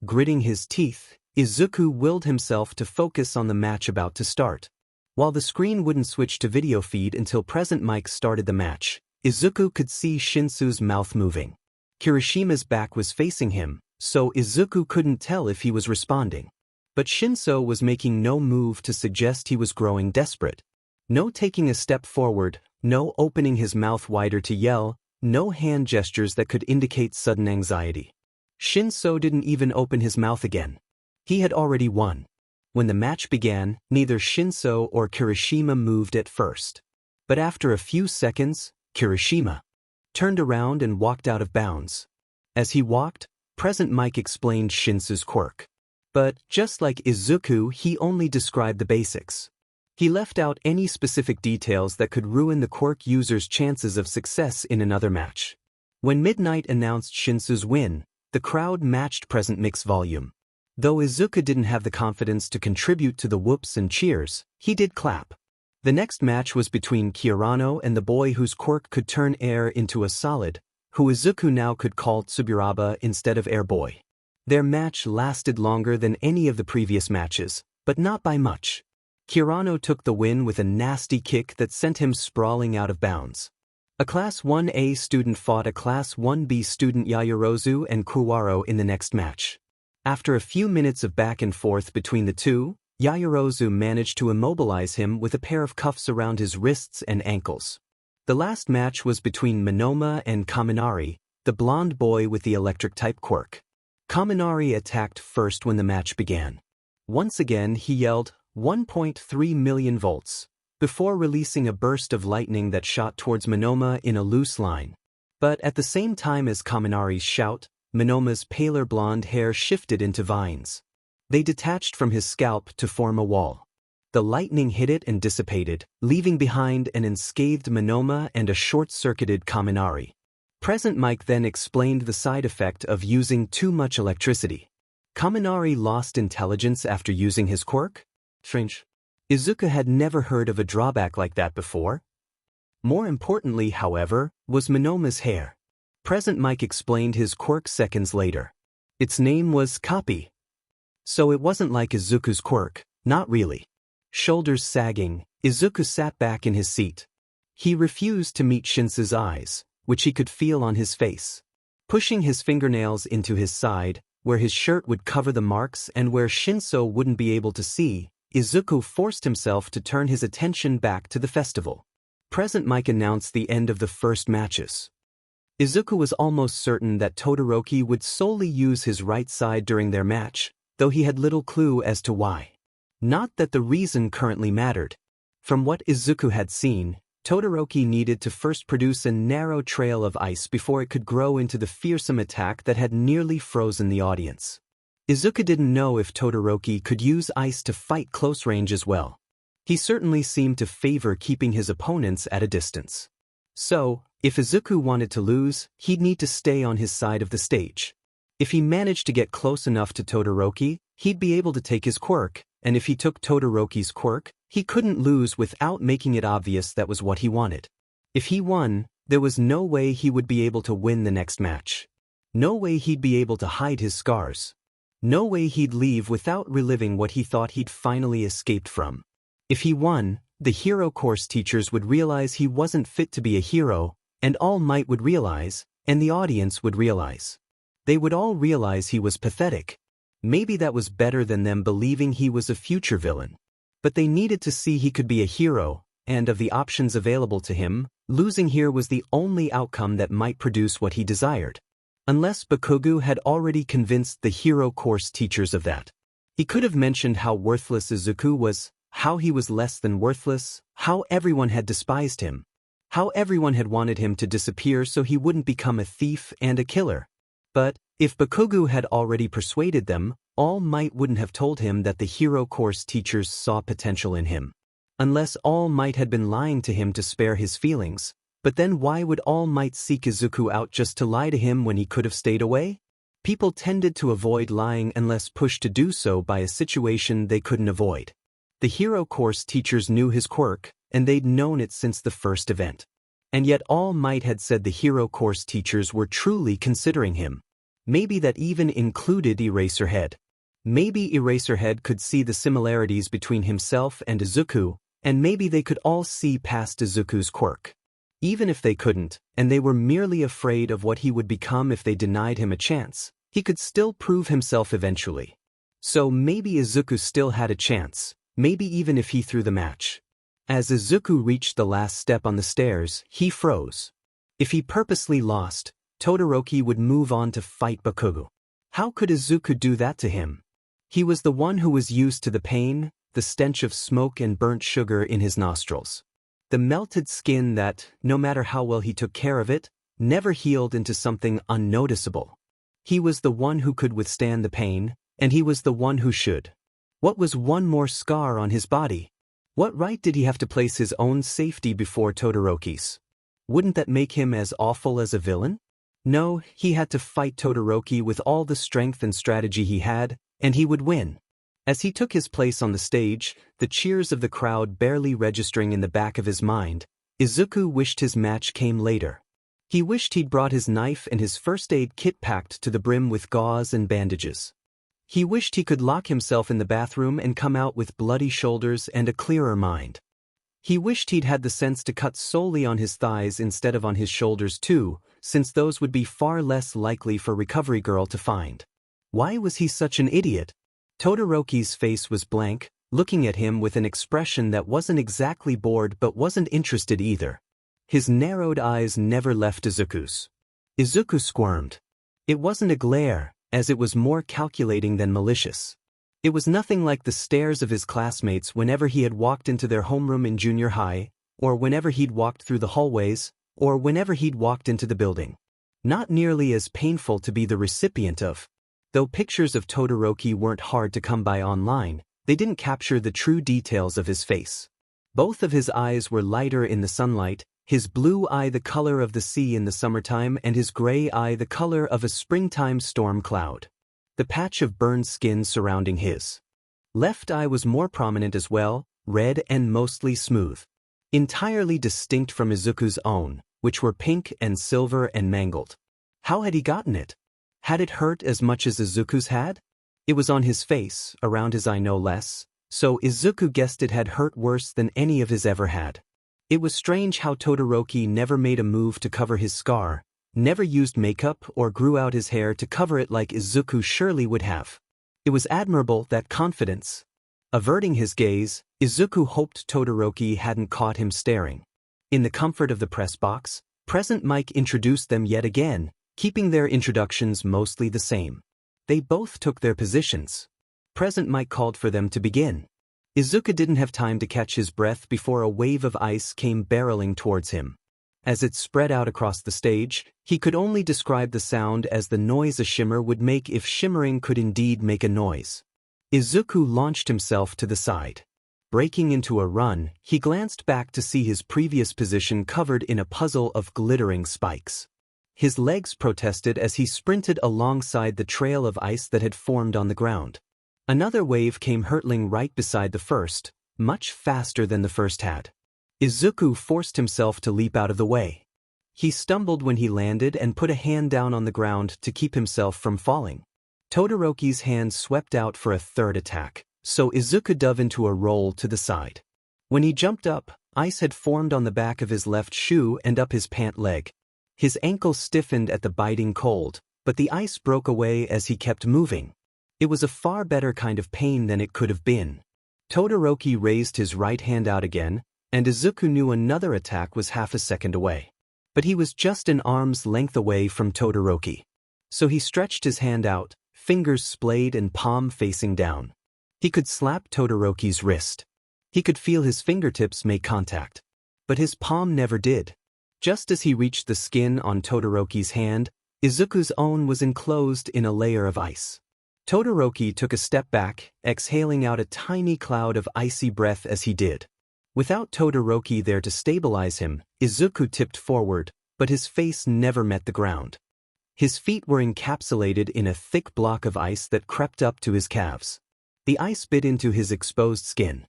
Gritting his teeth, Izuku willed himself to focus on the match about to start. While the screen wouldn't switch to video feed until Present Mic started the match, Izuku could see Shinsu's mouth moving. Kirishima's back was facing him, so Izuku couldn't tell if he was responding. But Shinso was making no move to suggest he was growing desperate. No taking a step forward, no opening his mouth wider to yell, no hand gestures that could indicate sudden anxiety. Shinso didn't even open his mouth again. He had already won. When the match began, neither Shinso or Kirishima moved at first. But after a few seconds, Kirishima turned around and walked out of bounds. As he walked, Present Mic explained Shinsu's quirk. But, just like Izuku, he only described the basics. He left out any specific details that could ruin the quirk user's chances of success in another match. When Midnight announced Shinsu's win, the crowd matched Present Mic's volume. Though Izuku didn't have the confidence to contribute to the whoops and cheers, he did clap. The next match was between Kirano and the boy whose quirk could turn air into a solid, who Izuku now could call Tsuburaba instead of Air Boy. Their match lasted longer than any of the previous matches, but not by much. Kirano took the win with a nasty kick that sent him sprawling out of bounds. A Class 1A student fought a Class 1B student Yaoyorozu and Kuwaro in the next match. After a few minutes of back and forth between the two, Yaoyorozu managed to immobilize him with a pair of cuffs around his wrists and ankles. The last match was between Monoma and Kaminari, the blonde boy with the electric-type quirk. Kaminari attacked first when the match began. Once again he yelled, 1.3 million volts, before releasing a burst of lightning that shot towards Monoma in a loose line. But at the same time as Kaminari's shout, Monoma's paler blonde hair shifted into vines. They detached from his scalp to form a wall. The lightning hit it and dissipated, leaving behind an unscathed Monoma and a short-circuited Kaminari. Present Mic then explained the side effect of using too much electricity. Kaminari lost intelligence after using his quirk? Strange. Izuku had never heard of a drawback like that before. More importantly, however, was Monoma's hair. Present Mic explained his quirk seconds later. Its name was Copy. So it wasn't like Izuku's quirk, not really. Shoulders sagging, Izuku sat back in his seat. He refused to meet Shinsu's eyes, which he could feel on his face. Pushing his fingernails into his side, where his shirt would cover the marks and where Shinsu wouldn't be able to see, Izuku forced himself to turn his attention back to the festival. Present Mic announced the end of the first matches. Izuku was almost certain that Todoroki would solely use his right side during their match, though he had little clue as to why. Not that the reason currently mattered. From what Izuku had seen, Todoroki needed to first produce a narrow trail of ice before it could grow into the fearsome attack that had nearly frozen the audience. Izuku didn't know if Todoroki could use ice to fight close range as well. He certainly seemed to favor keeping his opponents at a distance. So, if Izuku wanted to lose, he'd need to stay on his side of the stage. If he managed to get close enough to Todoroki, he'd be able to take his quirk, and if he took Todoroki's quirk, he couldn't lose without making it obvious that was what he wanted. If he won, there was no way he would be able to win the next match. No way he'd be able to hide his scars. No way he'd leave without reliving what he thought he'd finally escaped from. If he won, the hero course teachers would realize he wasn't fit to be a hero, and All Might would realize, and the audience would realize. They would all realize he was pathetic. Maybe that was better than them believing he was a future villain. But they needed to see he could be a hero, and of the options available to him, losing here was the only outcome that might produce what he desired. Unless Bakugo had already convinced the hero course teachers of that. He could have mentioned how worthless Izuku was, how he was less than worthless, how everyone had despised him, how everyone had wanted him to disappear so he wouldn't become a thief and a killer. But, if Bakugo had already persuaded them, All Might wouldn't have told him that the hero course teachers saw potential in him. Unless All Might had been lying to him to spare his feelings, but then why would All Might seek Izuku out just to lie to him when he could have stayed away? People tended to avoid lying unless pushed to do so by a situation they couldn't avoid. The hero course teachers knew his quirk, and they'd known it since the first event. And yet All Might had said the hero course teachers were truly considering him. Maybe that even included Eraserhead. Maybe Eraserhead could see the similarities between himself and Izuku, and maybe they could all see past Izuku's quirk. Even if they couldn't, and they were merely afraid of what he would become if they denied him a chance, he could still prove himself eventually. So maybe Izuku still had a chance, maybe even if he threw the match. As Izuku reached the last step on the stairs, he froze. If he purposely lost, Todoroki would move on to fight Bakugo. How could Izuku do that to him? He was the one who was used to the pain, the stench of smoke and burnt sugar in his nostrils. The melted skin that, no matter how well he took care of it, never healed into something unnoticeable. He was the one who could withstand the pain, and he was the one who should. What was one more scar on his body? What right did he have to place his own safety before Todoroki's? Wouldn't that make him as awful as a villain? No, he had to fight Todoroki with all the strength and strategy he had, and he would win. As he took his place on the stage, the cheers of the crowd barely registering in the back of his mind, Izuku wished his match came later. He wished he'd brought his knife and his first aid kit packed to the brim with gauze and bandages. He wished he could lock himself in the bathroom and come out with bloody shoulders and a clearer mind. He wished he'd had the sense to cut solely on his thighs instead of on his shoulders too, since those would be far less likely for Recovery Girl to find. Why was he such an idiot? Todoroki's face was blank, looking at him with an expression that wasn't exactly bored but wasn't interested either. His narrowed eyes never left Izuku's. Izuku squirmed. It wasn't a glare, as it was more calculating than malicious. It was nothing like the stares of his classmates whenever he had walked into their homeroom in junior high, or whenever he'd walked through the hallways, or whenever he'd walked into the building. Not nearly as painful to be the recipient of. Though pictures of Todoroki weren't hard to come by online, they didn't capture the true details of his face. Both of his eyes were lighter in the sunlight, his blue eye the color of the sea in the summertime and his gray eye the color of a springtime storm cloud. The patch of burned skin surrounding his left eye was more prominent as well, red and mostly smooth. Entirely distinct from Izuku's own, which were pink and silver and mangled. How had he gotten it? Had it hurt as much as Izuku's had? It was on his face, around his eye no less, so Izuku guessed it had hurt worse than any of his ever had. It was strange how Todoroki never made a move to cover his scar, never used makeup or grew out his hair to cover it like Izuku surely would have. It was admirable, that confidence. Averting his gaze, Izuku hoped Todoroki hadn't caught him staring. In the comfort of the press box, Present Mike introduced them yet again, keeping their introductions mostly the same. They both took their positions. Present Mike called for them to begin. Izuku didn't have time to catch his breath before a wave of ice came barreling towards him. As it spread out across the stage, he could only describe the sound as the noise a shimmer would make if shimmering could indeed make a noise. Izuku launched himself to the side. Breaking into a run, he glanced back to see his previous position covered in a puzzle of glittering spikes. His legs protested as he sprinted alongside the trail of ice that had formed on the ground. Another wave came hurtling right beside the first, much faster than the first had. Izuku forced himself to leap out of the way. He stumbled when he landed and put a hand down on the ground to keep himself from falling. Todoroki's hand swept out for a third attack, so Izuku dove into a roll to the side. When he jumped up, ice had formed on the back of his left shoe and up his pant leg. His ankle stiffened at the biting cold, but the ice broke away as he kept moving. It was a far better kind of pain than it could have been. Todoroki raised his right hand out again, and Izuku knew another attack was half a second away. But he was just an arm's length away from Todoroki. So he stretched his hand out, fingers splayed and palm facing down. He could slap Todoroki's wrist. He could feel his fingertips make contact. But his palm never did. Just as he reached the skin on Todoroki's hand, Izuku's own was enclosed in a layer of ice. Todoroki took a step back, exhaling out a tiny cloud of icy breath as he did. Without Todoroki there to stabilize him, Izuku tipped forward, but his face never met the ground. His feet were encapsulated in a thick block of ice that crept up to his calves. The ice bit into his exposed skin.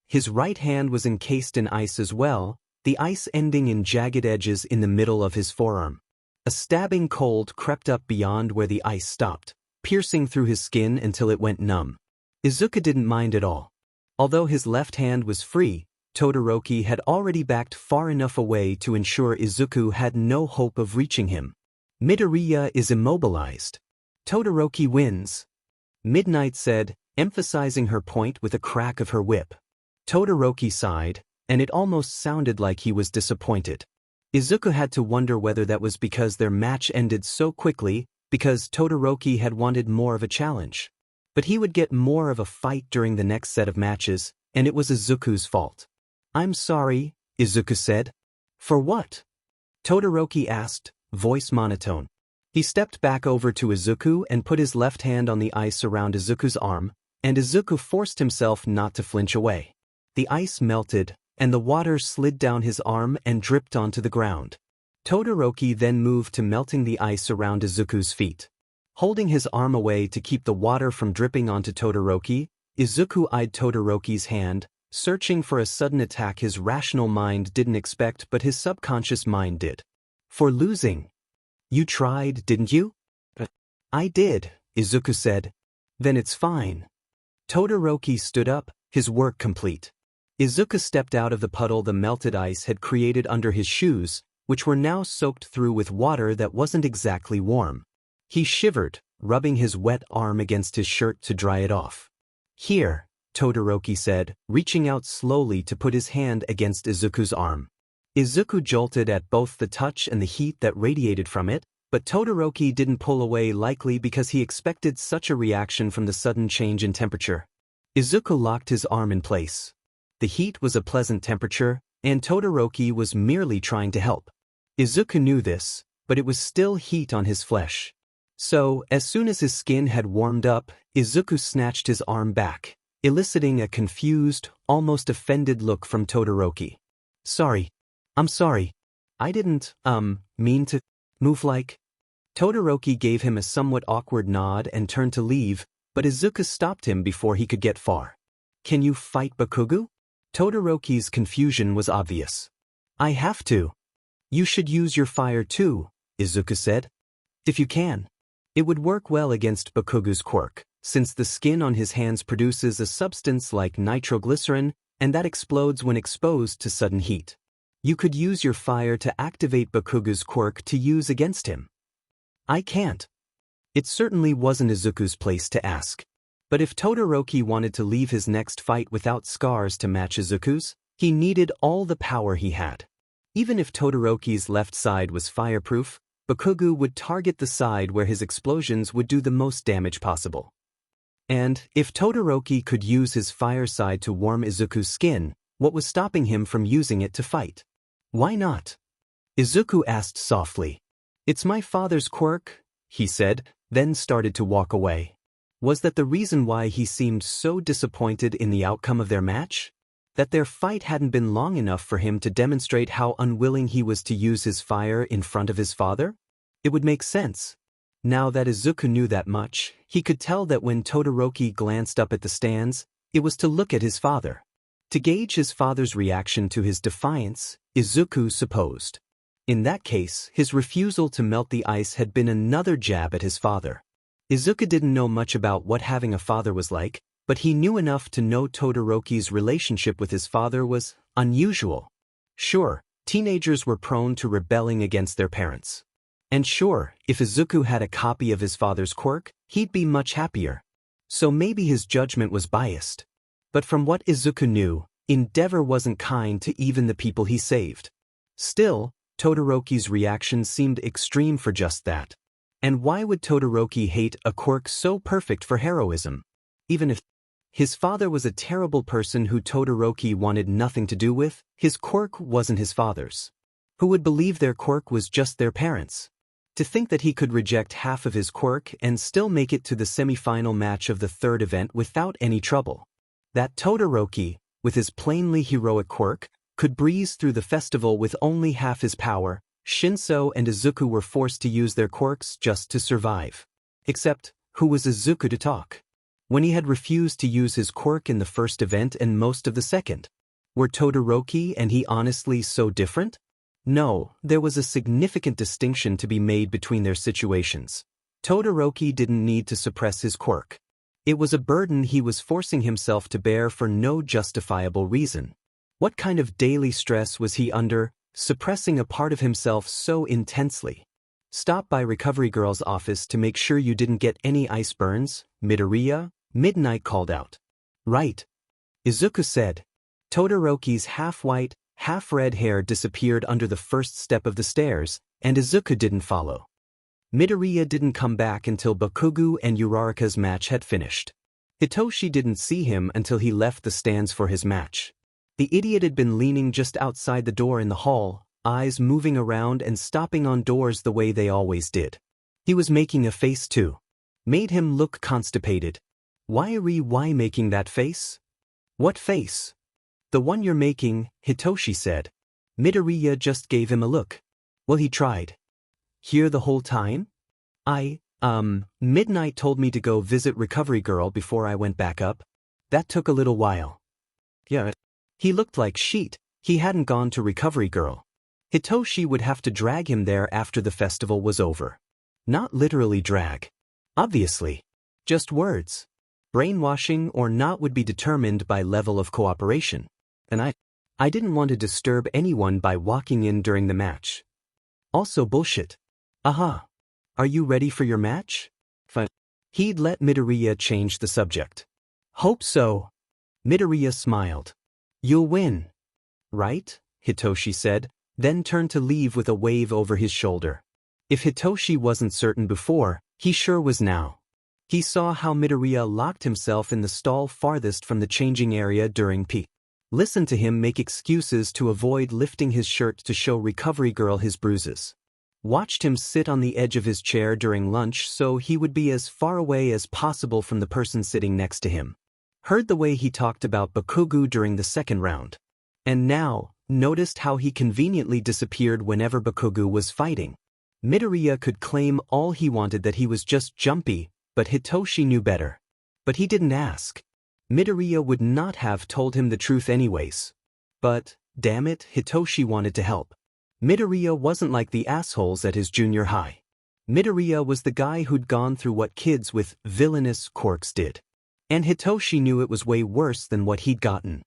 His right hand was encased in ice as well, the ice ending in jagged edges in the middle of his forearm. A stabbing cold crept up beyond where the ice stopped, piercing through his skin until it went numb. Izuku didn't mind at all. Although his left hand was free, Todoroki had already backed far enough away to ensure Izuku had no hope of reaching him. Midoriya is immobilized. Todoroki wins, Midnight said, emphasizing her point with a crack of her whip. Todoroki sighed, and it almost sounded like he was disappointed. Izuku had to wonder whether that was because their match ended so quickly, because Todoroki had wanted more of a challenge. But he would get more of a fight during the next set of matches, and it was Izuku's fault. I'm sorry, Izuku said. For what? Todoroki asked, voice monotone. He stepped back over to Izuku and put his left hand on the ice around Izuku's arm, and Izuku forced himself not to flinch away. The ice melted, and the water slid down his arm and dripped onto the ground. Todoroki then moved to melting the ice around Izuku's feet. Holding his arm away to keep the water from dripping onto Todoroki, Izuku eyed Todoroki's hand, searching for a sudden attack his rational mind didn't expect but his subconscious mind did. For losing. You tried, didn't you? I did, Izuku said. Then it's fine. Todoroki stood up, his work complete. Izuku stepped out of the puddle the melted ice had created under his shoes, which were now soaked through with water that wasn't exactly warm. He shivered, rubbing his wet arm against his shirt to dry it off. Here, Todoroki said, reaching out slowly to put his hand against Izuku's arm. Izuku jolted at both the touch and the heat that radiated from it, but Todoroki didn't pull away, likely because he expected such a reaction from the sudden change in temperature. Izuku locked his arm in place. The heat was a pleasant temperature, and Todoroki was merely trying to help. Izuku knew this, but it was still heat on his flesh. So, as soon as his skin had warmed up, Izuku snatched his arm back, eliciting a confused, almost offended look from Todoroki. Sorry. I'm sorry. I didn't, mean to move like. Todoroki gave him a somewhat awkward nod and turned to leave, but Izuku stopped him before he could get far. Can you fight Bakugo? Todoroki's confusion was obvious. I have to. You should use your fire too, Izuku said. If you can. It would work well against Bakugo's quirk, since the skin on his hands produces a substance like nitroglycerin, and that explodes when exposed to sudden heat. You could use your fire to activate Bakugo's quirk to use against him. I can't. It certainly wasn't Izuku's place to ask. But if Todoroki wanted to leave his next fight without scars to match Izuku's, he needed all the power he had. Even if Todoroki's left side was fireproof, Bakugo would target the side where his explosions would do the most damage possible. And if Todoroki could use his fire side to warm Izuku's skin, what was stopping him from using it to fight? Why not? Izuku asked softly. It's my father's quirk, he said, then started to walk away. Was that the reason why he seemed so disappointed in the outcome of their match? That their fight hadn't been long enough for him to demonstrate how unwilling he was to use his fire in front of his father? It would make sense. Now that Izuku knew that much, he could tell that when Todoroki glanced up at the stands, it was to look at his father. To gauge his father's reaction to his defiance, Izuku supposed. In that case, his refusal to melt the ice had been another jab at his father. Izuku didn't know much about what having a father was like, but he knew enough to know Todoroki's relationship with his father was unusual. Sure, teenagers were prone to rebelling against their parents. And sure, if Izuku had a copy of his father's quirk, he'd be much happier. So maybe his judgment was biased. But from what Izuku knew, Endeavor wasn't kind to even the people he saved. Still, Todoroki's reaction seemed extreme for just that. And why would Todoroki hate a quirk so perfect for heroism? Even if his father was a terrible person who Todoroki wanted nothing to do with, his quirk wasn't his father's. Who would believe their quirk was just their parents'? To think that he could reject half of his quirk and still make it to the semi-final match of the third event without any trouble. That Todoroki, with his plainly heroic quirk, could breeze through the festival with only half his power. Shinso and Izuku were forced to use their quirks just to survive. Except, who was Izuku to talk? When he had refused to use his quirk in the first event and most of the second. Were Todoroki and he honestly so different? No, there was a significant distinction to be made between their situations. Todoroki didn't need to suppress his quirk. It was a burden he was forcing himself to bear for no justifiable reason. What kind of daily stress was he under, suppressing a part of himself so intensely? Stop by Recovery Girl's office to make sure you didn't get any ice burns, Midoriya, Midnight called out. Right. Izuku said. Todoroki's half-white, half-red hair disappeared under the first step of the stairs, and Izuku didn't follow. Midoriya didn't come back until Bakugo and Uraraka's match had finished. Hitoshi didn't see him until he left the stands for his match. The idiot had been leaning just outside the door in the hall, eyes moving around and stopping on doors the way they always did. He was making a face too. Made him look constipated. Why making that face? What face? The one you're making, Hitoshi said. Midoriya just gave him a look. Well, he tried. Here the whole time? Midnight told me to go visit Recovery Girl before I went back up. That took a little while. Yeah. He looked like shit. He hadn't gone to Recovery Girl. Hitoshi would have to drag him there after the festival was over. Not literally drag. Obviously. Just words. Brainwashing or not would be determined by level of cooperation. And I didn't want to disturb anyone by walking in during the match. Also bullshit. Aha. Are you ready for your match? He'd let Midoriya change the subject. Hope so. Midoriya smiled. You'll win. Right? Hitoshi said, then turned to leave with a wave over his shoulder. If Hitoshi wasn't certain before, he sure was now. He saw how Midoriya locked himself in the stall farthest from the changing area during P. Listened to him make excuses to avoid lifting his shirt to show Recovery Girl his bruises. Watched him sit on the edge of his chair during lunch so he would be as far away as possible from the person sitting next to him. Heard the way he talked about Bakugo during the second round. And now, noticed how he conveniently disappeared whenever Bakugo was fighting. Midoriya could claim all he wanted that he was just jumpy, but Hitoshi knew better. But he didn't ask. Midoriya would not have told him the truth anyways. But, damn it, Hitoshi wanted to help. Midoriya wasn't like the assholes at his junior high. Midoriya was the guy who'd gone through what kids with villainous quirks did. And Hitoshi knew it was way worse than what he'd gotten.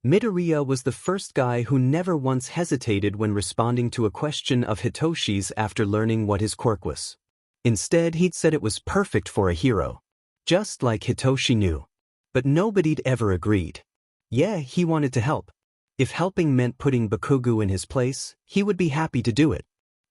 Midoriya was the first guy who never once hesitated when responding to a question of Hitoshi's after learning what his quirk was. Instead, he'd said it was perfect for a hero. Just like Hitoshi knew. But nobody'd ever agreed. Yeah, he wanted to help. If helping meant putting Bakugo in his place, he would be happy to do it.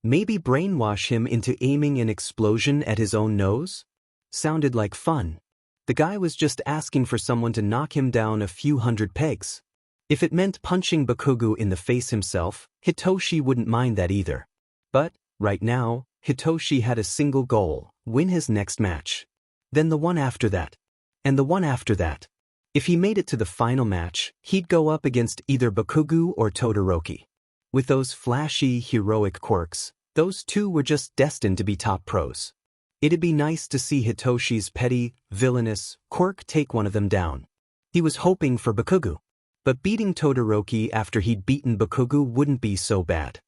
Maybe brainwash him into aiming an explosion at his own nose? Sounded like fun. The guy was just asking for someone to knock him down a few hundred pegs. If it meant punching Bakugo in the face himself, Hitoshi wouldn't mind that either. But, right now, Hitoshi had a single goal: win his next match. Then the one after that. And the one after that. If he made it to the final match, he'd go up against either Bakugo or Todoroki. With those flashy, heroic quirks, those two were just destined to be top pros. It'd be nice to see Hitoshi's petty, villainous quirk take one of them down. He was hoping for Bakugo. But beating Todoroki after he'd beaten Bakugo wouldn't be so bad.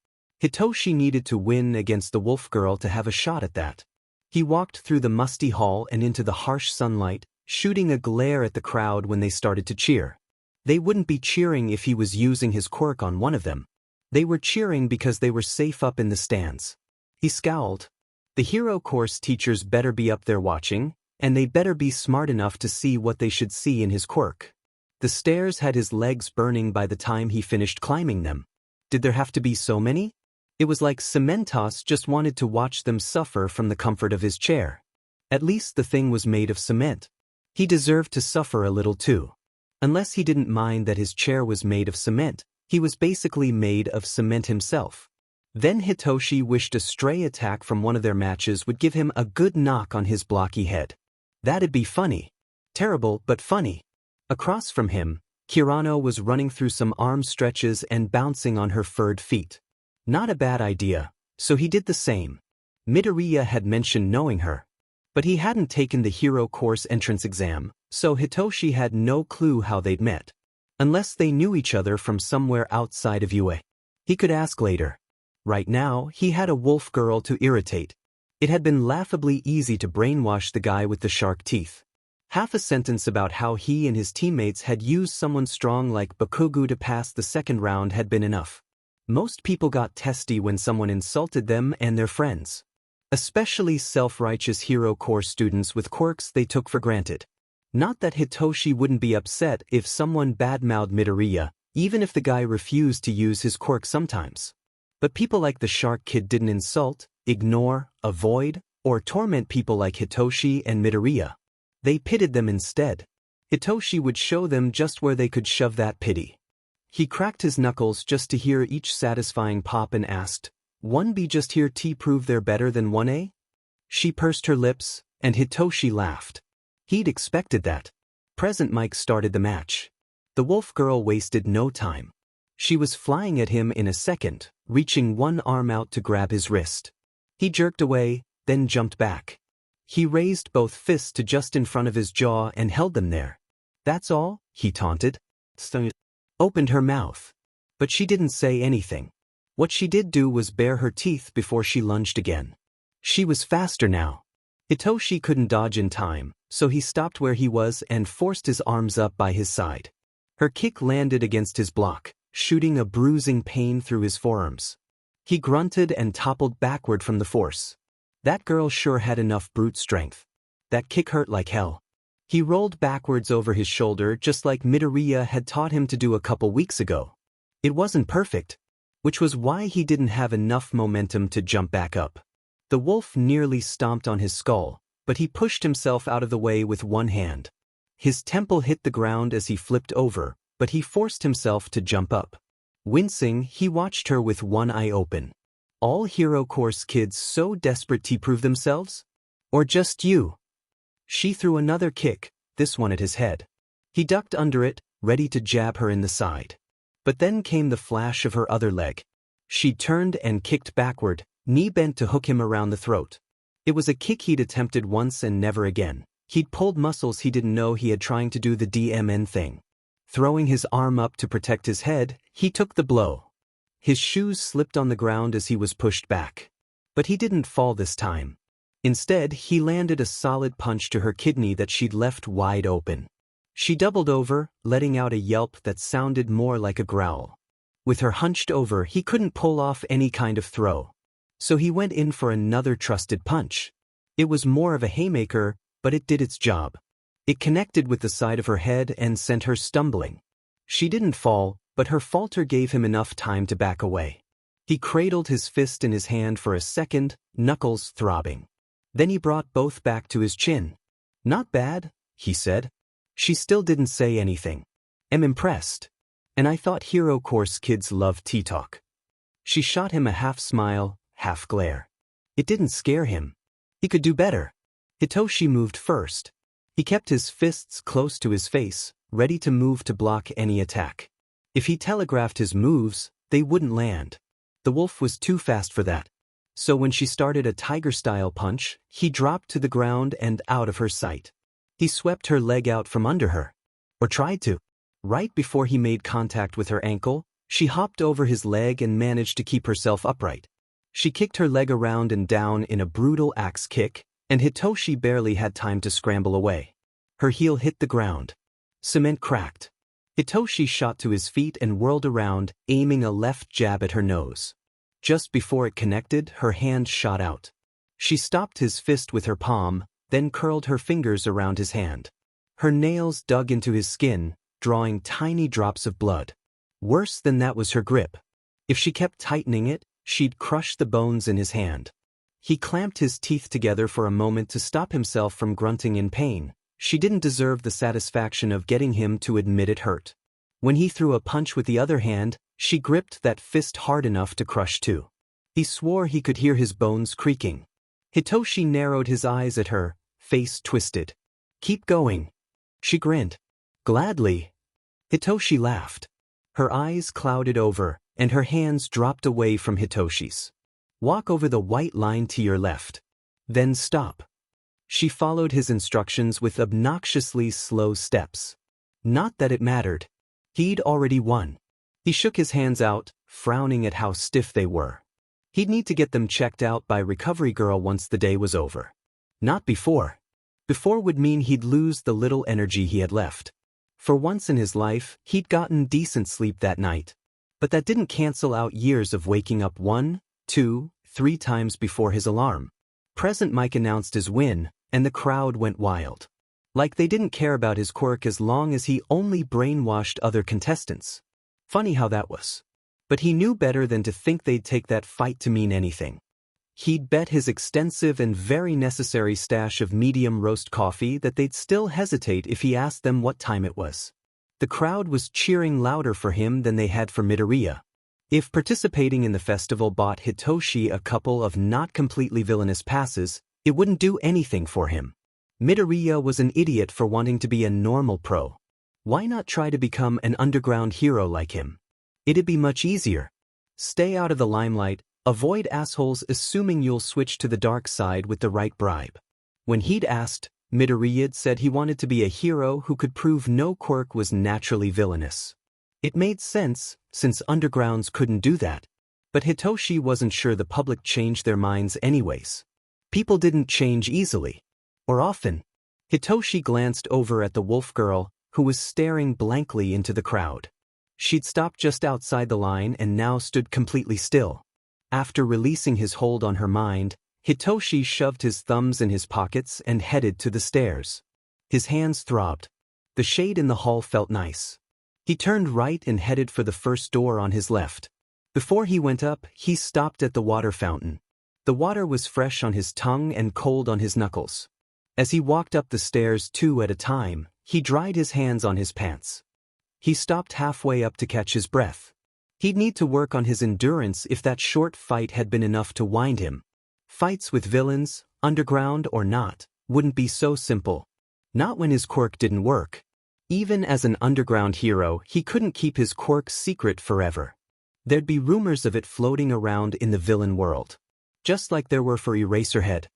Hitoshi needed to win against the wolf girl to have a shot at that. He walked through the musty hall and into the harsh sunlight, shooting a glare at the crowd when they started to cheer. They wouldn't be cheering if he was using his quirk on one of them. They were cheering because they were safe up in the stands. He scowled. The hero course teachers better be up there watching, and they better be smart enough to see what they should see in his quirk. The stairs had his legs burning by the time he finished climbing them. Did there have to be so many? It was like Cementos just wanted to watch them suffer from the comfort of his chair. At least the thing was made of cement. He deserved to suffer a little too. Unless he didn't mind that his chair was made of cement, he was basically made of cement himself. Then Hitoshi wished a stray attack from one of their matches would give him a good knock on his blocky head. That'd be funny. Terrible, but funny. Across from him, Kirano was running through some arm stretches and bouncing on her furred feet. Not a bad idea, so he did the same. Midoriya had mentioned knowing her. But he hadn't taken the hero course entrance exam, so Hitoshi had no clue how they'd met. Unless they knew each other from somewhere outside of UA. He could ask later. Right now, he had a wolf girl to irritate. It had been laughably easy to brainwash the guy with the shark teeth. Half a sentence about how he and his teammates had used someone strong like Bakugo to pass the second round had been enough. Most people got testy when someone insulted them and their friends. Especially self-righteous hero corps students with quirks they took for granted. Not that Hitoshi wouldn't be upset if someone badmouthed Midoriya, even if the guy refused to use his quirk sometimes. But people like the Shark Kid didn't insult, ignore, avoid, or torment people like Hitoshi and Midoriya. They pitted them instead. Hitoshi would show them just where they could shove that pity. He cracked his knuckles just to hear each satisfying pop and asked, "1B just here to prove they're better than 1A?" She pursed her lips, and Hitoshi laughed. He'd expected that. Present Mike started the match. The wolf girl wasted no time. She was flying at him in a second, reaching one arm out to grab his wrist. He jerked away, then jumped back. He raised both fists to just in front of his jaw and held them there. "That's all?" he taunted. Opened her mouth. But she didn't say anything. What she did do was bare her teeth before she lunged again. She was faster now. Hitoshi couldn't dodge in time, so he stopped where he was and forced his arms up by his side. Her kick landed against his block, shooting a bruising pain through his forearms. He grunted and toppled backward from the force. That girl sure had enough brute strength. That kick hurt like hell. He rolled backwards over his shoulder just like Midoriya had taught him to do a couple weeks ago. It wasn't perfect, which was why he didn't have enough momentum to jump back up. The wolf nearly stomped on his skull, but he pushed himself out of the way with one hand. His temple hit the ground as he flipped over, but he forced himself to jump up. Wincing, he watched her with one eye open. All Hero Corps kids so desperate to prove themselves? Or just you? She threw another kick, this one at his head. He ducked under it, ready to jab her in the side. But then came the flash of her other leg. She turned and kicked backward, knee bent to hook him around the throat. It was a kick he'd attempted once and never again. He'd pulled muscles he didn't know he had trying to do the DMN thing. Throwing his arm up to protect his head, he took the blow. His shoes slipped on the ground as he was pushed back. But he didn't fall this time. Instead, he landed a solid punch to her kidney that she'd left wide open. She doubled over, letting out a yelp that sounded more like a growl. With her hunched over, he couldn't pull off any kind of throw. So he went in for another trusted punch. It was more of a haymaker, but it did its job. It connected with the side of her head and sent her stumbling. She didn't fall, but her falter gave him enough time to back away. He cradled his fist in his hand for a second, knuckles throbbing. Then he brought both back to his chin. "Not bad," he said. She still didn't say anything. "I'm impressed. And I thought Hero Corps kids loved T-talk." She shot him a half smile, half glare. It didn't scare him. He could do better. Hitoshi moved first. He kept his fists close to his face, ready to move to block any attack. If he telegraphed his moves, they wouldn't land. The wolf was too fast for that. So when she started a tiger-style punch, he dropped to the ground and out of her sight. He swept her leg out from under her. Or tried to. Right before he made contact with her ankle, she hopped over his leg and managed to keep herself upright. She kicked her leg around and down in a brutal axe kick, and Hitoshi barely had time to scramble away. Her heel hit the ground. Cement cracked. Hitoshi shot to his feet and whirled around, aiming a left jab at her nose. Just before it connected, her hand shot out. She stopped his fist with her palm, then curled her fingers around his hand. Her nails dug into his skin, drawing tiny drops of blood. Worse than that was her grip. If she kept tightening it, she'd crush the bones in his hand. He clamped his teeth together for a moment to stop himself from grunting in pain. She didn't deserve the satisfaction of getting him to admit it hurt. When he threw a punch with the other hand, she gripped that fist hard enough to crush too. He swore he could hear his bones creaking. Hitoshi narrowed his eyes at her, face twisted. "Keep going." She grinned. "Gladly." Hitoshi laughed. Her eyes clouded over, and her hands dropped away from Hitoshi's. "Walk over the white line to your left. Then stop." She followed his instructions with obnoxiously slow steps. Not that it mattered. He'd already won. He shook his hands out, frowning at how stiff they were. He'd need to get them checked out by recovery girl once the day was over. Not before. Before would mean he'd lose the little energy he had left. For once in his life, he'd gotten decent sleep that night. But that didn't cancel out years of waking up 1, 2, 3 times before his alarm. Present Mike announced his win, and the crowd went wild. Like they didn't care about his quirk as long as he only brainwashed other contestants. Funny how that was. But he knew better than to think they'd take that fight to mean anything. He'd bet his extensive and very necessary stash of medium roast coffee that they'd still hesitate if he asked them what time it was. The crowd was cheering louder for him than they had for Midoriya. If participating in the festival bought Hitoshi a couple of not completely villainous passes, it wouldn't do anything for him. Midoriya was an idiot for wanting to be a normal pro. Why not try to become an underground hero like him? It'd be much easier. Stay out of the limelight, avoid assholes assuming you'll switch to the dark side with the right bribe. When he'd asked, Midoriya said he wanted to be a hero who could prove no quirk was naturally villainous. It made sense, since undergrounds couldn't do that. But Hitoshi wasn't sure the public changed their minds anyways. People didn't change easily. Or often. Hitoshi glanced over at the wolf girl, who was staring blankly into the crowd. She'd stopped just outside the line and now stood completely still. After releasing his hold on her mind, Hitoshi shoved his thumbs in his pockets and headed to the stairs. His hands throbbed. The shade in the hall felt nice. He turned right and headed for the first door on his left. Before he went up, he stopped at the water fountain. The water was fresh on his tongue and cold on his knuckles. As he walked up the stairs 2 at a time, he dried his hands on his pants. He stopped halfway up to catch his breath. He'd need to work on his endurance if that short fight had been enough to wind him. Fights with villains, underground or not, wouldn't be so simple. Not when his quirk didn't work. Even as an underground hero, he couldn't keep his quirk secret forever. There'd be rumors of it floating around in the villain world. Just like there were for Eraserhead.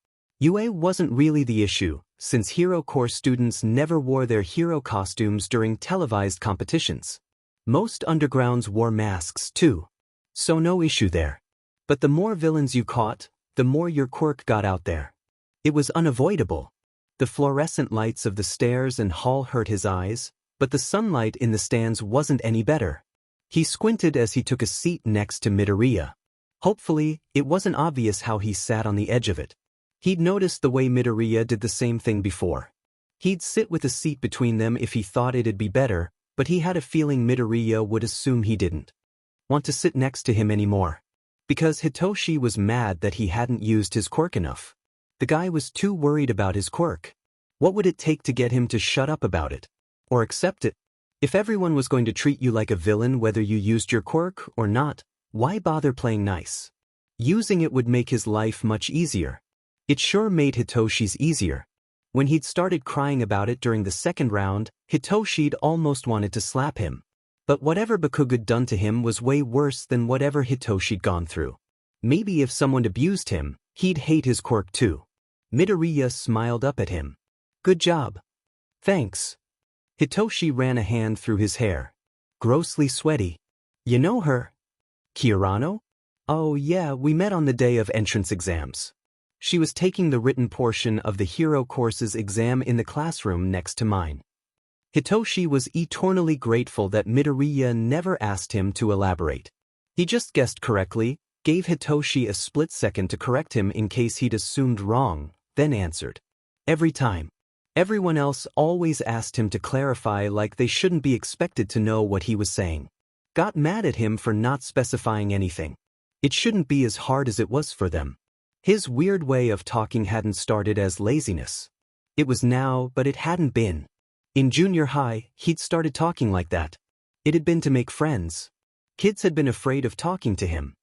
UA wasn't really the issue, since Hero Corps students never wore their hero costumes during televised competitions. Most undergrounds wore masks too. So no issue there. But the more villains you caught, the more your quirk got out there. It was unavoidable. The fluorescent lights of the stairs and hall hurt his eyes, but the sunlight in the stands wasn't any better. He squinted as he took a seat next to Midoriya. Hopefully, it wasn't obvious how he sat on the edge of it. He'd noticed the way Midoriya did the same thing before. He'd sit with a seat between them if he thought it'd be better, but he had a feeling Midoriya would assume he didn't want to sit next to him anymore. Because Hitoshi was mad that he hadn't used his quirk enough. The guy was too worried about his quirk. What would it take to get him to shut up about it? Or accept it? If everyone was going to treat you like a villain whether you used your quirk or not, why bother playing nice? Using it would make his life much easier. It sure made Hitoshi's easier. When he'd started crying about it during the second round, Hitoshi'd almost wanted to slap him. But whatever Bakuga'd done to him was way worse than whatever Hitoshi'd gone through. Maybe if someone abused him, he'd hate his quirk too. Midoriya smiled up at him. Good job. Thanks. Hitoshi ran a hand through his hair. Grossly sweaty. You know her? Kirano? Oh yeah, we met on the day of entrance exams. She was taking the written portion of the Hero Course's exam in the classroom next to mine. Hitoshi was eternally grateful that Midoriya never asked him to elaborate. He just guessed correctly, gave Hitoshi a split second to correct him in case he'd assumed wrong, then answered. Every time. Everyone else always asked him to clarify like they shouldn't be expected to know what he was saying. Got mad at him for not specifying anything. It shouldn't be as hard as it was for them. His weird way of talking hadn't started as laziness. It was now, but it hadn't been. In junior high, he'd started talking like that. It had been to make friends. Kids had been afraid of talking to him.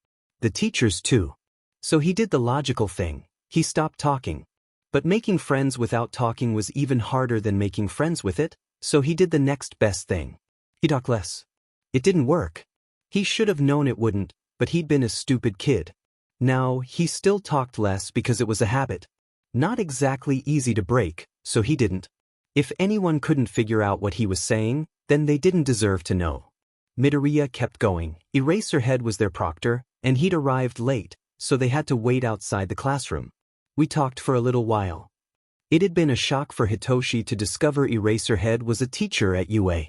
The teachers too. So he did the logical thing. He stopped talking. But making friends without talking was even harder than making friends with it, so he did the next best thing. He talked less. It didn't work. He should have known it wouldn't, but he'd been a stupid kid. Now, he still talked less because it was a habit. Not exactly easy to break, so he didn't. If anyone couldn't figure out what he was saying, then they didn't deserve to know. Midoriya kept going. Eraserhead was their proctor, and he'd arrived late, so they had to wait outside the classroom. We talked for a little while. It had been a shock for Hitoshi to discover Eraserhead was a teacher at UA.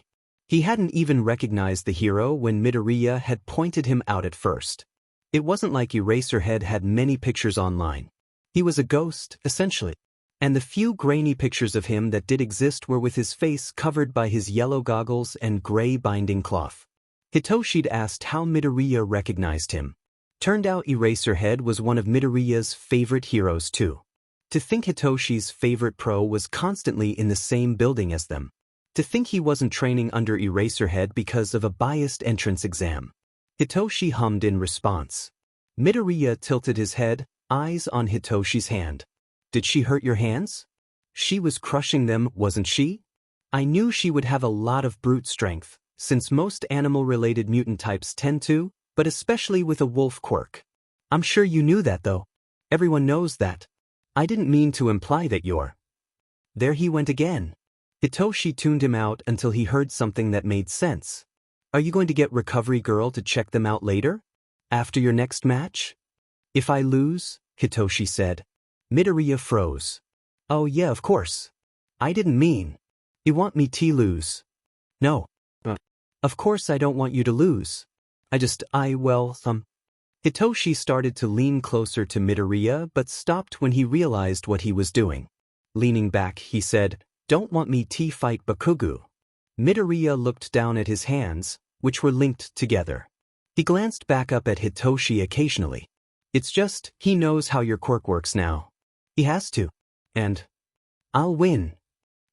He hadn't even recognized the hero when Midoriya had pointed him out at first. It wasn't like Eraserhead had many pictures online. He was a ghost, essentially. And the few grainy pictures of him that did exist were with his face covered by his yellow goggles and gray binding cloth. Hitoshi'd asked how Midoriya recognized him. Turned out Eraserhead was one of Midoriya's favorite heroes too. To think Hitoshi's favorite pro was constantly in the same building as them. To think he wasn't training under Eraserhead because of a biased entrance exam. Hitoshi hummed in response. Midoriya tilted his head, eyes on Hitoshi's hand. Did she hurt your hands? She was crushing them, wasn't she? I knew she would have a lot of brute strength, since most animal-related mutant types tend to, but especially with a wolf quirk. I'm sure you knew that though. Everyone knows that. I didn't mean to imply that you're. There he went again. Hitoshi tuned him out until he heard something that made sense. Are you going to get Recovery Girl to check them out later? After your next match? If I lose, Hitoshi said. Midoriya froze. Oh yeah, of course. I didn't mean. You want me to lose? No. Of course I don't want you to lose. Hitoshi started to lean closer to Midoriya but stopped when he realized what he was doing. Leaning back, he said, Don't want me to fight Bakugu. Midoriya looked down at his hands, which were linked together. He glanced back up at Hitoshi occasionally. It's just, he knows how your quirk works now. He has to. And I'll win.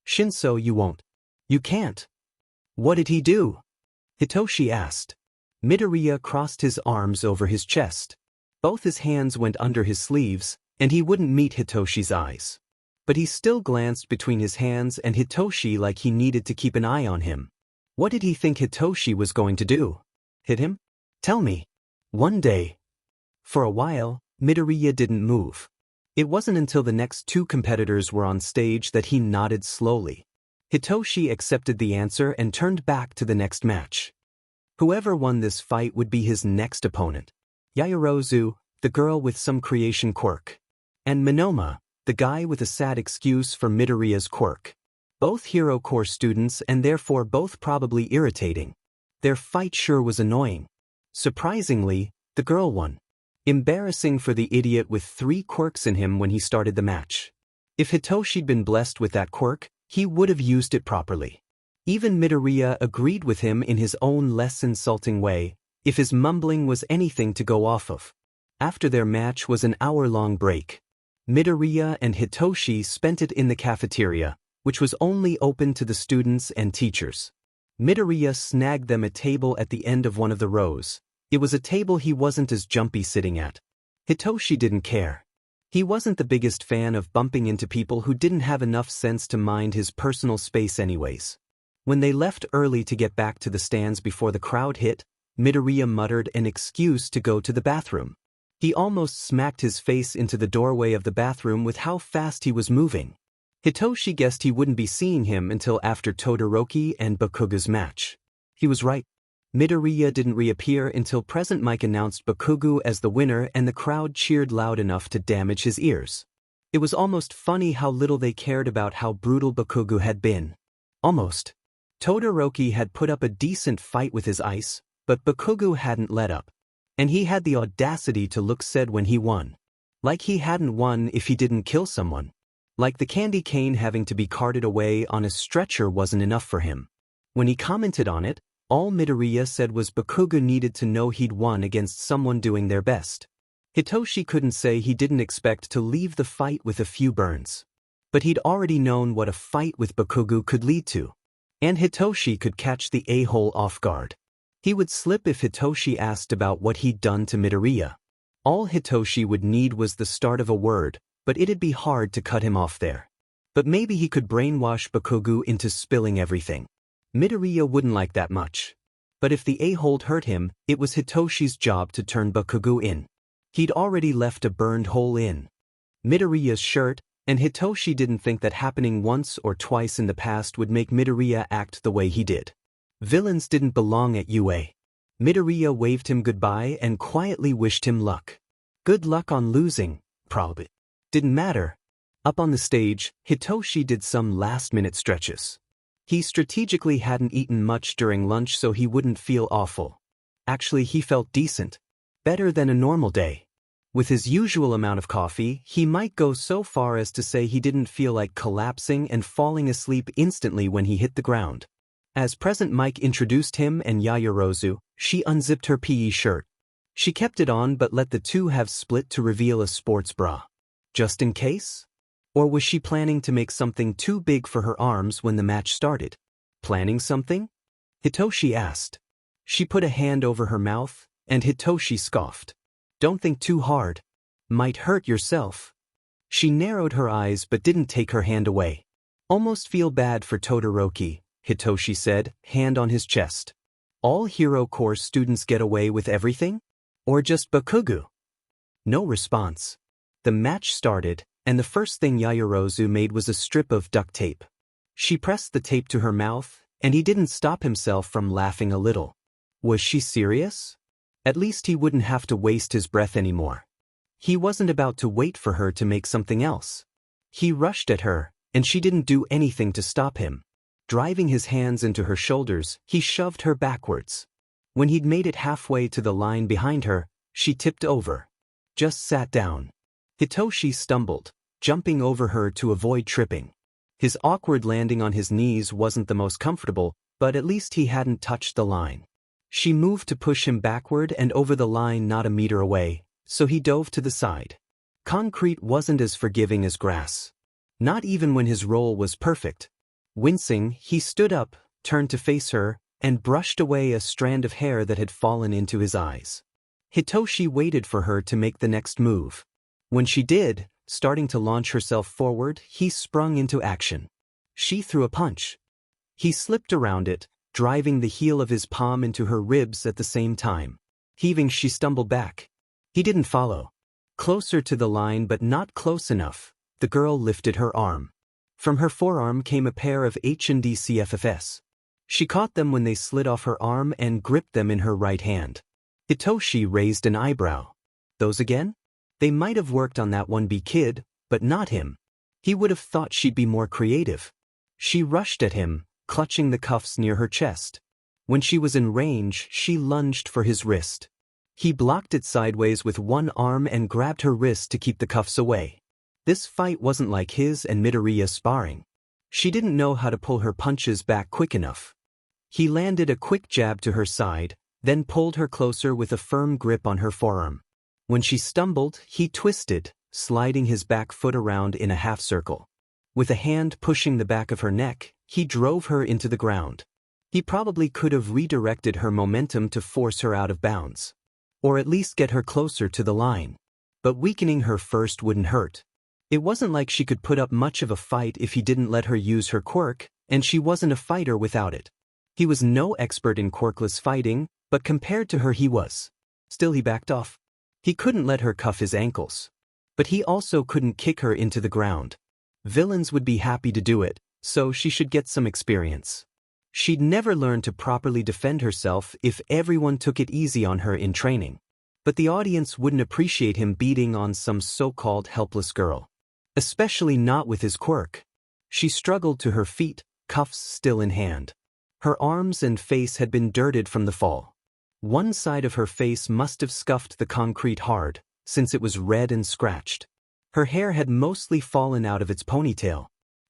Shinso, you won't. You can't. What did he do? Hitoshi asked. Midoriya crossed his arms over his chest. Both his hands went under his sleeves, and he wouldn't meet Hitoshi's eyes. But he still glanced between his hands and Hitoshi like he needed to keep an eye on him. What did he think Hitoshi was going to do? Hit him? Tell me. One day. For a while, Midoriya didn't move. It wasn't until the next two competitors were on stage that he nodded slowly. Hitoshi accepted the answer and turned back to the next match. Whoever won this fight would be his next opponent. Yaoyorozu, the girl with some creation quirk. And Minoma, the guy with a sad excuse for Midoriya's quirk. Both Hero Corps students and therefore both probably irritating. Their fight sure was annoying. Surprisingly, the girl won. Embarrassing for the idiot with 3 quirks in him when he started the match. If Hitoshi'd been blessed with that quirk, he would have used it properly. Even Midoriya agreed with him in his own less insulting way, if his mumbling was anything to go off of. After their match was an hour-long break. Midoriya and Hitoshi spent it in the cafeteria, which was only open to the students and teachers. Midoriya snagged them a table at the end of one of the rows. It was a table he wasn't as jumpy sitting at. Hitoshi didn't care. He wasn't the biggest fan of bumping into people who didn't have enough sense to mind his personal space anyways. When they left early to get back to the stands before the crowd hit, Midoriya muttered an excuse to go to the bathroom. He almost smacked his face into the doorway of the bathroom with how fast he was moving. Hitoshi guessed he wouldn't be seeing him until after Todoroki and Bakugu's match. He was right. Midoriya didn't reappear until Present Mike announced Bakugu as the winner and the crowd cheered loud enough to damage his ears. It was almost funny how little they cared about how brutal Bakugu had been. Almost. Todoroki had put up a decent fight with his ice, but Bakugu hadn't let up. And he had the audacity to look sad when he won. Like he hadn't won if he didn't kill someone. Like the candy cane having to be carted away on a stretcher wasn't enough for him. When he commented on it, all Midoriya said was Bakugu needed to know he'd won against someone doing their best. Hitoshi couldn't say he didn't expect to leave the fight with a few burns. But he'd already known what a fight with Bakugu could lead to. And Hitoshi could catch the a-hole off guard. He would slip if Hitoshi asked about what he'd done to Midoriya. All Hitoshi would need was the start of a word, but it'd be hard to cut him off there. But maybe he could brainwash Bakugu into spilling everything. Midoriya wouldn't like that much. But if the a-hole hurt him, it was Hitoshi's job to turn Bakugu in. He'd already left a burned hole in Midoriya's shirt, and Hitoshi didn't think that happening once or twice in the past would make Midoriya act the way he did. Villains didn't belong at UA. Midoriya waved him goodbye and quietly wished him luck. Good luck on losing, probably. Didn't matter. Up on the stage, Hitoshi did some last-minute stretches. He strategically hadn't eaten much during lunch so he wouldn't feel awful. Actually, he felt decent. Better than a normal day. With his usual amount of coffee, he might go so far as to say he didn't feel like collapsing and falling asleep instantly when he hit the ground. As Present Mike introduced him and Yaoyorozu, she unzipped her PE shirt. She kept it on but let the two have split to reveal a sports bra. Just in case? Or was she planning to make something too big for her arms when the match started? Planning something? Hitoshi asked. She put a hand over her mouth, and Hitoshi scoffed. Don't think too hard. Might hurt yourself. She narrowed her eyes but didn't take her hand away. Almost feel bad for Todoroki, Hitoshi said, hand on his chest. All Hero Course students get away with everything? Or just Bakugo? No response. The match started, and the first thing Yaoyorozu made was a strip of duct tape. She pressed the tape to her mouth, and he didn't stop himself from laughing a little. Was she serious? At least he wouldn't have to waste his breath anymore. He wasn't about to wait for her to make something else. He rushed at her, and she didn't do anything to stop him. Driving his hands into her shoulders, he shoved her backwards. When he'd made it halfway to the line behind her, she tipped over. Just sat down. Hitoshi stumbled, jumping over her to avoid tripping. His awkward landing on his knees wasn't the most comfortable, but at least he hadn't touched the line. She moved to push him backward and over the line not a meter away, so he dove to the side. Concrete wasn't as forgiving as grass. Not even when his roll was perfect. Wincing, he stood up, turned to face her, and brushed away a strand of hair that had fallen into his eyes. Hitoshi waited for her to make the next move. When she did, starting to launch herself forward, he sprung into action. She threw a punch. He slipped around it, driving the heel of his palm into her ribs at the same time. Heaving, she stumbled back. He didn't follow. Closer to the line but not close enough, the girl lifted her arm. From her forearm came a pair of H&D CFFs. She caught them when they slid off her arm and gripped them in her right hand. Hitoshi raised an eyebrow. Those again? They might have worked on that 1B kid, but not him. He would have thought she'd be more creative. She rushed at him, clutching the cuffs near her chest. When she was in range, she lunged for his wrist. He blocked it sideways with one arm and grabbed her wrist to keep the cuffs away. This fight wasn't like his and Midoriya sparring. She didn't know how to pull her punches back quick enough. He landed a quick jab to her side, then pulled her closer with a firm grip on her forearm. When she stumbled, he twisted, sliding his back foot around in a half circle. With a hand pushing the back of her neck, he drove her into the ground. He probably could have redirected her momentum to force her out of bounds. Or at least get her closer to the line. But weakening her first wouldn't hurt. It wasn't like she could put up much of a fight if he didn't let her use her quirk, and she wasn't a fighter without it. He was no expert in quirkless fighting, but compared to her he was. Still he backed off. He couldn't let her cuff his ankles. But he also couldn't kick her into the ground. Villains would be happy to do it, so she should get some experience. She'd never learn to properly defend herself if everyone took it easy on her in training. But the audience wouldn't appreciate him beating on some so-called helpless girl. Especially not with his quirk. She struggled to her feet, cuffs still in hand. Her arms and face had been dirted from the fall. One side of her face must have scuffed the concrete hard, since it was red and scratched. Her hair had mostly fallen out of its ponytail.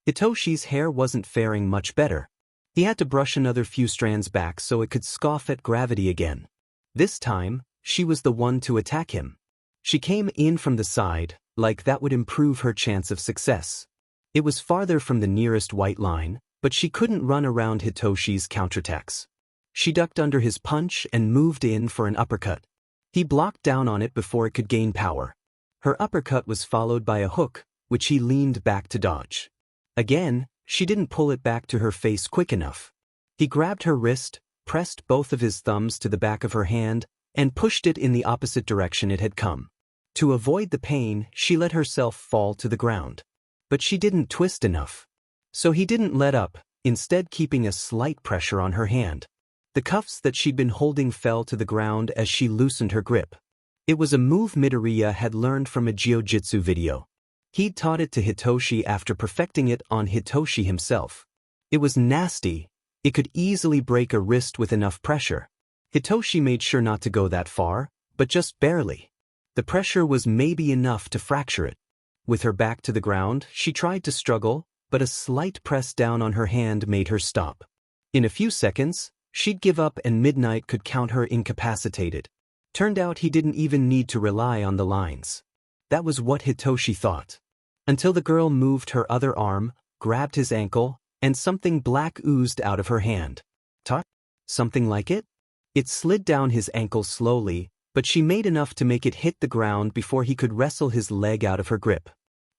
Hitoshi's hair wasn't faring much better. He had to brush another few strands back so it could scoff at gravity again. This time, she was the one to attack him. She came in from the side, like that would improve her chance of success. It was farther from the nearest white line, but she couldn't run around Hitoshi's counterattacks. She ducked under his punch and moved in for an uppercut. He blocked down on it before it could gain power. Her uppercut was followed by a hook, which he leaned back to dodge. Again, she didn't pull it back to her face quick enough. He grabbed her wrist, pressed both of his thumbs to the back of her hand, and pushed it in the opposite direction it had come. To avoid the pain, she let herself fall to the ground. But she didn't twist enough. So he didn't let up, instead keeping a slight pressure on her hand. The cuffs that she'd been holding fell to the ground as she loosened her grip. It was a move Midoriya had learned from a jiu-jitsu video. He'd taught it to Hitoshi after perfecting it on Hitoshi himself. It was nasty. It could easily break a wrist with enough pressure. Hitoshi made sure not to go that far, but just barely. The pressure was maybe enough to fracture it. With her back to the ground, she tried to struggle, but a slight press down on her hand made her stop. In a few seconds, she'd give up and Midnight could count her incapacitated. Turned out he didn't even need to rely on the lines. That was what Hitoshi thought. Until the girl moved her other arm, grabbed his ankle, and something black oozed out of her hand. Tut? Something like it? It slid down his ankle slowly, but she made enough to make it hit the ground before he could wrestle his leg out of her grip.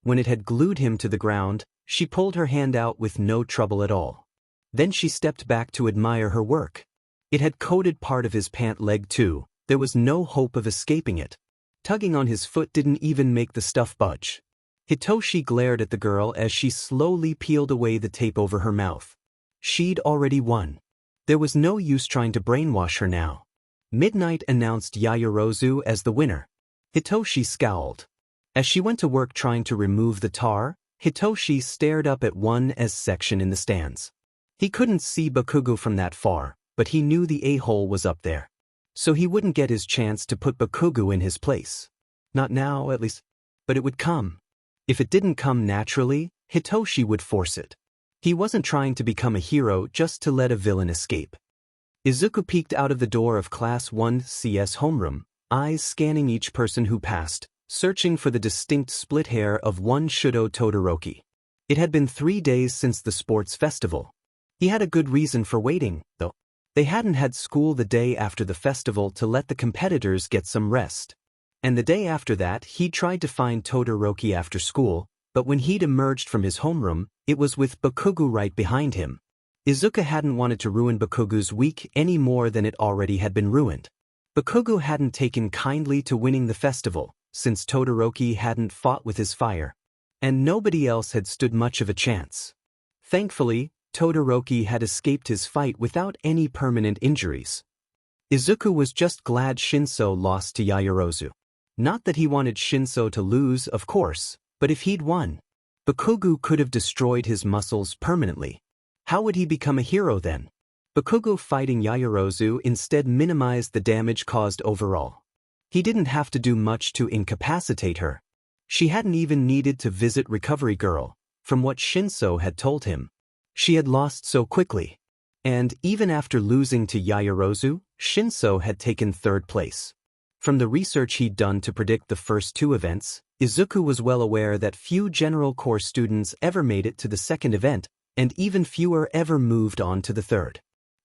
When it had glued him to the ground, she pulled her hand out with no trouble at all. Then she stepped back to admire her work. It had coated part of his pant leg too. There was no hope of escaping it. Tugging on his foot didn't even make the stuff budge. Hitoshi glared at the girl as she slowly peeled away the tape over her mouth. She'd already won. There was no use trying to brainwash her now. Midnight announced Yaoyorozu as the winner. Hitoshi scowled. As she went to work trying to remove the tar, Hitoshi stared up at one S section in the stands. He couldn't see Bakugo from that far, but he knew the a-hole was up there. So he wouldn't get his chance to put Bakugo in his place. Not now, at least. But it would come. If it didn't come naturally, Hitoshi would force it. He wasn't trying to become a hero just to let a villain escape. Izuku peeked out of the door of Class 1CS homeroom, eyes scanning each person who passed, searching for the distinct split hair of one Shudo Todoroki. It had been 3 days since the sports festival. He had a good reason for waiting, though. They hadn't had school the day after the festival to let the competitors get some rest. And the day after that, he'd tried to find Todoroki after school, but when he'd emerged from his homeroom, it was with Bakugo right behind him. Izuku hadn't wanted to ruin Bakugo's week any more than it already had been ruined. Bakugo hadn't taken kindly to winning the festival, since Todoroki hadn't fought with his fire. And nobody else had stood much of a chance. Thankfully, Todoroki had escaped his fight without any permanent injuries. Izuku was just glad Shinso lost to Yaoyorozu. Not that he wanted Shinso to lose, of course, but if he'd won, Bakugo could have destroyed his muscles permanently. How would he become a hero then? Bakugo fighting Yaoyorozu instead minimized the damage caused overall. He didn't have to do much to incapacitate her. She hadn't even needed to visit Recovery Girl, from what Shinso had told him. She had lost so quickly. And even after losing to Yaoyorozu, Shinso had taken 3rd place. From the research he'd done to predict the first 2 events, Izuku was well aware that few General Corps students ever made it to the 2nd event, and even fewer ever moved on to the 3rd.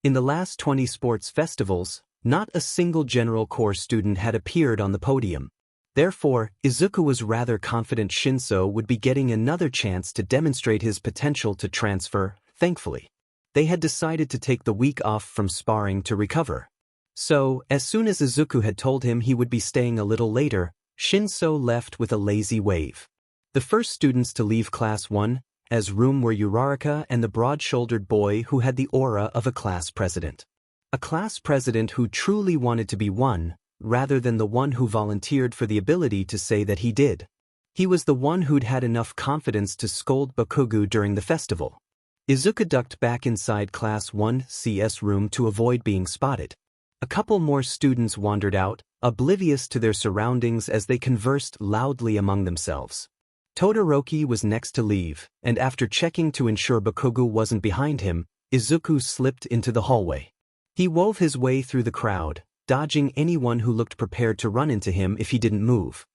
In the last 20 sports festivals, not a single General Corps student had appeared on the podium. Therefore, Izuku was rather confident Shinso would be getting another chance to demonstrate his potential to transfer. Thankfully, they had decided to take the week off from sparring to recover. So, as soon as Izuku had told him he would be staying a little later, Shinso left with a lazy wave. The first students to leave Class 1's room were Uraraka and the broad-shouldered boy who had the aura of a class president. A class president who truly wanted to be one, rather than the one who volunteered for the ability to say that he did. He was the one who'd had enough confidence to scold Bakugo during the festival. Izuku ducked back inside Class 1CS room to avoid being spotted. A couple more students wandered out, oblivious to their surroundings as they conversed loudly among themselves. Todoroki was next to leave, and after checking to ensure Bakugo wasn't behind him, Izuku slipped into the hallway. He wove his way through the crowd, dodging anyone who looked prepared to run into him if he didn't move.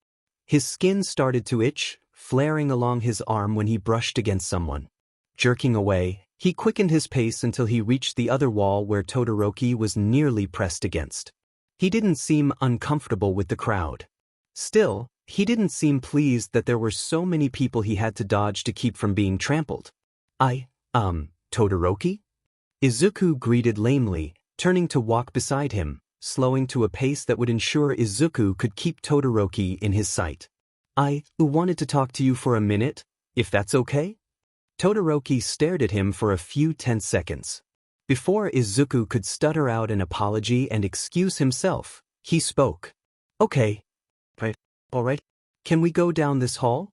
His skin started to itch, flaring along his arm when he brushed against someone. Jerking away, he quickened his pace until he reached the other wall where Todoroki was nearly pressed against. He didn't seem uncomfortable with the crowd. Still, he didn't seem pleased that there were so many people he had to dodge to keep from being trampled. Todoroki? Izuku greeted lamely, turning to walk beside him, slowing to a pace that would ensure Izuku could keep Todoroki in his sight. I wanted to talk to you for a minute, if that's okay? Todoroki stared at him for a few tense seconds. Before Izuku could stutter out an apology and excuse himself, he spoke. Okay, Right. Alright. Can we go down this hall?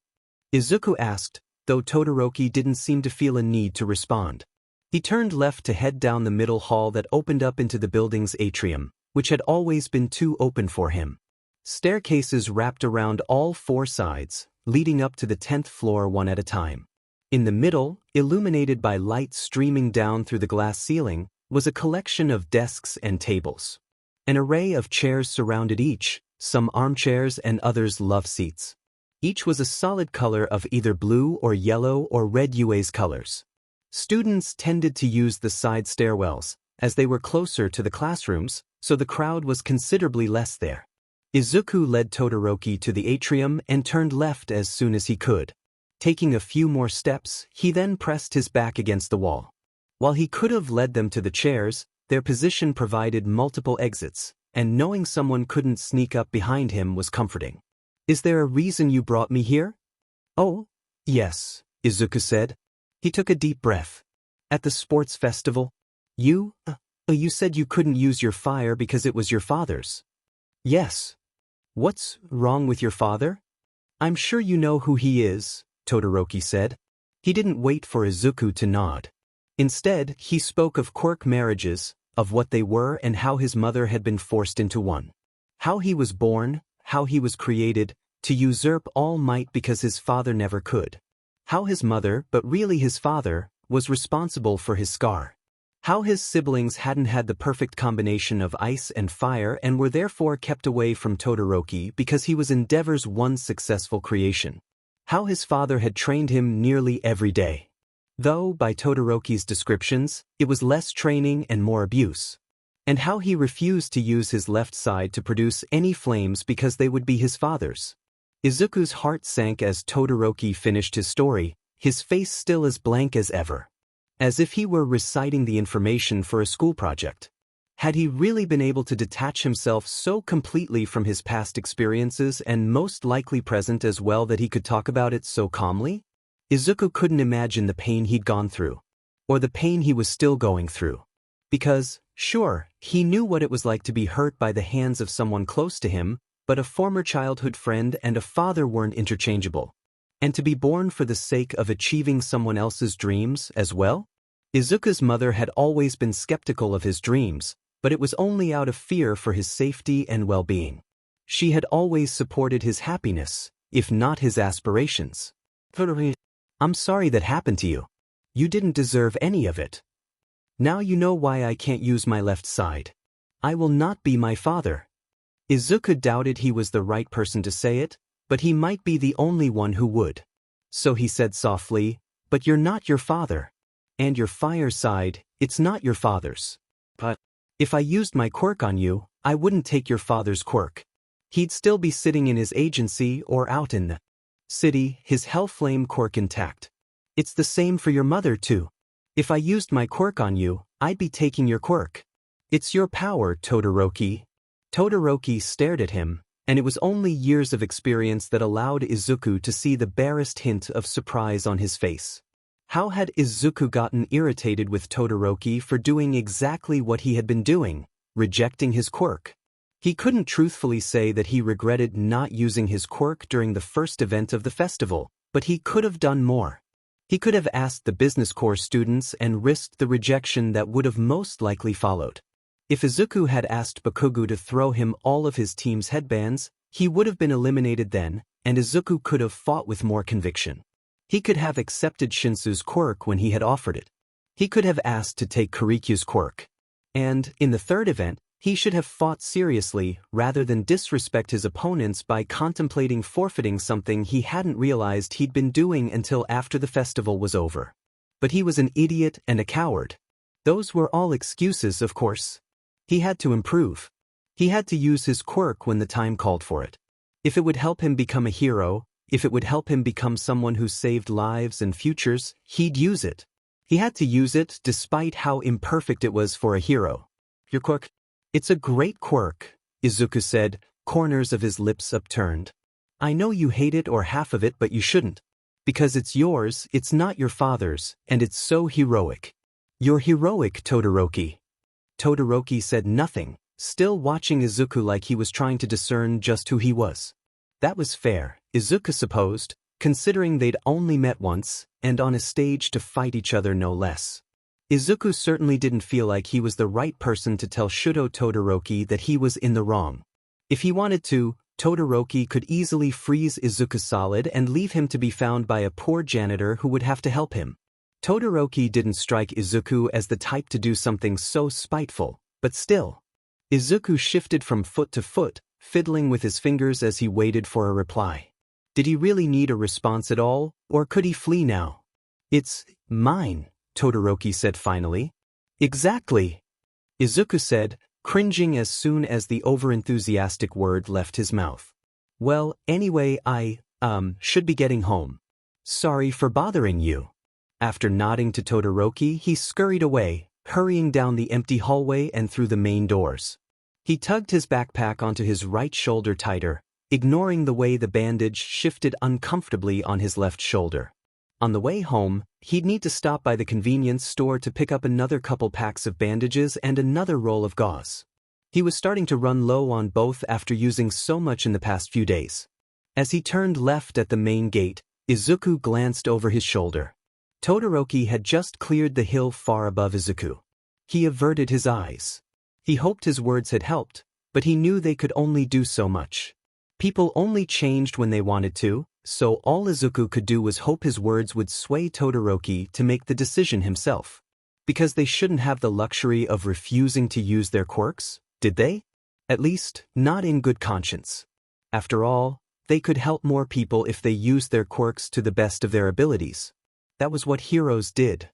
Izuku asked, though Todoroki didn't seem to feel a need to respond. He turned left to head down the middle hall that opened up into the building's atrium, which had always been too open for him. Staircases wrapped around all four sides, leading up to the 10th floor one at a time. In the middle, illuminated by light streaming down through the glass ceiling, was a collection of desks and tables. An array of chairs surrounded each, some armchairs and others love seats. Each was a solid color of either blue or yellow or red UA's colors. Students tended to use the side stairwells, as they were closer to the classrooms, so the crowd was considerably less there. Izuku led Todoroki to the atrium and turned left as soon as he could. Taking a few more steps, he then pressed his back against the wall. While he could have led them to the chairs, their position provided multiple exits, and knowing someone couldn't sneak up behind him was comforting. Is there a reason you brought me here? Oh, yes, Izuku said. He took a deep breath. At the sports festival? You said you couldn't use your fire because it was your father's. Yes. What's wrong with your father? I'm sure you know who he is, Todoroki said. He didn't wait for Izuku to nod. Instead, he spoke of quirk marriages, of what they were and how his mother had been forced into one. How he was born, how he was created, to usurp all might because his father never could. How his mother, but really his father, was responsible for his scar. How his siblings hadn't had the perfect combination of ice and fire and were therefore kept away from Todoroki because he was Endeavor's one successful creation. How his father had trained him nearly every day. Though, by Todoroki's descriptions, it was less training and more abuse. And how he refused to use his left side to produce any flames because they would be his father's. Izuku's heart sank as Todoroki finished his story, his face still as blank as ever. As if he were reciting the information for a school project. Had he really been able to detach himself so completely from his past experiences and most likely present as well that he could talk about it so calmly? Izuku couldn't imagine the pain he'd gone through. Or the pain he was still going through. Because, sure, he knew what it was like to be hurt by the hands of someone close to him, but a former childhood friend and a father weren't interchangeable. And to be born for the sake of achieving someone else's dreams as well? Izuku's mother had always been skeptical of his dreams, but it was only out of fear for his safety and well-being. She had always supported his happiness, if not his aspirations. I'm sorry that happened to you. You didn't deserve any of it. Now you know why I can't use my left side. I will not be my father. Izuku doubted he was the right person to say it, but he might be the only one who would. So he said softly, but you're not your father. And your fire side, it's not your father's. But if I used my quirk on you, I wouldn't take your father's quirk. He'd still be sitting in his agency or out in the city, his hellflame quirk intact. It's the same for your mother too. If I used my quirk on you, I'd be taking your quirk. It's your power, Todoroki. Todoroki stared at him, and it was only years of experience that allowed Izuku to see the barest hint of surprise on his face. How had Izuku gotten irritated with Todoroki for doing exactly what he had been doing, rejecting his quirk? He couldn't truthfully say that he regretted not using his quirk during the first event of the festival, but he could have done more. He could have asked the business course students and risked the rejection that would have most likely followed. If Izuku had asked Bakugo to throw him all of his team's headbands, he would have been eliminated then, and Izuku could have fought with more conviction. He could have accepted Shinsu's quirk when he had offered it. He could have asked to take Kirikyu's quirk. And, in the third event, he should have fought seriously rather than disrespect his opponents by contemplating forfeiting something he hadn't realized he'd been doing until after the festival was over. But he was an idiot and a coward. Those were all excuses, of course. He had to improve. He had to use his quirk when the time called for it. If it would help him become a hero, if it would help him become someone who saved lives and futures, he'd use it. He had to use it despite how imperfect it was for a hero. Your quirk? It's a great quirk, Izuku said, corners of his lips upturned. I know you hate it or half of it, but you shouldn't. Because it's yours, it's not your father's, and it's so heroic. You're heroic, Todoroki. Todoroki said nothing, still watching Izuku like he was trying to discern just who he was. That was fair, Izuku supposed, considering they'd only met once, and on a stage to fight each other no less. Izuku certainly didn't feel like he was the right person to tell Shudo Todoroki that he was in the wrong. If he wanted to, Todoroki could easily freeze Izuku solid and leave him to be found by a poor janitor who would have to help him. Todoroki didn't strike Izuku as the type to do something so spiteful, but still. Izuku shifted from foot to foot, fiddling with his fingers as he waited for a reply. Did he really need a response at all, or could he flee now? It's mine, Todoroki said finally. Exactly, Izuku said, cringing as soon as the overenthusiastic word left his mouth. Well, anyway, I should be getting home. Sorry for bothering you. After nodding to Todoroki, he scurried away, hurrying down the empty hallway and through the main doors. He tugged his backpack onto his right shoulder tighter, ignoring the way the bandage shifted uncomfortably on his left shoulder. On the way home, he'd need to stop by the convenience store to pick up another couple packs of bandages and another roll of gauze. He was starting to run low on both after using so much in the past few days. As he turned left at the main gate, Izuku glanced over his shoulder. Todoroki had just cleared the hill far above Izuku. He averted his eyes. He hoped his words had helped, but he knew they could only do so much. People only changed when they wanted to, so all Izuku could do was hope his words would sway Todoroki to make the decision himself. Because they shouldn't have the luxury of refusing to use their quirks, did they? At least, not in good conscience. After all, they could help more people if they used their quirks to the best of their abilities. That was what heroes did.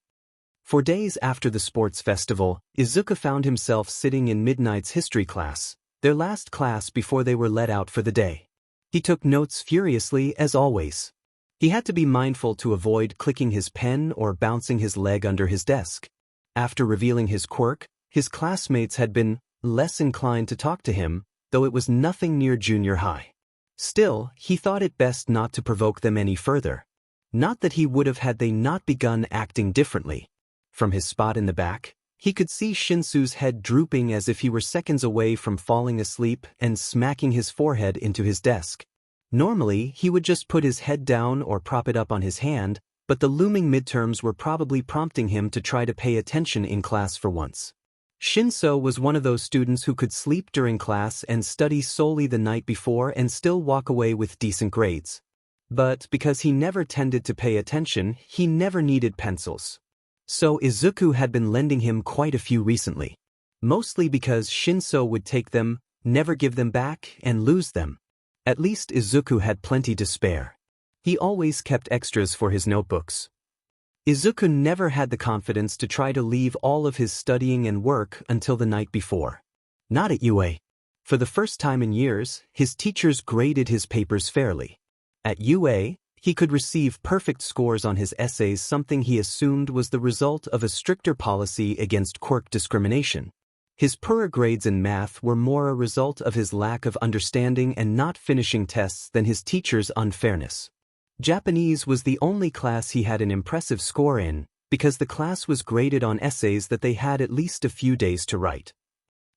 For days after the sports festival, Izuku found himself sitting in Midnight's history class, their last class before they were let out for the day. He took notes furiously as always. He had to be mindful to avoid clicking his pen or bouncing his leg under his desk. After revealing his quirk, his classmates had been less inclined to talk to him, though it was nothing near junior high. Still, he thought it best not to provoke them any further. Not that he would have had they not begun acting differently. From his spot in the back, he could see Shinsu's head drooping as if he were seconds away from falling asleep and smacking his forehead into his desk. Normally, he would just put his head down or prop it up on his hand, but the looming midterms were probably prompting him to try to pay attention in class for once. Shinso was one of those students who could sleep during class and study solely the night before and still walk away with decent grades. But because he never tended to pay attention, he never needed pencils. So Izuku had been lending him quite a few recently. Mostly because Shinso would take them, never give them back, and lose them. At least Izuku had plenty to spare. He always kept extras for his notebooks. Izuku never had the confidence to try to leave all of his studying and work until the night before. Not at UA. For the first time in years, his teachers graded his papers fairly. At UA, he could receive perfect scores on his essays, something he assumed was the result of a stricter policy against quirk discrimination. His poorer grades in math were more a result of his lack of understanding and not finishing tests than his teachers' unfairness. Japanese was the only class he had an impressive score in, because the class was graded on essays that they had at least a few days to write.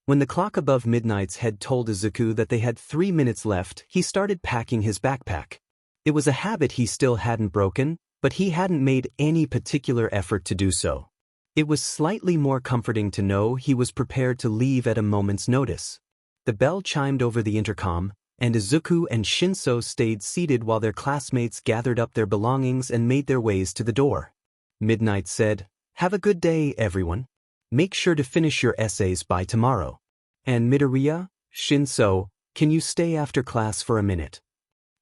When the clock above Midnight's head told Izuku that they had 3 minutes left, he started packing his backpack. It was a habit he still hadn't broken, but he hadn't made any particular effort to do so. It was slightly more comforting to know he was prepared to leave at a moment's notice. The bell chimed over the intercom, and Izuku and Shinso stayed seated while their classmates gathered up their belongings and made their ways to the door. Midnight said, "Have a good day, everyone. Make sure to finish your essays by tomorrow. And Midoriya, Shinso, can you stay after class for a minute?"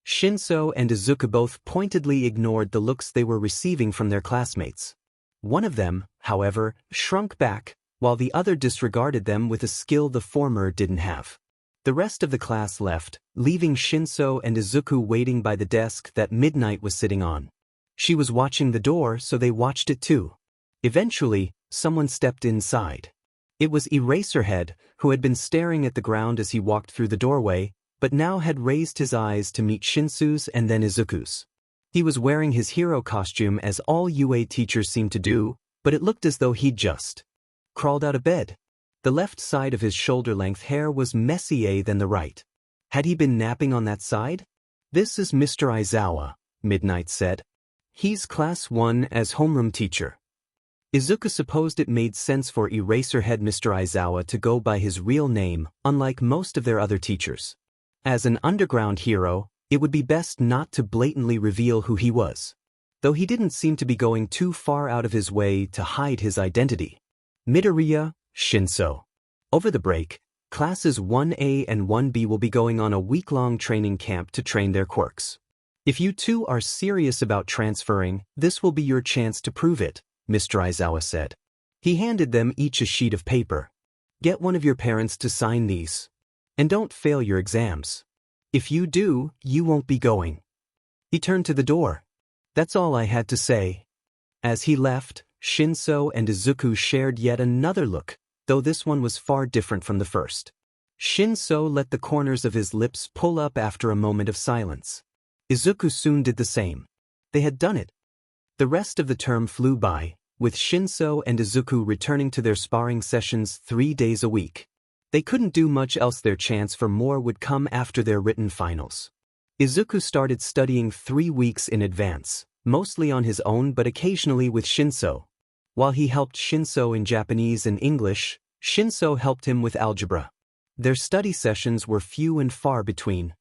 Shinso and Izuku both pointedly ignored the looks they were receiving from their classmates. One of them, however, shrunk back, while the other disregarded them with a skill the former didn't have. The rest of the class left, leaving Shinso and Izuku waiting by the desk that Midnight was sitting on. She was watching the door, so they watched it too. Eventually, someone stepped inside. It was Eraserhead, who had been staring at the ground as he walked through the doorway, but now had raised his eyes to meet Shinsu's and then Izuku's. He was wearing his hero costume as all UA teachers seemed to do, but it looked as though he'd just crawled out of bed. The left side of his shoulder-length hair was messier than the right. Had he been napping on that side? This is Mr. Aizawa, Midnight said. He's class 1 as homeroom teacher. Izuku supposed it made sense for Eraserhead Mr. Aizawa to go by his real name, unlike most of their other teachers. As an underground hero, it would be best not to blatantly reveal who he was, though he didn't seem to be going too far out of his way to hide his identity. Midoriya, Shinso. Over the break, classes 1A and 1B will be going on a week-long training camp to train their quirks. If you two are serious about transferring, this will be your chance to prove it, Mr. Aizawa said. He handed them each a sheet of paper. Get one of your parents to sign these. And don't fail your exams. If you do, you won't be going. He turned to the door. That's all I had to say. As he left, Shinso and Izuku shared yet another look, though this one was far different from the first. Shinso let the corners of his lips pull up after a moment of silence. Izuku soon did the same. They had done it. The rest of the term flew by, with Shinso and Izuku returning to their sparring sessions 3 days a week. They couldn't do much else. Their chance for more would come after their written finals. Izuku started studying 3 weeks in advance, mostly on his own but occasionally with Shinso. While he helped Shinso in Japanese and English, Shinso helped him with algebra. Their study sessions were few and far between.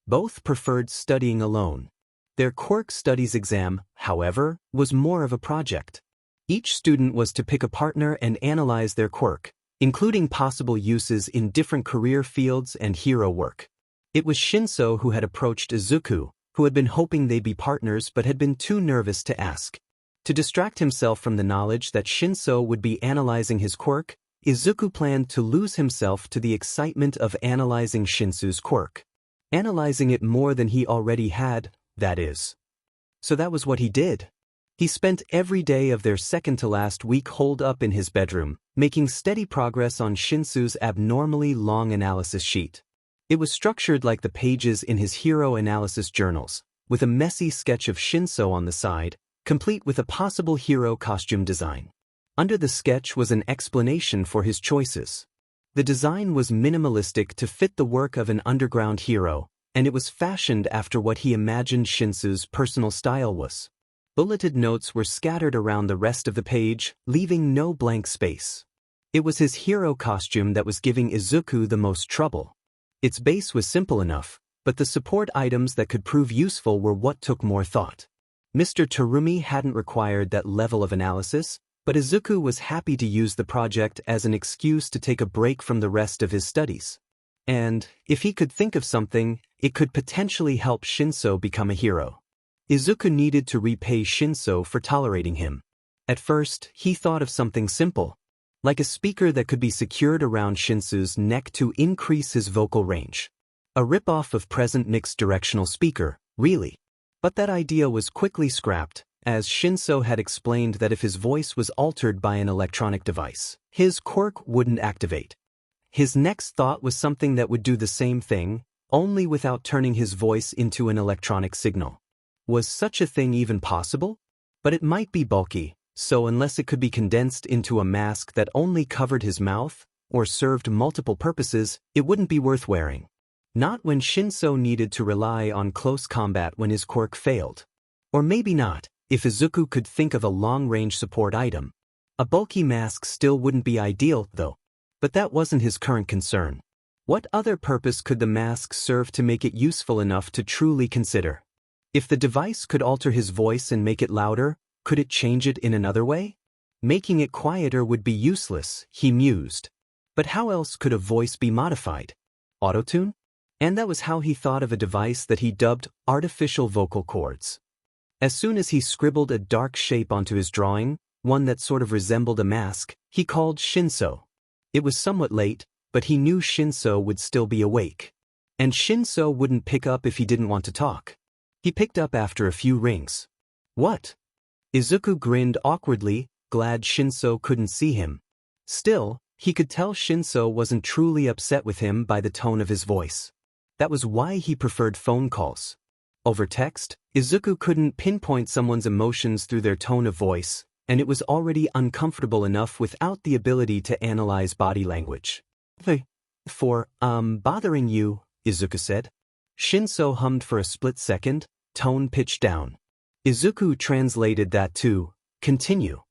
Both preferred studying alone. Their Quirk Studies exam, however, was more of a project. Each student was to pick a partner and analyze their quirk, including possible uses in different career fields and hero work. It was Shinso who had approached Izuku, who had been hoping they'd be partners but had been too nervous to ask. To distract himself from the knowledge that Shinso would be analyzing his quirk, Izuku planned to lose himself to the excitement of analyzing Shinso's quirk. Analyzing it more than he already had, that is. So that was what he did. He spent every day of their second-to-last week holed up in his bedroom, making steady progress on Shinso's abnormally long analysis sheet. It was structured like the pages in his hero analysis journals, with a messy sketch of Shinso on the side, complete with a possible hero costume design. Under the sketch was an explanation for his choices. The design was minimalistic to fit the work of an underground hero, and it was fashioned after what he imagined Shinso's personal style was. Bulleted notes were scattered around the rest of the page, leaving no blank space. It was his hero costume that was giving Izuku the most trouble. Its base was simple enough, but the support items that could prove useful were what took more thought. Mr. Terumi hadn't required that level of analysis, but Izuku was happy to use the project as an excuse to take a break from the rest of his studies. And, if he could think of something, it could potentially help Shinso become a hero. Izuku needed to repay Shinso for tolerating him. At first, he thought of something simple, like a speaker that could be secured around Shinso's neck to increase his vocal range. A rip-off of present mixed directional speaker, really. But that idea was quickly scrapped, as Shinso had explained that if his voice was altered by an electronic device, his quirk wouldn't activate. His next thought was something that would do the same thing, only without turning his voice into an electronic signal. Was such a thing even possible? But it might be bulky, so unless it could be condensed into a mask that only covered his mouth, or served multiple purposes, it wouldn't be worth wearing. Not when Shinso needed to rely on close combat when his quirk failed. Or maybe not, if Izuku could think of a long-range support item. A bulky mask still wouldn't be ideal, though. But that wasn't his current concern. What other purpose could the mask serve to make it useful enough to truly consider? If the device could alter his voice and make it louder, could it change it in another way? Making it quieter would be useless, he mused. But how else could a voice be modified? Autotune? And that was how he thought of a device that he dubbed artificial vocal cords. As soon as he scribbled a dark shape onto his drawing, one that sort of resembled a mask, he called Shinso. It was somewhat late, but he knew Shinso would still be awake. And Shinso wouldn't pick up if he didn't want to talk. He picked up after a few rings. What? Izuku grinned awkwardly, glad Shinso couldn't see him. Still, he could tell Shinso wasn't truly upset with him by the tone of his voice. That was why he preferred phone calls. Over text, Izuku couldn't pinpoint someone's emotions through their tone of voice, and it was already uncomfortable enough without the ability to analyze body language. For bothering you, Izuku said. Shinso hummed for a split second, tone pitched down. Izuku translated that to, continue.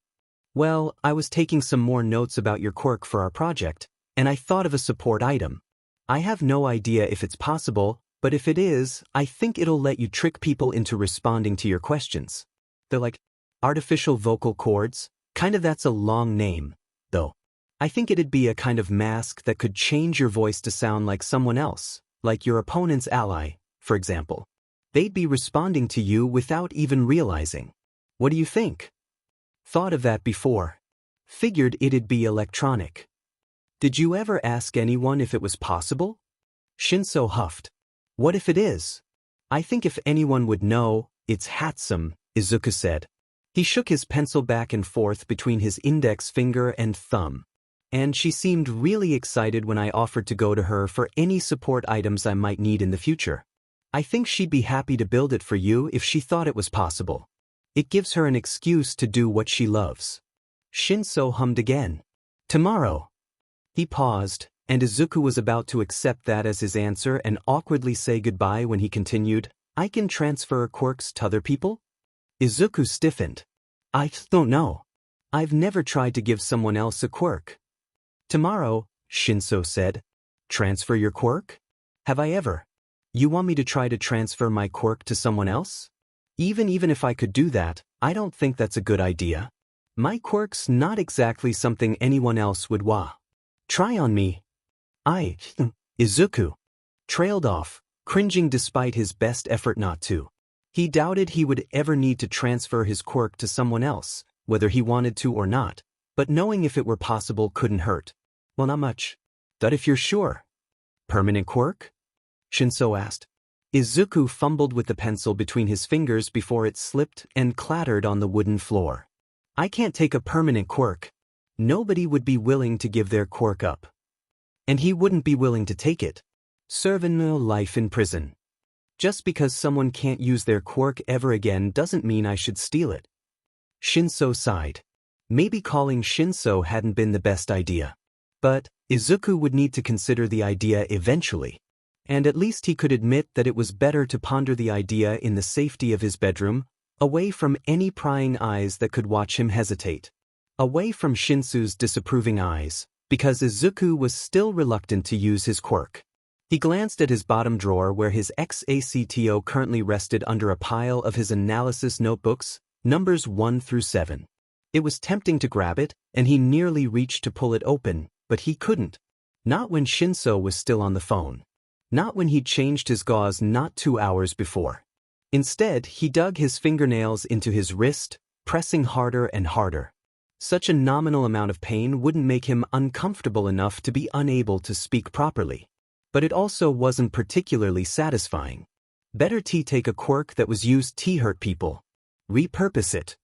Well, I was taking some more notes about your quirk for our project, and I thought of a support item. I have no idea if it's possible, but if it is, I think it'll let you trick people into responding to your questions. They're like, artificial vocal cords? That's a long name, though. I think it'd be a kind of mask that could change your voice to sound like someone else, like your opponent's ally, for example. They'd be responding to you without even realizing. What do you think? Thought of that before. Figured it'd be electronic. Did you ever ask anyone if it was possible? Shinso huffed. What if it is? I think if anyone would know, it's Hatsum, Izuku said. He shook his pencil back and forth between his index finger and thumb. And she seemed really excited when I offered to go to her for any support items I might need in the future. I think she'd be happy to build it for you if she thought it was possible. It gives her an excuse to do what she loves. Shinso hummed again. Tomorrow. He paused, and Izuku was about to accept that as his answer and awkwardly say goodbye when he continued, I can transfer quirks to other people? Izuku stiffened. I don't know. I've never tried to give someone else a quirk. Tomorrow, Shinso said. Transfer your quirk? Have I ever? You want me to try to transfer my quirk to someone else? Even if I could do that, I don't think that's a good idea. My quirk's not exactly something anyone else would try on me. Izuku trailed off, cringing despite his best effort not to. He doubted he would ever need to transfer his quirk to someone else, whether he wanted to or not, but knowing if it were possible couldn't hurt. Well, not much. But if you're sure. Permanent quirk? Shinso asked. Izuku fumbled with the pencil between his fingers before it slipped and clattered on the wooden floor. I can't take a permanent quirk. Nobody would be willing to give their quirk up. And he wouldn't be willing to take it. Serving a life in prison. Just because someone can't use their quirk ever again doesn't mean I should steal it. Shinso sighed. Maybe calling Shinso hadn't been the best idea. But Izuku would need to consider the idea eventually. And at least he could admit that it was better to ponder the idea in the safety of his bedroom, away from any prying eyes that could watch him hesitate. Away from Shinsu's disapproving eyes, because Izuku was still reluctant to use his quirk. He glanced at his bottom drawer where his XACTO currently rested under a pile of his analysis notebooks, numbers 1 through 7. It was tempting to grab it, and he nearly reached to pull it open, but he couldn't. Not when Shinso was still on the phone. Not when he'd changed his gauze not 2 hours before. Instead, he dug his fingernails into his wrist, pressing harder and harder. Such a nominal amount of pain wouldn't make him uncomfortable enough to be unable to speak properly. But it also wasn't particularly satisfying. Better take a quirk that was used to hurt people. Repurpose it.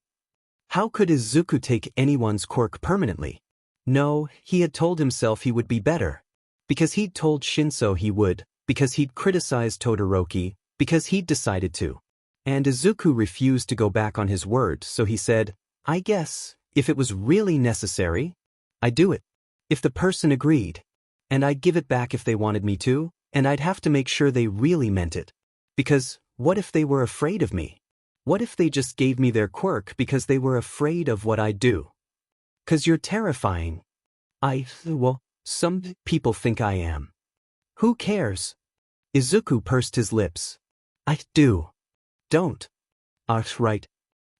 How could Izuku take anyone's quirk permanently? No, he had told himself he would be better. Because he'd told Shinso he would, because he'd criticized Todoroki, because he'd decided to. And Izuku refused to go back on his word, so he said, I guess, if it was really necessary, I'd do it. If the person agreed. And I'd give it back if they wanted me to, and I'd have to make sure they really meant it. Because, what if they were afraid of me? What if they just gave me their quirk because they were afraid of what I'd do? 'Cause you're terrifying. Well, some people think I am. Who cares? Izuku pursed his lips. I do. Don't. Right.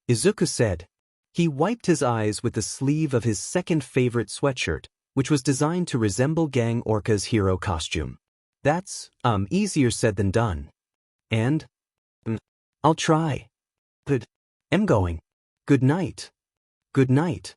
Izuku said. He wiped his eyes with the sleeve of his second favorite sweatshirt, which was designed to resemble Gang Orca's hero costume. That's, easier said than done. And? I'll try. But, I'm going. Good night. Good night.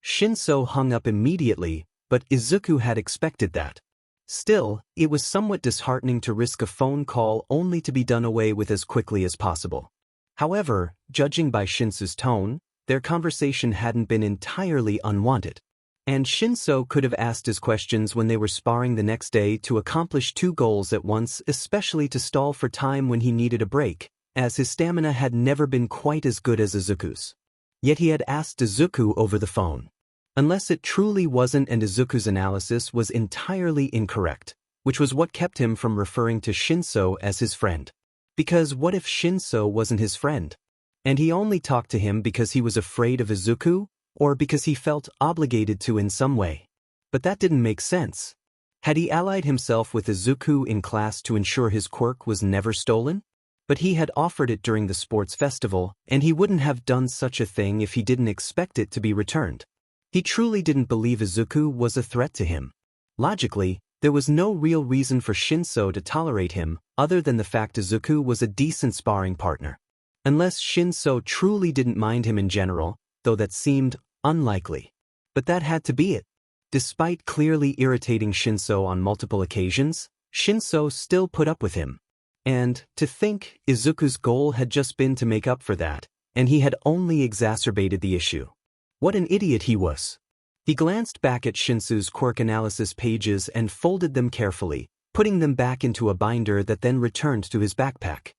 Shinso hung up immediately, but Izuku had expected that. Still, it was somewhat disheartening to risk a phone call only to be done away with as quickly as possible. However, judging by Shinsu's tone, their conversation hadn't been entirely unwanted. And Shinso could have asked his questions when they were sparring the next day to accomplish 2 goals at once, especially to stall for time when he needed a break, as his stamina had never been quite as good as Izuku's. Yet he had asked Izuku over the phone. Unless it truly wasn't and Izuku's analysis was entirely incorrect. which was what kept him from referring to Shinso as his friend. Because what if Shinso wasn't his friend? And he only talked to him because he was afraid of Izuku, or because he felt obligated to in some way? But that didn't make sense. Had he allied himself with Izuku in class to ensure his quirk was never stolen? But he had offered it during the sports festival, and he wouldn't have done such a thing if he didn't expect it to be returned. He truly didn't believe Izuku was a threat to him. Logically, there was no real reason for Shinso to tolerate him, other than the fact Izuku was a decent sparring partner. Unless Shinso truly didn't mind him in general, though that seemed unlikely. But that had to be it. Despite clearly irritating Shinso on multiple occasions, Shinso still put up with him. And, to think, Izuku's goal had just been to make up for that, and he had only exacerbated the issue. What an idiot he was. He glanced back at Shinso's quirk analysis pages and folded them carefully, putting them back into a binder that then returned to his backpack.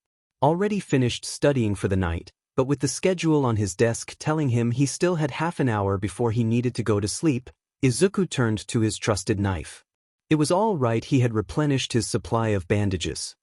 Already finished studying for the night, but with the schedule on his desk telling him he still had half an hour before he needed to go to sleep, Izuku turned to his trusted knife. It was all right, he had replenished his supply of bandages.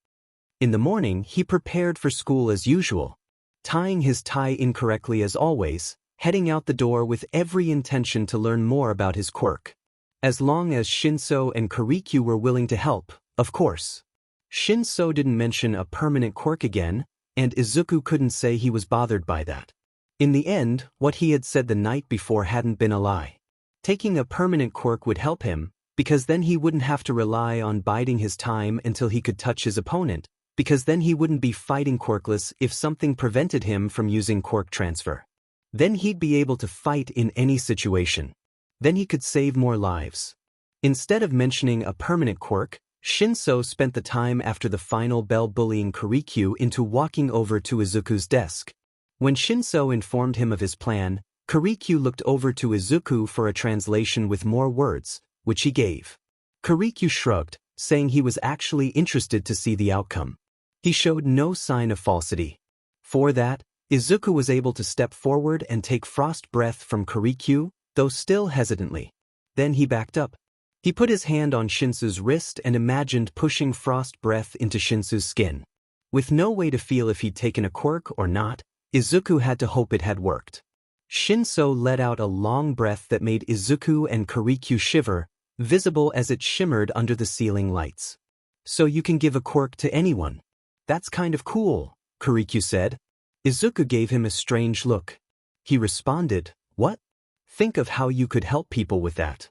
In the morning, he prepared for school as usual, tying his tie incorrectly as always, heading out the door with every intention to learn more about his quirk. As long as Shinso and Kirikyu were willing to help, of course. Shinso didn't mention a permanent quirk again, and Izuku couldn't say he was bothered by that. In the end, what he had said the night before hadn't been a lie. Taking a permanent quirk would help him, because then he wouldn't have to rely on biding his time until he could touch his opponent, because then he wouldn't be fighting Quirkless if something prevented him from using quirk transfer. Then he'd be able to fight in any situation. Then he could save more lives. Instead of mentioning a permanent quirk, Shinso spent the time after the final bell bullying Kirikyu into walking over to Izuku's desk. When Shinso informed him of his plan, Kirikyu looked over to Izuku for a translation with more words, which he gave. Kirikyu shrugged, saying he was actually interested to see the outcome. He showed no sign of falsity. For that, Izuku was able to step forward and take frost breath from Kirikyu, though still hesitantly. Then he backed up. He put his hand on Shinsu's wrist and imagined pushing frost breath into Shinsu's skin. With no way to feel if he'd taken a quirk or not, Izuku had to hope it had worked. Shinso let out a long breath that made Izuku and Kirikyu shiver, visible as it shimmered under the ceiling lights. So you can give a quirk to anyone. That's kind of cool, Kirikyu said. Izuku gave him a strange look. He responded, "What? Think of how you could help people with that."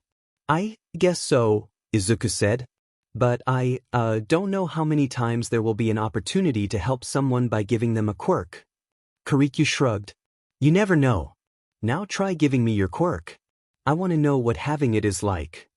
"I guess so," Izuku said. "But I don't know how many times there will be an opportunity to help someone by giving them a quirk." Kirikyu shrugged. "You never know. Now try giving me your quirk. I want to know what having it is like."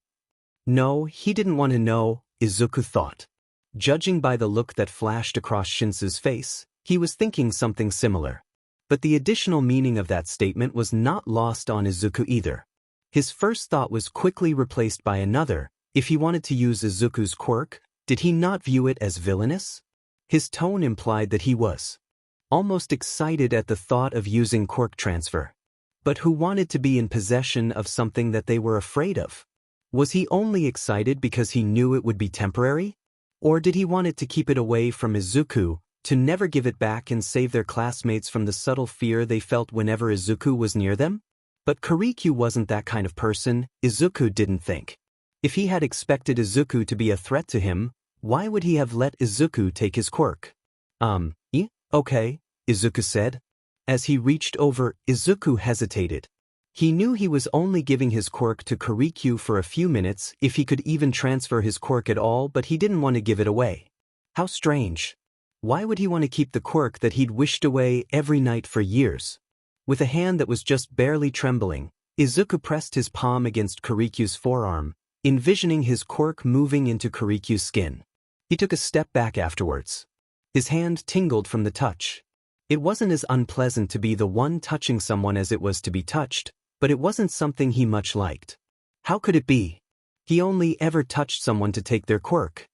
No, he didn't want to know, Izuku thought. Judging by the look that flashed across Shinsu's face, he was thinking something similar. But the additional meaning of that statement was not lost on Izuku either. His first thought was quickly replaced by another. If he wanted to use Izuku's quirk, did he not view it as villainous? His tone implied that he was almost excited at the thought of using quirk transfer. But who wanted to be in possession of something that they were afraid of? Was he only excited because he knew it would be temporary? Or did he want it to keep it away from Izuku, to never give it back and save their classmates from the subtle fear they felt whenever Izuku was near them? But Kirikyu wasn't that kind of person, Izuku didn't think. If he had expected Izuku to be a threat to him, why would he have let Izuku take his quirk? Okay, Izuku said. As he reached over, Izuku hesitated. He knew he was only giving his quirk to Kirikyu for a few minutes if he could even transfer his quirk at all, but he didn't want to give it away. How strange. Why would he want to keep the quirk that he'd wished away every night for years? With a hand that was just barely trembling, Izuku pressed his palm against Kirikyu's forearm, envisioning his quirk moving into Kirikyu's skin. He took a step back afterwards. His hand tingled from the touch. It wasn't as unpleasant to be the one touching someone as it was to be touched, but it wasn't something he much liked. How could it be? He only ever touched someone to take their quirk.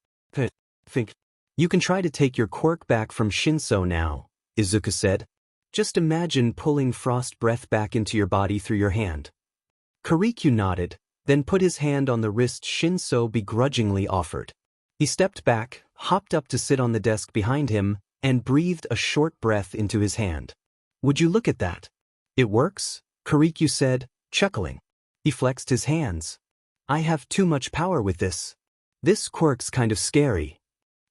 Think. You can try to take your quirk back from Shinso now, Izuku said. Just imagine pulling frost breath back into your body through your hand. Kirikyu nodded, then put his hand on the wrist Shinso begrudgingly offered. He stepped back, hopped up to sit on the desk behind him, and breathed a short breath into his hand. Would you look at that? It works, Kirikyu said, chuckling. He flexed his hands. I have too much power with this. This quirk's kind of scary.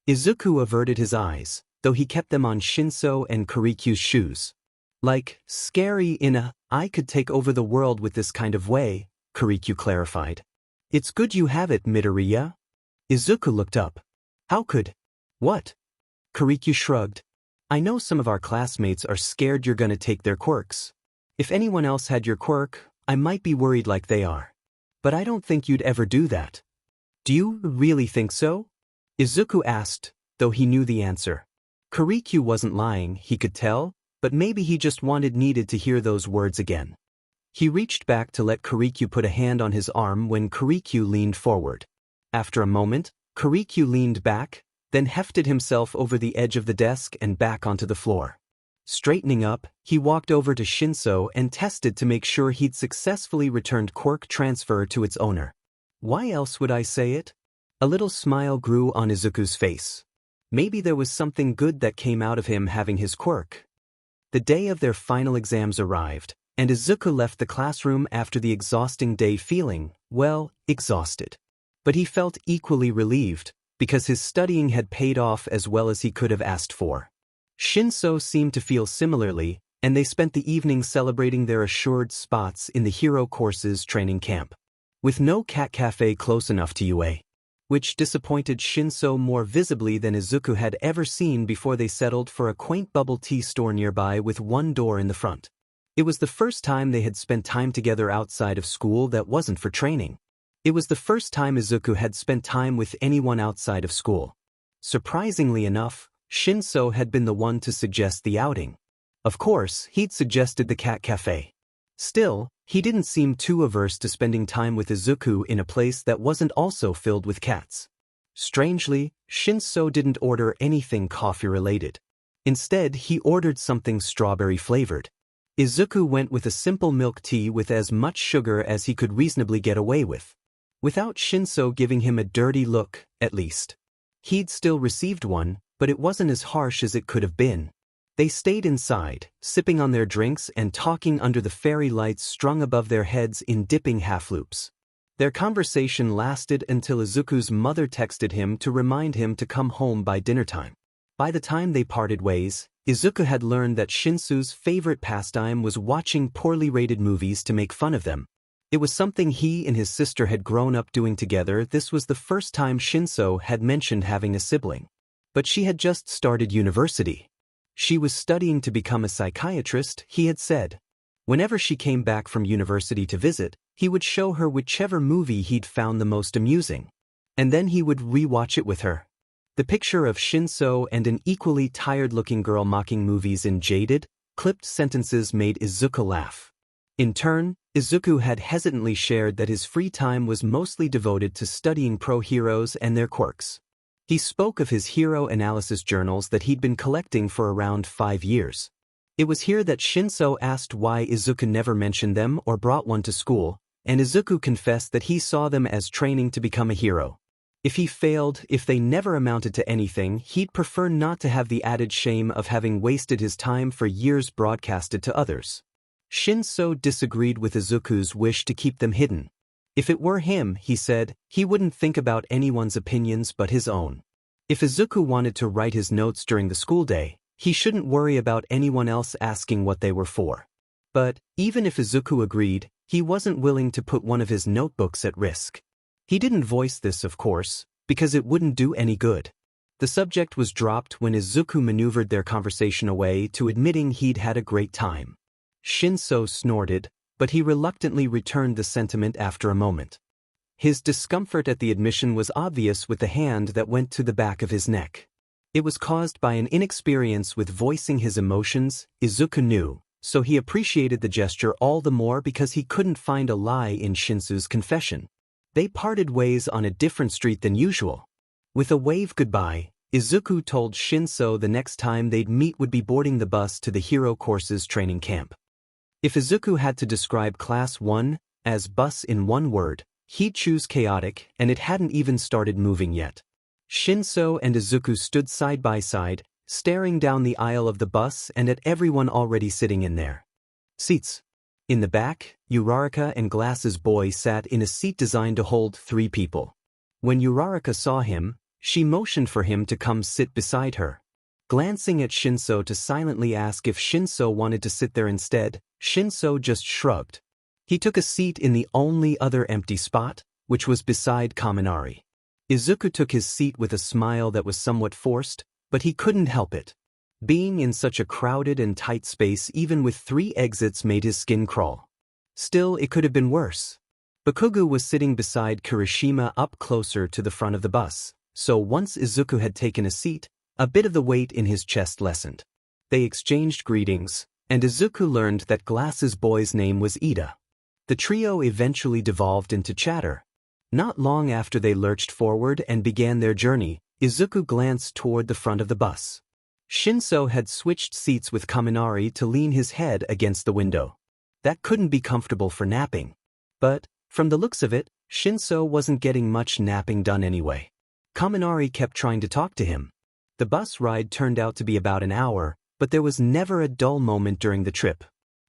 Izuku averted his eyes, though he kept them on Shinso and Kirikyu's shoes. Like, scary in a, I could take over the world with this kind of way, Kirikyu clarified. It's good you have it, Midoriya. Izuku looked up. How could? What? Kirikyu shrugged. I know some of our classmates are scared you're gonna take their quirks. If anyone else had your quirk, I might be worried like they are. But I don't think you'd ever do that. Do you really think so? Izuku asked, though he knew the answer. Kirikyu wasn't lying, he could tell, but maybe he just needed to hear those words again. He reached back to let Kirikyu put a hand on his arm when Kirikyu leaned forward. After a moment, Kirikyu leaned back, then hefted himself over the edge of the desk and back onto the floor. Straightening up, he walked over to Shinso and tested to make sure he'd successfully returned Quirk transfer to its owner. Why else would I say it? A little smile grew on Izuku's face. Maybe there was something good that came out of him having his quirk. The day of their final exams arrived, and Izuku left the classroom after the exhausting day feeling, well, exhausted. But he felt equally relieved, because his studying had paid off as well as he could have asked for. Shinso seemed to feel similarly, and they spent the evening celebrating their assured spots in the Hero Courses training camp. With no cat cafe close enough to UA, which disappointed Shinso more visibly than Izuku had ever seen before they settled for a quaint bubble tea store nearby with one door in the front. It was the first time they had spent time together outside of school that wasn't for training. It was the first time Izuku had spent time with anyone outside of school. Surprisingly enough, Shinso had been the one to suggest the outing. Of course, he'd suggested the cat cafe. Still, he didn't seem too averse to spending time with Izuku in a place that wasn't also filled with cats. Strangely, Shinso didn't order anything coffee-related. Instead, he ordered something strawberry-flavored. Izuku went with a simple milk tea with as much sugar as he could reasonably get away with. Without Shinso giving him a dirty look, at least. He'd still received one, but it wasn't as harsh as it could have been. They stayed inside, sipping on their drinks and talking under the fairy lights strung above their heads in dipping half-loops. Their conversation lasted until Izuku's mother texted him to remind him to come home by dinnertime. By the time they parted ways, Izuku had learned that Shinsu's favorite pastime was watching poorly rated movies to make fun of them. It was something he and his sister had grown up doing together. This was the first time Shinso had mentioned having a sibling. But she had just started university. She was studying to become a psychiatrist, he had said. Whenever she came back from university to visit, he would show her whichever movie he'd found the most amusing. And then he would re-watch it with her. The picture of Shinso and an equally tired-looking girl mocking movies in jaded, clipped sentences made Izuku laugh. In turn, Izuku had hesitantly shared that his free time was mostly devoted to studying pro-heroes and their quirks. He spoke of his hero analysis journals that he'd been collecting for around 5 years. It was here that Shinso asked why Izuku never mentioned them or brought one to school, and Izuku confessed that he saw them as training to become a hero. If he failed, if they never amounted to anything, he'd prefer not to have the added shame of having wasted his time for years broadcasted to others. Shinso disagreed with Izuku's wish to keep them hidden. If it were him, he said, he wouldn't think about anyone's opinions but his own. If Izuku wanted to write his notes during the school day, he shouldn't worry about anyone else asking what they were for. But, even if Izuku agreed, he wasn't willing to put one of his notebooks at risk. He didn't voice this, of course, because it wouldn't do any good. The subject was dropped when Izuku maneuvered their conversation away to admitting he'd had a great time. Shinso snorted, but he reluctantly returned the sentiment after a moment. His discomfort at the admission was obvious with the hand that went to the back of his neck. It was caused by an inexperience with voicing his emotions, Izuku knew, so he appreciated the gesture all the more because he couldn't find a lie in Shinsu's confession. They parted ways on a different street than usual. With a wave goodbye, Izuku told Shinso the next time they'd meet would be boarding the bus to the Hero Courses training camp. If Izuku had to describe Class 1 as bus in one word, he'd choose chaotic, and it hadn't even started moving yet. Shinso and Izuku stood side by side, staring down the aisle of the bus and at everyone already sitting in their seats. In the back, Uraraka and Glass's boy sat in a seat designed to hold 3 people. When Uraraka saw him, she motioned for him to come sit beside her. Glancing at Shinso to silently ask if Shinso wanted to sit there instead, Shinso just shrugged. He took a seat in the only other empty spot, which was beside Kaminari. Izuku took his seat with a smile that was somewhat forced, but he couldn't help it. Being in such a crowded and tight space even with 3 exits made his skin crawl. Still, it could have been worse. Bakugo was sitting beside Kirishima up closer to the front of the bus, so once Izuku had taken a seat, a bit of the weight in his chest lessened. They exchanged greetings, and Izuku learned that Glass's boy's name was Ida. The trio eventually devolved into chatter. Not long after they lurched forward and began their journey, Izuku glanced toward the front of the bus. Shinso had switched seats with Kaminari to lean his head against the window. That couldn't be comfortable for napping. But, from the looks of it, Shinso wasn't getting much napping done anyway. Kaminari kept trying to talk to him. The bus ride turned out to be about an hour, but there was never a dull moment during the trip.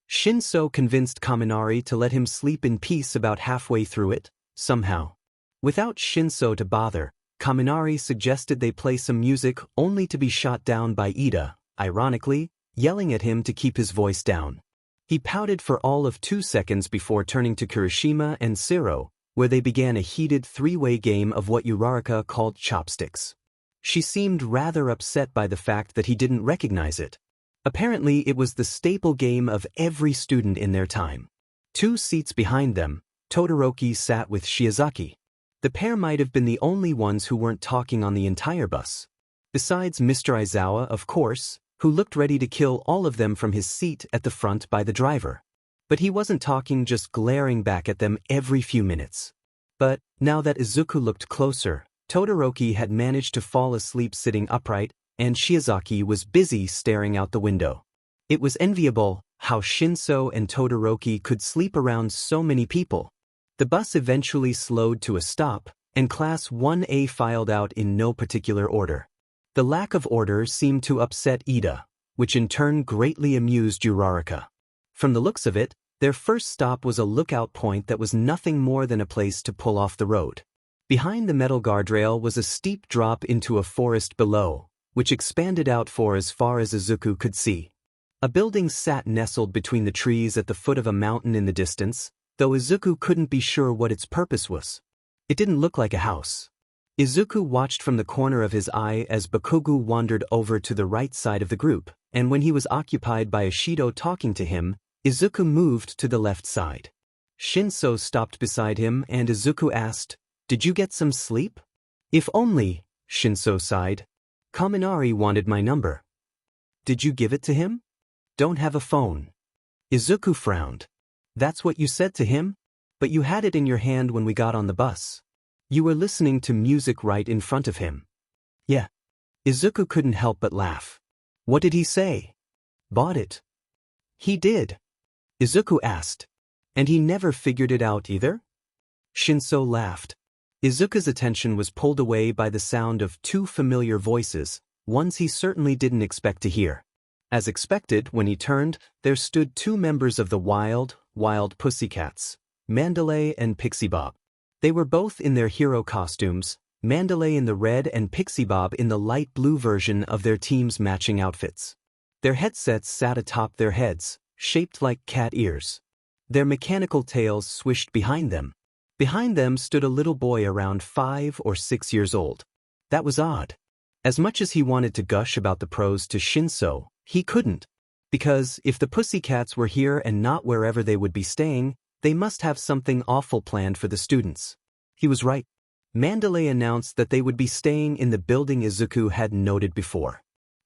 Shinso convinced Kaminari to let him sleep in peace about halfway through it, somehow. Without Shinso to bother, Kaminari suggested they play some music only to be shot down by Ida, ironically, yelling at him to keep his voice down. He pouted for all of 2 seconds before turning to Kirishima and Siro, where they began a heated 3-way game of what Uraraka called chopsticks. She seemed rather upset by the fact that he didn't recognize it. Apparently, it was the staple game of every student in their time. 2 seats behind them, Todoroki sat with Shiozaki. The pair might have been the only ones who weren't talking on the entire bus. Besides Mr. Aizawa, of course, who looked ready to kill all of them from his seat at the front by the driver. But he wasn't talking, just glaring back at them every few minutes. But, now that Izuku looked closer, Todoroki had managed to fall asleep sitting upright, and Shiozaki was busy staring out the window. It was enviable how Shinso and Todoroki could sleep around so many people. The bus eventually slowed to a stop, and Class 1A filed out in no particular order. The lack of order seemed to upset Ida, which in turn greatly amused Uraraka. From the looks of it, their first stop was a lookout point that was nothing more than a place to pull off the road. Behind the metal guardrail was a steep drop into a forest below, which expanded out for as far as Izuku could see. A building sat nestled between the trees at the foot of a mountain in the distance, though Izuku couldn't be sure what its purpose was. It didn't look like a house. Izuku watched from the corner of his eye as Bakugo wandered over to the right side of the group, and when he was occupied by Ishido talking to him, Izuku moved to the left side. Shinso stopped beside him and Izuku asked, "Did you get some sleep?" "If only," Shinso sighed. "Kaminari wanted my number." "Did you give it to him?" "Don't have a phone." Izuku frowned. "That's what you said to him? But you had it in your hand when we got on the bus. You were listening to music right in front of him." "Yeah." Izuku couldn't help but laugh. "What did he say?" "Bought it." "He did?" Izuku asked. "And he never figured it out either?" Shinso laughed. Izuku's attention was pulled away by the sound of 2 familiar voices, ones he certainly didn't expect to hear. As expected, when he turned, there stood 2 members of the Wild Pussycats, Mandalay and Pixie Bob. They were both in their hero costumes, Mandalay in the red and Pixie Bob in the light blue version of their team's matching outfits. Their headsets sat atop their heads, shaped like cat ears. Their mechanical tails swished behind them. Behind them stood a little boy around 5 or 6 years old. That was odd. As much as he wanted to gush about the pros to Shinso, he couldn't. Because if the Pussycats were here and not wherever they would be staying, they must have something awful planned for the students. He was right. Mandalay announced that they would be staying in the building Izuku had noted before.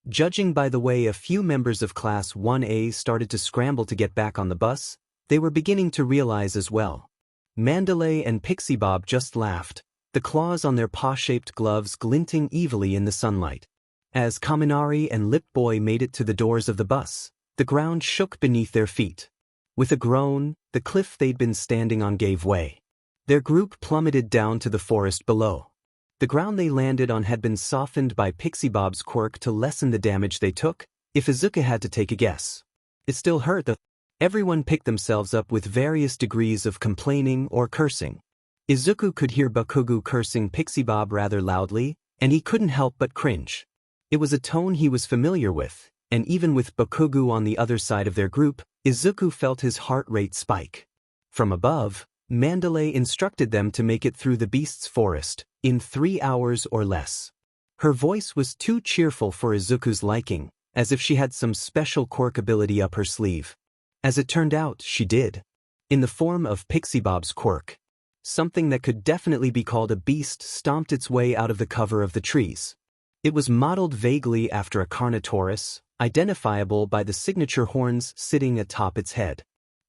Judging by the way a few members of Class 1A started to scramble to get back on the bus, they were beginning to realize as well. Mandalay and Pixie Bob just laughed, the claws on their paw-shaped gloves glinting evilly in the sunlight. As Kaminari and Lip Boy made it to the doors of the bus, the ground shook beneath their feet. With a groan, the cliff they'd been standing on gave way. Their group plummeted down to the forest below. The ground they landed on had been softened by Pixie Bob's quirk to lessen the damage they took, if Izuku had to take a guess. It still hurt though. Everyone picked themselves up with various degrees of complaining or cursing. Izuku could hear Bakugo cursing Pixie Bob rather loudly, and he couldn't help but cringe. It was a tone he was familiar with, and even with Bakugo on the other side of their group, Izuku felt his heart rate spike. From above, Mandalay instructed them to make it through the beast's forest in 3 hours or less. Her voice was too cheerful for Izuku's liking, as if she had some special quirk ability up her sleeve. As it turned out, she did. In the form of Pixie Bob's quirk. Something that could definitely be called a beast stomped its way out of the cover of the trees. It was modeled vaguely after a Carnotaurus, identifiable by the signature horns sitting atop its head.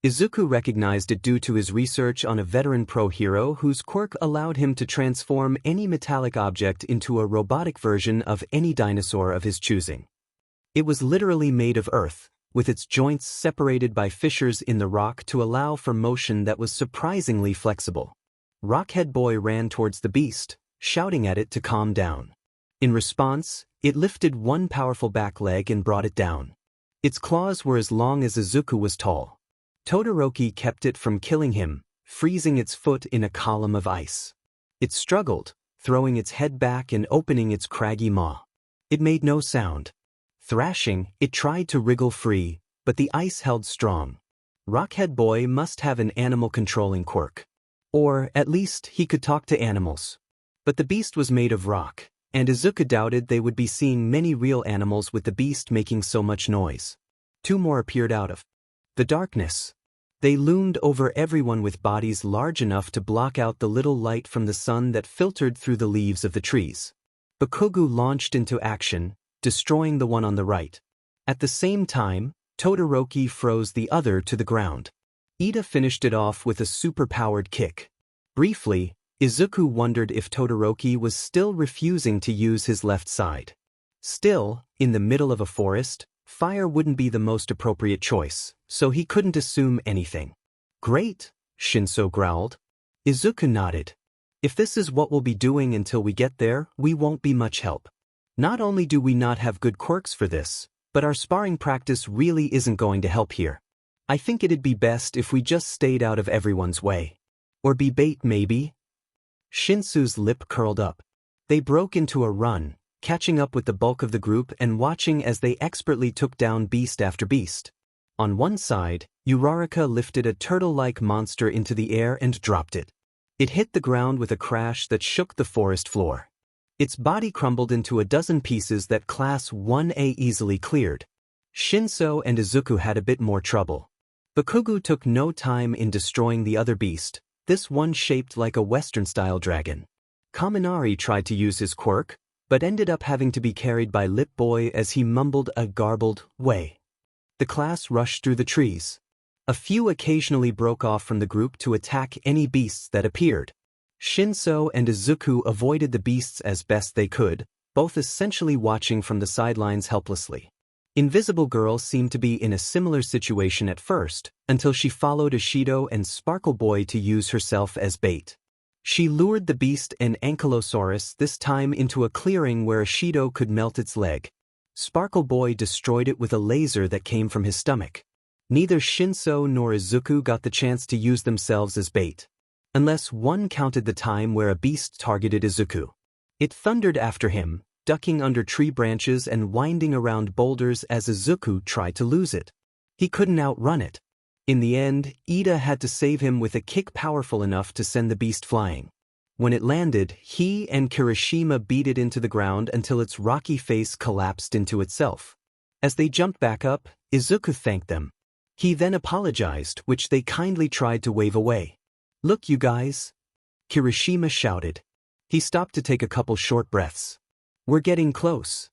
Izuku recognized it due to his research on a veteran pro hero whose quirk allowed him to transform any metallic object into a robotic version of any dinosaur of his choosing. It was literally made of earth, with its joints separated by fissures in the rock to allow for motion that was surprisingly flexible. Rockhead Boy ran towards the beast, shouting at it to calm down. In response, it lifted one powerful back leg and brought it down. Its claws were as long as Izuku was tall. Todoroki kept it from killing him, freezing its foot in a column of ice. It struggled, throwing its head back and opening its craggy maw. It made no sound. Thrashing, it tried to wriggle free, but the ice held strong. Rockhead Boy must have an animal-controlling quirk. Or, at least, he could talk to animals. But the beast was made of rock, and Izuku doubted they would be seeing many real animals with the beast making so much noise. 2 more appeared out of the darkness. They loomed over everyone with bodies large enough to block out the little light from the sun that filtered through the leaves of the trees. Bakugo launched into action, destroying the one on the right. At the same time, Todoroki froze the other to the ground. Ida finished it off with a super-powered kick. Briefly, Izuku wondered if Todoroki was still refusing to use his left side. Still, in the middle of a forest, fire wouldn't be the most appropriate choice, so he couldn't assume anything. Great, Shinso growled. Izuku nodded. If this is what we'll be doing until we get there, we won't be much help. Not only do we not have good quirks for this, but our sparring practice really isn't going to help here. I think it'd be best if we just stayed out of everyone's way. Or be bait maybe? Shinsu's lip curled up. They broke into a run, catching up with the bulk of the group and watching as they expertly took down beast after beast. On one side, Uraraka lifted a turtle-like monster into the air and dropped it. It hit the ground with a crash that shook the forest floor. Its body crumbled into a dozen pieces that Class 1A easily cleared. Shinso and Izuku had a bit more trouble. Bakugo took no time in destroying the other beast, this one shaped like a Western-style dragon. Kaminari tried to use his quirk, but ended up having to be carried by Lip Boy as he mumbled a garbled way. The class rushed through the trees. A few occasionally broke off from the group to attack any beasts that appeared. Shinso and Izuku avoided the beasts as best they could, both essentially watching from the sidelines helplessly. Invisible Girl seemed to be in a similar situation at first, until she followed Ishido and Sparkle Boy to use herself as bait. She lured the beast and Ankylosaurus this time into a clearing where Ishido could melt its leg. Sparkle Boy destroyed it with a laser that came from his stomach. Neither Shinso nor Izuku got the chance to use themselves as bait. Unless one counted the time where a beast targeted Izuku. It thundered after him, ducking under tree branches and winding around boulders as Izuku tried to lose it. He couldn't outrun it. In the end, Ida had to save him with a kick powerful enough to send the beast flying. When it landed, he and Kirishima beat it into the ground until its rocky face collapsed into itself. As they jumped back up, Izuku thanked them. He then apologized, which they kindly tried to wave away. "Look, you guys," Kirishima shouted. He stopped to take a couple short breaths. "We're getting close."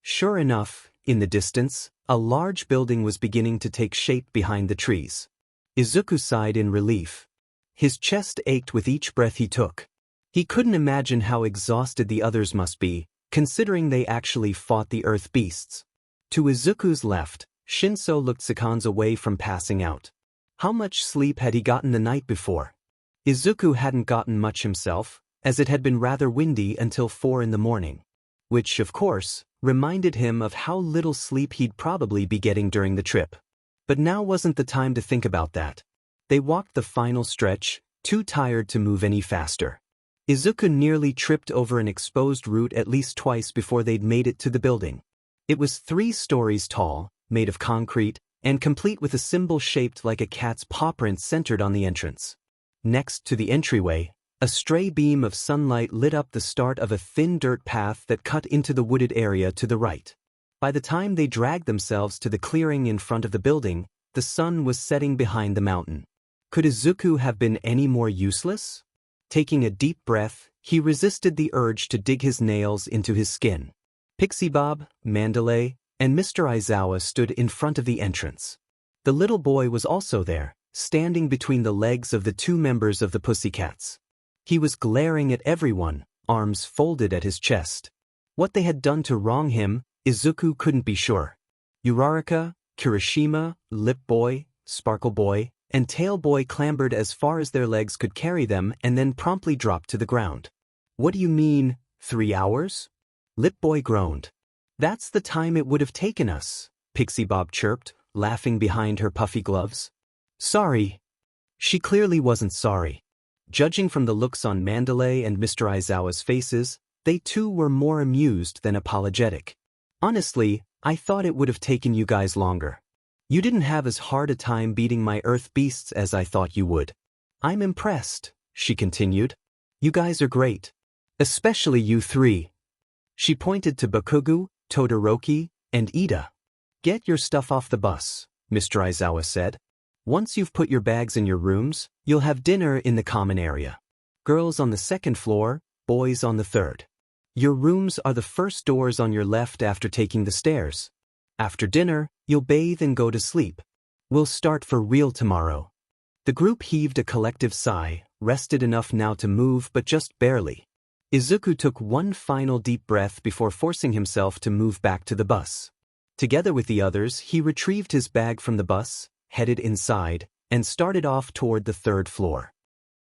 Sure enough, in the distance, a large building was beginning to take shape behind the trees. Izuku sighed in relief. His chest ached with each breath he took. He couldn't imagine how exhausted the others must be, considering they actually fought the earth beasts. To Izuku's left, Shinso looked seconds away from passing out. How much sleep had he gotten the night before? Izuku hadn't gotten much himself, as it had been rather windy until 4 in the morning. Which, of course, reminded him of how little sleep he'd probably be getting during the trip. But now wasn't the time to think about that. They walked the final stretch, too tired to move any faster. Izuku nearly tripped over an exposed root at least twice before they'd made it to the building. It was 3 stories tall, made of concrete, and complete with a symbol shaped like a cat's paw print centered on the entrance. Next to the entryway, a stray beam of sunlight lit up the start of a thin dirt path that cut into the wooded area to the right. By the time they dragged themselves to the clearing in front of the building, the sun was setting behind the mountain. Could Izuku have been any more useless? Taking a deep breath, he resisted the urge to dig his nails into his skin. Pixie Bob, Mandalay, and Mr. Aizawa stood in front of the entrance. The little boy was also there, standing between the legs of the 2 members of the Pussycats. He was glaring at everyone, arms folded at his chest. What they had done to wrong him, Izuku couldn't be sure. Uraraka, Kirishima, Lip Boy, Sparkle Boy, and Tail Boy clambered as far as their legs could carry them and then promptly dropped to the ground. What do you mean, 3 hours? Lip Boy groaned. That's the time it would have taken us, Pixie Bob chirped, laughing behind her puffy gloves. Sorry. She clearly wasn't sorry. Judging from the looks on Mandalay and Mr. Aizawa's faces, they too were more amused than apologetic. Honestly, I thought it would have taken you guys longer. You didn't have as hard a time beating my earth beasts as I thought you would. I'm impressed, she continued. You guys are great. Especially you 3. She pointed to Bakugo, Todoroki, and Ida. Get your stuff off the bus, Mr. Aizawa said. Once you've put your bags in your rooms, you'll have dinner in the common area. Girls on the 2nd floor, boys on the 3rd. Your rooms are the first doors on your left after taking the stairs. After dinner, you'll bathe and go to sleep. We'll start for real tomorrow. The group heaved a collective sigh, rested enough now to move but just barely. Izuku took one final deep breath before forcing himself to move back to the bus. Together with the others, he retrieved his bag from the bus, headed inside, and started off toward the 3rd floor.